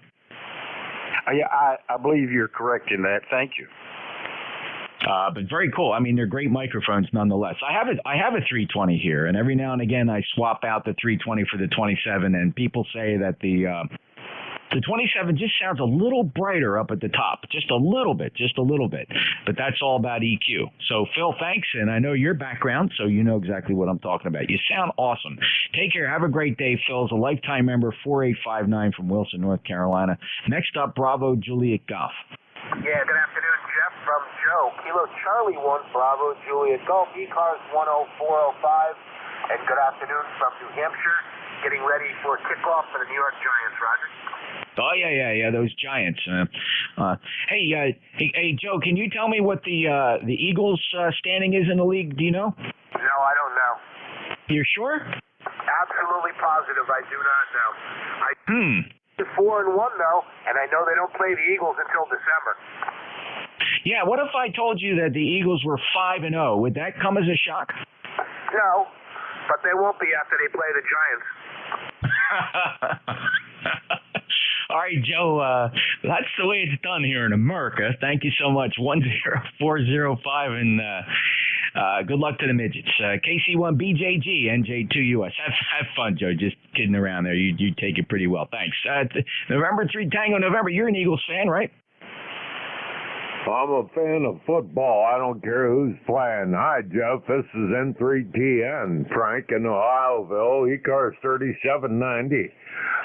Yeah, I believe you're correct in that. Thank you. But very cool. I mean, they're great microphones nonetheless. I have a 320 here, and every now and again I swap out the 320 for the 27, and people say that the 27 just sounds a little brighter up at the top, just a little bit. But that's all about EQ. So Phil, thanks, and I know your background, so you know exactly what I'm talking about. You sound awesome. Take care. Have a great day. Phil's a lifetime member, 4859 from Wilson, North Carolina. Next up, Bravo Juliet Golf. Yeah, good afternoon, Jeff, from Joe. Kilo Charlie 1, Bravo, Juliet Golf, ECARS 10405. And good afternoon from New Hampshire, getting ready for kickoff for the New York Giants, Roger. Oh, yeah, those Giants. Hey, Joe, can you tell me what the Eagles' standing is in the league? Do you know? No, I don't know. You're sure? Absolutely positive, I do not know. 4-1 though, and I know they don't play the Eagles until December. Yeah, what if I told you that the Eagles were 5-0? Would that come as a shock? No, but they won't be after they play the Giants. All right, Joe, that's the way it's done here in America. Thank you so much. 10405, and good luck to the midgets. KC1BJG, NJ2US. Have fun, Joe. Just kidding around there. You take it pretty well. Thanks. November 3 Tango November. You're an Eagles fan, right? I'm a fan of football. I don't care who's playing. Hi, Jeff. This is N3TN. Frank in Ohioville, ECARS 3790.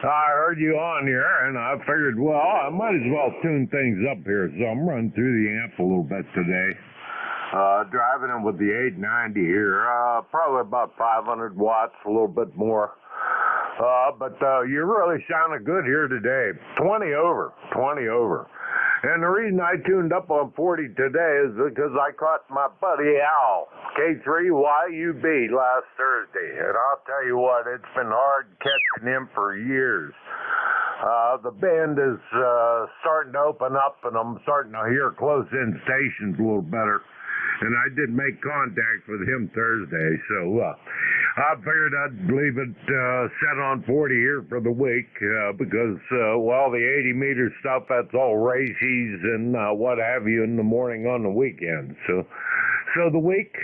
I heard you on here, and I figured, well, I might as well tune things up here. So I'm running through the amp a little bit today. Driving it with the 890 here. Probably about 500 watts, a little bit more. But you really sounded good here today. 20 over. And the reason I tuned up on 40 today is because I caught my buddy Al, K3YUB, last Thursday. And I'll tell you what, it's been hard catching him for years. The band is starting to open up, and I'm starting to hear close-in stations a little better. And I did make contact with him Thursday, so I figured I'd leave it set on 40 here for the week because, well, the 80-meter stuff, that's all races and what have you in the morning on the weekend. So the week,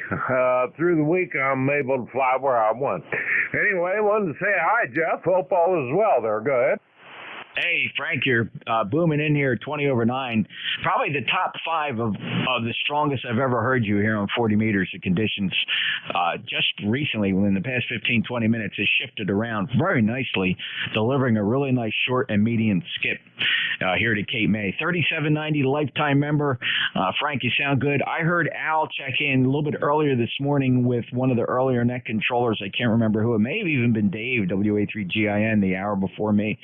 through the week, I'm able to fly where I want. Anyway, I wanted to say hi, Jeff. Hope all is well there. Go ahead. Hey, Frank, you're booming in here, 20 over 9. Probably the top 5 of the strongest I've ever heard you here on 40 meters of conditions. Just recently, within the past 15, 20 minutes, has shifted around very nicely, delivering a really nice short and medium skip here to Cape May. 3790 lifetime member. Frank, you sound good. I heard Al check in a little bit earlier this morning with one of the earlier net controllers. I can't remember who. It may have even been Dave, WA3GIN, the hour before me.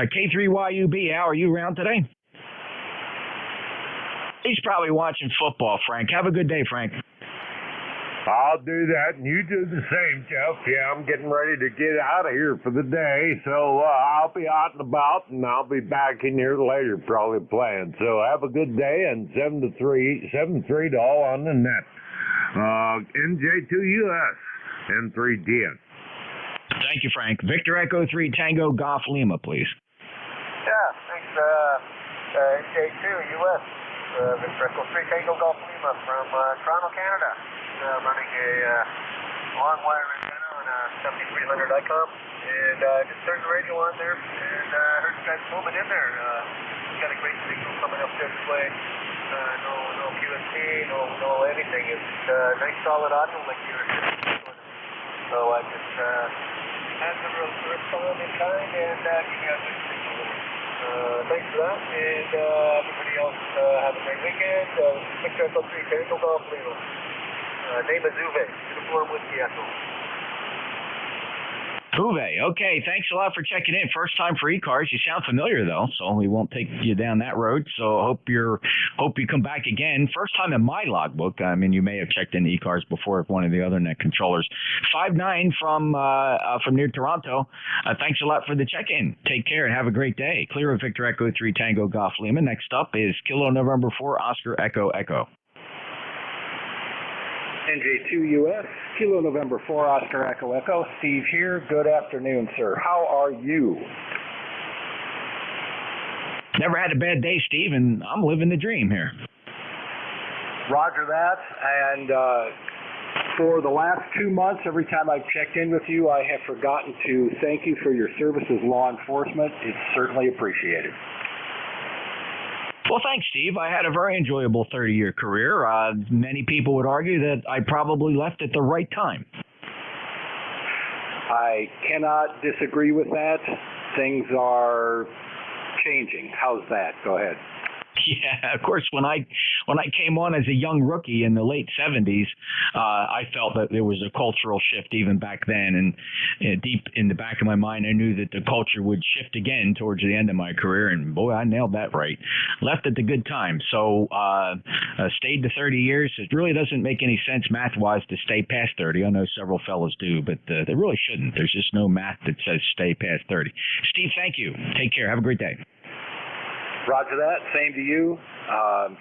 K3YUB, Al, are you around today? He's probably watching football, Frank. Have a good day, Frank. I'll do that, and you do the same, Jeff. Yeah, I'm getting ready to get out of here for the day, so I'll be out and about, and I'll be back in here later probably playing. So have a good day, and 7-3 to all on the net. NJ2US, N3TN. Thank you, Frank. Victor Echo 3 Tango Golf Lima, please. Yeah, thanks, NJ2US, Victor Echo 3 Tango Golf Lima from Toronto, Canada. Running a long wire antenna on a 7300 ICOM, and just turned the radio on there, and heard you guys moving in there. Got a great signal coming up this way. No QST, no anything. It's nice solid audio like you're doing. So I just had the respond in kind and give you a good signal. Thanks for that, and everybody else have a great weekend. Victor Echo 3 Tango Golf Lima. Name is Uwe, uniform whiskey echo. Uwe, okay, thanks a lot for checking in. First time for ECARS. You sound familiar though, so we won't take you down that road. So hope you come back again. First time in my logbook. I mean, you may have checked in ECARS before with one of the other net controllers. 5'9" from near Toronto. Thanks a lot for the check-in. Take care and have a great day. Clear of Victor Echo 3 Tango Golf Lima. Next up is Kilo November 4 Oscar Echo Echo. NJ2US, Kilo November 4 Oscar Echo Echo. Steve here. Good afternoon, sir. How are you? Never had a bad day, Steve, and I'm living the dream here. Roger that. And for the last 2 months, every time I've checked in with you, I have forgotten to thank you for your service as law enforcement. It's certainly appreciated. Well, thanks, Steve. I had a very enjoyable 30-year career. Many people would argue that I probably left at the right time. I cannot disagree with that. Things are changing. How's that? Go ahead. Yeah, of course, when I came on as a young rookie in the late 70s, I felt that there was a cultural shift even back then. And deep in the back of my mind, I knew that the culture would shift again towards the end of my career. And boy, I nailed that right. Left at the good time. So stayed to 30 years. It really doesn't make any sense math-wise to stay past 30. I know several fellows do, but they really shouldn't. There's just no math that says stay past 30. Steve, thank you. Take care. Have a great day. Roger that. Same to you.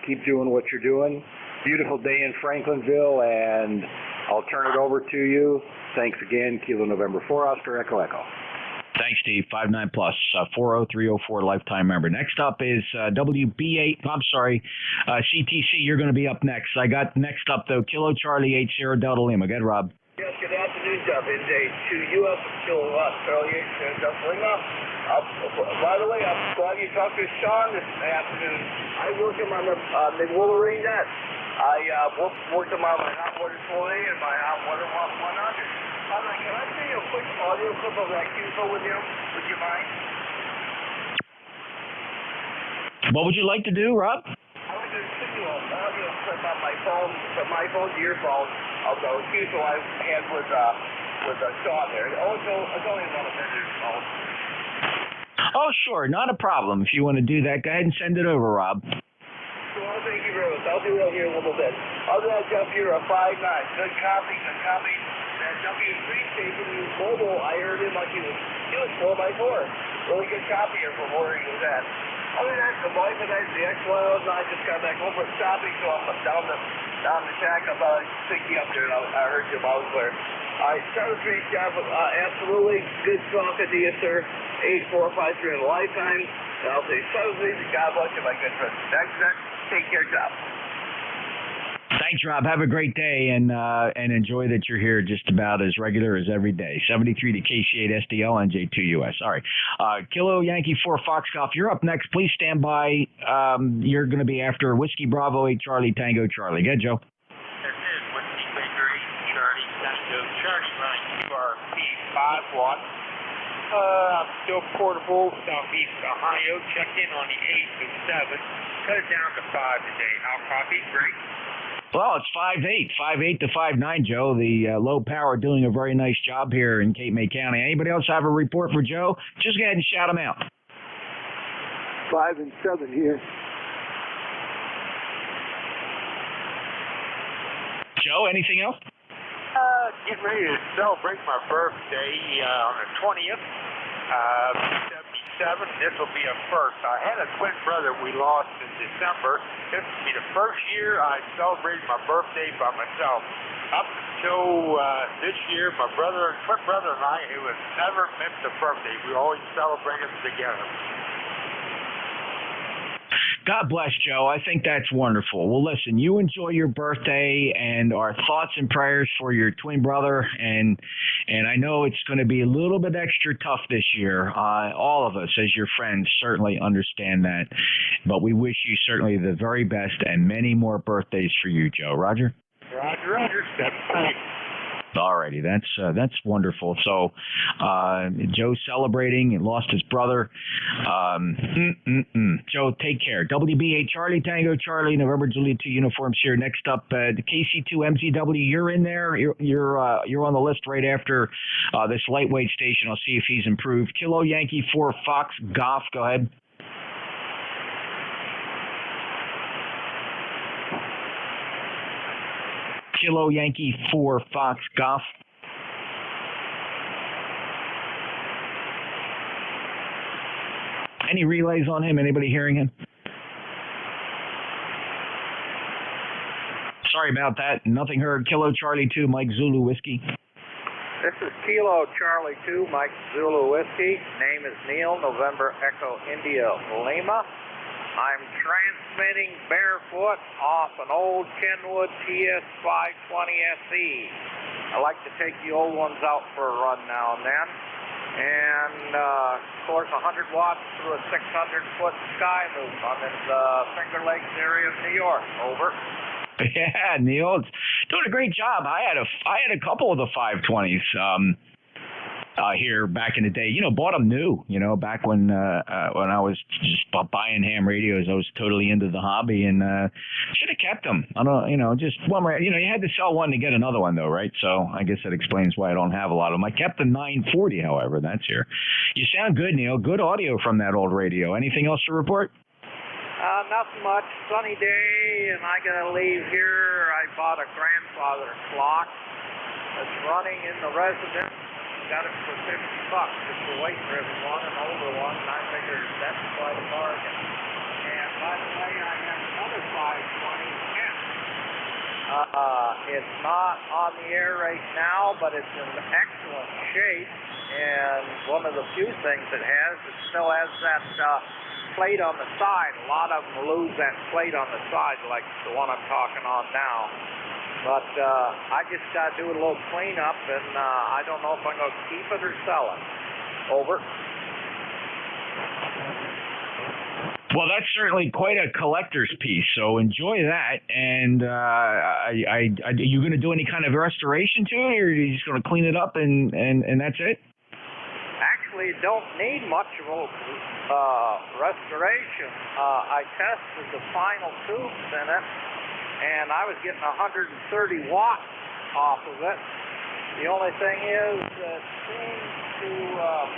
Keep doing what you're doing. Beautiful day in Franklinville, and I'll turn it over to you. Thanks again. Kilo November 4 Oscar Echo Echo. Thanks, Steve. 59 plus 40304 lifetime member. Next up is WB8. I'm sorry, CTC. You're going to be up next. I got next up though. Kilo Charlie 80 Delta Lima. Good, Rob. Yes, good afternoon, Jeff. NJ2US Kilowatt Charlie Delta Lima. By the way, I'm glad you talked to Sean this afternoon. I worked him on the Wolverine net. I worked him on my hot water 4A and my hot water 100. By the way, can I see a quick audio clip of that QFO with him? Would you mind? What would you like to do, Rob? I like to send you an audio clip on my phone, from my phone to your phone, of the QFO I had with Sean there. It's only about a minute or so. Oh, sure, not a problem. If you want to do that, go ahead and send it over, Rob. Well, thank you very much. I'll do that here in a little bit. Other than that, Jeff, you're a 5'9". Good copy, good copy. That W3 station, mobile, I heard him like he was 4x4. Really good copier from where he was at. Other than that, the wife and I, the ex-wife and I just got back home from shopping, so I'm down the shack. I thought I'd pick you up there, and I heard you out there. Charlie Street, Jeff, absolutely good talking to you, sir. 8453 in a lifetime. And I'll say, God bless you, my good friend. Thanks, take care, Jeff. Thanks, Rob. Have a great day, and enjoy that you're here just about as regular as every day. 73 to KC8 SDL, NJ2US. All right. Kilo Yankee 4 Fox Golf, you're up next. Please stand by. You're going to be after Whiskey Bravo 8 Charlie Tango Charlie. Go ahead, Joe. This is Whiskey Baker 8 Charlie Tango Charlie, line QRP 51. I'm still portable, Southeast Ohio. Checked in on the 8 to 7. Cut it down to 5 today. How copy? Great. Well, it's 5'8", 5'8" to 5'9", Joe. The low power doing a very nice job here in Cape May County. Anybody else have a report for Joe? Just go ahead and shout them out. 5 and 7 here. Joe, anything else? Getting ready to celebrate my birthday on the 20th. 77. This will be a first. I had a twin brother we lost in December. This will be the first year I celebrated my birthday by myself. Up until this year, my twin brother and I, it was never missed a birthday. We always celebrated together. God bless, Joe. I think that's wonderful. Well, listen, you enjoy your birthday, and our thoughts and prayers for your twin brother. And I know it's going to be a little bit extra tough this year. All of us, as your friends, certainly understand that. But we wish you certainly the very best and many more birthdays for you, Joe. Roger? Roger. Step tight. Alrighty, that's wonderful. So, Joe's celebrating and lost his brother. Joe, take care. WB8 Charlie Tango Charlie, November Juliet 2 uniforms here. Next up, the KC2 MZW. You're in there. You're on the list right after this lightweight station. I'll see if he's improved. Kilo Yankee 4 Fox Golf. Go ahead. Kilo Yankee 4 Fox Golf. Any relays on him? Anybody hearing him? Sorry about that. Nothing heard. Kilo Charlie 2, Mike Zulu Whiskey. This is Kilo Charlie 2, Mike Zulu Whiskey. Name is Neil, November Echo India Lima. I'm transmitting barefoot off an old Kenwood TS520SE. I like to take the old ones out for a run now and then. And, of course, 100 watts through a 600-foot sky loop. I'm in the Finger Lakes area of New York. Over. Yeah, Neil, it's doing a great job. I had a couple of the 520s. Here back in the day, bought them new, back when I was just buying ham radios. I was totally into the hobby and should have kept them. I don't, just one more, you had to sell one to get another one though, right? So I guess that explains why I don't have a lot of them. I kept the 940, however, that's here. You sound good, Neil. Good audio from that old radio. Anything else to report? Nothing much. Sunny day, and I gotta leave here. I bought a grandfather clock that's running in the residence. Got it for $50. It's a weight-driven one, an older one, and I figured that's quite a bargain. And by the way, I have another 520 it's not on the air right now, but it's in excellent shape. And one of the few things it has, it still has that plate on the side. A lot of them lose that plate on the side, like the one I'm talking on now. But I just got to do a little cleanup, and I don't know if I'm going to keep it or sell it. Over. Well, that's certainly quite a collector's piece, so enjoy that. And are you going to do any kind of restoration to it, or are you just going to clean it up and that's it? Actually, it don't need much of a restoration. I tested the final tubes in it, and I was getting 130 watts off of it. The only thing is it seems to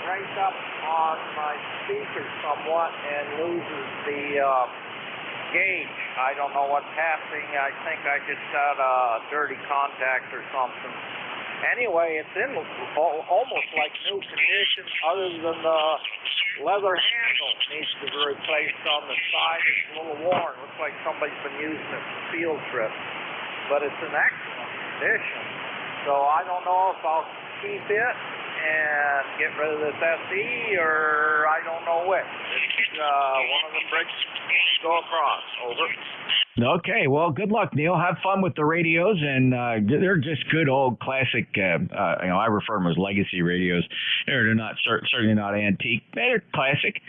break up on my speaker somewhat and loses the gauge. I don't know what's happening. I think I just got a dirty contact or something. Anyway, it's in almost like new condition, other than the leather handle needs to be replaced on the side. It's a little worn. Looks like somebody's been using it for field trips. But it's in excellent condition. So I don't know if I'll keep it and get rid of this SE, or I don't know which. It's one of the bridges go across. Over. Okay, well, good luck, Neil. Have fun with the radios, and they're just good old classic. I refer them as legacy radios. They're not certainly not antique. They're classic.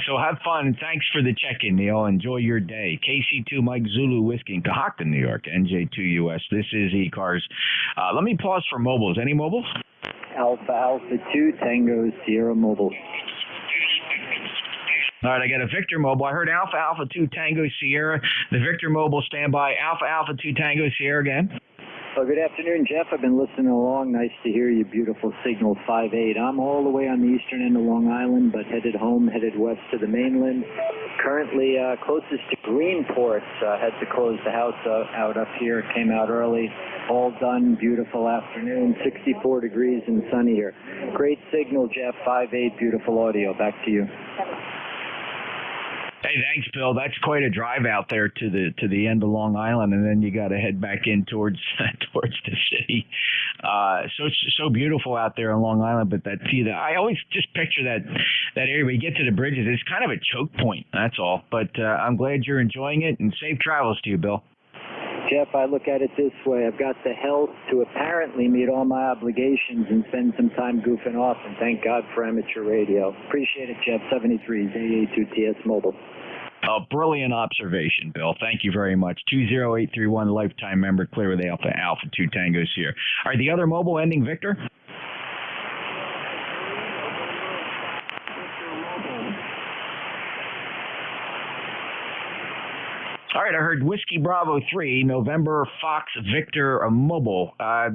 So have fun. Thanks for the check-in, Neil. Enjoy your day. KC2 Mike Zulu Whiskey in Cohocton, New York. NJ2US. This is ECARS. Let me pause for mobiles. Any mobiles? Alpha 2 Tango Sierra Mobile. All right, I got a Victor Mobile. I heard Alpha 2 Tango Sierra. The Victor Mobile standby. Alpha 2 Tango Sierra again. Well, good afternoon, Jeff. I've been listening along. Nice to hear your beautiful signal 5-8. I'm all the way on the eastern end of Long Island, but headed home, headed west to the mainland. Currently closest to Greenport. Had to close the house out up here. Came out early. All done. Beautiful afternoon. 64 degrees and sunny here. Great signal, Jeff. 5-8. Beautiful audio. Back to you. Hey, thanks, Bill. That's quite a drive out there to the end of Long Island, and then you got to head back in towards the city. So beautiful out there on Long Island, but I always just picture that area where you get to the bridges. It's kind of a choke point. That's all. But I'm glad you're enjoying it, and safe travels to you, Bill. Jeff, I look at it this way. I've got the health to apparently meet all my obligations and spend some time goofing off, and thank God for amateur radio. Appreciate it, Jeff. 73's AA2TS Mobile. A brilliant observation, Bill. Thank you very much. 20831, lifetime member, clear with Alpha 2 Tangos here. All right, the other mobile ending, Victor? All right, I heard Whiskey Bravo 3, November Fox Victor Mobile. I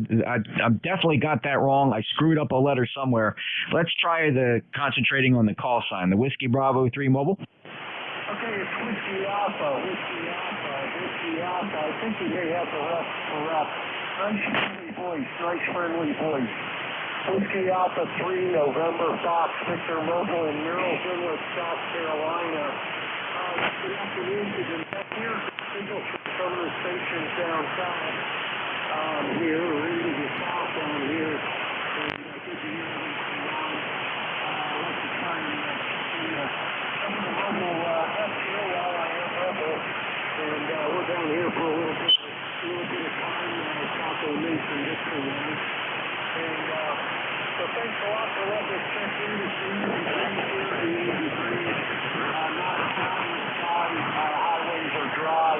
definitely got that wrong. I screwed up a letter somewhere. Let's try concentrating on the call sign. The Whiskey Bravo 3 Mobile. Okay, it's Whiskey Alpha. I think you may have the rest correct. Nice friendly voice. Whiskey Alpha 3, November Fox Victor Mobile in Merrill's Inlet, South Carolina. Good afternoon to the net here. Signal from some of the stations down south here, or into the south down here. And good to hear everything on. Let's just try and see some of the mobile FTO while I am mobile. And we're down here for a little bit of time south of Mason District Line. And so thanks a lot for letting us check in to see you. Not a problem. Highways are dry,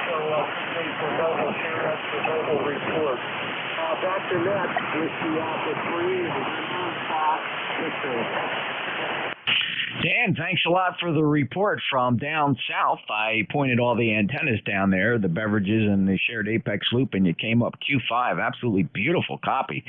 so good for mobile here. That's the mobile report. Back to net, Whiskey Alpha 3, Fox Victor. Dan, thanks a lot for the report from down south. I pointed all the antennas down there, the beverages and the shared apex loop, and you came up Q5. Absolutely beautiful copy.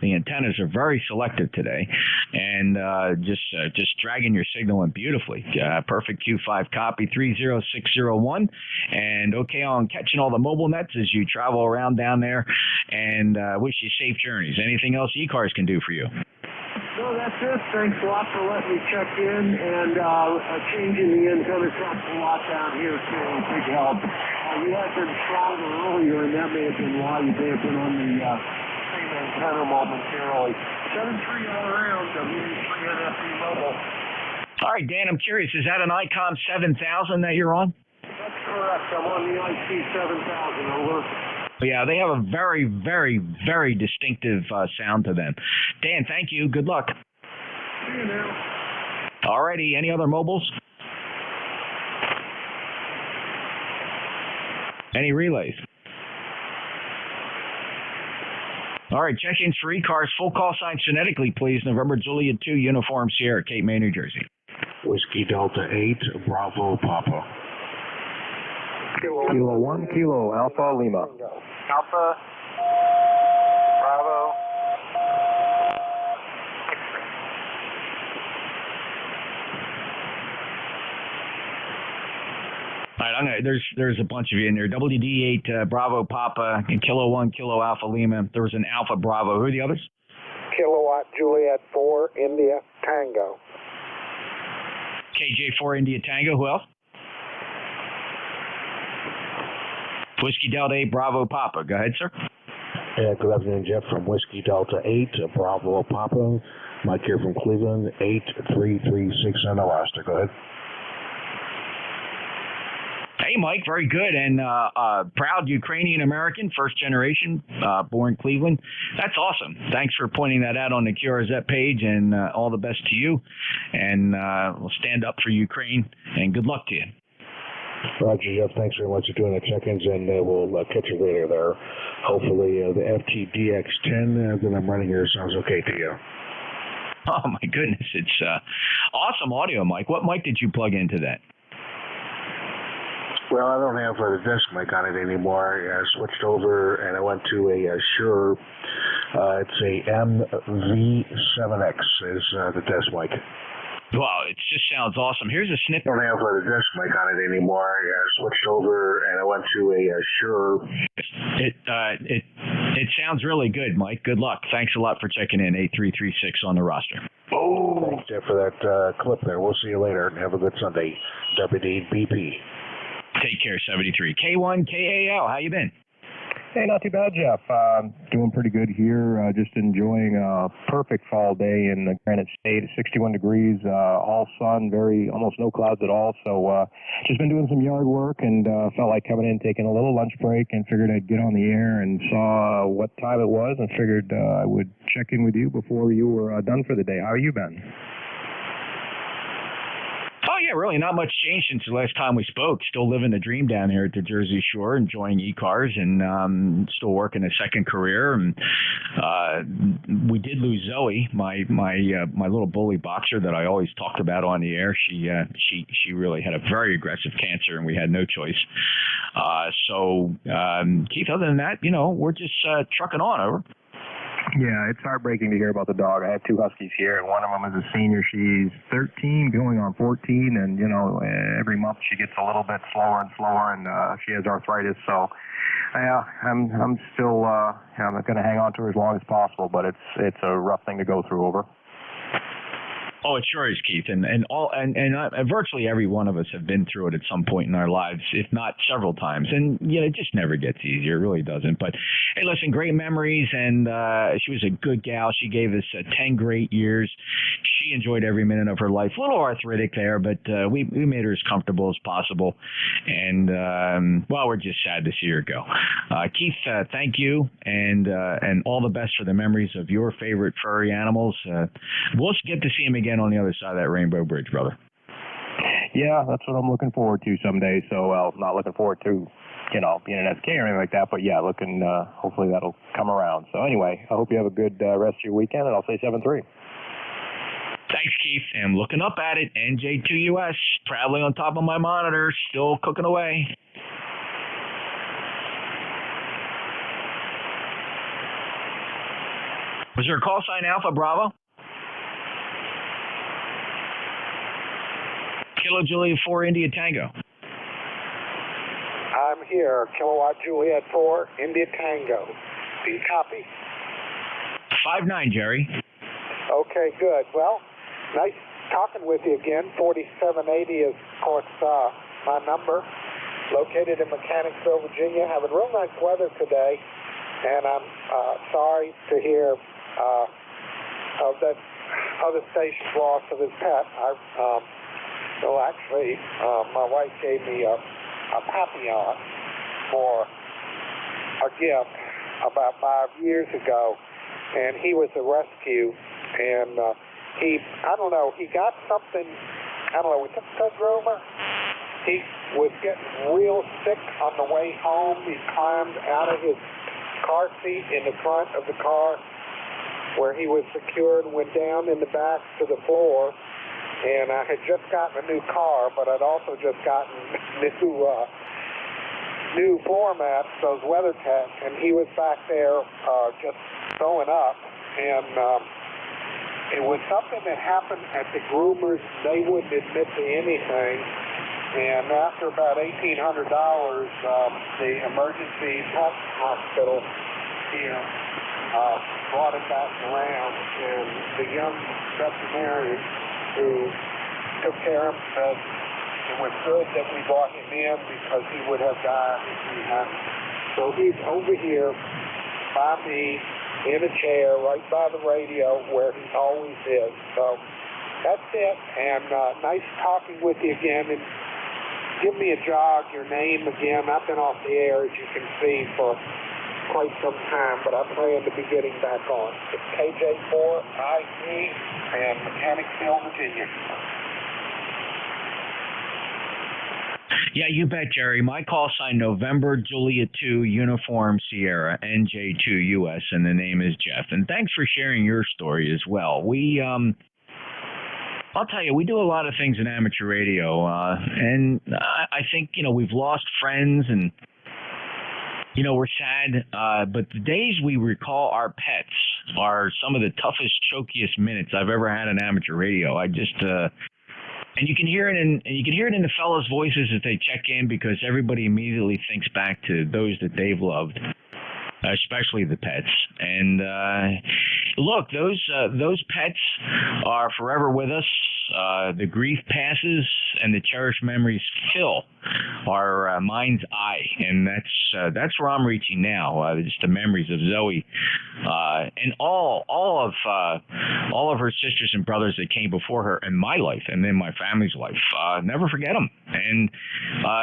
The antennas are very selective today, and just dragging your signal in beautifully. Perfect Q5 copy, 30601. And okay on catching all the mobile nets as you travel around down there, and wish you safe journeys. Anything else ECARS can do for you? No, that's it. Thanks a lot for letting me check in, and changing the antenna costs a lot down here too. Big help. You had been stronger earlier, and that may have been why you may have been on the same antenna momentarily. 7-3 all around, WA3NFE Mobile. All right, Dan, I'm curious. Is that an ICOM 7000 that you're on? That's correct. I'm on the IC 7000. Over. Yeah, they have a very, very, very distinctive sound to them. Dan, thank you. Good luck. See you now. All righty. Any other mobiles? Any relays? All right, check-ins for ECARS. Full call sign phonetically, please. November Juliet 2, Uniform Sierra, Cape May, New Jersey. Whiskey Delta 8, Bravo Papa. Kilo 1, Kilo Alpha Lima. Alpha, Bravo. All right, there's a bunch of you in there. WD8 Bravo Papa and Kilo 1 Kilo Alpha Lima. There was an Alpha Bravo. Who are the others? Kilowatt Juliet 4, India Tango. KJ4 India Tango. Who else? Whiskey Delta 8 Bravo Papa. Go ahead, sir. Yeah, good afternoon, Jeff, from Whiskey Delta 8, Bravo Papa. Mike here from Cleveland, 8336 in Alaska. Go ahead. Hey, Mike, very good. And proud Ukrainian American, first generation, born Cleveland. That's awesome. Thanks for pointing that out on the QRZ page, and all the best to you. And we'll stand up for Ukraine, and good luck to you. Roger, Jeff. Thanks very much for doing the check-ins, and we'll catch you later there. Hopefully the FTDX10 that I'm running here sounds okay to you. Oh, my goodness. It's awesome audio, Mike. What mic did you plug into that? Well, I don't have the desk mic on it anymore. I switched over and I went to a Shure. It's a MV7X is the desk mic. Wow, it just sounds awesome. Here's a snippet. I don't have the desk mic on it anymore. I switched over and I went to a Shure. It sounds really good, Mike. Good luck. Thanks a lot for checking in. 8336 on the roster. Oh, thanks, Jeff, for that clip there. We'll see you later and have a good Sunday. WDBP. Take care, 73. K1 KAL, how you been? Hey, not too bad, Jeff. Doing pretty good here. Just enjoying a perfect fall day in the Granite State. 61 degrees, all sun, almost no clouds at all. So just been doing some yard work and felt like coming in, taking a little lunch break, and figured I'd get on the air and saw what time it was and figured I would check in with you before you were done for the day. How have you been? Oh, yeah, really not much changed since the last time we spoke. Still living the dream down here at the Jersey Shore, enjoying ECARS, and still working a second career. And we did lose Zoe, my little bully boxer that I always talked about on the air. She really had a very aggressive cancer, and we had no choice. Keith, other than that, we're just trucking on. Over. Yeah, it's heartbreaking to hear about the dog. I have two huskies here, and one of them is a senior. She's 13, going on 14, and, every month she gets a little bit slower and slower, and she has arthritis. So, yeah, I'm still I'm going to hang on to her as long as possible, but it's a rough thing to go through. Over. Oh, it sure is, Keith, and virtually every one of us have been through it at some point in our lives, if not several times. And it just never gets easier. It really doesn't. But hey, listen, great memories, and she was a good gal. She gave us 10 great years. She enjoyed every minute of her life. A little arthritic there, but we made her as comfortable as possible. And we're just sad to see her go. Keith, thank you, and all the best for the memories of your favorite furry animals. We'll get to see him again on the other side of that rainbow bridge, brother. Yeah, that's what I'm looking forward to someday. So, not looking forward to, being an FK or anything like that, but yeah, hopefully that'll come around. So anyway, I hope you have a good rest of your weekend, and I'll say 7-3. Thanks, Keith. And looking up at it, NJ2US, proudly on top of my monitor, still cooking away. Was there a call sign Alpha Bravo? Kilo Juliet 4 India Tango. I'm here, Kilowatt Juliet 4, India Tango. Do you copy? 5-9, Jerry. Okay, good. Well, nice talking with you again. 4780 is, of course, my number. Located in Mechanicsville, Virginia. Having real nice weather today, and I'm sorry to hear of that other station's loss of his pet. Well, actually, my wife gave me a papillon for a a gift about 5 years ago, and he was a rescue, and I don't know, he got something, I don't know, was it a groomer? He was getting real sick on the way home. He climbed out of his car seat in the front of the car where he was secured, went down in the back to the floor, and I had just gotten a new car, but I'd also just gotten new floor mats, those WeatherTech, and he was back there just throwing up, and it was something that happened at the groomers. They wouldn't admit to anything, and after about $1,800, the emergency health hospital here brought him back around, and the young veterinarian who took care of him said it was good that we brought him in because he would have died if we hadn't. So he's over here by me in a chair right by the radio where he always is. So that's it, and nice talking with you again, and give me a jog, your name again. I've been off the air, as you can see, for quite some time, but I plan to be getting back on. It's KJ4IG and Mechanicsville, Virginia. Yeah, you bet, Jerry. My call sign November Juliet 2 Uniform Sierra NJ2US, and the name is Jeff. And thanks for sharing your story as well. I'll tell you, we do a lot of things in amateur radio, and I think, we've lost friends and, we're sad, but the days we recall our pets are some of the toughest, chokiest minutes I've ever had in amateur radio. I just, and you can hear it in the fellas' voices as they check in, because everybody immediately thinks back to those that they've loved, especially the pets. And look, those pets are forever with us. The grief passes, and the cherished memories fill our mind's eye, and that's where I'm reaching now. Just the memories of Zoe and all of her sisters and brothers that came before her in my life and in my family's life. Never forget them, and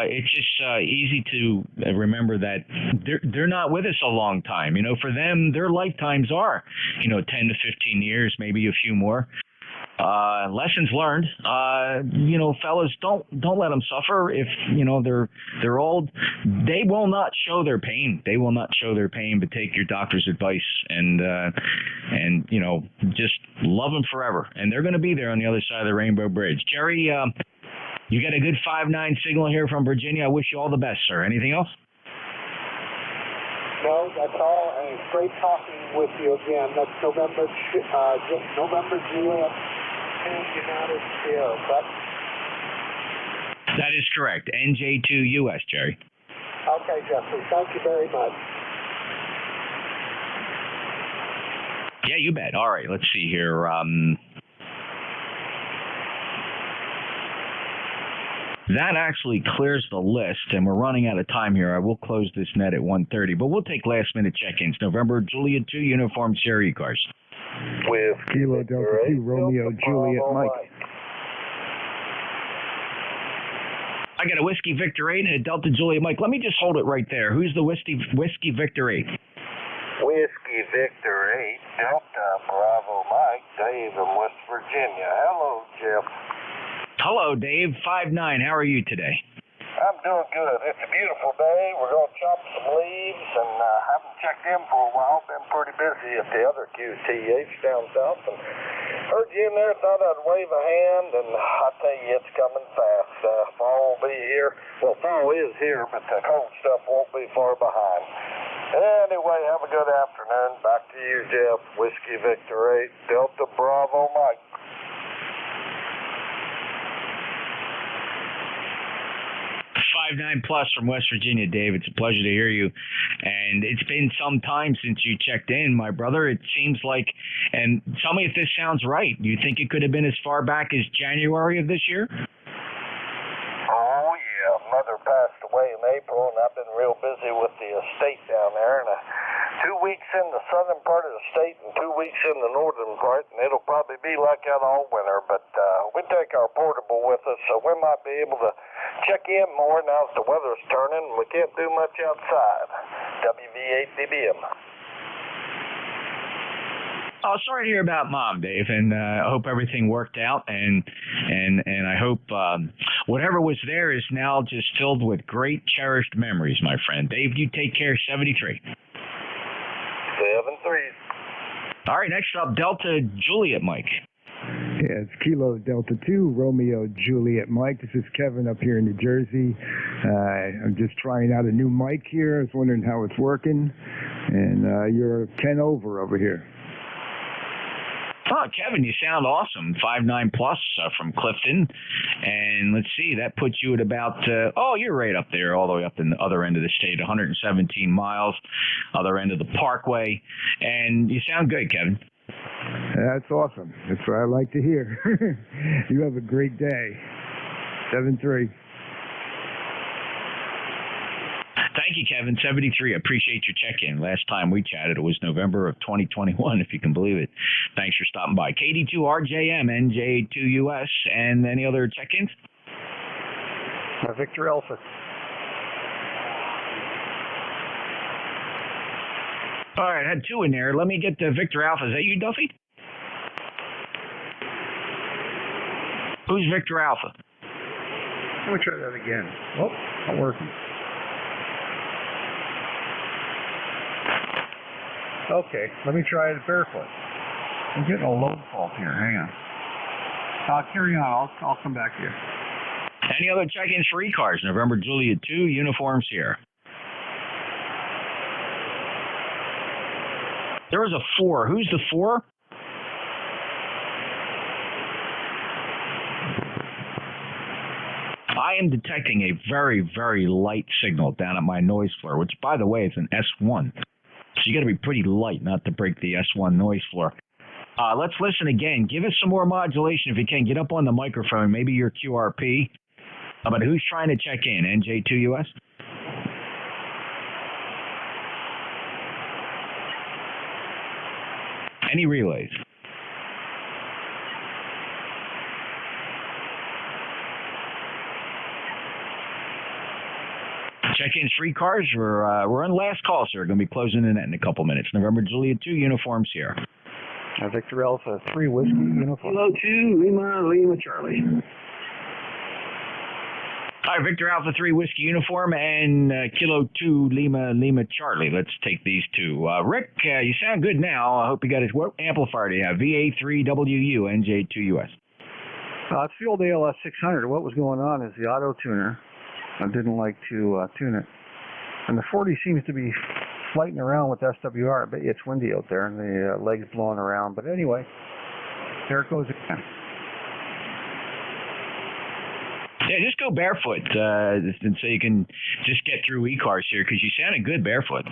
it's just easy to remember that they're not with us a long time. For them, their lifetimes are 10 to 15 years, maybe a few more. Lessons learned. Fellas, don't let them suffer. If they're old, they will not show their pain. They will not show their pain, but take your doctor's advice and just love them forever. And they're going to be there on the other side of the Rainbow Bridge. Jerry, you got a good 5-9 signal here from Virginia. I wish you all the best, sir. Anything else? No, that's all, and it's great talking with you again. That's November Juliet. United Sierra, correct? That is correct. NJ2US, Jerry. Okay, Jeffrey. Thank you very much. Yeah, you bet. All right, let's see here. That actually clears the list, and we're running out of time here. I will close this net at 1:30, but we'll take last-minute check-ins. November Juliet 2 Uniform Sierra ECARS. With Kilo Delta 2 Romeo Juliet Mike. I got a Whiskey Victor 8 and a Delta Juliet Mike. Let me just hold it right there. Who's the Whiskey Victor 8? Whiskey Victor 8, Delta Bravo Mike, Dave in West Virginia. Hello, Jeff. Hello, Dave. 5-9. How are you today? I'm doing good. It's a beautiful day. We're going to chop some leaves, and haven't checked in for a while. Been pretty busy at the other QTH down south, and heard you in there. Thought I'd wave a hand, and I tell you, it's coming fast. Fall will be here. Well, fall is here, but the cold stuff won't be far behind. Anyway, have a good afternoon. Back to you, Jeff. Whiskey Victor 8, Delta Bravo Mike. 5-9 plus from West Virginia, Dave. It's a pleasure to hear you. And it's been some time since you checked in, my brother. It seems like, and tell me if this sounds right. Do you think it could have been as far back as January of this year? Oh, yeah. Mother passed away in April, and I've been real busy with the estate down there. And 2 weeks in the southern part of the state and 2 weeks in the northern part, and it'll probably be like that all winter. But we take our portable with us, so we might be able to check in more now that the weather's turning and we can't do much outside. WV8DBM. Oh, sorry to hear about Mom, Dave, and I hope everything worked out, and I hope whatever was there is now just filled with great, cherished memories, my friend. Dave, you take care. 73. 7-3. All right, next up, Delta Juliet Mike. Yeah, it's Kilo Delta 2, Romeo Juliet Mike. This is Kevin up here in New Jersey. I'm just trying out a new mic here. I was wondering how it's working. And you're 10 over here. Oh, Kevin, you sound awesome. 5.9 plus from Clifton. And let's see, that puts you at about, you're right up there, all the way up in the other end of the state, 117 miles, other end of the parkway. And you sound good, Kevin. That's awesome. That's what I like to hear. You have a great day. 7-3. Thank you, Kevin. 73. I appreciate your check-in. Last time we chatted, it was November of 2021, if you can believe it. Thanks for stopping by. KD2RJM, NJ2US, and any other check-ins? Victor Alpha. All right, I had two in there. Let me get Victor Alpha. Is that you, Duffy? Who's Victor Alpha? Let me try that again. Oh, not working. Okay, let me try it barefoot. I'm getting a load fault here. Hang on. Carry on. I'll come back to you. Any other check-ins for ECARS? November Juliet 2, Uniform Sierra. There was a 4. Who's the 4? I am detecting a very, very light signal down at my noise floor, which, by the way, is an S1. So you got to be pretty light not to break the S1 noise floor. Let's listen again. Give us some more modulation if you can. Get up on the microphone, maybe your QRP. But who's trying to check in? NJ2US? Any relays? Check-ins, free cars. We're on last call, sir. Going to be closing in a couple minutes. November Juliet 2, Uniform Sierra. Victor Alpha 3, Whiskey, Uniform. Kilo 2, Lima, Charlie. All right, Victor Alpha 3, Whiskey Uniform, and Kilo 2, Lima, Charlie. Let's take these two. Rick, you sound good now. I hope you got his, what amplifier do you have? VA3WU, NJ2US. It's the old ALS 600. What was going on is the auto tuner. I didn't like to tune it. And the 40 seems to be flighting around with SWR. I bet you it's windy out there and the legs blowing around. But anyway, there it goes again. Yeah, just go barefoot and so you can just get through ECARS here because you sounded good barefoot.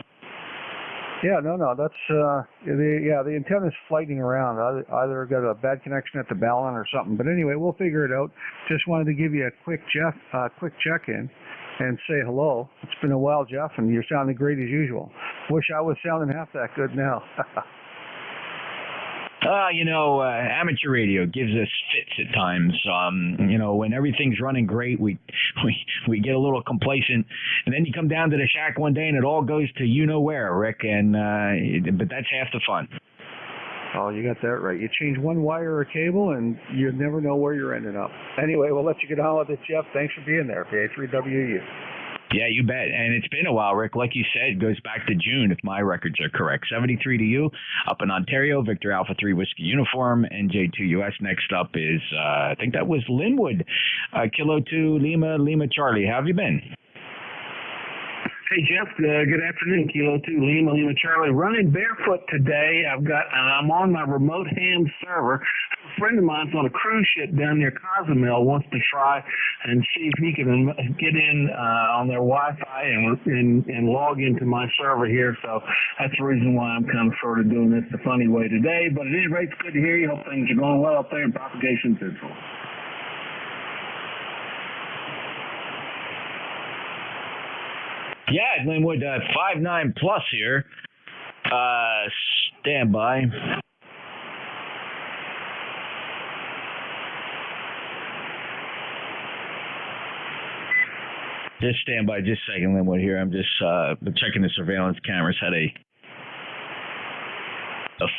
Yeah, no, that's the antenna's flighting around. Either got a bad connection at the ballon or something. But anyway, we'll figure it out. Just wanted to give you a quick check-in and say hello. It's been a while, Jeff, and you're sounding great as usual. Wish I was sounding half that good now. Amateur radio gives us fits at times. When everything's running great, we get a little complacent, and then you come down to the shack one day and it all goes to you know where, Rick. But that's half the fun. Oh, you got that right. You change one wire or cable, and you never know where you're ending up. Anyway, we'll let you get on with it, Jeff. Thanks for being there. PA3WU. Yeah, you bet. And it's been a while, Rick. Like you said, it goes back to June, if my records are correct. 73 to you. Up in Ontario, Victor Alpha 3 Whiskey Uniform, NJ2US. Next up is, I think that was Linwood. Kilo 2 Lima, Charlie. How have you been? Hey, Jeff. Good afternoon. Kilo 2 Lima, Charlie. Running barefoot today. I'm on my remote ham server. A friend of mine's on a cruise ship down near Cozumel wants to try and see if he can get in on their Wi-Fi and log into my server here. So that's the reason why I'm kind of sort of doing this the funny way today. But at any rate, it's good to hear you. Hope things are going well up there in Propagation Central. Yeah, Linwood, 5.9 plus here. Stand by. Just stand by just a second, Linwood, here. I'm just checking the surveillance cameras. Had a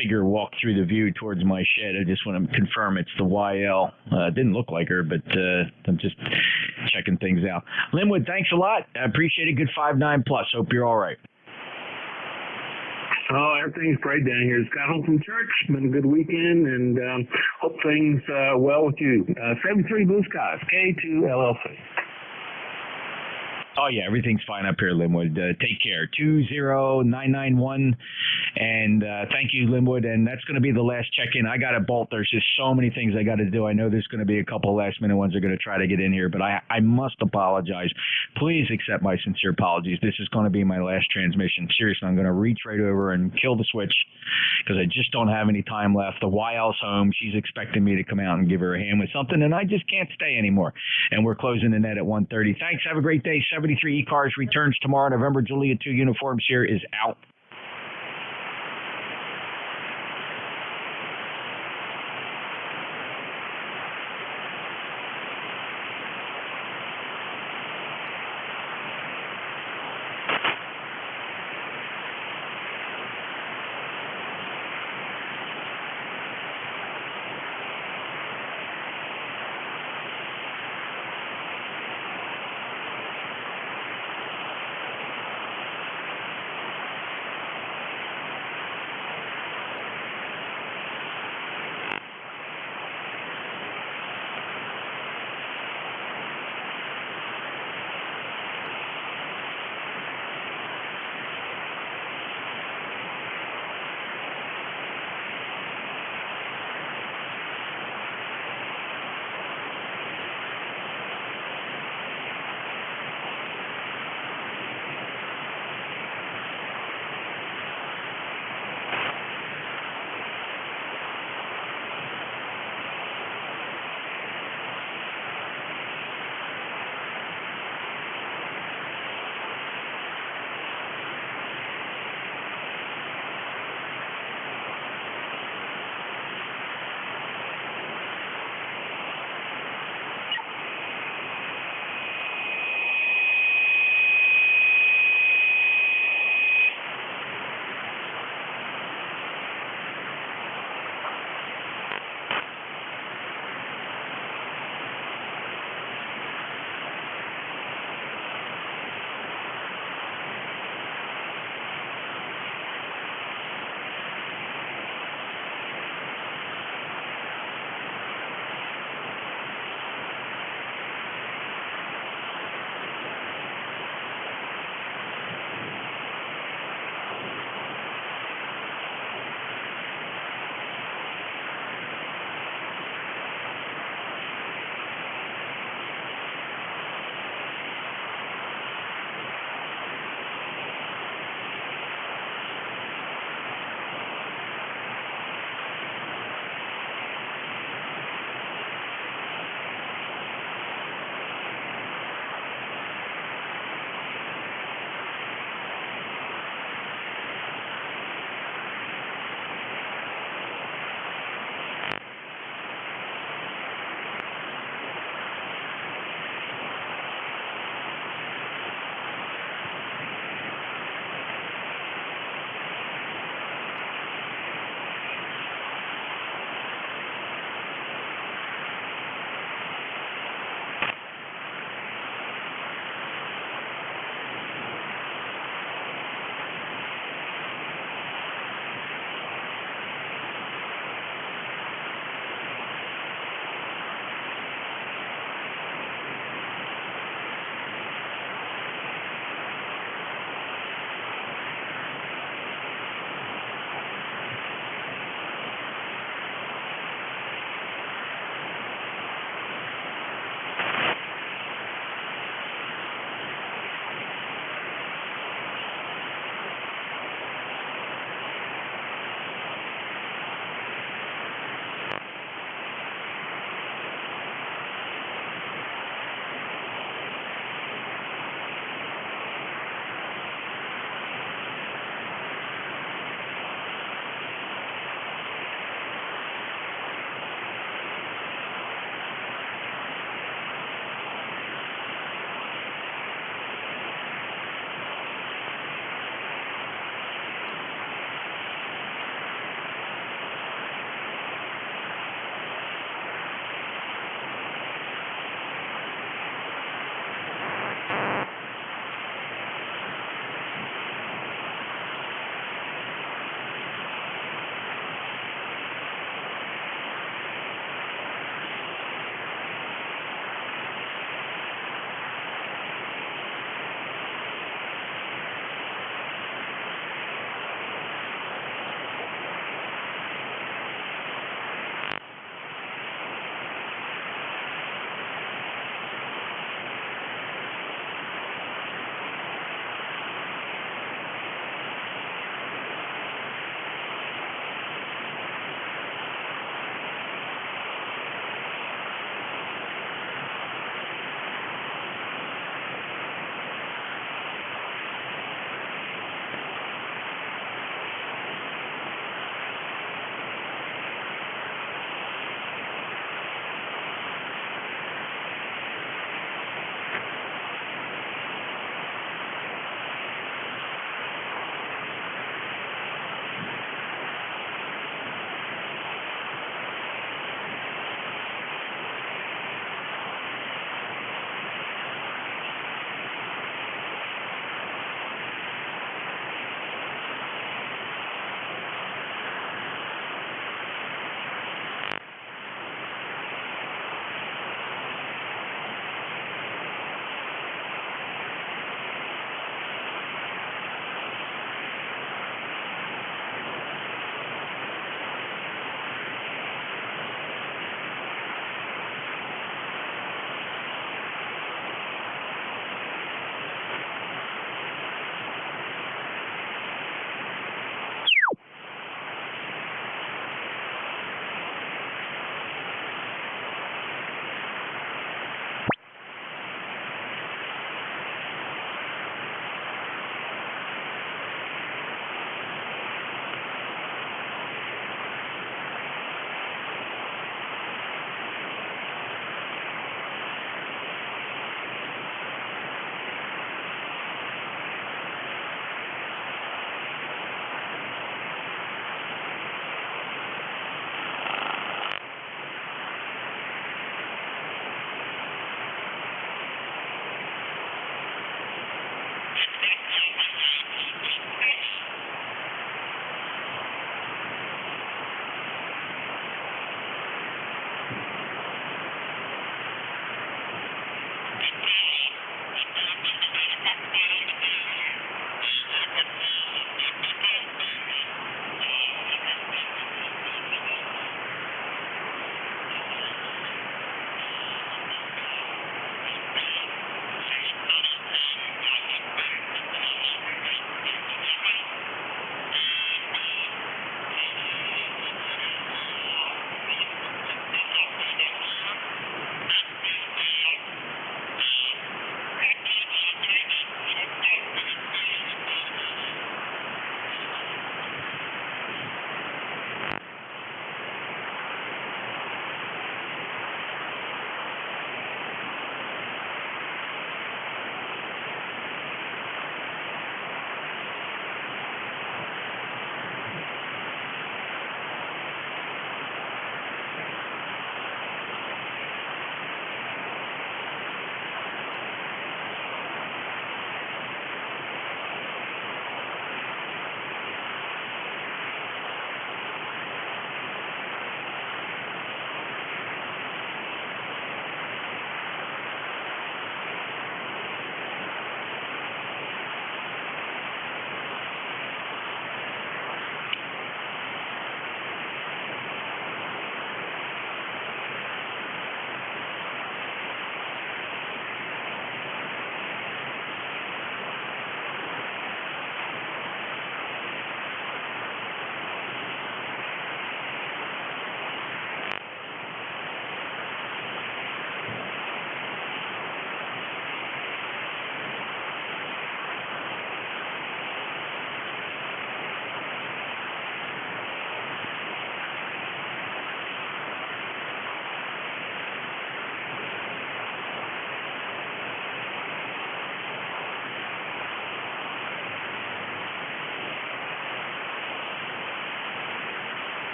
figure walk through the view towards my shed. I just want to confirm it's the YL. Didn't look like her, but I'm just checking things out. Linwood, thanks a lot. I appreciate it. Good 5-9 plus. Hope you're all right. Oh, everything's great down here. Just got home from church. Been a good weekend, and hope things well with you. 73 Blue Skies, K2 LLC. Oh, yeah, everything's fine up here, Linwood. Take care. 20991. And thank you, Linwood. And that's going to be the last check-in. I got to bolt. There's just so many things I got to do. I know there's going to be a couple last-minute ones that are going to try to get in here, but I must apologize. Please accept my sincere apologies. This is going to be my last transmission. Seriously, I'm going to reach right over and kill the switch because I just don't have any time left. The YL's home. She's expecting me to come out and give her a hand with something, and I just can't stay anymore. And we're closing the net at 1:30. Thanks. Have a great day. 73 ECARS returns tomorrow. November Juliet 2 uniform share is out.